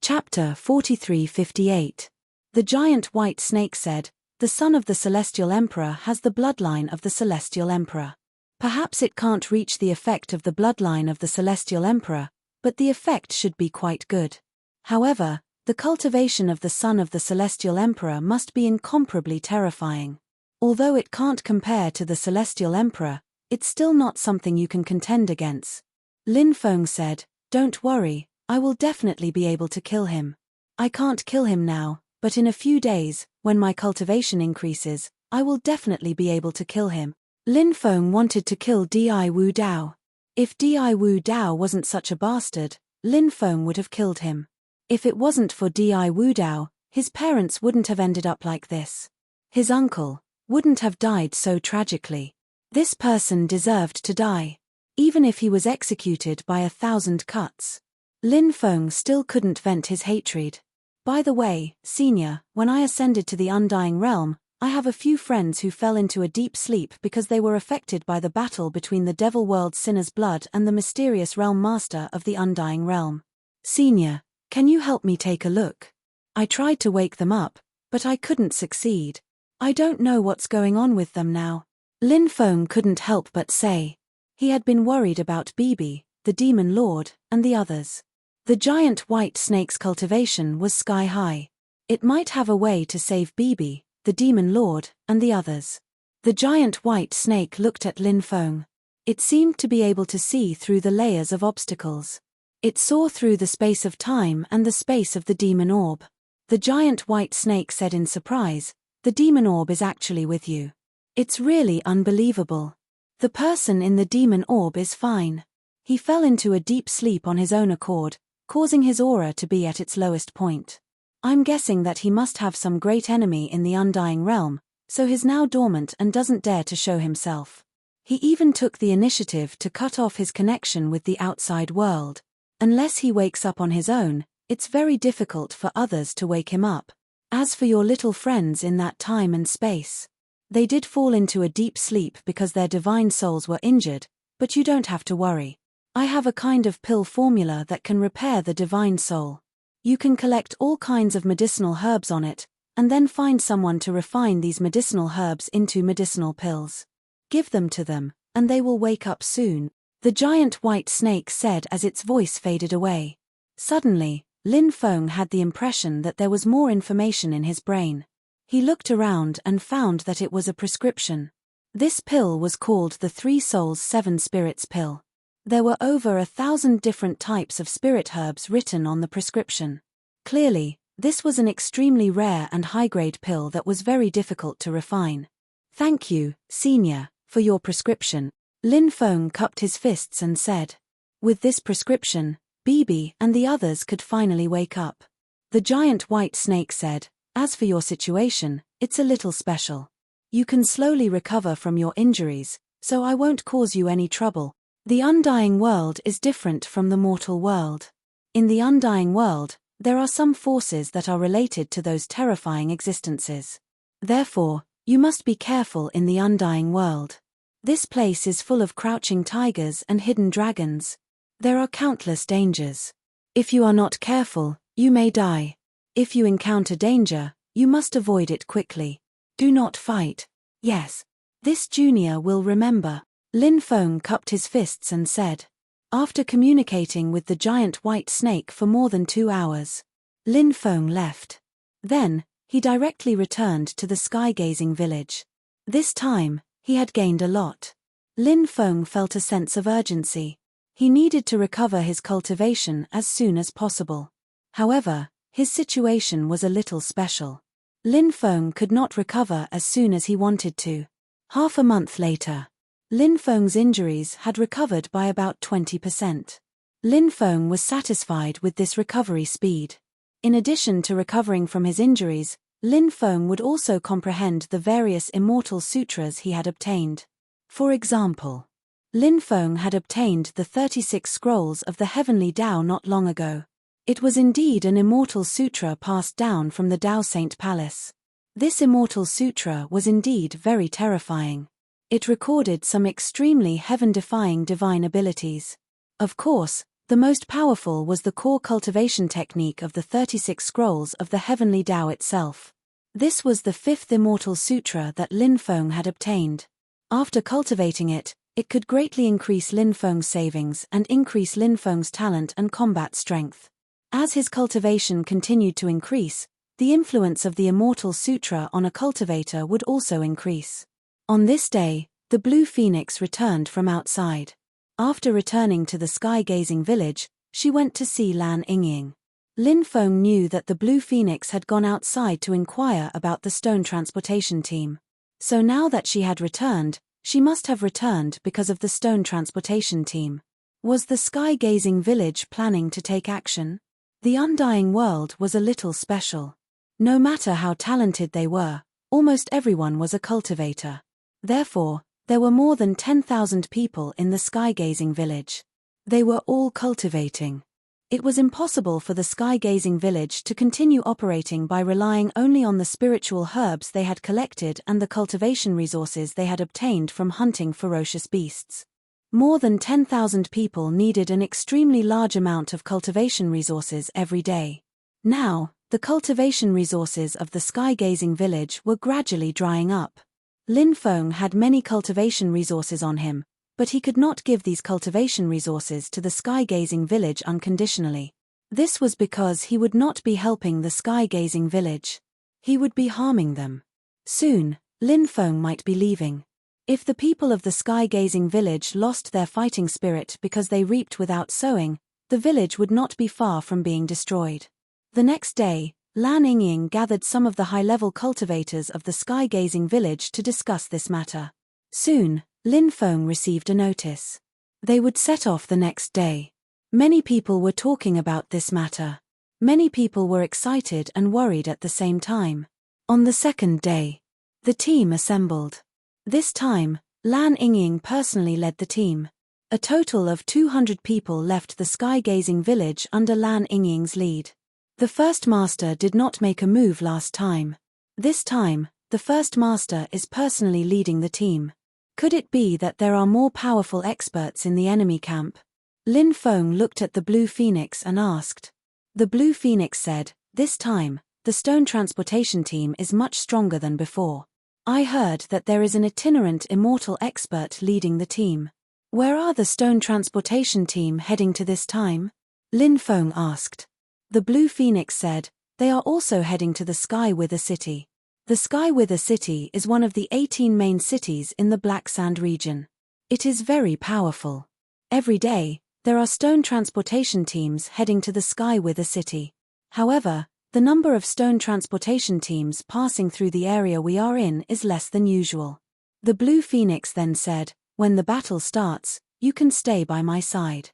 Chapter 4358. The giant white snake said, the son of the Celestial Emperor has the bloodline of the Celestial Emperor. Perhaps it can't reach the effect of the bloodline of the Celestial Emperor, but the effect should be quite good. However, the cultivation of the son of the Celestial Emperor must be incomparably terrifying. Although it can't compare to the Celestial Emperor, it's still not something you can contend against. Lin Feng said, don't worry, I will definitely be able to kill him. I can't kill him now, but in a few days, when my cultivation increases, I will definitely be able to kill him. Lin Feng wanted to kill Di Wudao. If Di Wudao wasn't such a bastard, Lin Feng would have killed him. If it wasn't for Di Wudao, his parents wouldn't have ended up like this. His uncle wouldn't have died so tragically. This person deserved to die. Even if he was executed by 1,000 cuts. Lin Feng still couldn't vent his hatred. By the way, Senior, when I ascended to the Undying Realm, I have a few friends who fell into a deep sleep because they were affected by the battle between the Devil World Sinner's blood and the mysterious Realm Master of the Undying Realm. Senior, can you help me take a look? I tried to wake them up, but I couldn't succeed. I don't know what's going on with them now. Lin Feng couldn't help but say. He had been worried about Bibi, the Demon Lord, and the others. The giant white snake's cultivation was sky high. It might have a way to save Bibi, the Demon Lord, and the others. The giant white snake looked at Lin Feng. It seemed to be able to see through the layers of obstacles. It saw through the space of time and the space of the demon orb. The giant white snake said in surprise, the demon orb is actually with you. It's really unbelievable. The person in the demon orb is fine. He fell into a deep sleep on his own accord, causing his aura to be at its lowest point. I'm guessing that he must have some great enemy in the Undying Realm, so he's now dormant and doesn't dare to show himself. He even took the initiative to cut off his connection with the outside world. Unless he wakes up on his own, it's very difficult for others to wake him up. As for your little friends in that time and space, they did fall into a deep sleep because their divine souls were injured, but you don't have to worry. I have a kind of pill formula that can repair the divine soul. You can collect all kinds of medicinal herbs on it, and then find someone to refine these medicinal herbs into medicinal pills. Give them to them, and they will wake up soon, the giant white snake said as its voice faded away. Suddenly, Lin Feng had the impression that there was more information in his brain. He looked around and found that it was a prescription. This pill was called the 3 Souls 7 Spirits pill. There were over 1,000 different types of spirit herbs written on the prescription. Clearly, this was an extremely rare and high-grade pill that was very difficult to refine. Thank you, Senior, for your prescription. Lin Feng cupped his fists and said. With this prescription, Bibi and the others could finally wake up. The giant white snake said, as for your situation, it's a little special. You can slowly recover from your injuries, so I won't cause you any trouble. The undying world is different from the mortal world. In the undying world, there are some forces that are related to those terrifying existences. Therefore, You must be careful in the undying world. This place is full of crouching tigers and hidden dragons. There are countless dangers. If you are not careful, you may die. If you encounter danger, you must avoid it quickly. Do not fight. Yes. This junior will remember. Lin Feng cupped his fists and said. After communicating with the giant white snake for more than 2 hours, Lin Feng left. Then, he directly returned to the sky-gazing village. This time, he had gained a lot. Lin Feng felt a sense of urgency. He needed to recover his cultivation as soon as possible. However, his situation was a little special. Lin Feng could not recover as soon as he wanted to. Half a month later, Lin Feng's injuries had recovered by about 20%. Lin Feng was satisfied with this recovery speed. In addition to recovering from his injuries, Lin Feng would also comprehend the various immortal sutras he had obtained. For example, Lin Feng had obtained the 36 scrolls of the heavenly Tao not long ago. It was indeed an immortal sutra passed down from the Tao Saint Palace. This immortal sutra was indeed very terrifying. It recorded some extremely heaven-defying divine abilities. Of course, the most powerful was the core cultivation technique of the 36 scrolls of the heavenly Tao itself. This was the 5th immortal sutra that Lin Feng had obtained. After cultivating it, it could greatly increase Lin Feng's savings and increase Lin Feng's talent and combat strength. As his cultivation continued to increase, the influence of the immortal sutra on a cultivator would also increase. On this day, the Blue Phoenix returned from outside. After returning to the sky-gazing village, she went to see Lan Yingying. Lin Feng knew that the Blue Phoenix had gone outside to inquire about the stone transportation team. So now that she had returned, she must have returned because of the stone transportation team. Was the sky-gazing village planning to take action? The undying world was a little special. No matter how talented they were, almost everyone was a cultivator. Therefore, there were more than 10,000 people in the sky-gazing village. They were all cultivating. It was impossible for the sky-gazing village to continue operating by relying only on the spiritual herbs they had collected and the cultivation resources they had obtained from hunting ferocious beasts. More than 10,000 people needed an extremely large amount of cultivation resources every day. Now, the cultivation resources of the sky-gazing village were gradually drying up. Lin Feng had many cultivation resources on him, but he could not give these cultivation resources to the sky-gazing village unconditionally. This was because he would not be helping the sky-gazing village. He would be harming them. Soon, Lin Feng might be leaving. If the people of the sky-gazing village lost their fighting spirit because they reaped without sowing, the village would not be far from being destroyed. The next day, Lan Yingying gathered some of the high-level cultivators of the sky-gazing village to discuss this matter. Soon, Lin Feng received a notice. They would set off the next day. Many people were talking about this matter. Many people were excited and worried at the same time. On the second day, the team assembled. This time, Lan Yingying personally led the team. A total of 200 people left the sky-gazing village under Lan Yingying's lead. The first master did not make a move last time. This time, the first master is personally leading the team. Could it be that there are more powerful experts in the enemy camp? Lin Feng looked at the Blue Phoenix and asked. The Blue Phoenix said, "This time, the stone transportation team is much stronger than before. I heard that there is an itinerant immortal expert leading the team. Where are the stone transportation team heading to this time?" Lin Feng asked. The Blue Phoenix said, "They are also heading to the Sky Wither City. The Sky Wither City is one of the 18 main cities in the Black Sand region. It is very powerful. Every day, there are stone transportation teams heading to the Sky Wither City. However, the number of stone transportation teams passing through the area we are in is less than usual." The Blue Phoenix then said, "When the battle starts, you can stay by my side.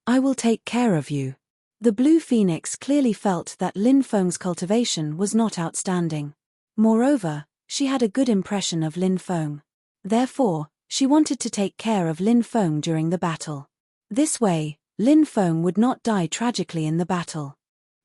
I will take care of you." The Blue Phoenix clearly felt that Lin Feng's cultivation was not outstanding. Moreover, she had a good impression of Lin Feng. Therefore, she wanted to take care of Lin Feng during the battle. This way, Lin Feng would not die tragically in the battle.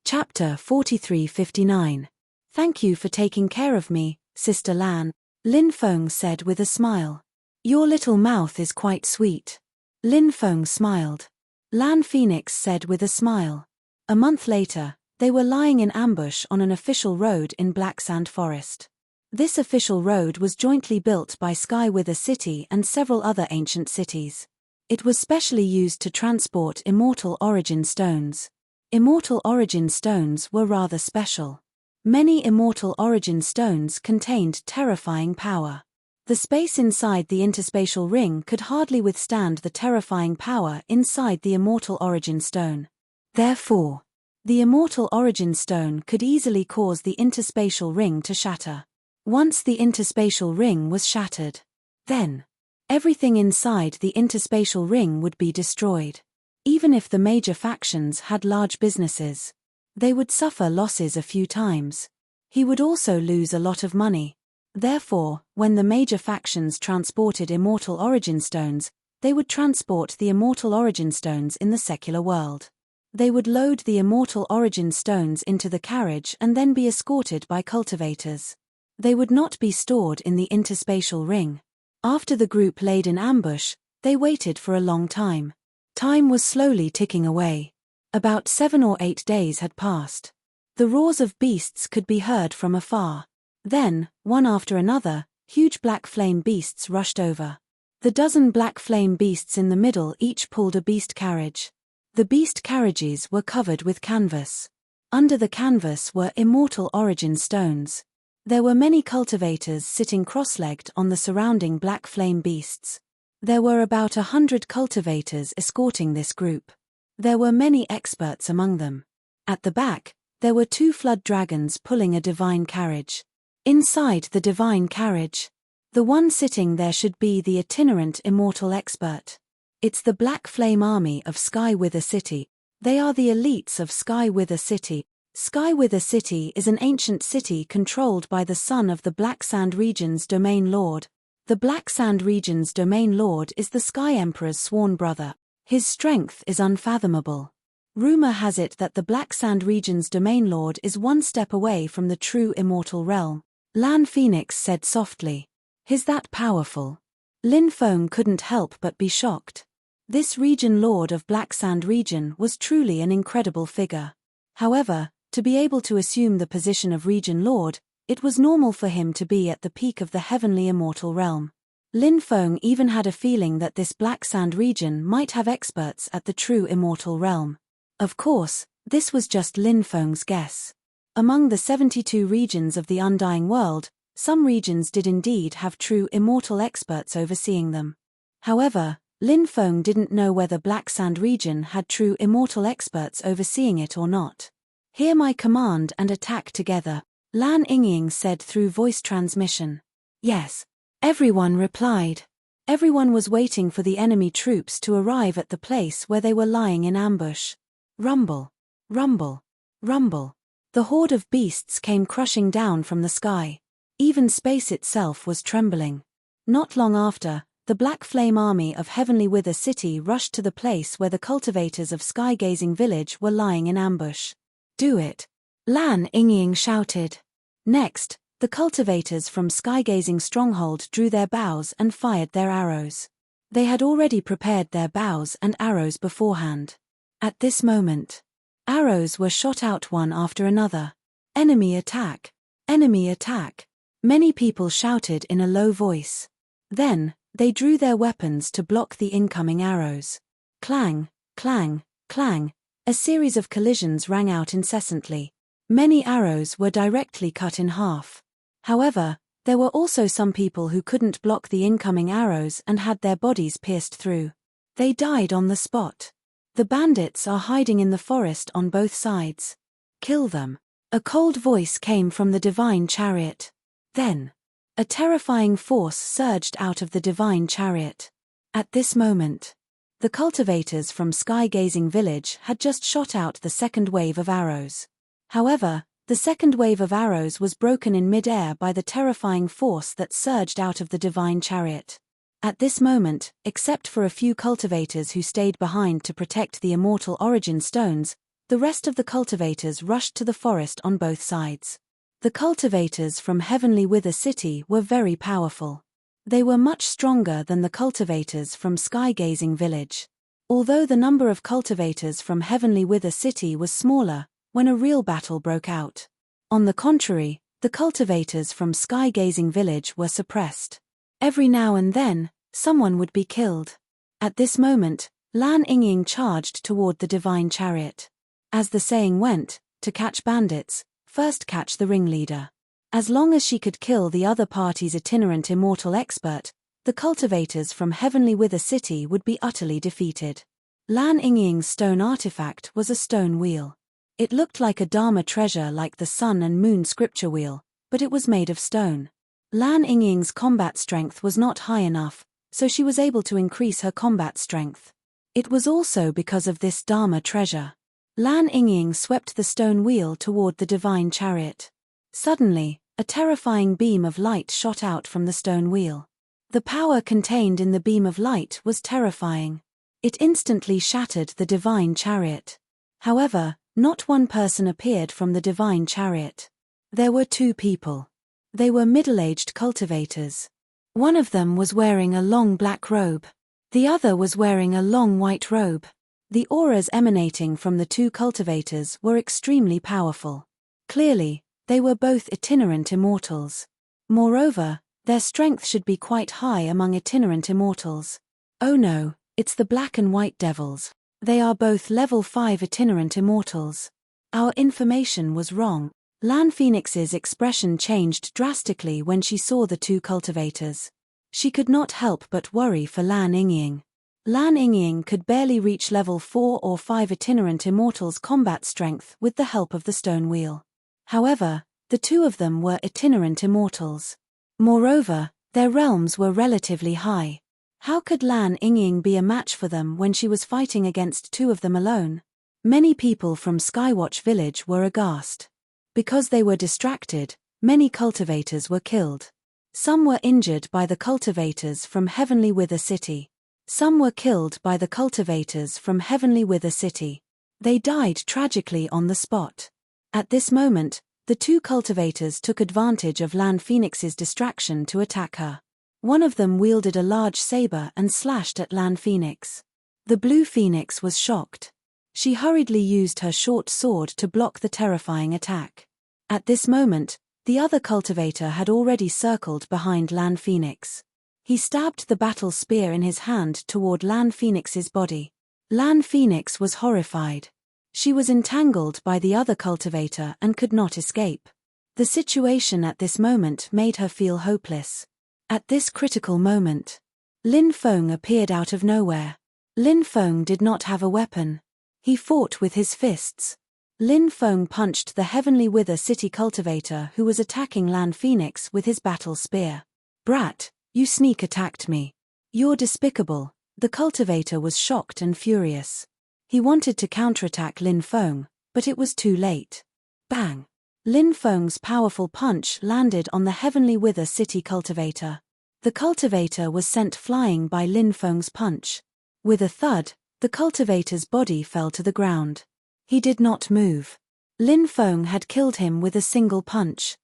Chapter 43-59. Thank you for taking care of me, Sister Lan. Lin Feng said with a smile. Your little mouth is quite sweet. Lin Feng smiled. Lan Phoenix said with a smile. A month later, they were lying in ambush on an official road in Black Sand Forest. This official road was jointly built by Sky Wither City and several other ancient cities. It was specially used to transport immortal origin stones. Immortal origin stones were rather special. Many immortal origin stones contained terrifying power. The space inside the interspatial ring could hardly withstand the terrifying power inside the immortal origin stone. Therefore, the immortal origin stone could easily cause the interspatial ring to shatter. Once the interspatial ring was shattered, then everything inside the interspatial ring would be destroyed. Even if the major factions had large businesses, they would suffer losses a few times. He would also lose a lot of money. Therefore, when the major factions transported immortal origin stones, they would transport the immortal origin stones in the secular world. They would load the immortal origin stones into the carriage and then be escorted by cultivators. They would not be stored in the interspatial ring. After the group laid in ambush, they waited for a long time. Time was slowly ticking away. About 7 or 8 days had passed. The roars of beasts could be heard from afar. Then, one after another, huge black flame beasts rushed over. The dozen black flame beasts in the middle each pulled a beast carriage. The beast carriages were covered with canvas. Under the canvas were immortal origin stones. There were many cultivators sitting cross-legged on the surrounding black flame beasts. There were about 100 cultivators escorting this group. There were many experts among them. At the back, there were 2 flood dragons pulling a divine carriage. Inside the divine carriage, the one sitting there should be the itinerant immortal expert. It's the Black Flame Army of Sky Wither City. They are the elites of Sky Wither City. Sky Wither City is an ancient city controlled by the son of the Black Sand Region's domain lord. The Black Sand Region's domain lord is the Sky Emperor's sworn brother. His strength is unfathomable. Rumor has it that the Black Sand Region's domain lord is one step away from the true immortal realm. Lan Phoenix said softly. Is that powerful? Lin Feng couldn't help but be shocked. This region lord of Black Sand Region was truly an incredible figure. However, to be able to assume the position of region lord, it was normal for him to be at the peak of the heavenly immortal realm. Lin Feng even had a feeling that this Black Sand Region might have experts at the true immortal realm. Of course, this was just Lin Feng's guess. Among the 72 regions of the Undying World, some regions did indeed have true immortal experts overseeing them. However, Lin Feng didn't know whether Black Sand Region had true immortal experts overseeing it or not. Hear my command and attack together, Lan Yingying said through voice transmission. Yes. Everyone replied. Everyone was waiting for the enemy troops to arrive at the place where they were lying in ambush. Rumble. Rumble. Rumble. The horde of beasts came crushing down from the sky. Even space itself was trembling. Not long after, the Black Flame Army of Heavenly Wither City rushed to the place where the cultivators of Skygazing Village were lying in ambush. Do it! Lan Yingying shouted. Next, the cultivators from Skygazing Stronghold drew their bows and fired their arrows. They had already prepared their bows and arrows beforehand. At this moment, arrows were shot out one after another. Enemy attack! Enemy attack! Many people shouted in a low voice. Then, they drew their weapons to block the incoming arrows. Clang, clang, clang. A series of collisions rang out incessantly. Many arrows were directly cut in half. However, there were also some people who couldn't block the incoming arrows and had their bodies pierced through. They died on the spot. The bandits are hiding in the forest on both sides. Kill them. A cold voice came from the divine chariot. Then, a terrifying force surged out of the divine chariot. At this moment, the cultivators from Skygazing Village had just shot out the second wave of arrows. However, the second wave of arrows was broken in mid-air by the terrifying force that surged out of the divine chariot. At this moment, except for a few cultivators who stayed behind to protect the immortal origin stones, the rest of the cultivators rushed to the forest on both sides. The cultivators from Heavenly Wither City were very powerful. They were much stronger than the cultivators from Skygazing Village. Although the number of cultivators from Heavenly Wither City was smaller, when a real battle broke out. On the contrary, the cultivators from Skygazing Village were suppressed. Every now and then, someone would be killed. At this moment, Lan Yingying charged toward the divine chariot. As the saying went, to catch bandits, first catch the ringleader. As long as she could kill the other party's itinerant immortal expert, the cultivators from Heavenly Wither City would be utterly defeated. Lan Yingying's stone artifact was a stone wheel. It looked like a Dharma treasure like the sun and moon scripture wheel, but it was made of stone. Lan Yingying's combat strength was not high enough, so she was able to increase her combat strength. It was also because of this Dharma treasure. Lan Yingying swept the stone wheel toward the divine chariot. Suddenly, a terrifying beam of light shot out from the stone wheel. The power contained in the beam of light was terrifying. It instantly shattered the divine chariot. However, not one person appeared from the divine chariot. There were two people. They were middle-aged cultivators. One of them was wearing a long black robe. The other was wearing a long white robe. The auras emanating from the two cultivators were extremely powerful. Clearly, they were both itinerant immortals. Moreover, their strength should be quite high among itinerant immortals. Oh no, it's the Black and White Devils. They are both level 5 itinerant immortals. Our information was wrong. Lan Phoenix's expression changed drastically when she saw the two cultivators. She could not help but worry for Lan Yingying. Lan Yingying could barely reach level 4 or 5 itinerant immortals' combat strength with the help of the stone wheel. However, the two of them were itinerant immortals. Moreover, their realms were relatively high. How could Lan Yingying be a match for them when she was fighting against two of them alone? Many people from Skywatch Village were aghast. Because they were distracted, many cultivators were killed. Some were injured by the cultivators from Heavenly Wither City. Some were killed by the cultivators from Heavenly Wither City. They died tragically on the spot. At this moment, the two cultivators took advantage of Lan Phoenix's distraction to attack her. One of them wielded a large saber and slashed at Lan Phoenix. The Blue Phoenix was shocked. She hurriedly used her short sword to block the terrifying attack. At this moment, the other cultivator had already circled behind Lan Phoenix. He stabbed the battle spear in his hand toward Lan Phoenix's body. Lan Phoenix was horrified. She was entangled by the other cultivator and could not escape. The situation at this moment made her feel hopeless. At this critical moment, Lin Feng appeared out of nowhere. Lin Feng did not have a weapon. He fought with his fists. Lin Feng punched the Heavenly Wither City cultivator who was attacking Lan Phoenix with his battle spear. "Brat, you sneak attacked me. You're despicable." The cultivator was shocked and furious. He wanted to counterattack Lin Feng, but it was too late. Bang! Lin Feng's powerful punch landed on the Heavenly Wither City cultivator. The cultivator was sent flying by Lin Feng's punch. With a thud, the cultivator's body fell to the ground. He did not move. Lin Feng had killed him with a single punch.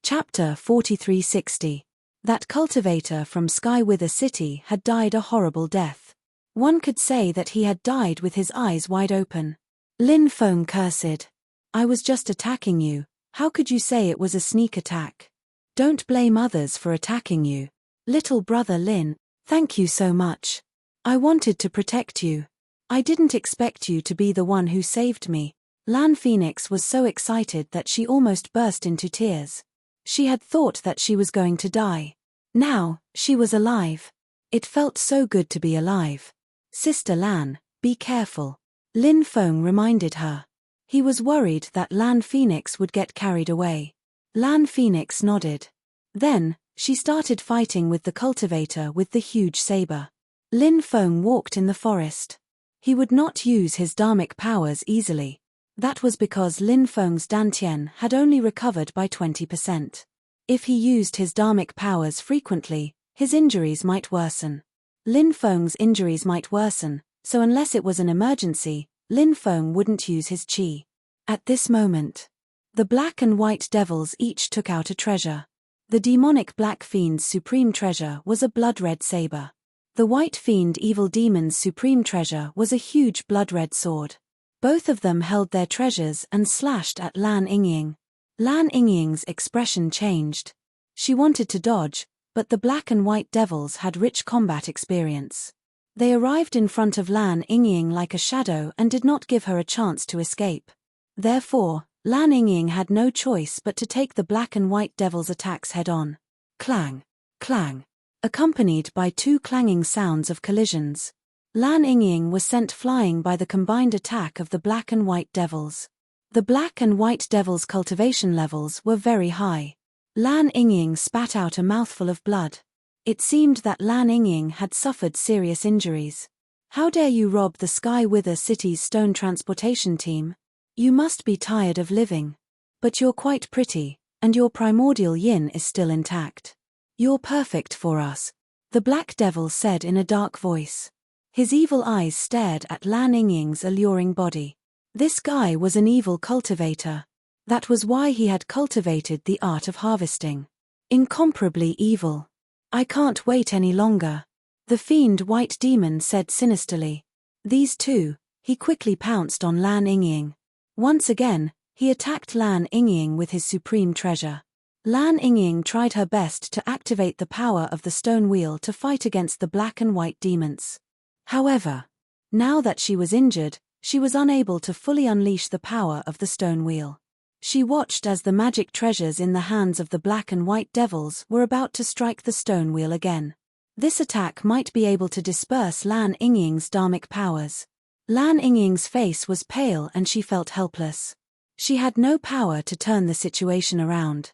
Chapter 4360. That cultivator from Sky Wither City had died a horrible death. One could say that he had died with his eyes wide open. Lin Feng cursed. "I was just attacking you. How could you say it was a sneak attack? Don't blame others for attacking you. Little brother Lin, thank you so much. I wanted to protect you. I didn't expect you to be the one who saved me." Lan Phoenix was so excited that she almost burst into tears. She had thought that she was going to die. Now, she was alive. It felt so good to be alive. "Sister Lan, be careful," Lin Feng reminded her. He was worried that Lan Phoenix would get carried away. Lan Phoenix nodded. Then, she started fighting with the cultivator with the huge saber. Lin Feng walked in the forest. He would not use his dharmic powers easily. That was because Lin Feng's dantian had only recovered by 20%. If he used his dharmic powers frequently, his injuries might worsen. Lin Feng's injuries might worsen, so unless it was an emergency, Lin Feng wouldn't use his qi. At this moment, The black and white devils each took out a treasure. The demonic black fiend's supreme treasure was a blood-red saber. The white fiend evil demon's supreme treasure was a huge blood-red sword. Both of them held their treasures and slashed at Lan Yingying. Lan Yingying's expression changed. She wanted to dodge, but the black and white devils had rich combat experience. They arrived in front of Lan Yingying like a shadow and did not give her a chance to escape. Therefore, Lan Yingying had no choice but to take the black and white devils' attacks head-on. Clang! Clang! Accompanied by two clanging sounds of collisions. Lan Yingying was sent flying by the combined attack of the black and white devils. The black and white devils' cultivation levels were very high. Lan Yingying spat out a mouthful of blood. It seemed that Lan Yingying had suffered serious injuries. How dare you rob the Sky Wither City's stone transportation team? You must be tired of living. But you're quite pretty, and your primordial yin is still intact. You're perfect for us, the black devil said in a dark voice. His evil eyes stared at Lan Yingying's alluring body. This guy was an evil cultivator. That was why he had cultivated the art of harvesting. Incomparably evil. I can't wait any longer, the fiend white demon said sinisterly. These two, he quickly pounced on Lan Yingying. Once again, he attacked Lan Yingying with his supreme treasure. Lan Yingying tried her best to activate the power of the stone wheel to fight against the black and white demons. However, now that she was injured, she was unable to fully unleash the power of the stone wheel. She watched as the magic treasures in the hands of the black and white devils were about to strike the stone wheel again. This attack might be able to disperse Lan Yingying's dharmic powers. Lan Yingying's face was pale and she felt helpless. She had no power to turn the situation around.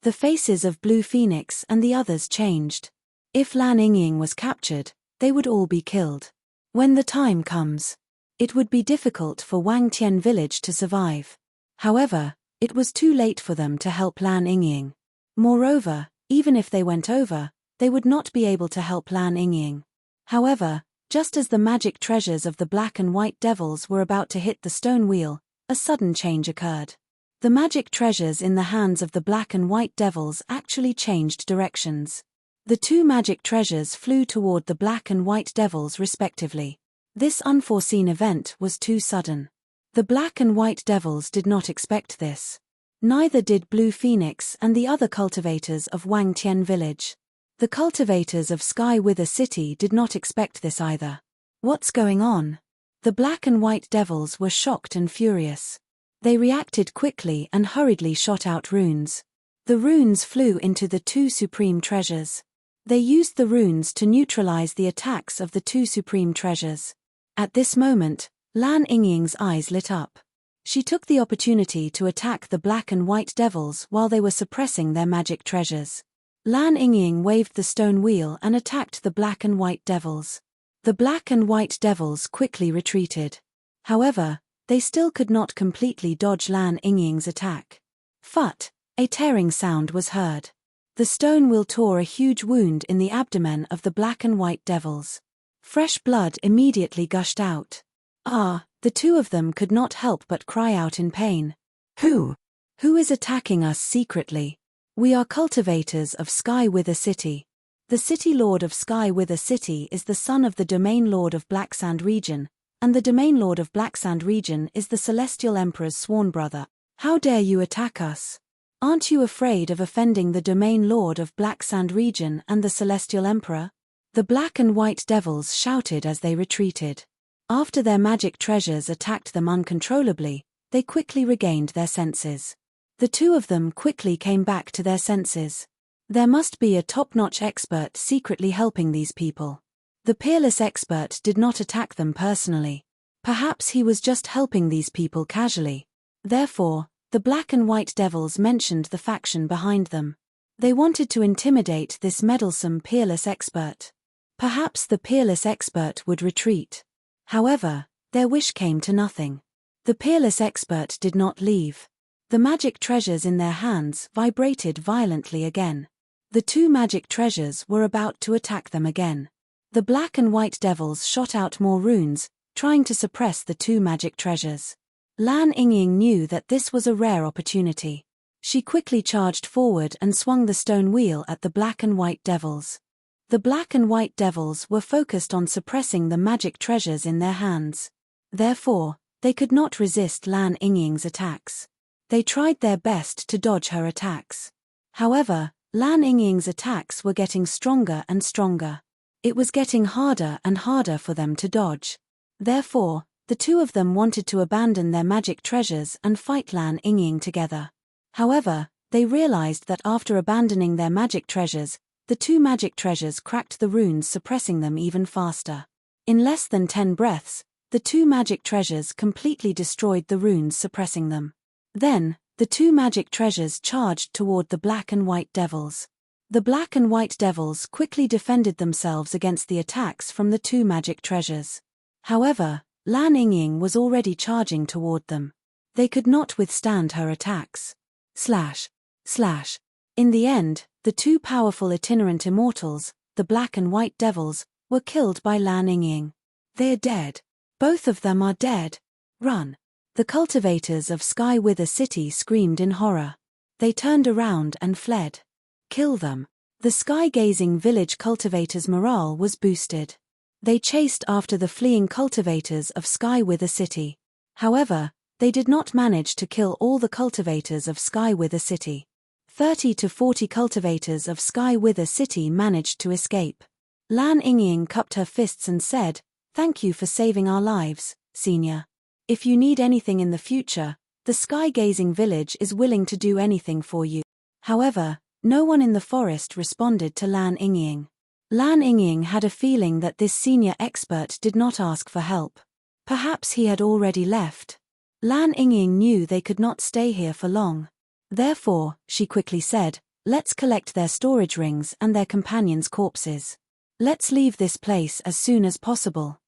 The faces of Blue Phoenix and the others changed. If Lan Yingying was captured, they would all be killed. When the time comes, it would be difficult for Wang Tian village to survive. However, it was too late for them to help Lan Yingying. Moreover, even if they went over, they would not be able to help Lan Yingying. However, just as the magic treasures of the black and white devils were about to hit the stone wheel, a sudden change occurred. The magic treasures in the hands of the black and white devils actually changed directions. The two magic treasures flew toward the black and white devils respectively. This unforeseen event was too sudden. The black and white devils did not expect this. Neither did Blue Phoenix and the other cultivators of Wang Tian village. The cultivators of Sky Wither City did not expect this either. What's going on? The black and white devils were shocked and furious. They reacted quickly and hurriedly shot out runes. The runes flew into the two supreme treasures. They used the runes to neutralize the attacks of the two supreme treasures. At this moment, Lan Yingying's eyes lit up. She took the opportunity to attack the black and white devils while they were suppressing their magic treasures. Lan Yingying waved the stone wheel and attacked the black and white devils. The black and white devils quickly retreated. However, they still could not completely dodge Lan Yingying's attack. Phut! A tearing sound was heard. The stone wheel tore a huge wound in the abdomen of the black and white devils. Fresh blood immediately gushed out. The two of them could not help but cry out in pain. Who is attacking us secretly? We are cultivators of Sky Wither City. The city lord of Sky Wither City is the son of the domain lord of Blacksand region, and the domain lord of Blacksand region is the celestial emperor's sworn brother. How dare you attack us? Aren't you afraid of offending the domain lord of Blacksand region and the celestial emperor? The black and white devils shouted as they retreated. After their magic treasures attacked them uncontrollably, they quickly regained their senses. The two of them quickly came back to their senses. There must be a top-notch expert secretly helping these people. The peerless expert did not attack them personally. Perhaps he was just helping these people casually. Therefore, the black and white devils mentioned the faction behind them. They wanted to intimidate this meddlesome peerless expert. Perhaps the peerless expert would retreat. However, their wish came to nothing. The peerless expert did not leave. The magic treasures in their hands vibrated violently again. The two magic treasures were about to attack them again. The black and white devils shot out more runes, trying to suppress the two magic treasures. Lan Yingying knew that this was a rare opportunity. She quickly charged forward and swung the stone wheel at the black and white devils. The black and white devils were focused on suppressing the magic treasures in their hands. Therefore, they could not resist Lan Yingying's attacks. They tried their best to dodge her attacks. However, Lan Yingying's attacks were getting stronger and stronger. It was getting harder and harder for them to dodge. Therefore, the two of them wanted to abandon their magic treasures and fight Lan Yingying together. However, they realized that after abandoning their magic treasures, the two magic treasures cracked the runes, suppressing them even faster. In less than 10 breaths, the two magic treasures completely destroyed the runes, suppressing them. Then, the two magic treasures charged toward the black and white devils. The black and white devils quickly defended themselves against the attacks from the two magic treasures. However, Lan Yingying was already charging toward them. They could not withstand her attacks. Slash. Slash. In the end, the two powerful itinerant immortals, the black and white devils, were killed by Lan Yingying. They're dead. Both of them are dead. Run. The cultivators of Sky Wither City screamed in horror. They turned around and fled. Kill them. The sky-gazing village cultivators' morale was boosted. They chased after the fleeing cultivators of Sky Wither City. However, they did not manage to kill all the cultivators of Sky Wither City. 30 to 40 cultivators of Sky Wither City managed to escape. Lan Yingying cupped her fists and said, "Thank you for saving our lives, Senior. If you need anything in the future, the sky-gazing village is willing to do anything for you." However, no one in the forest responded to Lan Yingying. Lan Yingying had a feeling that this senior expert did not ask for help. Perhaps he had already left. Lan Yingying knew they could not stay here for long. Therefore, she quickly said, "Let's collect their storage rings and their companions' corpses. Let's leave this place as soon as possible."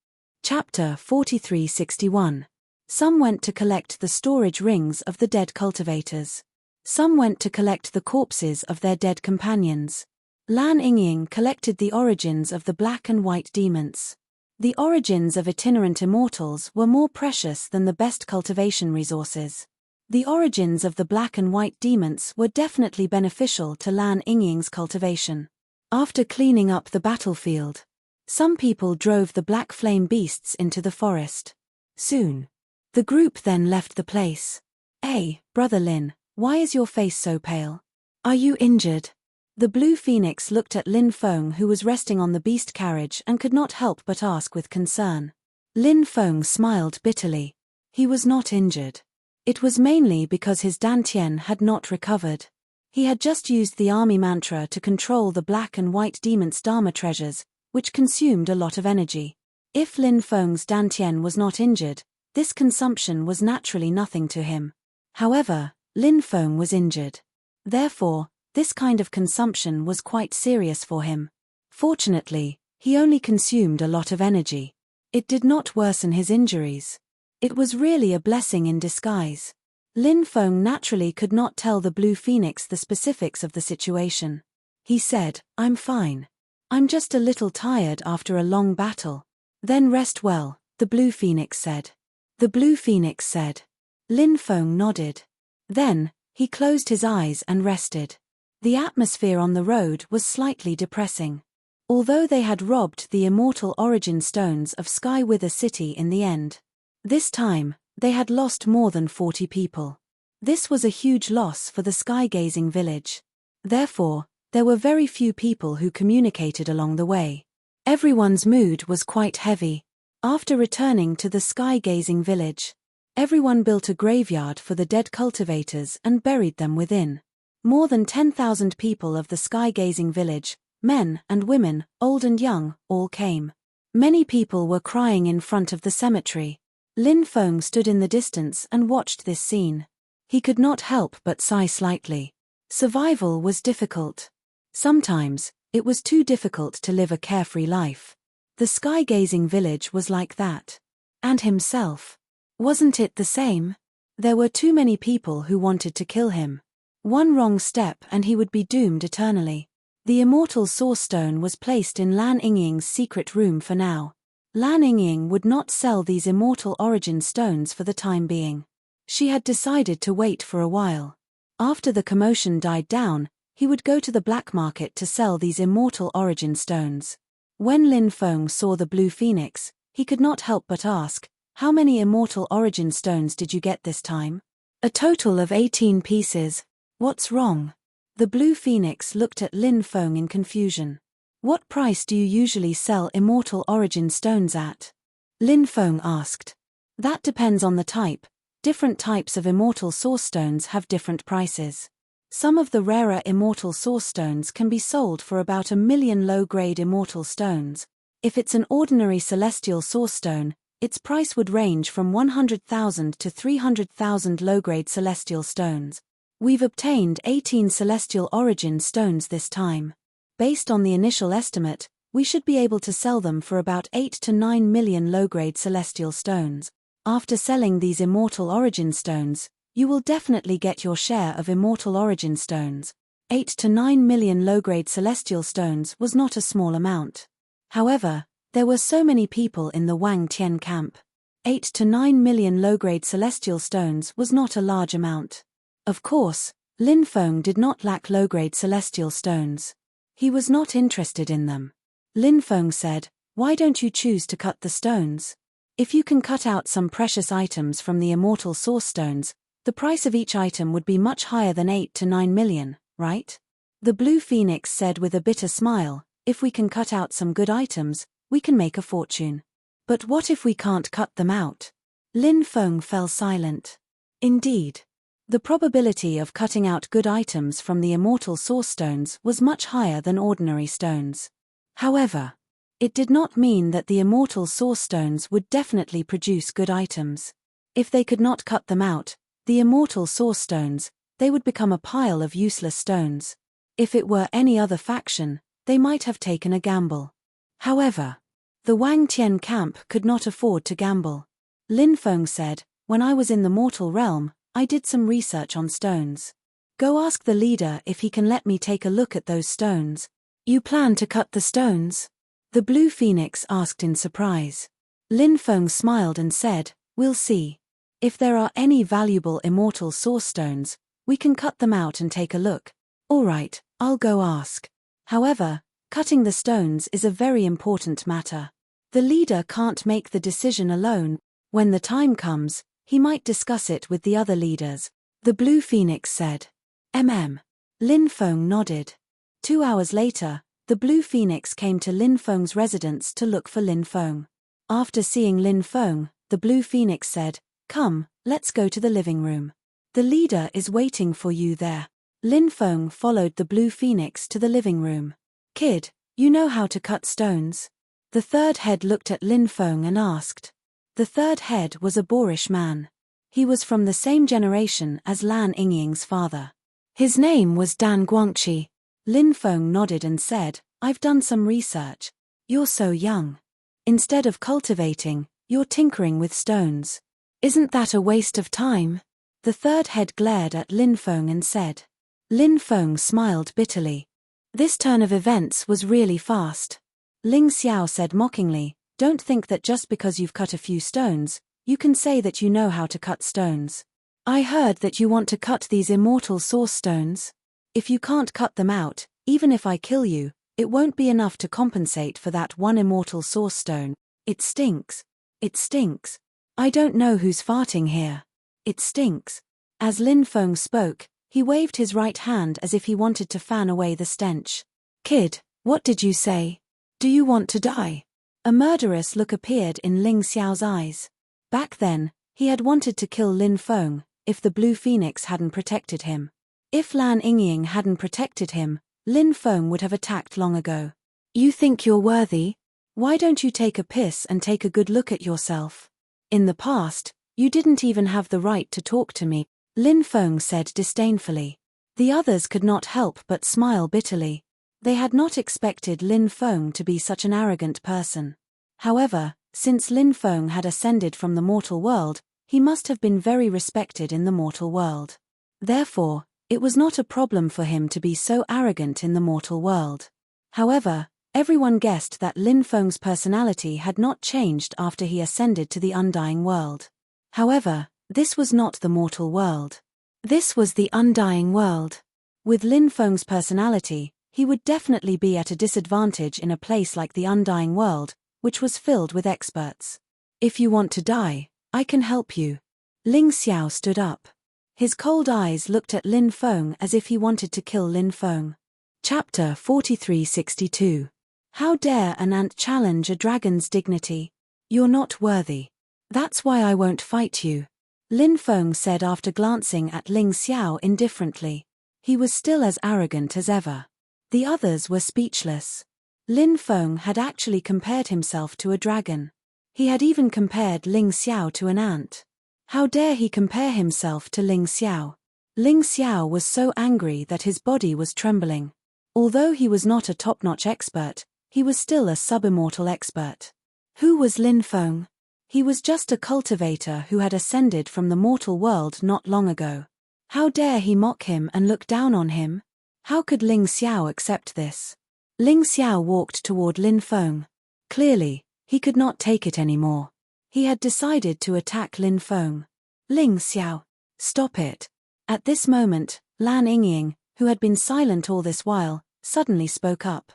Chapter 4361. Some went to collect the storage rings of the dead cultivators. Some went to collect the corpses of their dead companions. Lan Yingying collected the origins of the black and white demons. The origins of itinerant immortals were more precious than the best cultivation resources. The origins of the black and white demons were definitely beneficial to Lan Yingying's cultivation. After cleaning up the battlefield, some people drove the black flame beasts into the forest. Soon, the group then left the place. "Hey, Brother Lin, why is your face so pale? Are you injured?" The blue phoenix looked at Lin Feng, who was resting on the beast carriage, and could not help but ask with concern. Lin Feng smiled bitterly. He was not injured. It was mainly because his dantian had not recovered. He had just used the army mantra to control the black and white demon's dharma treasures, which consumed a lot of energy. If Lin Feng's dantian was not injured, this consumption was naturally nothing to him. However, Lin Feng was injured. Therefore, this kind of consumption was quite serious for him. Fortunately, he only consumed a lot of energy. It did not worsen his injuries. It was really a blessing in disguise. Lin Feng naturally could not tell the blue phoenix the specifics of the situation. He said, "I'm fine. I'm just a little tired after a long battle." "Then rest well," the blue phoenix said. The blue phoenix said. Lin Feng nodded. Then, he closed his eyes and rested. The atmosphere on the road was slightly depressing. Although they had robbed the immortal origin stones of Sky Wither City in the end, this time, they had lost more than 40 people. This was a huge loss for the sky-gazing village. Therefore, there were very few people who communicated along the way. Everyone's mood was quite heavy. After returning to the sky-gazing village, everyone built a graveyard for the dead cultivators and buried them within. More than 10,000 people of the sky-gazing village, men and women, old and young, all came. Many people were crying in front of the cemetery. Lin Feng stood in the distance and watched this scene. He could not help but sigh slightly. Survival was difficult. Sometimes, it was too difficult to live a carefree life. The sky-gazing village was like that. And himself. Wasn't it the same? There were too many people who wanted to kill him. One wrong step and he would be doomed eternally. The immortal source stone was placed in Lan Yingying's secret room for now. Lan Yingying would not sell these immortal origin stones for the time being. She had decided to wait for a while. After the commotion died down, he would go to the black market to sell these immortal origin stones. When Lin Feng saw the blue phoenix, he could not help but ask, "How many immortal origin stones did you get this time?" "A total of 18 pieces. What's wrong?" The blue phoenix looked at Lin Feng in confusion. "What price do you usually sell immortal origin stones at?" Lin Feng asked. "That depends on the type. Different types of immortal source stones have different prices. Some of the rarer immortal source stones can be sold for about 1,000,000 low-grade immortal stones. If it's an ordinary celestial source stone, its price would range from 100,000 to 300,000 low-grade celestial stones. We've obtained 18 celestial origin stones this time. Based on the initial estimate, we should be able to sell them for about 8 to 9 million low-grade celestial stones. After selling these immortal origin stones, you will definitely get your share of immortal origin stones. 8 to 9 million low-grade celestial stones was not a small amount. However, there were so many people in the Wang Tian camp. 8 to 9 million low-grade celestial stones was not a large amount. Of course, Lin Feng did not lack low-grade celestial stones. He was not interested in them. Lin Feng said, "Why don't you choose to cut the stones? If you can cut out some precious items from the immortal source stones, the price of each item would be much higher than 8 to 9 million, right?" The blue phoenix said with a bitter smile, "If we can cut out some good items, we can make a fortune. But what if we can't cut them out?" Lin Feng fell silent. Indeed, the probability of cutting out good items from the immortal source stones was much higher than ordinary stones. However, it did not mean that the immortal source stones would definitely produce good items. If they could not cut them out, the immortal source stones, they would become a pile of useless stones. If it were any other faction, they might have taken a gamble. However, the Wang Tian camp could not afford to gamble. Lin Feng said, "When I was in the mortal realm, I did some research on stones. Go ask the leader if he can let me take a look at those stones." "You plan to cut the stones?" the blue phoenix asked in surprise. Lin Feng smiled and said, "We'll see. If there are any valuable immortal source stones, we can cut them out and take a look." "All right, I'll go ask. However, cutting the stones is a very important matter. The leader can't make the decision alone. When the time comes, he might discuss it with the other leaders," the blue phoenix said. Lin Feng nodded. 2 hours later, the blue phoenix came to Lin Feng's residence to look for Lin Feng. After seeing Lin Feng, the blue phoenix said, "Come, let's go to the living room. The leader is waiting for you there." Lin Feng followed the blue phoenix to the living room. "Kid, you know how to cut stones?" The third head looked at Lin Feng and asked. The third head was a boorish man. He was from the same generation as Lan Yingying's father. His name was Dan Guangqi. Lin Feng nodded and said, "I've done some research. You're so young. Instead of cultivating, you're tinkering with stones. Isn't that a waste of time?" The third head glared at Lin Feng and said. Lin Feng smiled bitterly. This turn of events was really fast. Ling Xiao said mockingly, "Don't think that just because you've cut a few stones, you can say that you know how to cut stones. I heard that you want to cut these immortal source stones. If you can't cut them out, even if I kill you, it won't be enough to compensate for that one immortal source stone. It stinks. It stinks. I don't know who's farting here. It stinks." As Lin Feng spoke, he waved his right hand as if he wanted to fan away the stench. "Kid, what did you say? Do you want to die?" A murderous look appeared in Ling Xiao's eyes. Back then, he had wanted to kill Lin Feng, if the blue phoenix hadn't protected him. If Lan Yingying hadn't protected him, Lin Feng would have attacked long ago. "You think you're worthy? Why don't you take a piss and take a good look at yourself? In the past, you didn't even have the right to talk to me," Lin Feng said disdainfully. The others could not help but smile bitterly. They had not expected Lin Feng to be such an arrogant person. However, since Lin Feng had ascended from the mortal world, he must have been very respected in the mortal world. Therefore, it was not a problem for him to be so arrogant in the mortal world. However, everyone guessed that Lin Feng's personality had not changed after he ascended to the undying world. However, This was not the mortal world. This was the undying world. With Lin Feng's personality, he would definitely be at a disadvantage in a place like the undying world, which was filled with experts. If you want to die, I can help you. Ling Xiao stood up. His cold eyes looked at Lin Feng as if he wanted to kill Lin Feng. Chapter 4362. How dare an ant challenge a dragon's dignity? You're not worthy. That's why I won't fight you. Lin Feng said after glancing at Ling Xiao indifferently. He was still as arrogant as ever. The others were speechless. Lin Feng had actually compared himself to a dragon. He had even compared Ling Xiao to an ant. How dare he compare himself to Ling Xiao? Ling Xiao was so angry that his body was trembling. Although he was not a top-notch expert, he was still a sub-immortal expert. Who was Lin Feng? He was just a cultivator who had ascended from the mortal world not long ago. How dare he mock him and look down on him? How could Ling Xiao accept this? Ling Xiao walked toward Lin Feng. Clearly, he could not take it anymore. He had decided to attack Lin Feng. Ling Xiao, stop it. At this moment, Lan Yingying, who had been silent all this while, suddenly spoke up.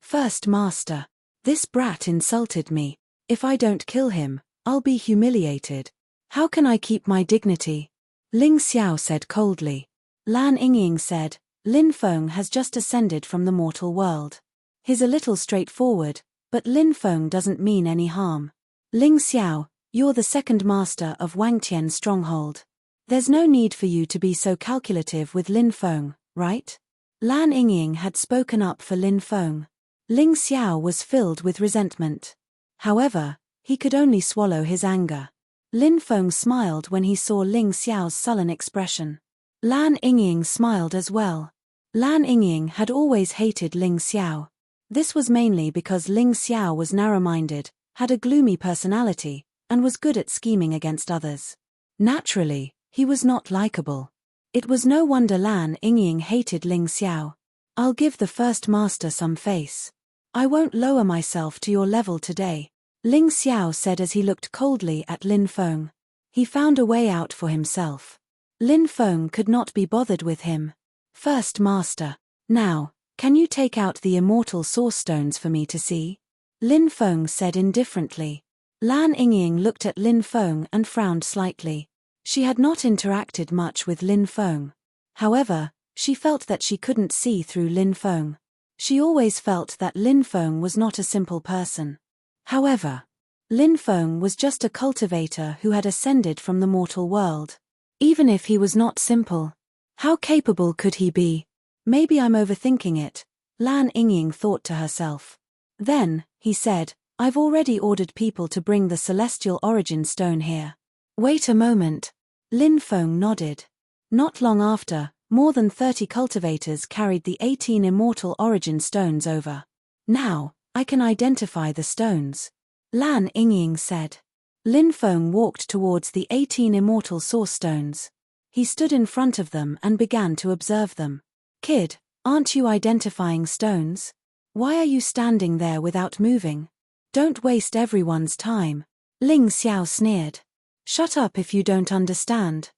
First Master, this brat insulted me. If I don't kill him, I'll be humiliated. How can I keep my dignity? Ling Xiao said coldly. Lan Yingying said, Lin Feng has just ascended from the mortal world. He's a little straightforward, but Lin Feng doesn't mean any harm. Ling Xiao, you're the second master of Wangtian's stronghold. There's no need for you to be so calculative with Lin Feng, right? Lan Yingying had spoken up for Lin Feng. Ling Xiao was filled with resentment. However, he could only swallow his anger. Lin Feng smiled when he saw Ling Xiao's sullen expression. Lan Yingying smiled as well. Lan Yingying had always hated Ling Xiao. This was mainly because Ling Xiao was narrow-minded, had a gloomy personality, and was good at scheming against others. Naturally, he was not likable. It was no wonder Lan Yingying hated Ling Xiao. I'll give the first master some face. I won't lower myself to your level today, Ling Xiao said as he looked coldly at Lin Feng. He found a way out for himself. Lin Feng could not be bothered with him. First master, now, can you take out the immortal source stones for me to see? Lin Feng said indifferently. Lan Yingying looked at Lin Feng and frowned slightly. She had not interacted much with Lin Feng. However, she felt that she couldn't see through Lin Feng. She always felt that Lin Feng was not a simple person. However, Lin Feng was just a cultivator who had ascended from the mortal world. Even if he was not simple, how capable could he be? Maybe I'm overthinking it, Lan Yingying thought to herself. Then, he said, I've already ordered people to bring the celestial origin stone here. Wait a moment. Lin Feng nodded. Not long after, more than 30 cultivators carried the 18 immortal origin stones over. Now, I can identify the stones, Lan Yingying said. Lin Feng walked towards the 18 immortal source stones. He stood in front of them and began to observe them. Kid, aren't you identifying stones? Why are you standing there without moving? Don't waste everyone's time. Ling Xiao sneered. Shut up if you don't understand.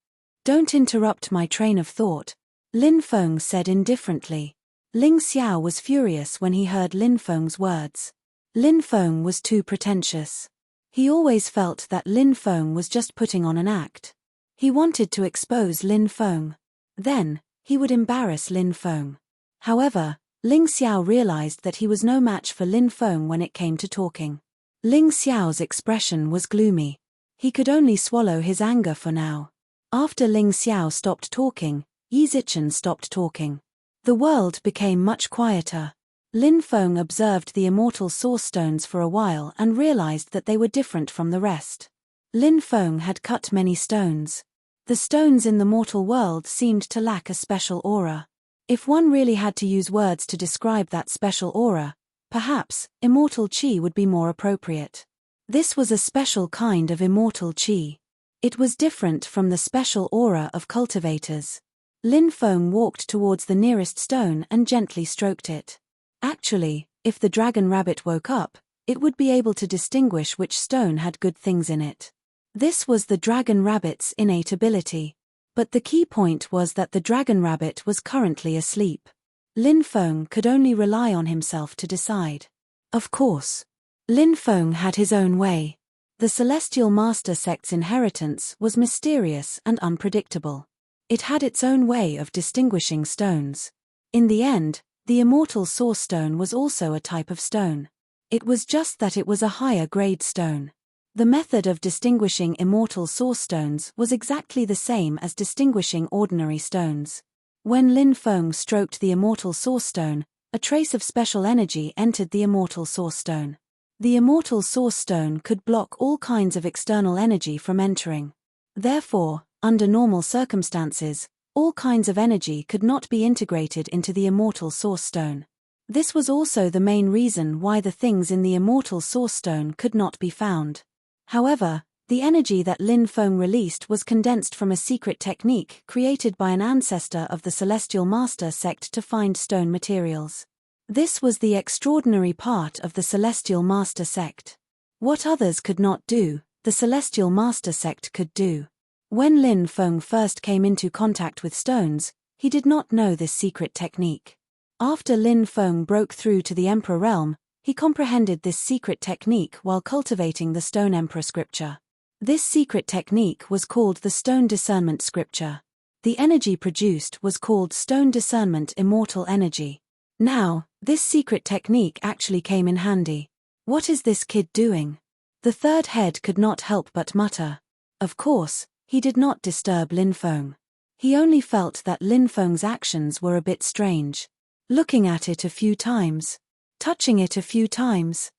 Don't interrupt my train of thought, Lin Feng said indifferently. Ling Xiao was furious when he heard Lin Feng's words. Lin Feng was too pretentious. He always felt that Lin Feng was just putting on an act. He wanted to expose Lin Feng. Then, he would embarrass Lin Feng. However, Ling Xiao realized that he was no match for Lin Feng when it came to talking. Ling Xiao's expression was gloomy. He could only swallow his anger for now. After Ling Xiao stopped talking, Yi Zichen stopped talking. The world became much quieter. Lin Feng observed the immortal source stones for a while and realized that they were different from the rest. Lin Feng had cut many stones. The stones in the mortal world seemed to lack a special aura. If one really had to use words to describe that special aura, perhaps, immortal qi would be more appropriate. This was a special kind of immortal qi. It was different from the special aura of cultivators. Lin Feng walked towards the nearest stone and gently stroked it. Actually, if the dragon rabbit woke up, it would be able to distinguish which stone had good things in it. This was the dragon rabbit's innate ability. But the key point was that the dragon rabbit was currently asleep. Lin Feng could only rely on himself to decide. Of course. Lin Feng had his own way. The Celestial Master Sect's inheritance was mysterious and unpredictable. It had its own way of distinguishing stones. In the end, the Immortal Source Stone was also a type of stone. It was just that it was a higher grade stone. The method of distinguishing Immortal Source Stones was exactly the same as distinguishing ordinary stones. When Lin Feng stroked the Immortal Source Stone, a trace of special energy entered the Immortal Source Stone. The Immortal Source Stone could block all kinds of external energy from entering. Therefore, under normal circumstances, all kinds of energy could not be integrated into the Immortal Source Stone. This was also the main reason why the things in the Immortal Source Stone could not be found. However, the energy that Lin Feng released was condensed from a secret technique created by an ancestor of the Celestial Master Sect to find stone materials. This was the extraordinary part of the Celestial Master Sect. What others could not do, the Celestial Master Sect could do. When Lin Feng first came into contact with stones, he did not know this secret technique. After Lin Feng broke through to the Emperor realm, he comprehended this secret technique while cultivating the Stone Emperor scripture. This secret technique was called the Stone Discernment scripture. The energy produced was called Stone Discernment Immortal Energy. Now, this secret technique actually came in handy. What is this kid doing? The third head could not help but mutter. Of course, he did not disturb Lin Feng. He only felt that Lin Feng's actions were a bit strange. Looking at it a few times. Touching it a few times.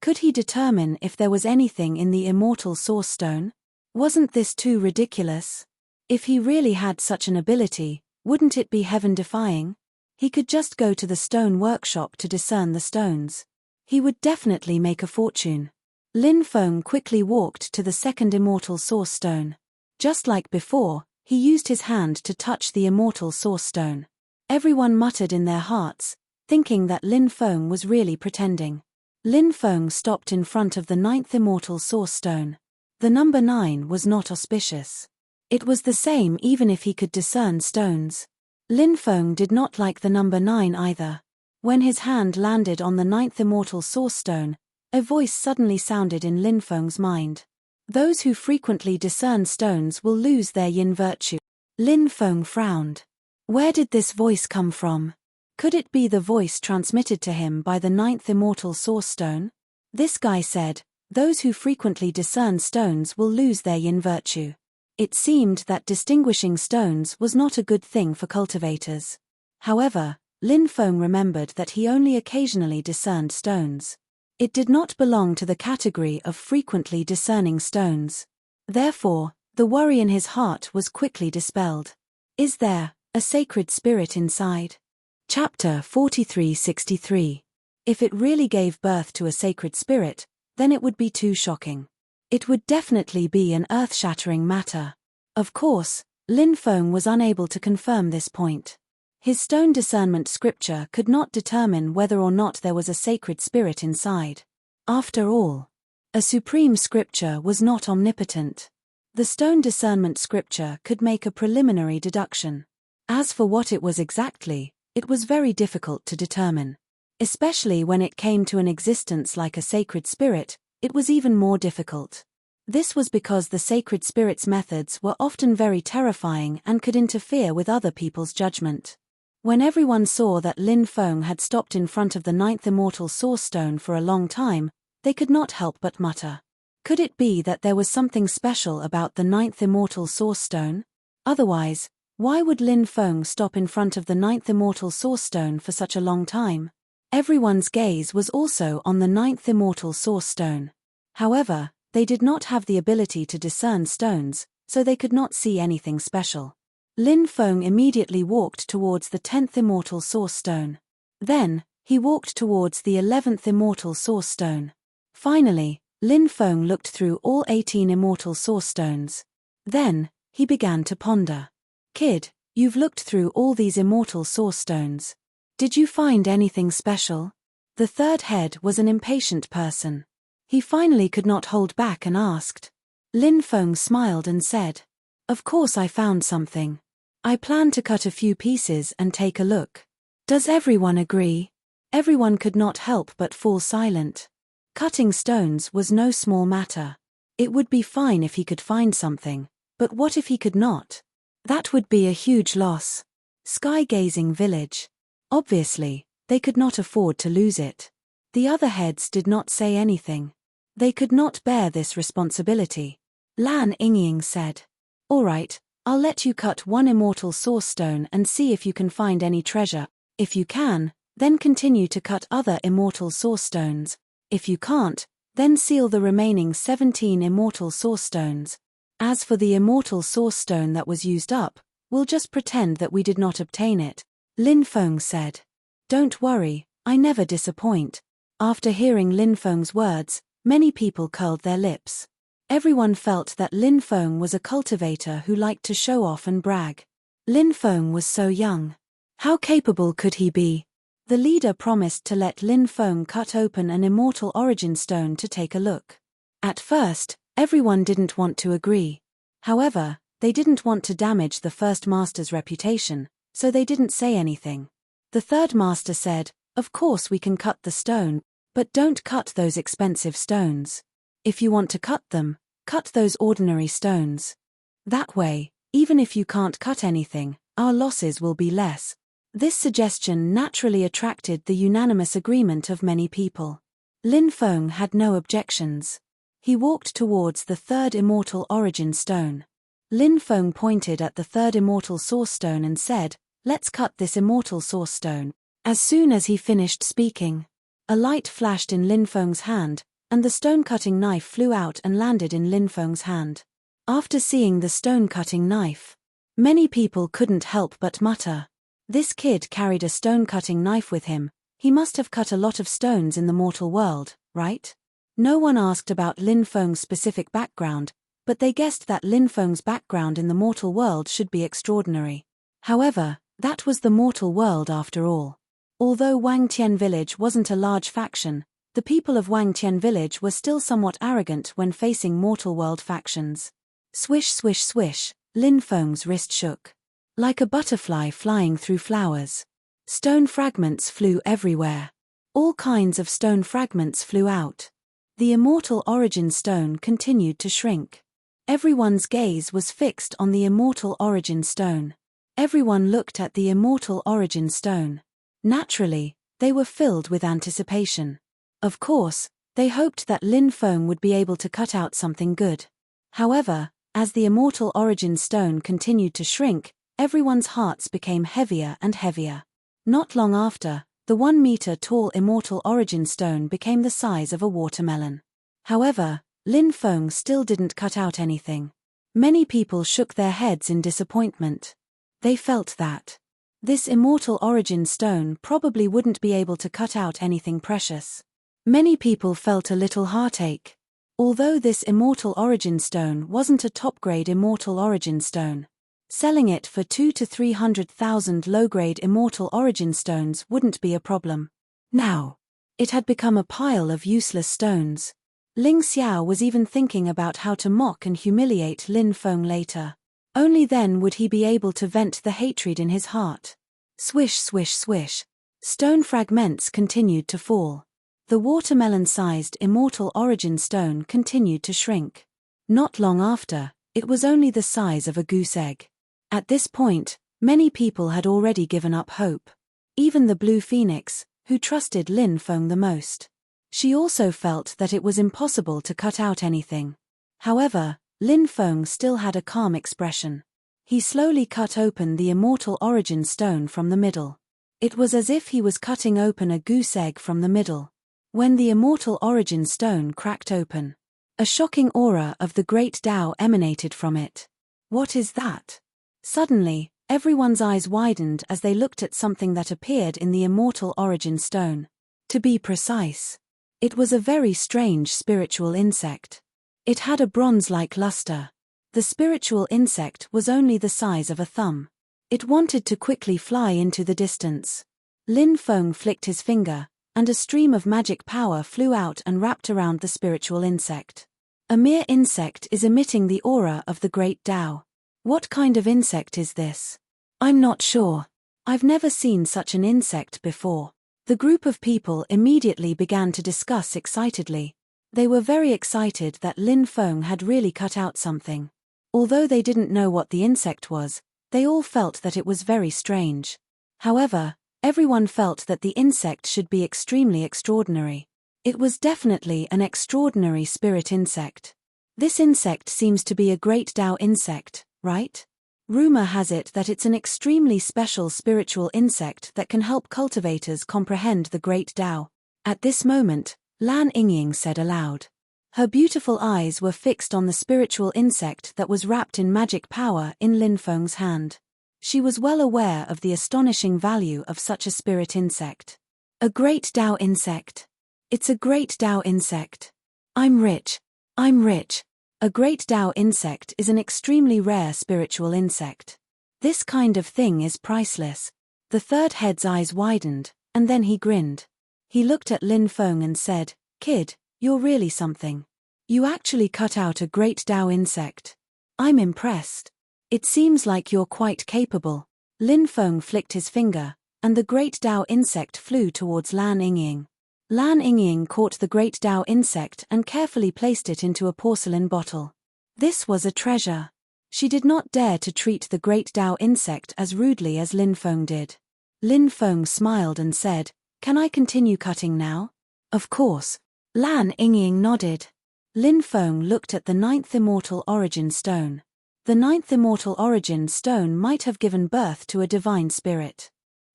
Could he determine if there was anything in the Immortal Source Stone? Wasn't this too ridiculous? If he really had such an ability, wouldn't it be heaven-defying? He could just go to the stone workshop to discern the stones. He would definitely make a fortune. Lin Feng quickly walked to the second Immortal Source Stone. Just like before, he used his hand to touch the Immortal Source Stone. Everyone muttered in their hearts, thinking that Lin Feng was really pretending. Lin Feng stopped in front of the ninth Immortal Source Stone. The number 9 was not auspicious. It was the same even if he could discern stones. Lin Feng did not like the number 9 either. When his hand landed on the ninth Immortal Source Stone, a voice suddenly sounded in Lin Feng's mind. Those who frequently discern stones will lose their yin virtue. Lin Feng frowned. Where did this voice come from? Could it be the voice transmitted to him by the ninth Immortal Source Stone? This guy said, those who frequently discern stones will lose their yin virtue. It seemed that distinguishing stones was not a good thing for cultivators. However, Lin Feng remembered that he only occasionally discerned stones. It did not belong to the category of frequently discerning stones. Therefore, the worry in his heart was quickly dispelled. Is there a sacred spirit inside? Chapter 4363. If it really gave birth to a sacred spirit, then it would be too shocking. It would definitely be an earth-shattering matter. Of course, Lin Feng was unable to confirm this point. His stone discernment scripture could not determine whether or not there was a sacred spirit inside. After all, a supreme scripture was not omnipotent. The stone discernment scripture could make a preliminary deduction. As for what it was exactly, it was very difficult to determine. Especially when it came to an existence like a sacred spirit, it was even more difficult. This was because the sacred spirit's methods were often very terrifying and could interfere with other people's judgment. When everyone saw that Lin Feng had stopped in front of the ninth Immortal Source Stone for a long time, they could not help but mutter. Could it be that there was something special about the ninth Immortal Source Stone? Otherwise, why would Lin Feng stop in front of the ninth Immortal Source Stone for such a long time? Everyone's gaze was also on the ninth Immortal Source Stone. However, they did not have the ability to discern stones, so they could not see anything special. Lin Feng immediately walked towards the 10th Immortal Source Stone. Then, he walked towards the 11th Immortal Source Stone. Finally, Lin Feng looked through all 18 Immortal Source Stones. Then, he began to ponder. Kid, you've looked through all these Immortal Source Stones. Did you find anything special? The third head was an impatient person. He finally could not hold back and asked. Lin Feng smiled and said, "Of course I found something. I plan to cut a few pieces and take a look. Does everyone agree?" Everyone could not help but fall silent. Cutting stones was no small matter. It would be fine if he could find something, but what if he could not? That would be a huge loss. Sky-gazing village. Obviously, they could not afford to lose it. The other heads did not say anything. They could not bear this responsibility. Lan Yingying said, "All right, I'll let you cut one immortal source stone and see if you can find any treasure. If you can, then continue to cut other immortal source stones. If you can't, then seal the remaining 17 immortal source stones. As for the immortal source stone that was used up, we'll just pretend that we did not obtain it," Lin Feng said. "Don't worry, I never disappoint." After hearing Lin Feng's words, many people curled their lips. Everyone felt that Lin Feng was a cultivator who liked to show off and brag. Lin Feng was so young. How capable could he be? The leader promised to let Lin Feng cut open an immortal origin stone to take a look. At first, everyone didn't want to agree. However, they didn't want to damage the first master's reputation, so they didn't say anything. The third master said, "Of course we can cut the stone, but don't cut those expensive stones. If you want to cut them, cut those ordinary stones. That way, even if you can't cut anything, our losses will be less." This suggestion naturally attracted the unanimous agreement of many people. Lin Feng had no objections. He walked towards the third immortal origin stone. Lin Feng pointed at the third immortal source stone and said, "Let's cut this immortal source stone." As soon as he finished speaking, a light flashed in Lin Feng's hand, and the stone-cutting knife flew out and landed in Lin Feng's hand. After seeing the stone-cutting knife, many people couldn't help but mutter, "This kid carried a stone-cutting knife with him. He must have cut a lot of stones in the mortal world, right?" No one asked about Lin Feng's specific background, but they guessed that Lin Feng's background in the mortal world should be extraordinary. However, that was the mortal world after all. Although Wangtian village wasn't a large faction, the people of Wangtian village were still somewhat arrogant when facing mortal world factions. Swish swish swish, Lin Feng's wrist shook. Like a butterfly flying through flowers. Stone fragments flew everywhere. All kinds of stone fragments flew out. The immortal origin stone continued to shrink. Everyone's gaze was fixed on the immortal origin stone. Everyone looked at the immortal origin stone. Naturally, they were filled with anticipation. Of course, they hoped that Lin Feng would be able to cut out something good. However, as the immortal origin stone continued to shrink, everyone's hearts became heavier and heavier. Not long after, the 1-meter-tall immortal origin stone became the size of a watermelon. However, Lin Feng still didn't cut out anything. Many people shook their heads in disappointment. They felt that this immortal origin stone probably wouldn't be able to cut out anything precious. Many people felt a little heartache. Although this immortal origin stone wasn't a top-grade immortal origin stone, selling it for 200,000 to 300,000 low-grade immortal origin stones wouldn't be a problem. Now, it had become a pile of useless stones. Ling Xiao was even thinking about how to mock and humiliate Lin Feng later. Only then would he be able to vent the hatred in his heart. Swish swish swish. Stone fragments continued to fall. The watermelon-sized immortal origin stone continued to shrink. Not long after, it was only the size of a goose egg. At this point, many people had already given up hope. Even the Blue Phoenix, who trusted Lin Feng the most. She also felt that it was impossible to cut out anything. However, Lin Feng still had a calm expression. He slowly cut open the immortal origin stone from the middle. It was as if he was cutting open a goose egg from the middle. When the immortal origin stone cracked open, a shocking aura of the great Tao emanated from it. What is that? Suddenly, everyone's eyes widened as they looked at something that appeared in the immortal origin stone. To be precise, it was a very strange spiritual insect. It had a bronze-like luster. The spiritual insect was only the size of a thumb. It wanted to quickly fly into the distance. Lin Feng flicked his finger, and a stream of magic power flew out and wrapped around the spiritual insect. A mere insect is emitting the aura of the great Tao. What kind of insect is this? I'm not sure. I've never seen such an insect before. The group of people immediately began to discuss excitedly. They were very excited that Lin Feng had really cut out something. Although they didn't know what the insect was, they all felt that it was very strange. However, everyone felt that the insect should be extremely extraordinary. It was definitely an extraordinary spirit insect. This insect seems to be a great Tao insect, right? Rumor has it that it's an extremely special spiritual insect that can help cultivators comprehend the great Tao. At this moment, Lan Yingying said aloud. Her beautiful eyes were fixed on the spiritual insect that was wrapped in magic power in Lin Feng's hand. She was well aware of the astonishing value of such a spirit insect. A great Tao insect. It's a great Tao insect. I'm rich. I'm rich. A great Tao insect is an extremely rare spiritual insect. This kind of thing is priceless. The third head's eyes widened, and then he grinned. He looked at Lin Feng and said, "Kid, you're really something. You actually cut out a great Tao insect. I'm impressed. It seems like you're quite capable." Lin Feng flicked his finger, and the great Tao insect flew towards Lan Yingying. Lan Yingying caught the great Tao insect and carefully placed it into a porcelain bottle. This was a treasure. She did not dare to treat the great Tao insect as rudely as Lin Feng did. Lin Feng smiled and said, "Can I continue cutting now?" "Of course." Lan Yingying nodded. Lin Feng looked at the 9th immortal origin stone. The 9th immortal origin stone might have given birth to a divine spirit.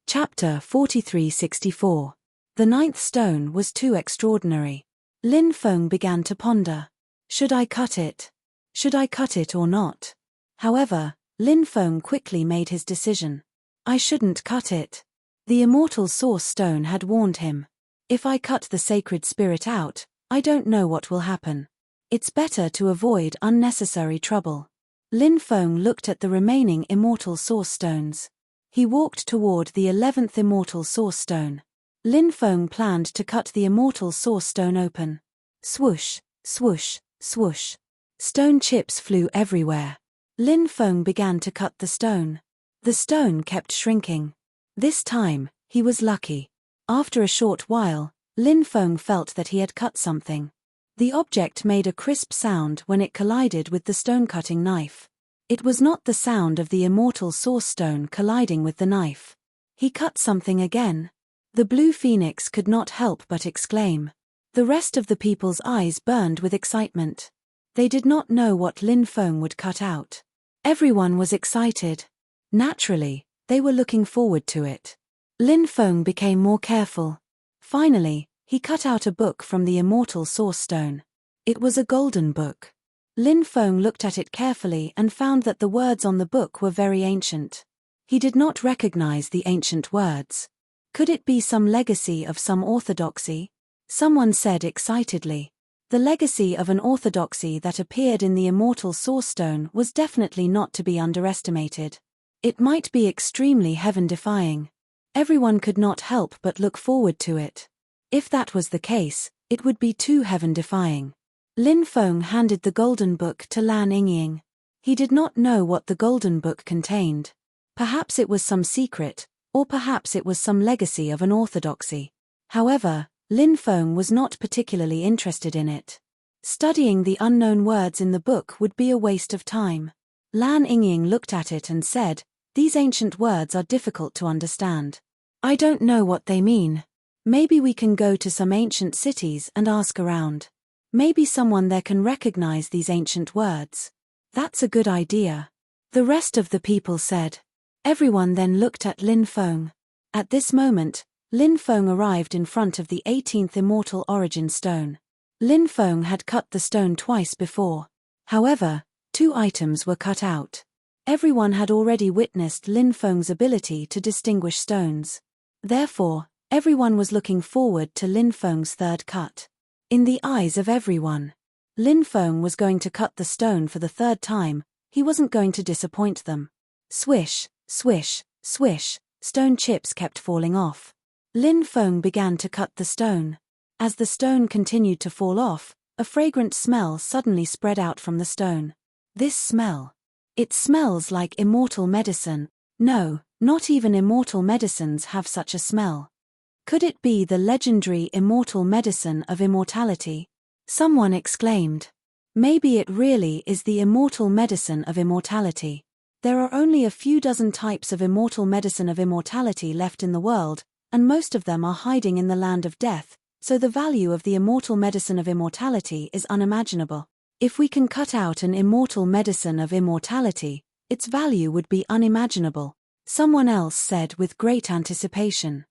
Chapter 4364. The 9th stone was too extraordinary. Lin Feng began to ponder. Should I cut it? Should I cut it or not? However, Lin Feng quickly made his decision. I shouldn't cut it. The immortal source stone had warned him. If I cut the sacred spirit out, I don't know what will happen. It's better to avoid unnecessary trouble. Lin Feng looked at the remaining immortal source stones. He walked toward the 11th immortal source stone. Lin Feng planned to cut the immortal source stone open. Swoosh, swoosh, swoosh. Stone chips flew everywhere. Lin Feng began to cut the stone. The stone kept shrinking. This time, he was lucky. After a short while, Lin Feng felt that he had cut something. The object made a crisp sound when it collided with the stone-cutting knife. It was not the sound of the immortal source stone colliding with the knife. He cut something again. The blue phoenix could not help but exclaim. The rest of the people's eyes burned with excitement. They did not know what Lin Feng would cut out. Everyone was excited. Naturally, they were looking forward to it. Lin Feng became more careful. Finally, he cut out a book from the immortal source stone. It was a golden book. Lin Feng looked at it carefully and found that the words on the book were very ancient. He did not recognize the ancient words. Could it be some legacy of some orthodoxy? Someone said excitedly. The legacy of an orthodoxy that appeared in the immortal source stone was definitely not to be underestimated. It might be extremely heaven-defying. Everyone could not help but look forward to it. If that was the case, it would be too heaven-defying. Lin Feng handed the golden book to Lan Yingying. He did not know what the golden book contained. Perhaps it was some secret, or perhaps it was some legacy of an orthodoxy. However, Lin Feng was not particularly interested in it. Studying the unknown words in the book would be a waste of time. Lan Yingying looked at it and said, "These ancient words are difficult to understand. I don't know what they mean. Maybe we can go to some ancient cities and ask around. Maybe someone there can recognize these ancient words." "That's a good idea," the rest of the people said. Everyone then looked at Lin Feng. At this moment, Lin Feng arrived in front of the 18th immortal origin stone. Lin Feng had cut the stone twice before. However, 2 items were cut out. Everyone had already witnessed Lin Feng's ability to distinguish stones. Therefore, everyone was looking forward to Lin Feng's third cut. In the eyes of everyone, Lin Feng was going to cut the stone for the 3rd time. He wasn't going to disappoint them. Swish, swish, swish, stone chips kept falling off. Lin Feng began to cut the stone. As the stone continued to fall off, A fragrant smell suddenly spread out from the stone. This smell. It smells like immortal medicine. No, not even immortal medicines have such a smell. Could it be the legendary immortal medicine of immortality? Someone exclaimed. Maybe it really is the immortal medicine of immortality. There are only a few dozen types of immortal medicine of immortality left in the world, and most of them are hiding in the land of death, so the value of the immortal medicine of immortality is unimaginable. If we can cut out an immortal medicine of immortality, its value would be unimaginable, someone else said with great anticipation.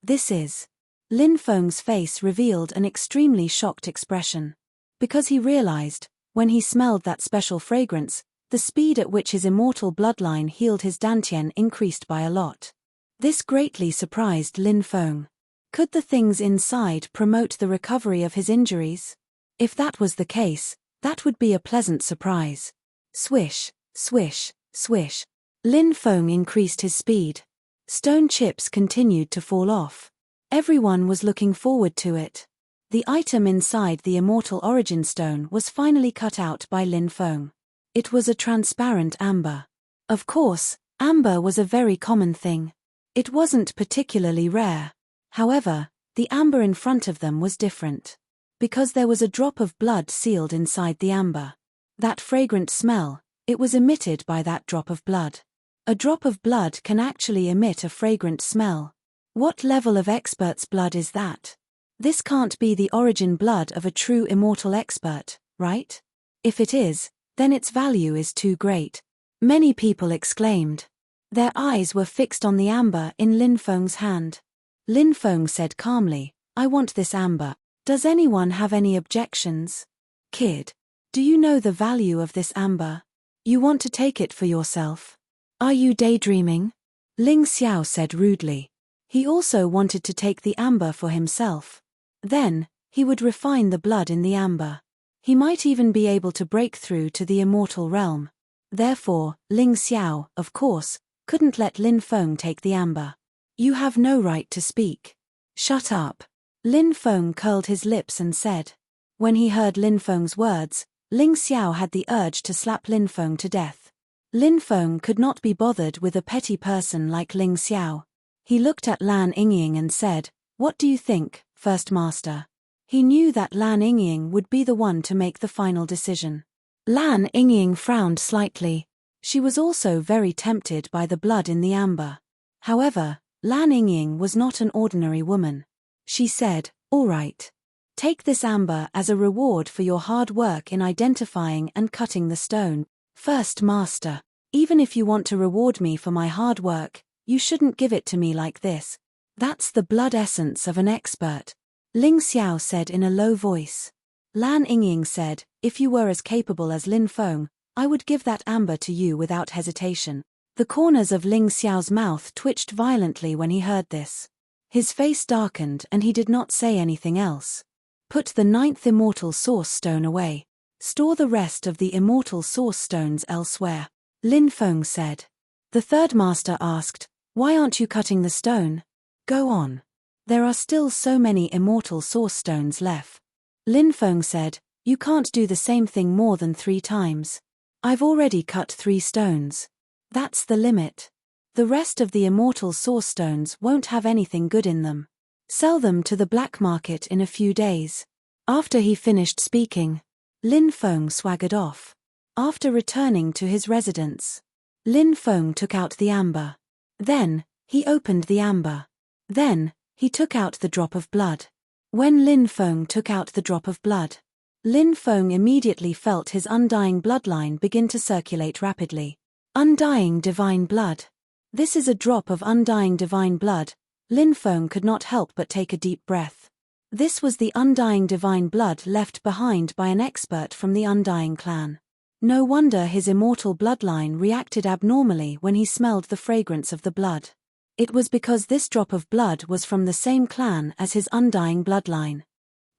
This is. Lin Feng's face revealed an extremely shocked expression. Because he realized, when he smelled that special fragrance, the speed at which his immortal bloodline healed his dantian increased by a lot. This greatly surprised Lin Feng. Could the things inside promote the recovery of his injuries? If that was the case, that would be a pleasant surprise. Swish, swish, swish. Lin Feng increased his speed. Stone chips continued to fall off. Everyone was looking forward to it. The item inside the immortal origin stone was finally cut out by Lin Feng. It was a transparent amber. Of course, amber was a very common thing. It wasn't particularly rare. However, the amber in front of them was different. Because there was a drop of blood sealed inside the amber. That fragrant smell, it was emitted by that drop of blood. A drop of blood can actually emit a fragrant smell. What level of expert's blood is that? This can't be the origin blood of a true immortal expert, right? If it is, then its value is too great. Many people exclaimed. Their eyes were fixed on the amber in Lin Feng's hand. Lin Feng said calmly, I want this amber. Does anyone have any objections? Kid, do you know the value of this amber? You want to take it for yourself? Are you daydreaming? Ling Xiao said rudely. He also wanted to take the amber for himself. Then, he would refine the blood in the amber. He might even be able to break through to the immortal realm. Therefore, Ling Xiao, of course, couldn't let Lin Feng take the amber. You have no right to speak. Shut up. Lin Feng curled his lips and said. When he heard Lin Feng's words, Ling Xiao had the urge to slap Lin Feng to death. Lin Feng could not be bothered with a petty person like Ling Xiao. He looked at Lan Yingying and said, What do you think, First Master? He knew that Lan Yingying would be the one to make the final decision. Lan Yingying frowned slightly. She was also very tempted by the blood in the amber. However, Lan Yingying was not an ordinary woman. She said, All right. Take this amber as a reward for your hard work in identifying and cutting the stone. First Master, even if you want to reward me for my hard work, you shouldn't give it to me like this. That's the blood essence of an expert. Ling Xiao said in a low voice. Lan Yingying said, If you were as capable as Lin Feng, I would give that amber to you without hesitation. The corners of Ling Xiao's mouth twitched violently when he heard this. His face darkened and he did not say anything else. Put the 9th immortal source stone away. Store the rest of the immortal source stones elsewhere. Lin Feng said. The third master asked, Why aren't you cutting the stone? Go on. There are still so many immortal source stones left. Lin Feng said, You can't do the same thing more than 3 times. I've already cut 3 stones. That's the limit. The rest of the immortal source stones won't have anything good in them. Sell them to the black market in a few days. After he finished speaking, Lin Feng swaggered off. After returning to his residence, Lin Feng took out the amber. Then, he opened the amber. Then, he took out the drop of blood. When Lin Feng took out the drop of blood, Lin Feng immediately felt his undying bloodline begin to circulate rapidly. Undying divine blood. This is a drop of undying divine blood. Lin Feng could not help but take a deep breath. This was the undying divine blood left behind by an expert from the Undying clan. No wonder his immortal bloodline reacted abnormally when he smelled the fragrance of the blood. It was because this drop of blood was from the same clan as his undying bloodline.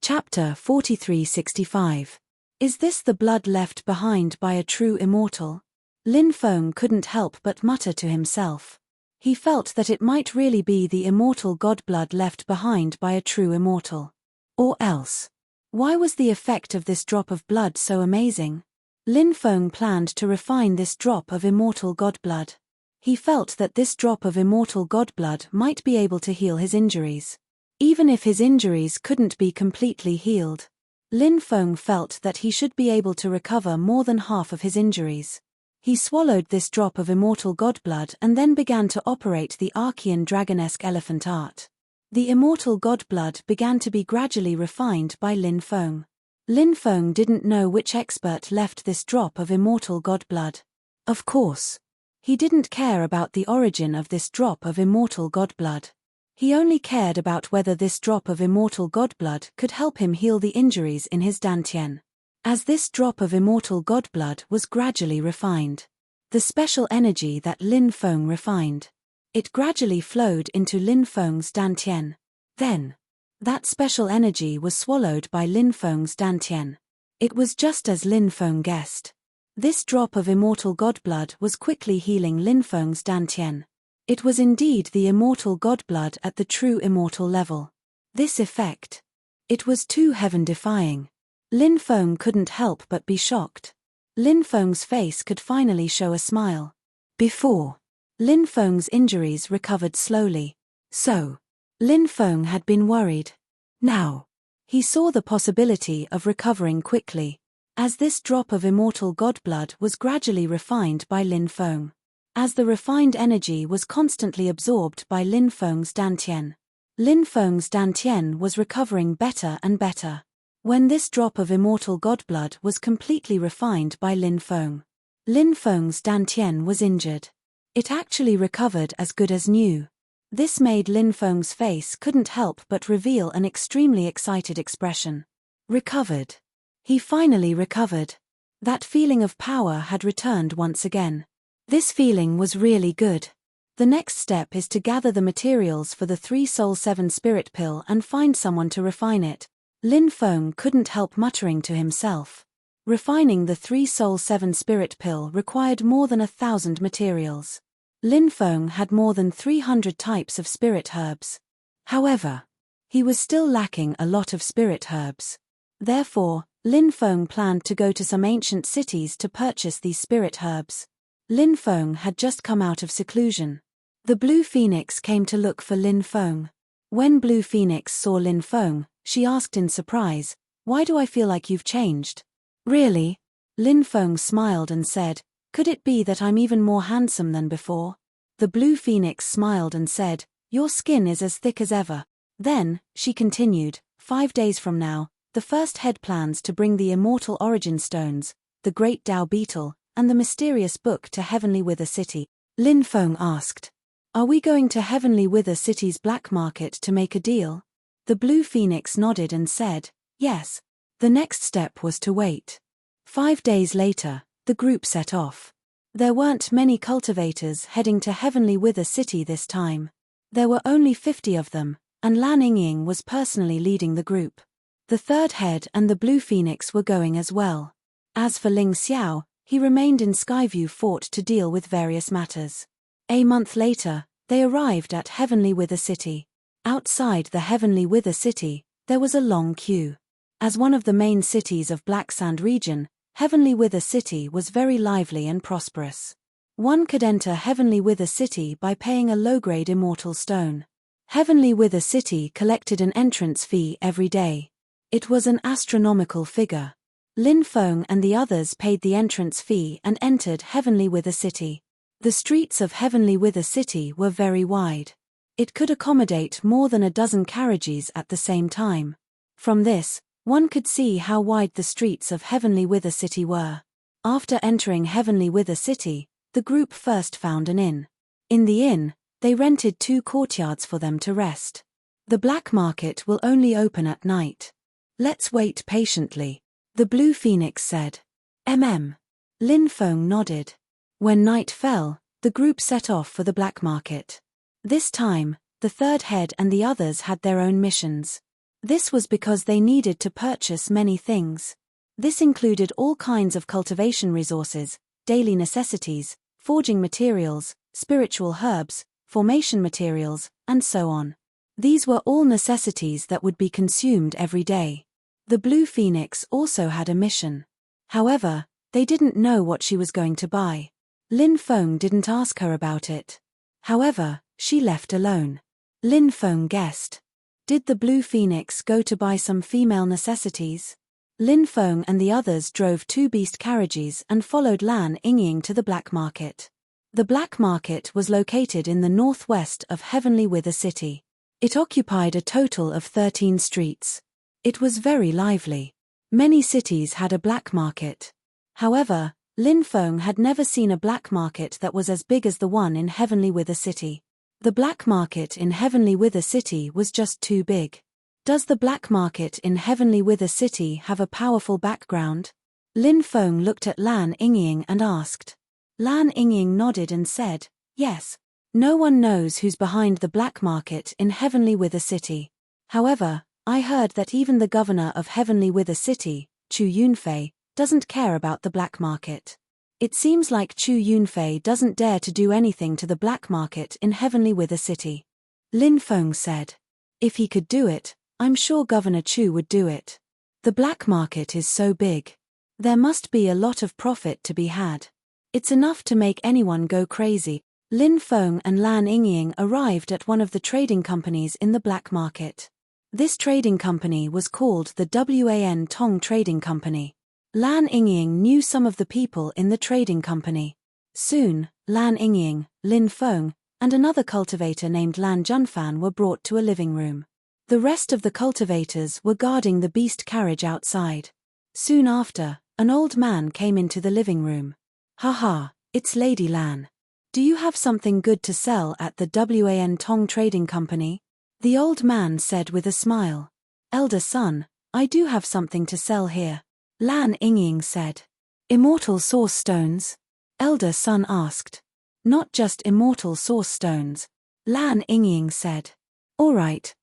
Chapter 4365. Is this the blood left behind by a true immortal? Lin Feng couldn't help but mutter to himself. He felt that it might really be the immortal god blood left behind by a true immortal. Or else. Why was the effect of this drop of blood so amazing? Lin Feng planned to refine this drop of immortal god blood. He felt that this drop of immortal god blood might be able to heal his injuries. Even if his injuries couldn't be completely healed, Lin Feng felt that he should be able to recover more than half of his injuries. He swallowed this drop of immortal god blood and then began to operate the Archean dragonesque elephant art. The immortal god blood began to be gradually refined by Lin Feng. Lin Feng didn't know which expert left this drop of immortal god blood. Of course, he didn't care about the origin of this drop of immortal god blood. He only cared about whether this drop of immortal god blood could help him heal the injuries in his dantian. As this drop of immortal god blood was gradually refined, the special energy that Lin Feng refined, it gradually flowed into Lin Feng's dantian. Then, that special energy was swallowed by Lin Feng's dantian. It was just as Lin Feng guessed. This drop of immortal god blood was quickly healing Lin Feng's dantian. It was indeed the immortal god blood at the true immortal level. This effect, it was too heaven-defying. Lin Feng couldn't help but be shocked. Lin Feng's face could finally show a smile. Before, Lin Feng's injuries recovered slowly. So, Lin Feng had been worried. Now, he saw the possibility of recovering quickly, as this drop of immortal god blood was gradually refined by Lin Feng. As the refined energy was constantly absorbed by Lin Feng's dantian, Lin Feng's dantian was recovering better and better. When this drop of immortal god blood was completely refined by Lin Feng's dantian was injured. It actually recovered as good as new. This made Lin Feng's face couldn't help but reveal an extremely excited expression. Recovered. He finally recovered. That feeling of power had returned once again. This feeling was really good. The next step is to gather the materials for the 3 Soul 7 Spirit Pill and find someone to refine it. Lin Feng couldn't help muttering to himself. Refining the 3 Soul 7 Spirit Pill required more than 1,000 materials. Lin Feng had more than 300 types of spirit herbs. However, he was still lacking a lot of spirit herbs. Therefore, Lin Feng planned to go to some ancient cities to purchase these spirit herbs. Lin Feng had just come out of seclusion. The Blue Phoenix came to look for Lin Feng. When Blue Phoenix saw Lin Feng, she asked in surprise, "Why do I feel like you've changed?" "Really?" Lin Feng smiled and said, "Could it be that I'm even more handsome than before?" The Blue Phoenix smiled and said, "Your skin is as thick as ever." Then, she continued, 5 days from now, the first head plans to bring the immortal origin stones, the great Tao beetle, and the mysterious book to Heavenly Wither City. Lin Feng asked, "Are we going to Heavenly Wither City's black market to make a deal?" The Blue Phoenix nodded and said, "Yes." The next step was to wait. 5 days later, the group set off. There weren't many cultivators heading to Heavenly Wither City this time. There were only 50 of them, and Lan Yingying was personally leading the group. The third head and the Blue Phoenix were going as well. As for Ling Xiao, he remained in Skyview Fort to deal with various matters. A month later, they arrived at Heavenly Wither City. Outside the Heavenly Wither City, there was a long queue. As one of the main cities of Black Sand region, Heavenly Wither City was very lively and prosperous. One could enter Heavenly Wither City by paying a low-grade immortal stone. Heavenly Wither City collected an entrance fee every day. It was an astronomical figure. Lin Feng and the others paid the entrance fee and entered Heavenly Wither City. The streets of Heavenly Wither City were very wide. It could accommodate more than a dozen carriages at the same time. From this, one could see how wide the streets of Heavenly Wither City were. After entering Heavenly Wither City, the group first found an inn. In the inn, they rented 2 courtyards for them to rest. The black market will only open at night. "Let's wait patiently," the Blue Phoenix said. Lin Feng nodded. When night fell, the group set off for the black market. This time, the third head and the others had their own missions. This was because they needed to purchase many things. This included all kinds of cultivation resources, daily necessities, forging materials, spiritual herbs, formation materials, and so on. These were all necessities that would be consumed every day. The Blue Phoenix also had a mission. However, they didn't know what she was going to buy. Lin Feng didn't ask her about it. However, she left alone. Lin Feng guessed. Did the Blue Phoenix go to buy some female necessities? Lin Feng and the others drove 2 beast carriages and followed Lan Yingying to the black market. The black market was located in the northwest of Heavenly Wither City. It occupied a total of 13 streets. It was very lively. Many cities had a black market. However, Lin Feng had never seen a black market that was as big as the one in Heavenly Wither City. The black market in Heavenly Wither City was just too big. Does the black market in Heavenly Wither City have a powerful background? Lin Feng looked at Lan Yingying and asked. Lan Yingying nodded and said, yes. No one knows who's behind the black market in Heavenly Wither City. However, I heard that even the governor of Heavenly Wither City, Chu Yunfei, doesn't care about the black market. It seems like Chu Yunfei doesn't dare to do anything to the black market in Heavenly Wither City. Lin Feng said. If he could do it, I'm sure Governor Chu would do it. The black market is so big. There must be a lot of profit to be had. It's enough to make anyone go crazy. Lin Feng and Lan Yingying arrived at one of the trading companies in the black market. This trading company was called the Wan Tong Trading Company. Lan Yingying knew some of the people in the trading company. Soon, Lan Yingying, Lin Feng, and another cultivator named Lan Junfan were brought to a living room. The rest of the cultivators were guarding the beast carriage outside. Soon after, an old man came into the living room. Haha, it's Lady Lan. Do you have something good to sell at the Wan Tong Trading Company? The old man said with a smile. Elder son, I do have something to sell here. Lan Yingying said. Immortal source stones? Elder son asked. Not just immortal source stones. Lan Yingying said. Alright.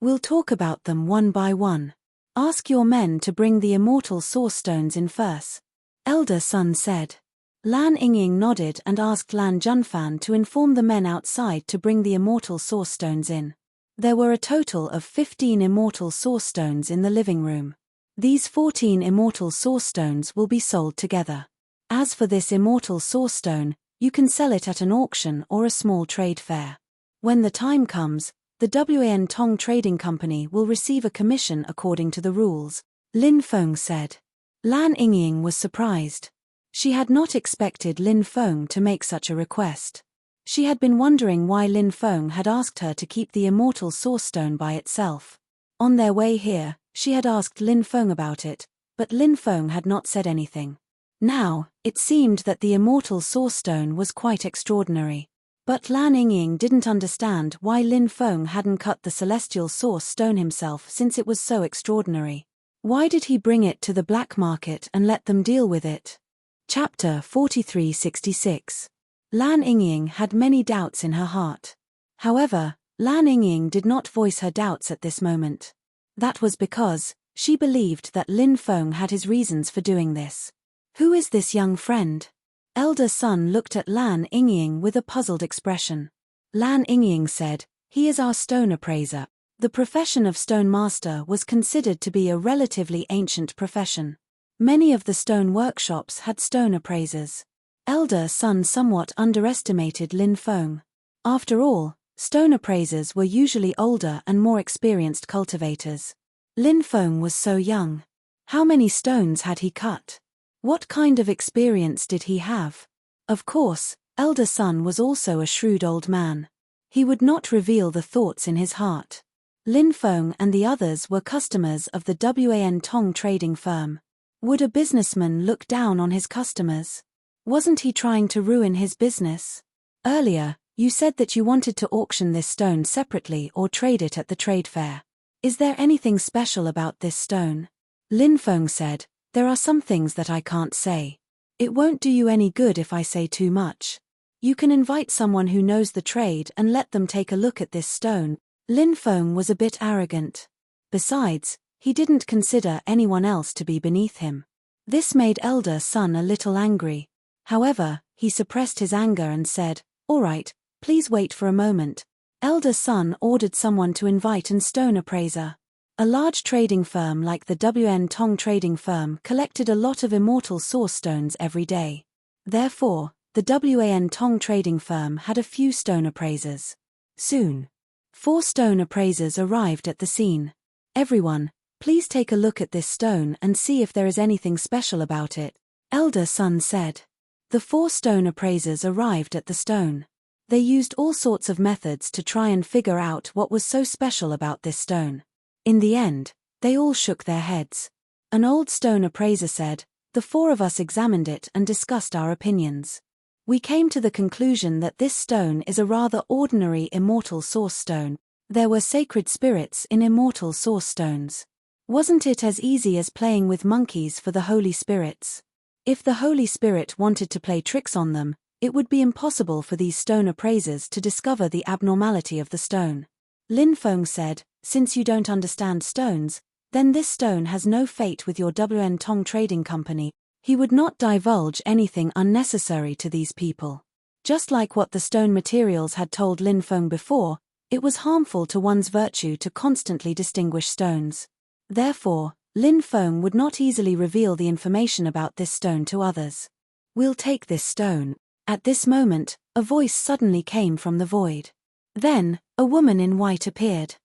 We'll talk about them one by one. Ask your men to bring the immortal source stones in first. Elder son said. Lan Yingying nodded and asked Lan Junfan to inform the men outside to bring the immortal source stones in. There were a total of 15 immortal source stones in the living room. These 14 immortal source stones will be sold together. As for this immortal source stone, you can sell it at an auction or a small trade fair. When the time comes, the Wan Tong Trading Company will receive a commission according to the rules, Lin Feng said. Lan Yingying was surprised. She had not expected Lin Feng to make such a request. She had been wondering why Lin Feng had asked her to keep the immortal source stone by itself. On their way here, she had asked Lin Feng about it, but Lin Feng had not said anything. Now, it seemed that the immortal source stone was quite extraordinary. But Lan Yingying didn't understand why Lin Feng hadn't cut the celestial source stone himself since it was so extraordinary. Why did he bring it to the black market and let them deal with it? Chapter 4366. Lan Yingying had many doubts in her heart. However, Lan Yingying did not voice her doubts at this moment. That was because she believed that Lin Feng had his reasons for doing this. Who is this young friend? Elder son looked at Lan Yingying with a puzzled expression. Lan Yingying said, he is our stone appraiser. The profession of stone master was considered to be a relatively ancient profession. Many of the stone workshops had stone appraisers. Elder son somewhat underestimated Lin Feng. After all, stone appraisers were usually older and more experienced cultivators. Lin Feng was so young. How many stones had he cut? What kind of experience did he have? Of course, elder son was also a shrewd old man. He would not reveal the thoughts in his heart. Lin Feng and the others were customers of the Wan Tong trading firm. Would a businessman look down on his customers? Wasn't he trying to ruin his business? Earlier, you said that you wanted to auction this stone separately or trade it at the trade fair. Is there anything special about this stone? Lin Feng said, there are some things that I can't say. It won't do you any good if I say too much. You can invite someone who knows the trade and let them take a look at this stone. Lin Feng was a bit arrogant. Besides, he didn't consider anyone else to be beneath him. This made elder son a little angry. However, he suppressed his anger and said, all right, please wait for a moment. Elder son ordered someone to invite an stone appraiser. A large trading firm like the WN Tong trading firm collected a lot of immortal source stones every day. Therefore, the WAN Tong trading firm had a few stone appraisers. Soon, 4 stone appraisers arrived at the scene. "Everyone, please take a look at this stone and see if there is anything special about it," Elder Sun said. The 4 stone appraisers arrived at the stone. They used all sorts of methods to try and figure out what was so special about this stone. In the end, they all shook their heads. An old stone appraiser said, "The 4 of us examined it and discussed our opinions. We came to the conclusion that this stone is a rather ordinary immortal source stone. There were sacred spirits in immortal source stones. Wasn't it as easy as playing with monkeys for the holy spirits? If the Holy Spirit wanted to play tricks on them, it would be impossible for these stone appraisers to discover the abnormality of the stone." Lin Feng said, "Since you don't understand stones, then this stone has no fate with your WN Tong Trading Company." He would not divulge anything unnecessary to these people. Just like what the stone materials had told Lin Feng before, it was harmful to one's virtue to constantly distinguish stones. Therefore, Lin Feng would not easily reveal the information about this stone to others. "We'll take this stone." At this moment, a voice suddenly came from the void. Then, a woman in white appeared.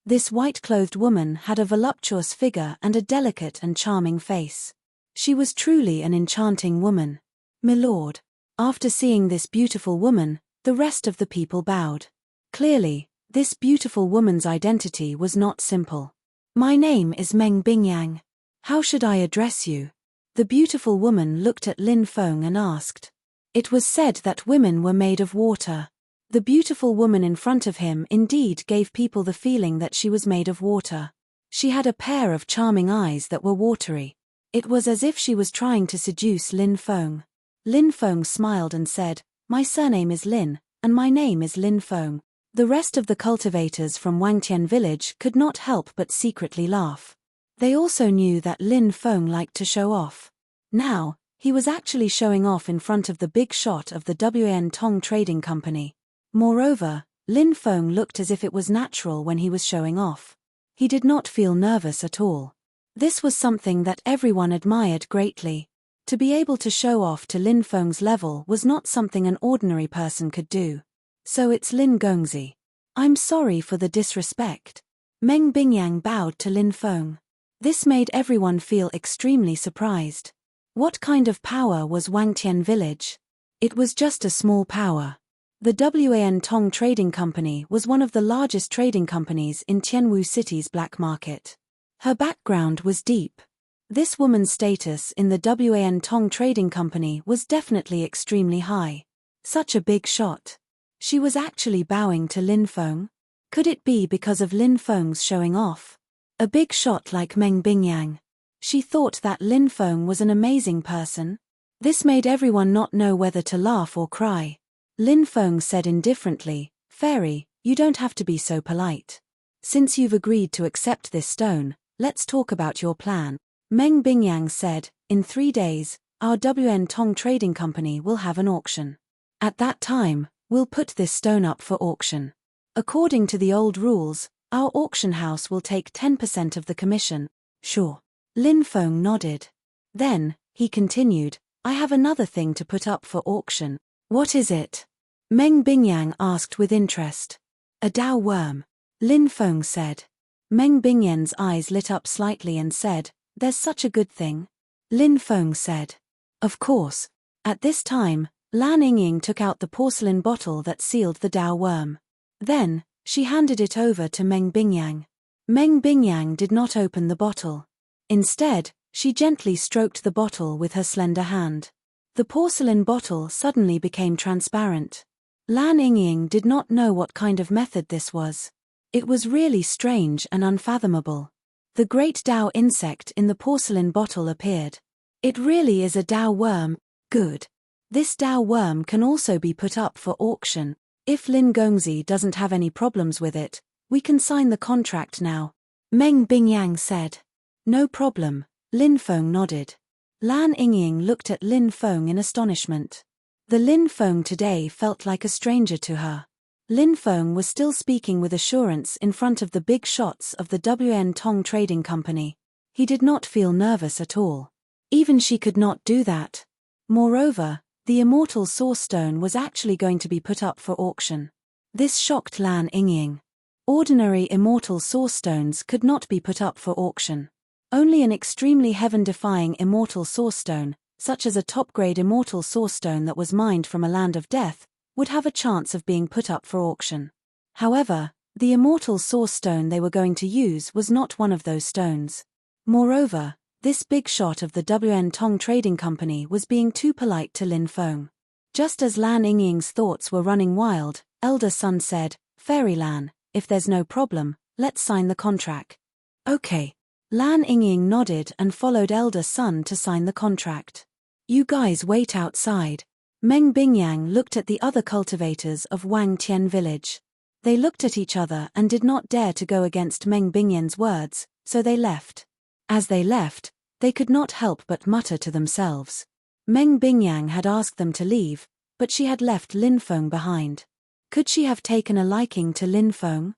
This white-clothed woman had a voluptuous figure and a delicate and charming face. She was truly an enchanting woman. "Milord." After seeing this beautiful woman, the rest of the people bowed. Clearly, this beautiful woman's identity was not simple. "My name is Meng Bingyang. How should I address you?" The beautiful woman looked at Lin Feng and asked. It was said that women were made of water. The beautiful woman in front of him indeed gave people the feeling that she was made of water. She had a pair of charming eyes that were watery. It was as if she was trying to seduce Lin Feng. Lin Feng smiled and said, "My surname is Lin, and my name is Lin Feng." The rest of the cultivators from Wangtian village could not help but secretly laugh. They also knew that Lin Feng liked to show off. Now, he was actually showing off in front of the big shot of the WN Tong Trading Company. Moreover, Lin Feng looked as if it was natural when he was showing off. He did not feel nervous at all. This was something that everyone admired greatly. To be able to show off to Lin Feng's level was not something an ordinary person could do. "So it's Lin Gongzi. I'm sorry for the disrespect." Meng Bingyang bowed to Lin Feng. This made everyone feel extremely surprised. What kind of power was Wangtian village? It was just a small power. The WAN Tong Trading Company was one of the largest trading companies in Tianwu City's black market. Her background was deep. This woman's status in the WAN Tong Trading Company was definitely extremely high. Such a big shot. She was actually bowing to Lin Feng? Could it be because of Lin Feng's showing off? A big shot like Meng Bingyang. She thought that Lin Feng was an amazing person. This made everyone not know whether to laugh or cry. Lin Feng said indifferently, "Fairy, you don't have to be so polite. Since you've agreed to accept this stone, let's talk about your plan." Meng Bingyang said, "In 3 days, our WN Tong Trading Company will have an auction. At that time, we'll put this stone up for auction. According to the old rules, our auction house will take 10% of the commission." "Sure." Lin Feng nodded. Then, he continued, "I have another thing to put up for auction." "What is it?" Meng Bingyang asked with interest. "A Dao worm," Lin Feng said. Meng Bingyang's eyes lit up slightly and said, "There's such a good thing?" Lin Feng said, "Of course." At this time, Lan Yingying took out the porcelain bottle that sealed the Dao worm. Then, she handed it over to Meng Bingyang. Meng Bingyang did not open the bottle. Instead, she gently stroked the bottle with her slender hand. The porcelain bottle suddenly became transparent. Lan Yingying did not know what kind of method this was. It was really strange and unfathomable. The great Dao insect in the porcelain bottle appeared. "It really is a Dao worm. Good. This Dao worm can also be put up for auction. If Lin Gongzi doesn't have any problems with it, we can sign the contract now," Meng Bingyang said. "No problem," Lin Feng nodded. Lan Yingying looked at Lin Feng in astonishment. The Lin Feng today felt like a stranger to her. Lin Feng was still speaking with assurance in front of the big shots of the WN Tong Trading Company. He did not feel nervous at all. Even she could not do that. Moreover, the immortal source stone was actually going to be put up for auction. This shocked Lan Yingying. Ordinary immortal source stones could not be put up for auction. Only an extremely heaven-defying immortal source stone, such as a top-grade immortal source stone that was mined from a land of death, would have a chance of being put up for auction. However, the immortal source stone they were going to use was not one of those stones. Moreover, this big shot of the WN Tong Trading Company was being too polite to Lin Feng. Just as Lan Yingying's thoughts were running wild, elder son said, "Fairy Lan, if there's no problem, let's sign the contract." "Okay." Lan Yingying nodded and followed elder son to sign the contract. "You guys wait outside." Meng Bingyang looked at the other cultivators of Wang Tian village. They looked at each other and did not dare to go against Meng Bingyang's words, so they left. As they left, they could not help but mutter to themselves. Meng Bingyang had asked them to leave, but she had left Lin Feng behind. Could she have taken a liking to Lin Feng?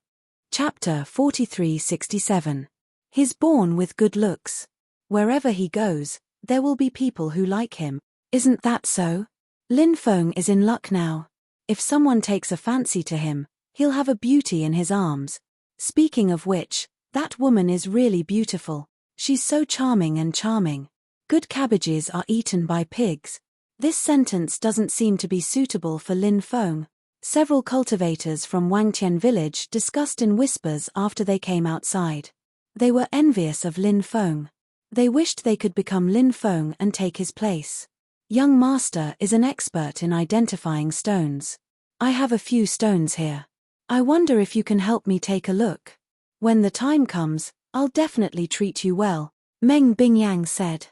Chapter 4367. He's born with good looks. Wherever he goes, there will be people who like him. Isn't that so? Lin Feng is in luck now. If someone takes a fancy to him, he'll have a beauty in his arms. Speaking of which, that woman is really beautiful. She's so charming and charming. Good cabbages are eaten by pigs. This sentence doesn't seem to be suitable for Lin Feng. Several cultivators from Wangtian village discussed in whispers after they came outside. They were envious of Lin Feng. They wished they could become Lin Feng and take his place. Young master is an expert in identifying stones. I have a few stones here. I wonder if you can help me take a look. When the time comes, I'll definitely treat you well, Meng Bingyang said.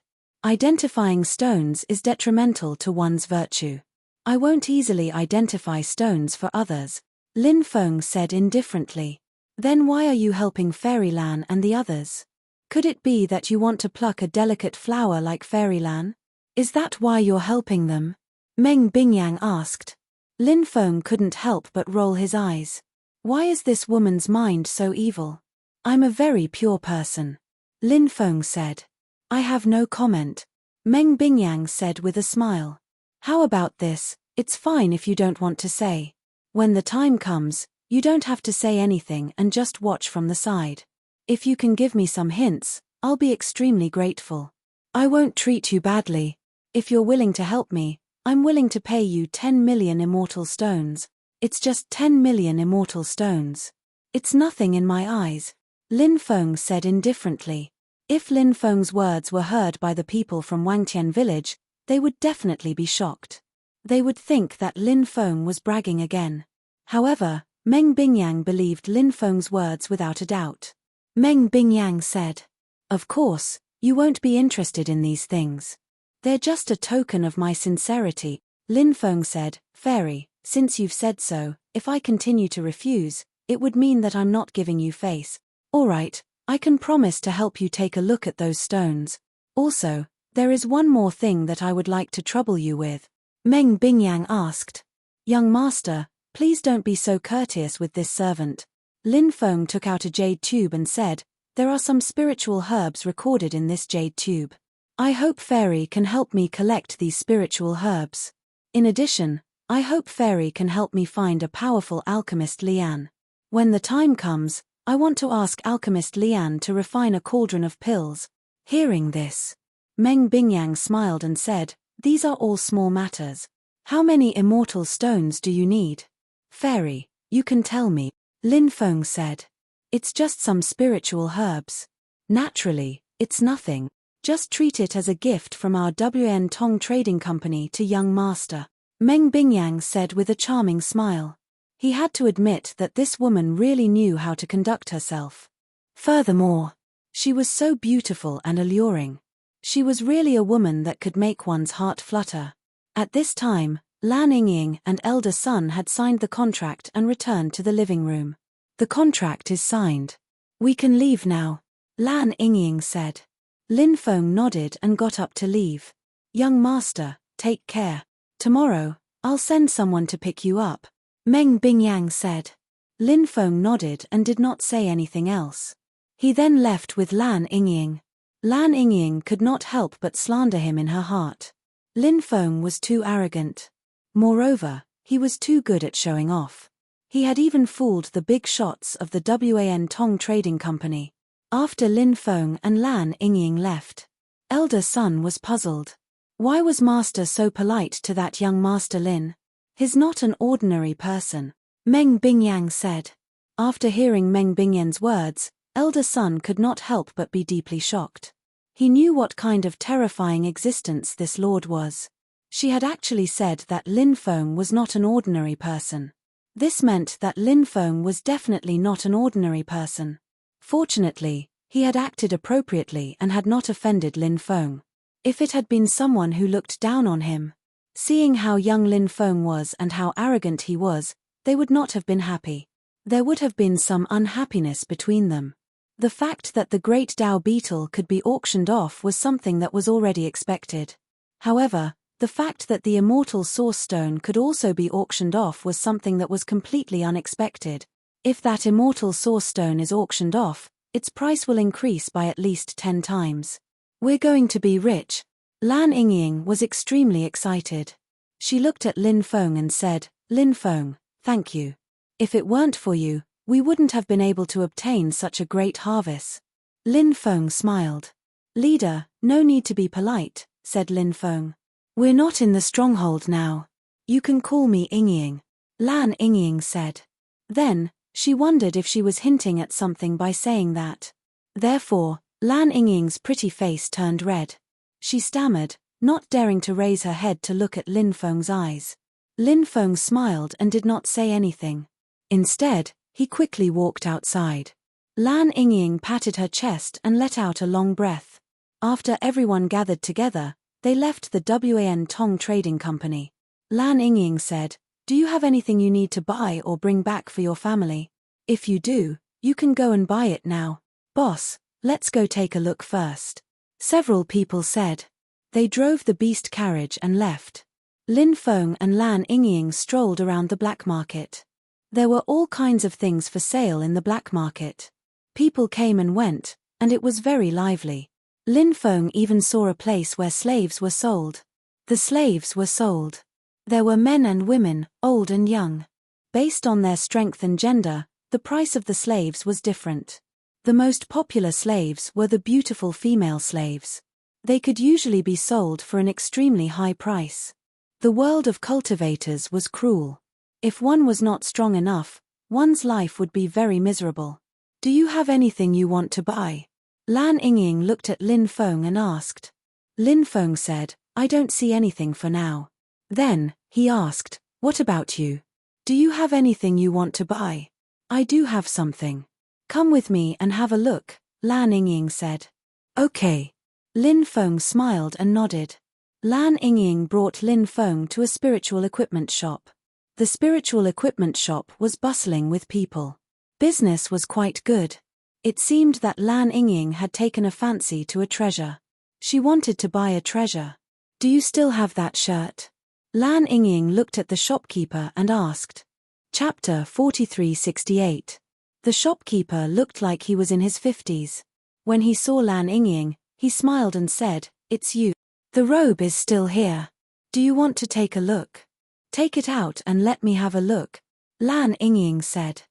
Identifying stones is detrimental to one's virtue. I won't easily identify stones for others, Lin Feng said indifferently. Then why are you helping Fairy Lan and the others? Could it be that you want to pluck a delicate flower like Fairy Lan? Is that why you're helping them? Meng Bingyang asked. Lin Feng couldn't help but roll his eyes. Why is this woman's mind so evil? I'm a very pure person, Lin Feng said. I have no comment, Meng Bingyang said with a smile. How about this? It's fine if you don't want to say. When the time comes, you don't have to say anything and just watch from the side. If you can give me some hints, I'll be extremely grateful. I won't treat you badly. If you're willing to help me, I'm willing to pay you 10 million immortal stones. It's just 10 million immortal stones. It's nothing in my eyes, Lin Feng said indifferently. If Lin Feng's words were heard by the people from Wangtian village, they would definitely be shocked. They would think that Lin Feng was bragging again. However, Meng Bingyang believed Lin Feng's words without a doubt. Meng Bingyang said, "Of course, you won't be interested in these things. They're just a token of my sincerity," Lin Feng said. "Fairy, since you've said so, if I continue to refuse, it would mean that I'm not giving you face. All right, I can promise to help you take a look at those stones. Also, there is one more thing that I would like to trouble you with," Meng Bingyang asked. "Young master, please don't be so courteous with this servant." Lin Feng took out a jade tube and said, "There are some spiritual herbs recorded in this jade tube. I hope Fairy can help me collect these spiritual herbs. In addition, I hope Fairy can help me find a powerful alchemist Lian. When the time comes, I want to ask alchemist Lian to refine a cauldron of pills." Hearing this, Meng Bingyang smiled and said, "These are all small matters. How many immortal stones do you need?" "Fairy, you can tell me," Lin Feng said. "It's just some spiritual herbs. Naturally, it's nothing. Just treat it as a gift from our WN Tong Trading Company to young master," Meng Bingyang said with a charming smile. He had to admit that this woman really knew how to conduct herself. Furthermore, she was so beautiful and alluring. She was really a woman that could make one's heart flutter. At this time, Lan Yingying and elder son had signed the contract and returned to the living room. "The contract is signed. We can leave now," Lan Yingying said. Lin Feng nodded and got up to leave. "Young master, take care. Tomorrow, I'll send someone to pick you up," Meng Bingyang said. Lin Feng nodded and did not say anything else. He then left with Lan Yingying. Lan Yingying could not help but slander him in her heart. Lin Feng was too arrogant. Moreover, he was too good at showing off. He had even fooled the big shots of the Wan Tong Trading Company. After Lin Feng and Lan Yingying left, elder son was puzzled. Why was master so polite to that young Master Lin? He's not an ordinary person, Meng Bingyang said. After hearing Meng Bingyang's words, elder son could not help but be deeply shocked. He knew what kind of terrifying existence this lord was. She had actually said that Lin Feng was not an ordinary person. This meant that Lin Feng was definitely not an ordinary person. Fortunately, he had acted appropriately and had not offended Lin Feng. If it had been someone who looked down on him, seeing how young Lin Feng was and how arrogant he was, they would not have been happy. There would have been some unhappiness between them. The fact that the great Dao beetle could be auctioned off was something that was already expected. However, the fact that the immortal source stone could also be auctioned off was something that was completely unexpected. If that immortal source stone is auctioned off, its price will increase by at least 10 times. We're going to be rich. Lan Yingying was extremely excited. She looked at Lin Feng and said, Lin Feng, thank you. If it weren't for you, we wouldn't have been able to obtain such a great harvest. Lin Feng smiled. Leader, no need to be polite, said Lin Feng. We're not in the stronghold now. You can call me Yingying, Lan Yingying said. Then, she wondered if she was hinting at something by saying that. Therefore, Lan Yingying's pretty face turned red. She stammered, not daring to raise her head to look at Lin Feng's eyes. Lin Feng smiled and did not say anything. Instead, he quickly walked outside. Lan Yingying patted her chest and let out a long breath. After everyone gathered together, they left the Wan Tong Trading Company. Lan Yingying said, Do you have anything you need to buy or bring back for your family? If you do, you can go and buy it now. Boss, let's go take a look first. Several people said. They drove the beast carriage and left. Lin Feng and Lan Yingying strolled around the black market. There were all kinds of things for sale in the black market. People came and went, and it was very lively. Lin Feng even saw a place where slaves were sold. The slaves were sold. There were men and women, old and young. Based on their strength and gender, the price of the slaves was different. The most popular slaves were the beautiful female slaves. They could usually be sold for an extremely high price. The world of cultivators was cruel. If one was not strong enough, one's life would be very miserable. Do you have anything you want to buy? Lan Yingying looked at Lin Feng and asked. Lin Feng said, I don't see anything for now. Then, he asked, What about you? Do you have anything you want to buy? I do have something. Come with me and have a look, Lan Yingying said. Okay. Lin Feng smiled and nodded. Lan Yingying brought Lin Feng to a spiritual equipment shop. The spiritual equipment shop was bustling with people. Business was quite good. It seemed that Lan Yingying had taken a fancy to a treasure. She wanted to buy a treasure. Do you still have that shirt? Lan Yingying looked at the shopkeeper and asked. Chapter 4368. The shopkeeper looked like he was in his 50s. When he saw Lan Yingying, he smiled and said, It's you. The robe is still here. Do you want to take a look? Take it out and let me have a look, Lan Yingying said.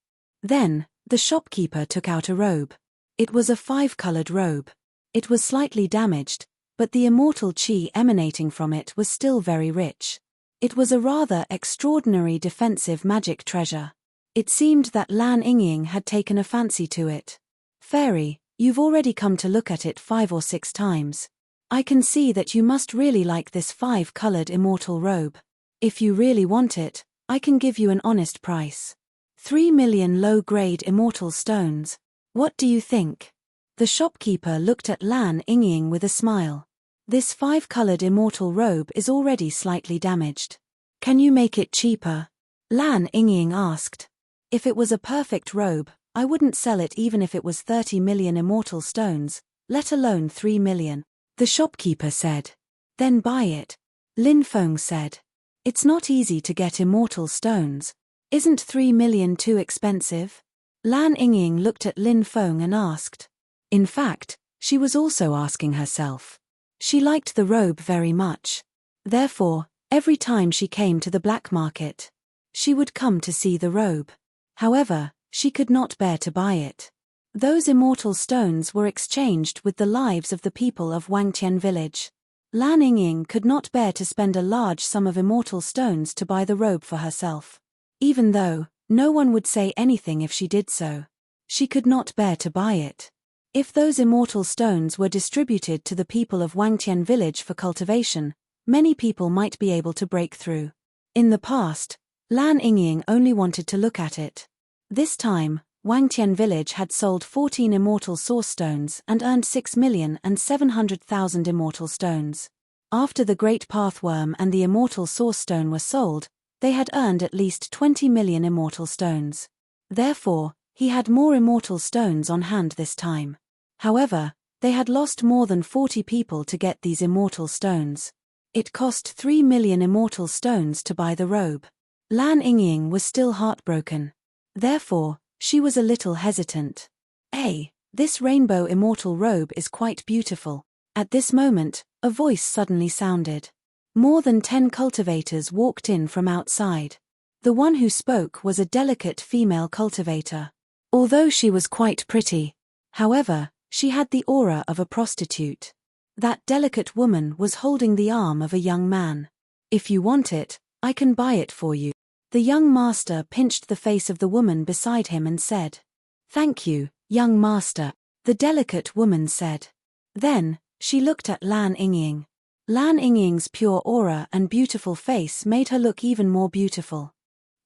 Then, the shopkeeper took out a robe. It was a 5-colored robe. It was slightly damaged, but the immortal qi emanating from it was still very rich. It was a rather extraordinary defensive magic treasure. It seemed that Lan Yingying had taken a fancy to it. Fairy, you've already come to look at it 5 or 6 times. I can see that you must really like this 5-colored immortal robe. If you really want it, I can give you an honest price. 3 million low-grade immortal stones. What do you think? The shopkeeper looked at Lan Yingying with a smile. This 5-colored immortal robe is already slightly damaged. Can you make it cheaper? Lan Yingying asked. If it was a perfect robe, I wouldn't sell it even if it was 30 million immortal stones, let alone 3 million. The shopkeeper said. Then buy it. Lin Feng said. It's not easy to get immortal stones. Isn't 3 million too expensive? Lan Yingying looked at Lin Feng and asked. In fact, she was also asking herself. She liked the robe very much. Therefore, every time she came to the black market, she would come to see the robe. However, she could not bear to buy it. Those immortal stones were exchanged with the lives of the people of Wangtian village. Lan Yingying could not bear to spend a large sum of immortal stones to buy the robe for herself. Even though no one would say anything if she did so, she could not bear to buy it. If those immortal stones were distributed to the people of Wangtian village for cultivation, many people might be able to break through. In the past, Lan Yingying only wanted to look at it. This time, Wangtian village had sold 14 immortal source stones and earned 6,700,000 immortal stones. After the Great Pathworm and the immortal source stone were sold, they had earned at least 20 million immortal stones. Therefore, he had more immortal stones on hand this time. However, they had lost more than 40 people to get these immortal stones. It cost 3 million immortal stones to buy the robe. Lan Yingying was still heartbroken. Therefore, she was a little hesitant. This rainbow immortal robe is quite beautiful. At this moment, a voice suddenly sounded. More than 10 cultivators walked in from outside. The one who spoke was a delicate female cultivator. Although she was quite pretty, however, she had the aura of a prostitute. That delicate woman was holding the arm of a young man. If you want it, I can buy it for you. The young master pinched the face of the woman beside him and said, Thank you, young master, the delicate woman said. Then, she looked at Lan Yingying. Lan Yingying's pure aura and beautiful face made her look even more beautiful.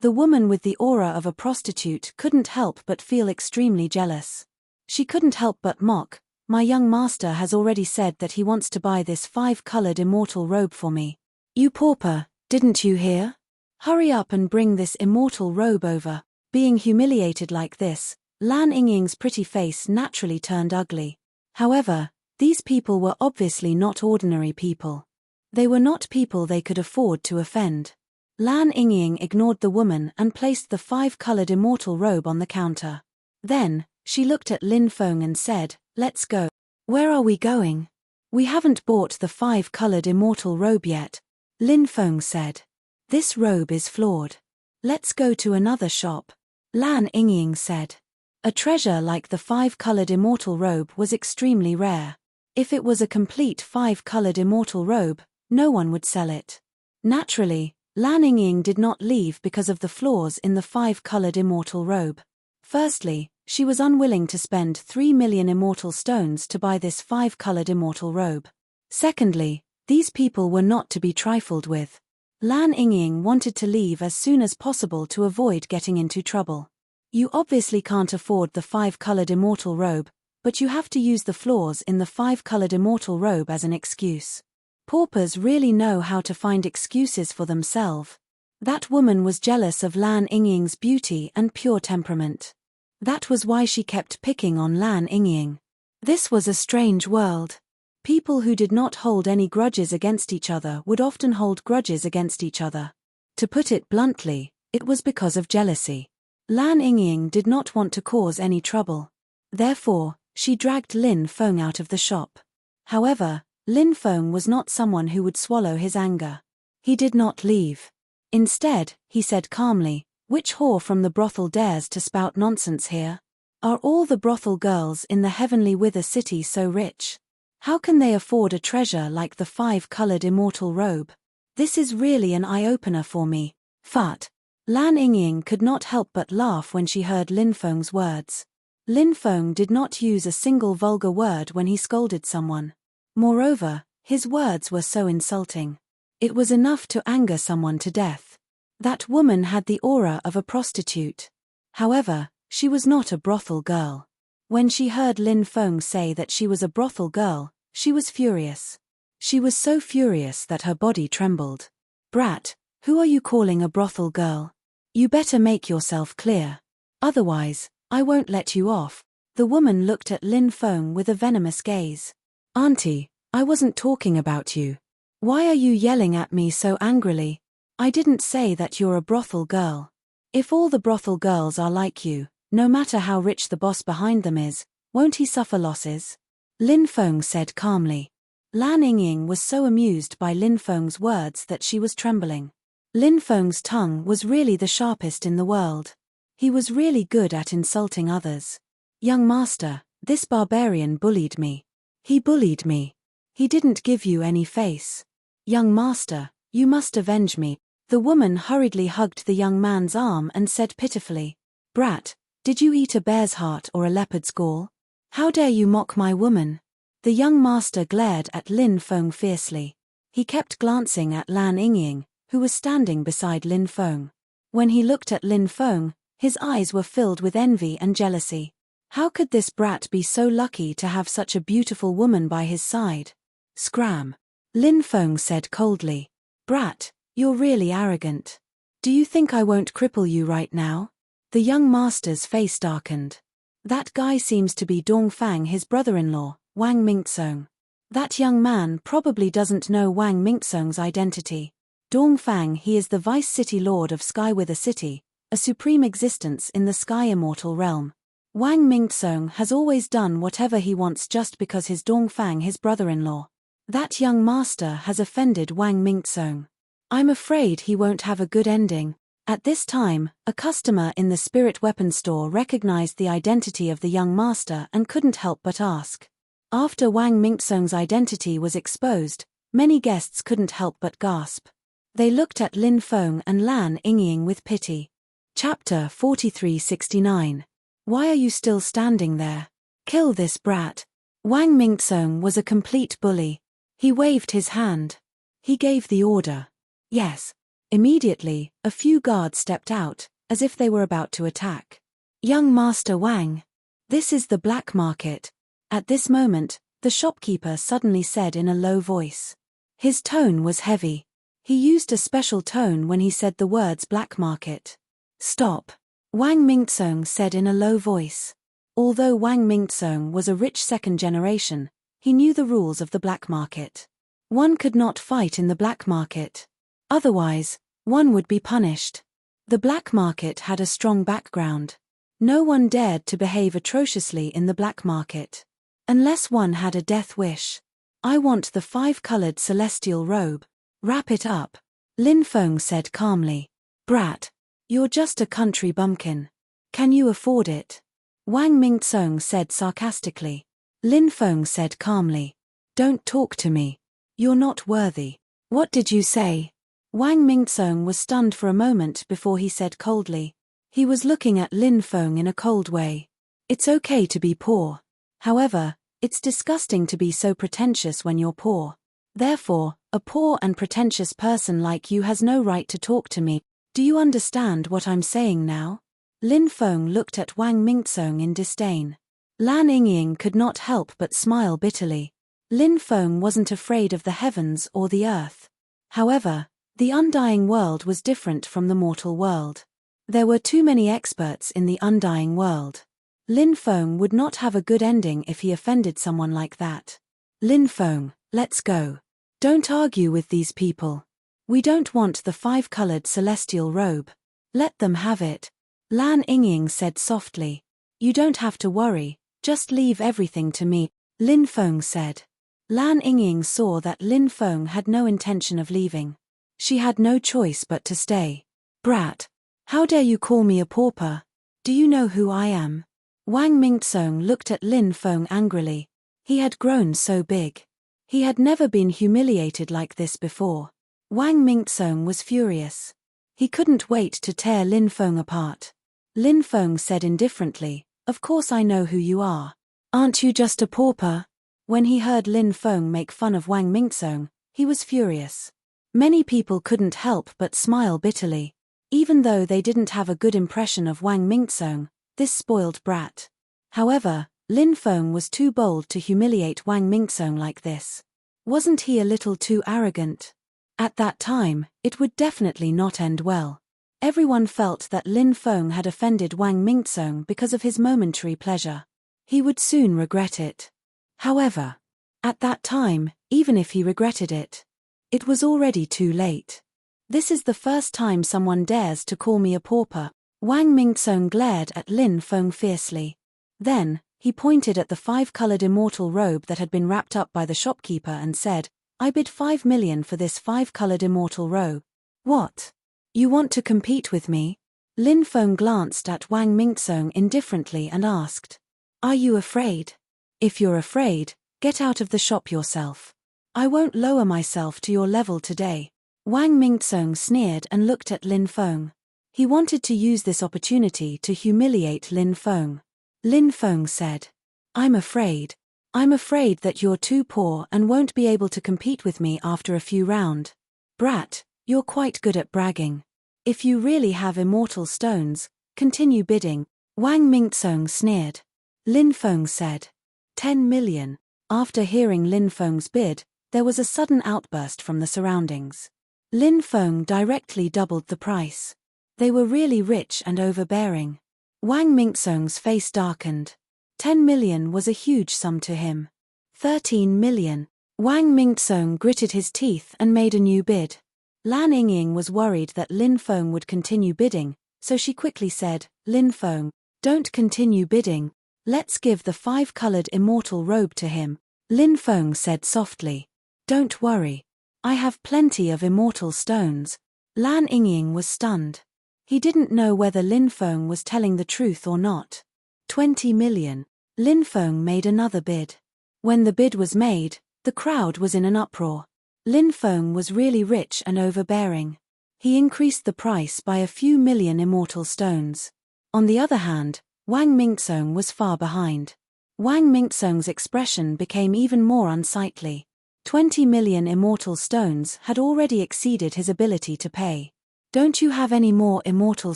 The woman with the aura of a prostitute couldn't help but feel extremely jealous. She couldn't help but mock, My young master has already said that he wants to buy this 5-colored immortal robe for me. You pauper, didn't you hear? Hurry up and bring this immortal robe over. Being humiliated like this, Lan Yingying's pretty face naturally turned ugly. However, these people were obviously not ordinary people. They were not people they could afford to offend. Lan Yingying ignored the woman and placed the 5-colored immortal robe on the counter. Then, she looked at Lin Feng and said, Let's go. Where are we going? We haven't bought the 5-colored immortal robe yet, Lin Feng said. This robe is flawed. Let's go to another shop, Lan Yingying said. A treasure like the 5-colored immortal robe was extremely rare. If it was a complete 5-colored immortal robe, no one would sell it. Naturally, Lan Yingying did not leave because of the flaws in the 5-colored immortal robe. Firstly, she was unwilling to spend 3 million immortal stones to buy this 5-colored immortal robe. Secondly, these people were not to be trifled with. Lan Yingying wanted to leave as soon as possible to avoid getting into trouble. You obviously can't afford the 5-colored immortal robe, but you have to use the flaws in the 5-colored immortal robe as an excuse. Paupers really know how to find excuses for themselves. That woman was jealous of Lan Yingying's beauty and pure temperament. That was why she kept picking on Lan Yingying. This was a strange world. People who did not hold any grudges against each other would often hold grudges against each other. To put it bluntly, it was because of jealousy. Lan Yingying did not want to cause any trouble. Therefore, she dragged Lin Feng out of the shop. However, Lin Feng was not someone who would swallow his anger. He did not leave. Instead, he said calmly, Which whore from the brothel dares to spout nonsense here? Are all the brothel girls in the heavenly Wither city so rich? How can they afford a treasure like the 5-colored immortal robe? This is really an eye-opener for me. Fart. Lan Yingying could not help but laugh when she heard Lin Feng's words. Lin Feng did not use a single vulgar word when he scolded someone. Moreover, his words were so insulting. It was enough to anger someone to death. That woman had the aura of a prostitute. However, she was not a brothel girl. When she heard Lin Feng say that she was a brothel girl, she was furious. She was so furious that her body trembled. Brat, who are you calling a brothel girl? You better make yourself clear. Otherwise, I won't let you off. The woman looked at Lin Feng with a venomous gaze. Auntie, I wasn't talking about you. Why are you yelling at me so angrily? I didn't say that you're a brothel girl. If all the brothel girls are like you, no matter how rich the boss behind them is, won't he suffer losses? Lin Feng said calmly. Lan Yingying was so amused by Lin Feng's words that she was trembling. Lin Feng's tongue was really the sharpest in the world. He was really good at insulting others. Young master, this barbarian bullied me. He bullied me. He didn't give you any face. Young master, you must avenge me. The woman hurriedly hugged the young man's arm and said pitifully, Brat, did you eat a bear's heart or a leopard's gall? How dare you mock my woman? The young master glared at Lin Feng fiercely. He kept glancing at Lan Yingying, who was standing beside Lin Feng. When he looked at Lin Feng, his eyes were filled with envy and jealousy. How could this brat be so lucky to have such a beautiful woman by his side? Scram! Lin Feng said coldly. Brat, you're really arrogant. Do you think I won't cripple you right now? The young master's face darkened. That guy seems to be Dongfang, his brother-in-law, Wang Mingtsong. That young man probably doesn't know Wang Mingtsong's identity. Dongfang, he is the vice city lord of Skywither City, a supreme existence in the Sky Immortal realm. Wang Mingtsong has always done whatever he wants just because his Dongfang, his brother-in-law. That young master has offended Wang Mingtsong. I'm afraid he won't have a good ending. At this time, a customer in the spirit weapon store recognized the identity of the young master and couldn't help but ask. After Wang Mingtsong's identity was exposed, many guests couldn't help but gasp. They looked at Lin Feng and Lan Yingying with pity. Chapter 4369. Why are you still standing there? Kill this brat. Wang Mingtsong was a complete bully. He waved his hand. He gave the order. Yes. Immediately, a few guards stepped out, as if they were about to attack. Young Master Wang. This is the black market. At this moment, the shopkeeper suddenly said in a low voice. His tone was heavy. He used a special tone when he said the words black market. Stop. Wang Mingtsong said in a low voice. Although Wang Mingtsong was a rich second generation, he knew the rules of the black market. One could not fight in the black market. Otherwise, one would be punished. The black market had a strong background. No one dared to behave atrociously in the black market. Unless one had a death wish. I want the 5-colored celestial robe. Wrap it up. Lin Feng said calmly. Brat. You're just a country bumpkin. Can you afford it? Wang Mingtsong said sarcastically. Lin Feng said calmly. Don't talk to me. You're not worthy. What did you say? Wang Mingtsong was stunned for a moment before he said coldly. He was looking at Lin Feng in a cold way. It's okay to be poor. However, it's disgusting to be so pretentious when you're poor. Therefore, a poor and pretentious person like you has no right to talk to me. Do you understand what I'm saying now? Lin Feng looked at Wang Mingtsong in disdain. Lan Yingying could not help but smile bitterly. Lin Feng wasn't afraid of the heavens or the earth. However, the undying world was different from the mortal world. There were too many experts in the undying world. Lin Feng would not have a good ending if he offended someone like that. Lin Feng, let's go. Don't argue with these people. We don't want the 5-colored celestial robe. Let them have it. Lan Yingying said softly. You don't have to worry, just leave everything to me, Lin Feng said. Lan Yingying saw that Lin Feng had no intention of leaving. She had no choice but to stay. Brat. How dare you call me a pauper? Do you know who I am? Wang Mingtsong looked at Lin Feng angrily. He had grown so big. He had never been humiliated like this before. Wang Mingtsong was furious. He couldn't wait to tear Lin Feng apart. Lin Feng said indifferently, Of course I know who you are. Aren't you just a pauper? When he heard Lin Feng make fun of Wang Mingtsong, he was furious. Many people couldn't help but smile bitterly. Even though they didn't have a good impression of Wang Mingtsong, this spoiled brat. However, Lin Feng was too bold to humiliate Wang Mingtsong like this. Wasn't he a little too arrogant? At that time, it would definitely not end well. Everyone felt that Lin Feng had offended Wang Mingtsong because of his momentary pleasure. He would soon regret it. However, at that time, even if he regretted it, it was already too late. This is the first time someone dares to call me a pauper, Wang Mingtsong glared at Lin Feng fiercely. Then, he pointed at the 5-colored immortal robe that had been wrapped up by the shopkeeper and said, "I bid 5 million for this 5-colored immortal robe." "What? You want to compete with me?" Lin Feng glanced at Wang Mingtsong indifferently and asked. "Are you afraid? If you're afraid, get out of the shop yourself. I won't lower myself to your level today." Wang Mingtsong sneered and looked at Lin Feng. He wanted to use this opportunity to humiliate Lin Feng. Lin Feng said, I'm afraid that you're too poor and won't be able to compete with me after a few rounds. Brat, you're quite good at bragging. If you really have immortal stones, continue bidding." Wang Mingtsong sneered. Lin Feng said, 10 million. After hearing Lin Feng's bid, there was a sudden outburst from the surroundings. Lin Feng directly doubled the price. They were really rich and overbearing. Wang Mingtsong's face darkened. 10 million was a huge sum to him. 13 million. Wang Mingtsong gritted his teeth and made a new bid. Lan Yingying was worried that Lin Feng would continue bidding, so she quickly said, "Lin Feng, don't continue bidding. Let's give the 5-colored immortal robe to him." Lin Feng said softly, "Don't worry. I have plenty of immortal stones." Lan Yingying was stunned. He didn't know whether Lin Feng was telling the truth or not. 20 million. Lin Feng made another bid. When the bid was made, the crowd was in an uproar. Lin Feng was really rich and overbearing. He increased the price by a few million immortal stones. On the other hand, Wang Mingtsong was far behind. Wang Mingtsong's expression became even more unsightly. 20 million immortal stones had already exceeded his ability to pay. "Don't you have any more immortal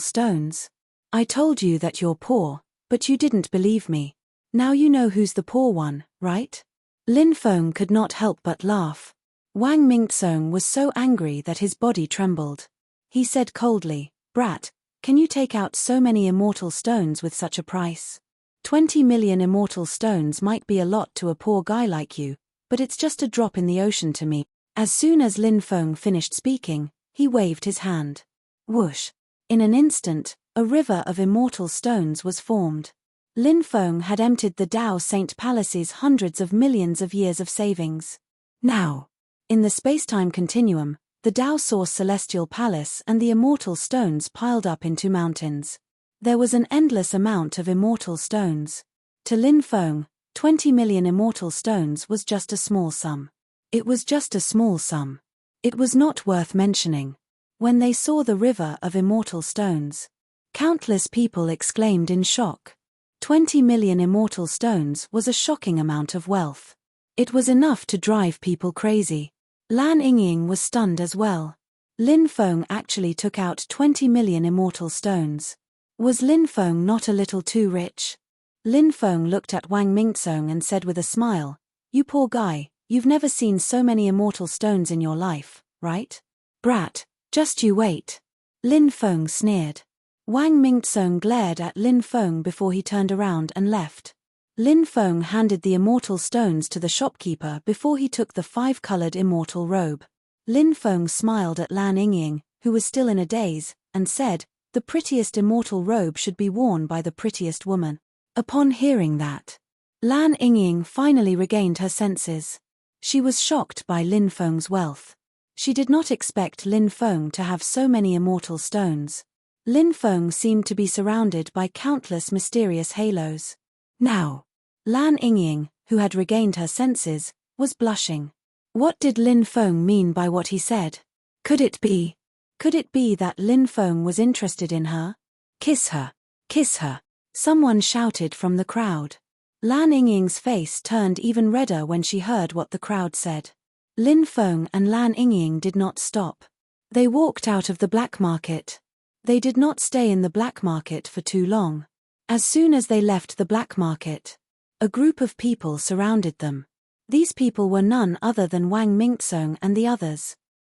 stones? I told you that you're poor, but you didn't believe me. Now you know who's the poor one, right?" Lin Feng could not help but laugh. Wang Mingtsong was so angry that his body trembled. He said coldly, "Brat, can you take out so many immortal stones with such a price? 20 million immortal stones might be a lot to a poor guy like you, but it's just a drop in the ocean to me." As soon as Lin Feng finished speaking, he waved his hand. Whoosh! In an instant, a river of immortal stones was formed. Lin Feng had emptied the Dao Saint Palace's hundreds of millions of years of savings. Now, in the space-time continuum, the Dao Source Celestial Palace and the immortal stones piled up into mountains. There was an endless amount of immortal stones. To Lin Feng, 20 million immortal stones was just a small sum. It was just a small sum. It was not worth mentioning. When they saw the river of immortal stones, countless people exclaimed in shock. 20 million immortal stones was a shocking amount of wealth. It was enough to drive people crazy. Lan Yingying was stunned as well. Lin Feng actually took out 20 million immortal stones. Was Lin Feng not a little too rich? Lin Feng looked at Wang Mingtsong and said with a smile, "You poor guy, you've never seen so many immortal stones in your life, right? Brat, just you wait." Lin Feng sneered. Wang Mingtsong glared at Lin Feng before he turned around and left. Lin Feng handed the immortal stones to the shopkeeper before he took the 5-colored immortal robe. Lin Feng smiled at Lan Yingying, who was still in a daze, and said, "The prettiest immortal robe should be worn by the prettiest woman." Upon hearing that, Lan Yingying finally regained her senses. She was shocked by Lin Feng's wealth. She did not expect Lin Feng to have so many immortal stones. Lin Feng seemed to be surrounded by countless mysterious halos. Now, Lan Yingying, who had regained her senses, was blushing. What did Lin Feng mean by what he said? Could it be that Lin Feng was interested in her? Kiss her! Kiss her! Someone shouted from the crowd. Lan Yingying's face turned even redder when she heard what the crowd said. Lin Feng and Lan Yingying did not stop. They walked out of the black market. They did not stay in the black market for too long. As soon as they left the black market, a group of people surrounded them. These people were none other than Wang Mingtsong and the others.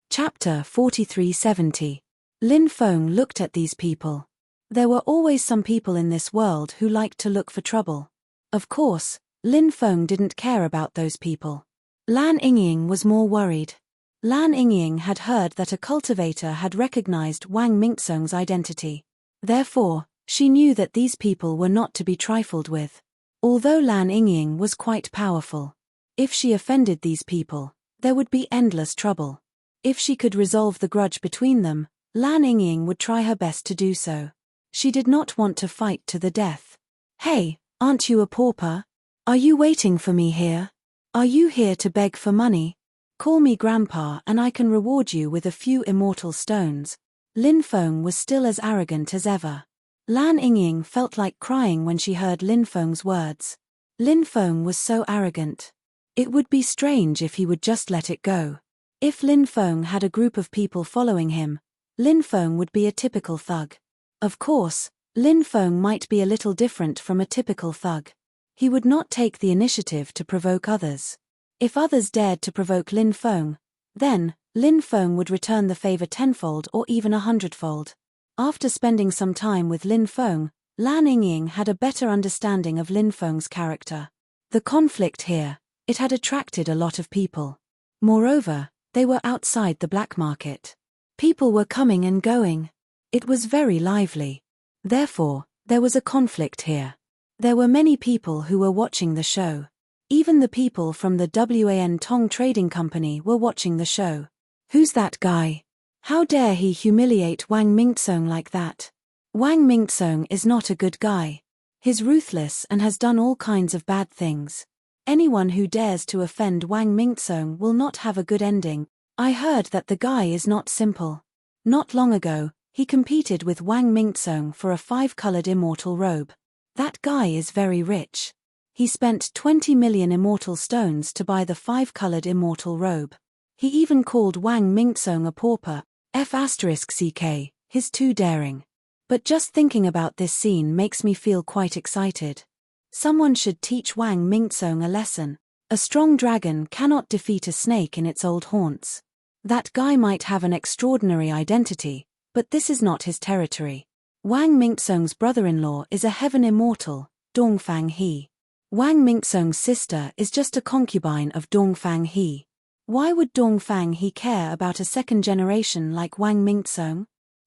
Chapter 4370. Lin Feng looked at these people. There were always some people in this world who liked to look for trouble. Of course, Lin Feng didn't care about those people. Lan Yingying was more worried. Lan Yingying had heard that a cultivator had recognized Wang Mingtsong's identity. Therefore, she knew that these people were not to be trifled with. Although Lan Yingying was quite powerful, if she offended these people, there would be endless trouble. If she could resolve the grudge between them, Lan Yingying would try her best to do so. She did not want to fight to the death. "Hey, aren't you a pauper? Are you waiting for me here? Are you here to beg for money? Call me Grandpa and I can reward you with a few immortal stones." Lin Feng was still as arrogant as ever. Lan Yingying felt like crying when she heard Lin Feng's words. Lin Feng was so arrogant. It would be strange if he would just let it go. If Lin Feng had a group of people following him, Lin Feng would be a typical thug. Of course, Lin Feng might be a little different from a typical thug. He would not take the initiative to provoke others. If others dared to provoke Lin Feng, then Lin Feng would return the favor tenfold or even 100-fold. After spending some time with Lin Feng, Lan Yingying had a better understanding of Lin Feng's character. The conflict here, it had attracted a lot of people. Moreover, they were outside the black market. People were coming and going. It was very lively. Therefore, there was a conflict here. There were many people who were watching the show. Even the people from the Wan Tong Trading Company were watching the show. Who's that guy? How dare he humiliate Wang Mingtsong like that? Wang Mingtsong is not a good guy. He's ruthless and has done all kinds of bad things. Anyone who dares to offend Wang Mingtsong will not have a good ending. I heard that the guy is not simple. Not long ago, he competed with Wang Mingtsong for a 5-colored immortal robe. That guy is very rich. He spent 20 million immortal stones to buy the 5-colored immortal robe. He even called Wang Mingtsong a pauper. F***ck, he's too daring. But just thinking about this scene makes me feel quite excited. Someone should teach Wang Mingtsong a lesson. A strong dragon cannot defeat a snake in its old haunts. That guy might have an extraordinary identity, but this is not his territory. Wang Mingtsong's brother-in-law is a heaven immortal, Dongfang He. Wang Mingtsong's sister is just a concubine of Dongfang He. Why would Dongfang He care about a second generation like Wang Mingtsong?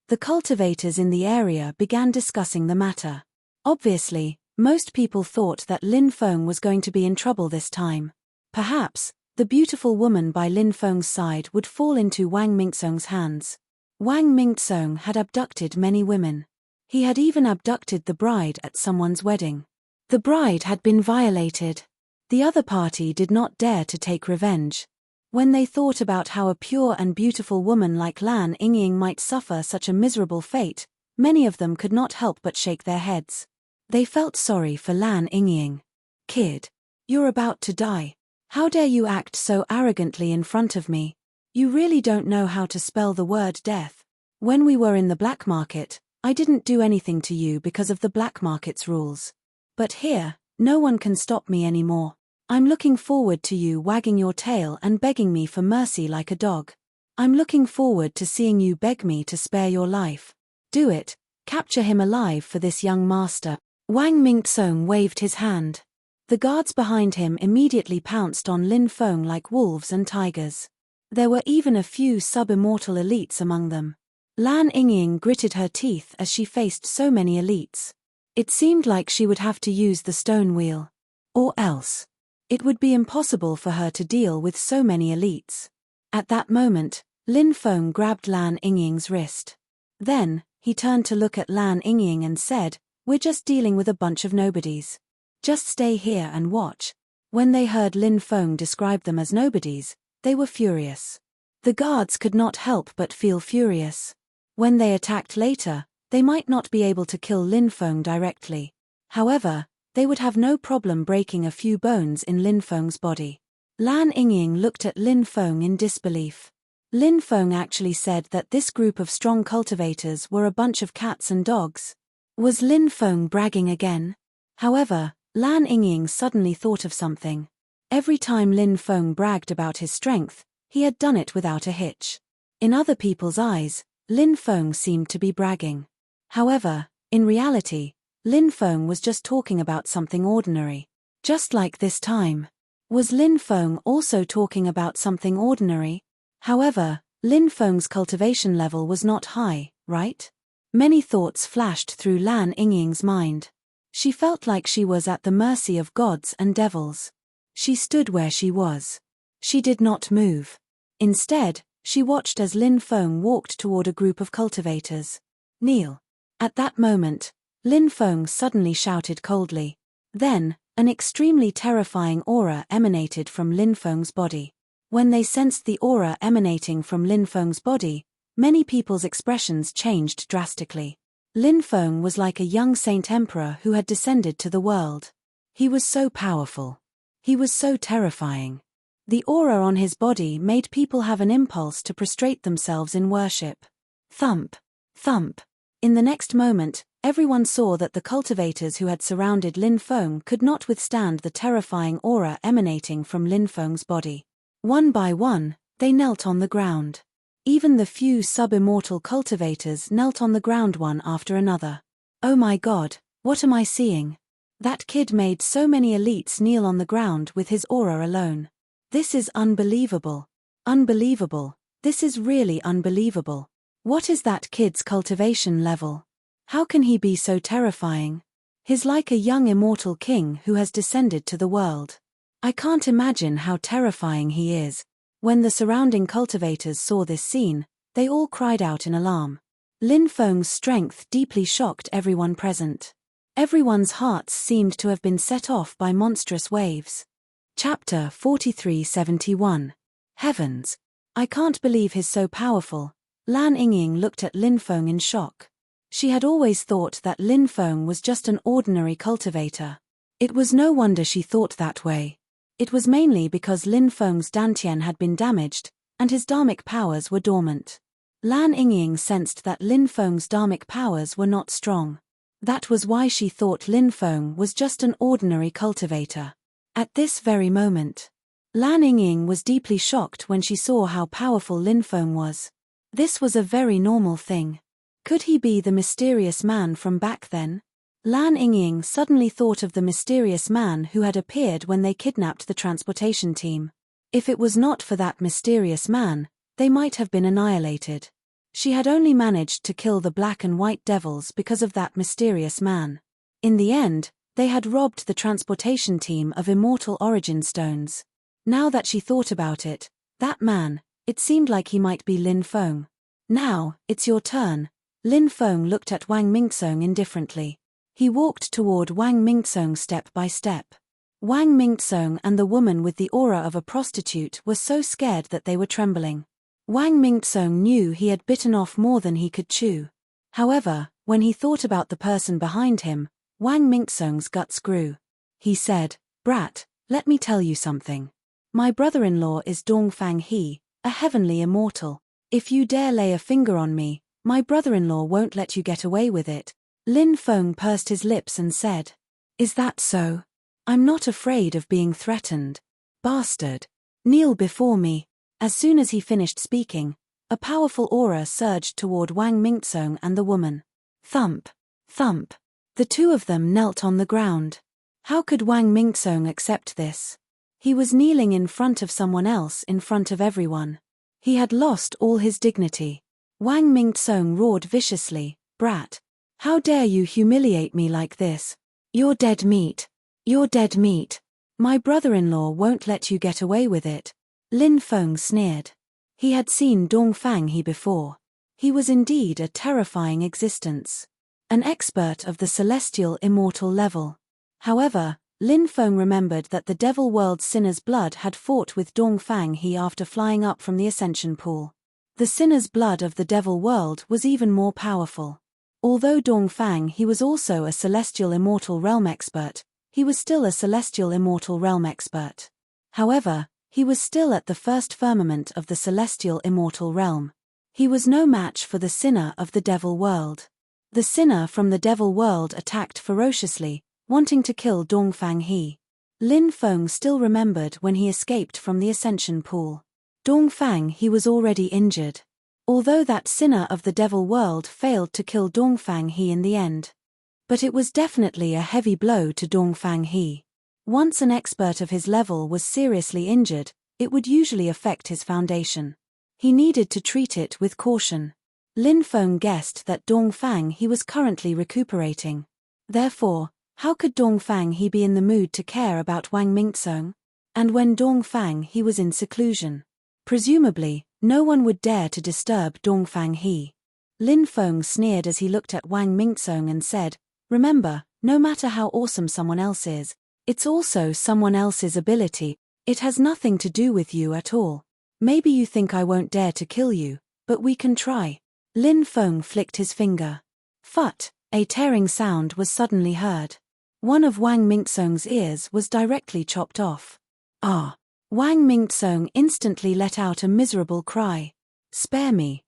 The cultivators in the area began discussing the matter. Obviously, most people thought that Lin Feng was going to be in trouble this time. Perhaps, the beautiful woman by Lin Feng's side would fall into Wang Mingtsong's hands. Wang Mingtsong had abducted many women. He had even abducted the bride at someone's wedding. The bride had been violated. The other party did not dare to take revenge. When they thought about how a pure and beautiful woman like Lan Yingying might suffer such a miserable fate, many of them could not help but shake their heads. They felt sorry for Lan Yingying. "Kid, you're about to die. How dare you act so arrogantly in front of me? You really don't know how to spell the word death. When we were in the black market, I didn't do anything to you because of the black market's rules. But here, no one can stop me anymore. I'm looking forward to you wagging your tail and begging me for mercy like a dog. I'm looking forward to seeing you beg me to spare your life. Do it, capture him alive for this young master." Wang Mingtsong waved his hand. The guards behind him immediately pounced on Lin Feng like wolves and tigers. There were even a few sub-immortal elites among them. Lan Yingying gritted her teeth as she faced so many elites. It seemed like she would have to use the stone wheel. Or else, it would be impossible for her to deal with so many elites. At that moment, Lin Feng grabbed Lan Yingying's wrist. Then, he turned to look at Lan Yingying and said, "We're just dealing with a bunch of nobodies. Just stay here and watch." When they heard Lin Feng describe them as nobodies, they were furious. The guards could not help but feel furious. When they attacked later, they might not be able to kill Lin Feng directly. However, they would have no problem breaking a few bones in Lin Feng's body. Lan Yingying looked at Lin Feng in disbelief. Lin Feng actually said that this group of strong cultivators were a bunch of cats and dogs. Was Lin Feng bragging again? However, Lan Yingying suddenly thought of something. Every time Lin Feng bragged about his strength, he had done it without a hitch. In other people's eyes, Lin Feng seemed to be bragging. However, in reality, Lin Feng was just talking about something ordinary. Just like this time. Was Lin Feng also talking about something ordinary? However, Lin Feng's cultivation level was not high, right? Many thoughts flashed through Lan Yingying's mind. She felt like she was at the mercy of gods and devils. She stood where she was. She did not move. Instead, she watched as Lin Feng walked toward a group of cultivators. "Kneel." At that moment, Lin Feng suddenly shouted coldly. Then, an extremely terrifying aura emanated from Lin Feng's body. When they sensed the aura emanating from Lin Feng's body, many people's expressions changed drastically. Lin Feng was like a young saint emperor who had descended to the world. He was so powerful. He was so terrifying. The aura on his body made people have an impulse to prostrate themselves in worship. Thump, thump. In the next moment, everyone saw that the cultivators who had surrounded Lin Feng could not withstand the terrifying aura emanating from Lin Feng's body. One by one, they knelt on the ground. Even the few sub-immortal cultivators knelt on the ground one after another. "Oh my God, what am I seeing? That kid made so many elites kneel on the ground with his aura alone. This is unbelievable. Unbelievable. This is really unbelievable. What is that kid's cultivation level? How can he be so terrifying? He's like a young immortal king who has descended to the world. I can't imagine how terrifying he is." When the surrounding cultivators saw this scene, they all cried out in alarm. Lin Feng's strength deeply shocked everyone present. Everyone's hearts seemed to have been set off by monstrous waves. Chapter 4371. Heavens! I can't believe he's so powerful. Lan Yingying looked at Lin Feng in shock. She had always thought that Lin Feng was just an ordinary cultivator. It was no wonder she thought that way. It was mainly because Lin Feng's dantian had been damaged, and his dharmic powers were dormant. Lan Yingying sensed that Lin Feng's dharmic powers were not strong. That was why she thought Lin Feng was just an ordinary cultivator. At this very moment, Lan Yingying was deeply shocked when she saw how powerful Lin Feng was. This was a very normal thing. Could he be the mysterious man from back then? Lan Yingying suddenly thought of the mysterious man who had appeared when they kidnapped the transportation team. If it was not for that mysterious man, they might have been annihilated. She had only managed to kill the black and white devils because of that mysterious man. In the end, they had robbed the transportation team of immortal origin stones. Now that she thought about it, that man, it seemed like he might be Lin Feng. "Now, it's your turn." Lin Feng looked at Wang Mingtsong indifferently. He walked toward Wang Mingtsong step by step. Wang Mingtsong and the woman with the aura of a prostitute were so scared that they were trembling. Wang Mingtsong knew he had bitten off more than he could chew. However, when he thought about the person behind him, Wang Mingtsong's guts grew. He said, "Brat, let me tell you something. My brother-in-law is Dongfang He, a heavenly immortal. If you dare lay a finger on me, my brother-in-law won't let you get away with it." Lin Feng pursed his lips and said, "Is that so? I'm not afraid of being threatened. Bastard. Kneel before me." As soon as he finished speaking, a powerful aura surged toward Wang Mingtsong and the woman. Thump, thump. The two of them knelt on the ground. How could Wang Mingtsong accept this? He was kneeling in front of someone else in front of everyone. He had lost all his dignity. Wang Mingtsong roared viciously, "Brat! How dare you humiliate me like this? You're dead meat. You're dead meat. My brother-in-law won't let you get away with it." Lin Feng sneered. He had seen Dongfang He before. He was indeed a terrifying existence. An expert of the celestial immortal level. However, Lin Feng remembered that the devil world sinner's blood had fought with Dongfang He after flying up from the ascension pool. The sinner's blood of the devil world was even more powerful. Although Dongfang He was also a celestial immortal realm expert, he was still a celestial immortal realm expert. However, he was still at the first firmament of the celestial immortal realm. He was no match for the sinner of the devil world. The sinner from the devil world attacked ferociously, wanting to kill Dongfang He. Lin Feng still remembered when he escaped from the ascension pool. Dongfang He was already injured. Although that sinner of the devil world failed to kill Dongfang He in the end. But it was definitely a heavy blow to Dongfang He. Once an expert of his level was seriously injured, it would usually affect his foundation. He needed to treat it with caution. Lin Feng guessed that Dongfang He was currently recuperating. Therefore, how could Dongfang He be in the mood to care about Wang Mingzong? And when Dongfang He was in seclusion, presumably, no one would dare to disturb Dongfang He. Lin Feng sneered as he looked at Wang Mingzong and said, "Remember, no matter how awesome someone else is, it's also someone else's ability. It has nothing to do with you at all. Maybe you think I won't dare to kill you, but we can try." Lin Feng flicked his finger. Phut! A tearing sound was suddenly heard. One of Wang Mingzong's ears was directly chopped off. Ah! Wang Mingzong instantly let out a miserable cry. Spare me,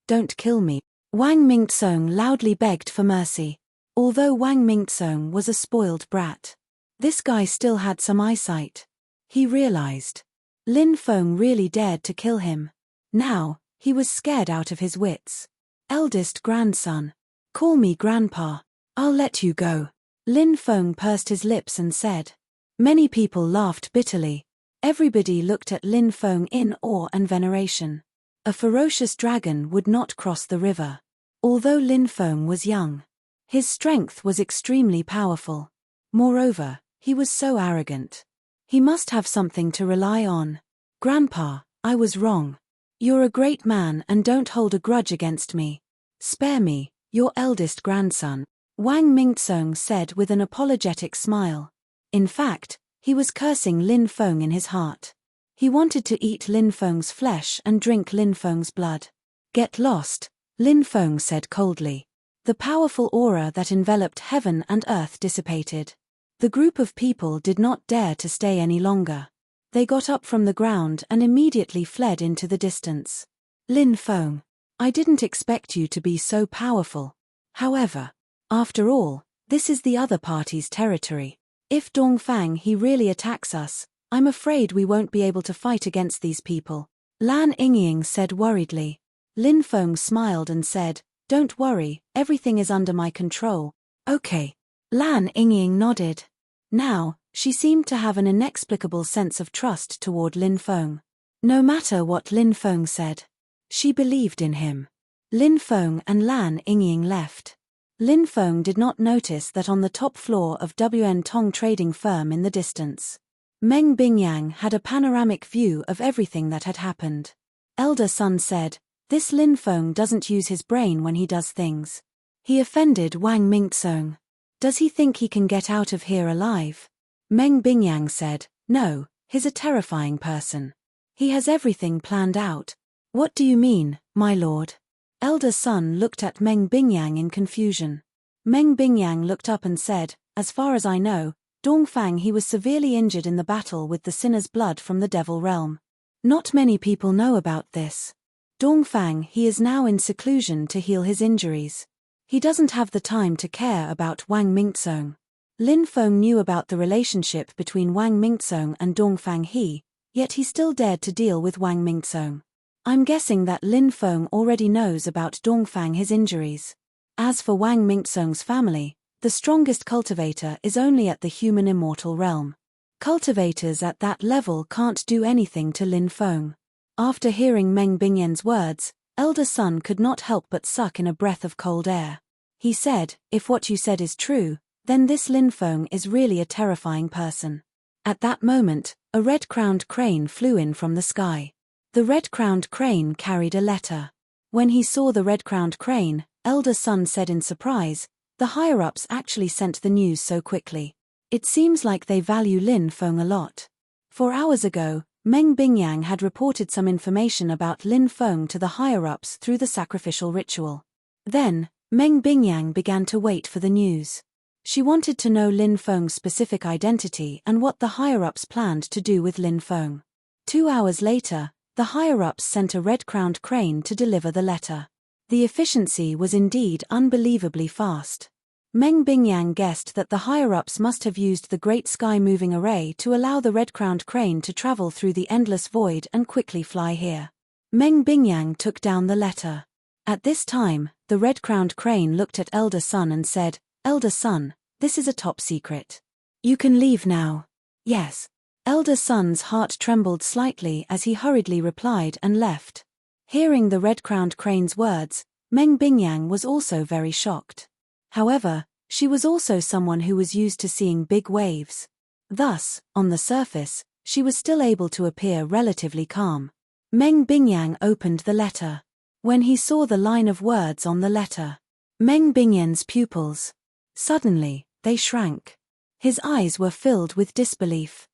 don't kill me." Wang Mingzong loudly begged for mercy. Although Wang Mingzong was a spoiled brat, this guy still had some eyesight. He realized Lin Feng really dared to kill him. Now, he was scared out of his wits. "Eldest grandson. Call me grandpa. I'll let you go." Lin Feng pursed his lips and said. Many people laughed bitterly. Everybody looked at Lin Feng in awe and veneration. A ferocious dragon would not cross the river. Although Lin Feng was young, his strength was extremely powerful. Moreover, he was so arrogant. He must have something to rely on. "Grandpa, I was wrong. You're a great man and don't hold a grudge against me. Spare me, your eldest grandson," Wang Mingzong said with an apologetic smile. In fact, he was cursing Lin Feng in his heart. He wanted to eat Lin Feng's flesh and drink Lin Feng's blood. "Get lost," Lin Feng said coldly. The powerful aura that enveloped heaven and earth dissipated. The group of people did not dare to stay any longer. They got up from the ground and immediately fled into the distance. "Lin Feng, I didn't expect you to be so powerful. However, after all, this is the other party's territory. If Dongfang He really attacks us, I'm afraid we won't be able to fight against these people," Lan Yingying said worriedly. Lin Feng smiled and said, "Don't worry, everything is under my control." "Okay." Lan Yingying nodded. Now, she seemed to have an inexplicable sense of trust toward Lin Feng. No matter what Lin Feng said, she believed in him. Lin Feng and Lan Yingying left. Lin Feng did not notice that on the top floor of WN Tong trading firm in the distance, Meng Bingyang had a panoramic view of everything that had happened. Elder Son said, "This Lin Feng doesn't use his brain when he does things. He offended Wang Mingzong. Does he think he can get out of here alive?" Meng Bingyang said, "No, he's a terrifying person. He has everything planned out." "What do you mean, my lord?" Elder Son looked at Meng Bingyang in confusion. Meng Bingyang looked up and said, "As far as I know, Dongfang He was severely injured in the battle with the sinner's blood from the devil realm. Not many people know about this. Dongfang He is now in seclusion to heal his injuries. He doesn't have the time to care about Wang Mingzong." Lin Feng knew about the relationship between Wang Mingzong and Dongfang He, yet he still dared to deal with Wang Mingzong. I'm guessing that Lin Feng already knows about Dongfang His injuries. As for Wang Mingzong's family, the strongest cultivator is only at the human immortal realm. Cultivators at that level can't do anything to Lin Feng. After hearing Meng Bingyang's words, Elder Son could not help but suck in a breath of cold air. He said, "If what you said is true, then this Lin Feng is really a terrifying person." At that moment, a red-crowned crane flew in from the sky. The red-crowned crane carried a letter. When he saw the red-crowned crane, Elder Son said in surprise, "The higher-ups actually sent the news so quickly. It seems like they value Lin Feng a lot." 4 hours ago, Meng Bingyang had reported some information about Lin Feng to the higher-ups through the sacrificial ritual. Then, Meng Bingyang began to wait for the news. She wanted to know Lin Feng's specific identity and what the higher-ups planned to do with Lin Feng. 2 hours later, the higher-ups sent a red-crowned crane to deliver the letter. The efficiency was indeed unbelievably fast. Meng Bingyang guessed that the higher-ups must have used the Great Sky-Moving Array to allow the red-crowned crane to travel through the endless void and quickly fly here. Meng Bingyang took down the letter. At this time, the red-crowned crane looked at Elder Son and said, "Elder Son, this is a top secret. You can leave now." "Yes." Elder Son's heart trembled slightly as he hurriedly replied and left. Hearing the red-crowned crane's words, Meng Bingyang was also very shocked. However, she was also someone who was used to seeing big waves. Thus, on the surface, she was still able to appear relatively calm. Meng Bingyang opened the letter. When he saw the line of words on the letter, Meng Bingyan's pupils, suddenly, they shrank. His eyes were filled with disbelief.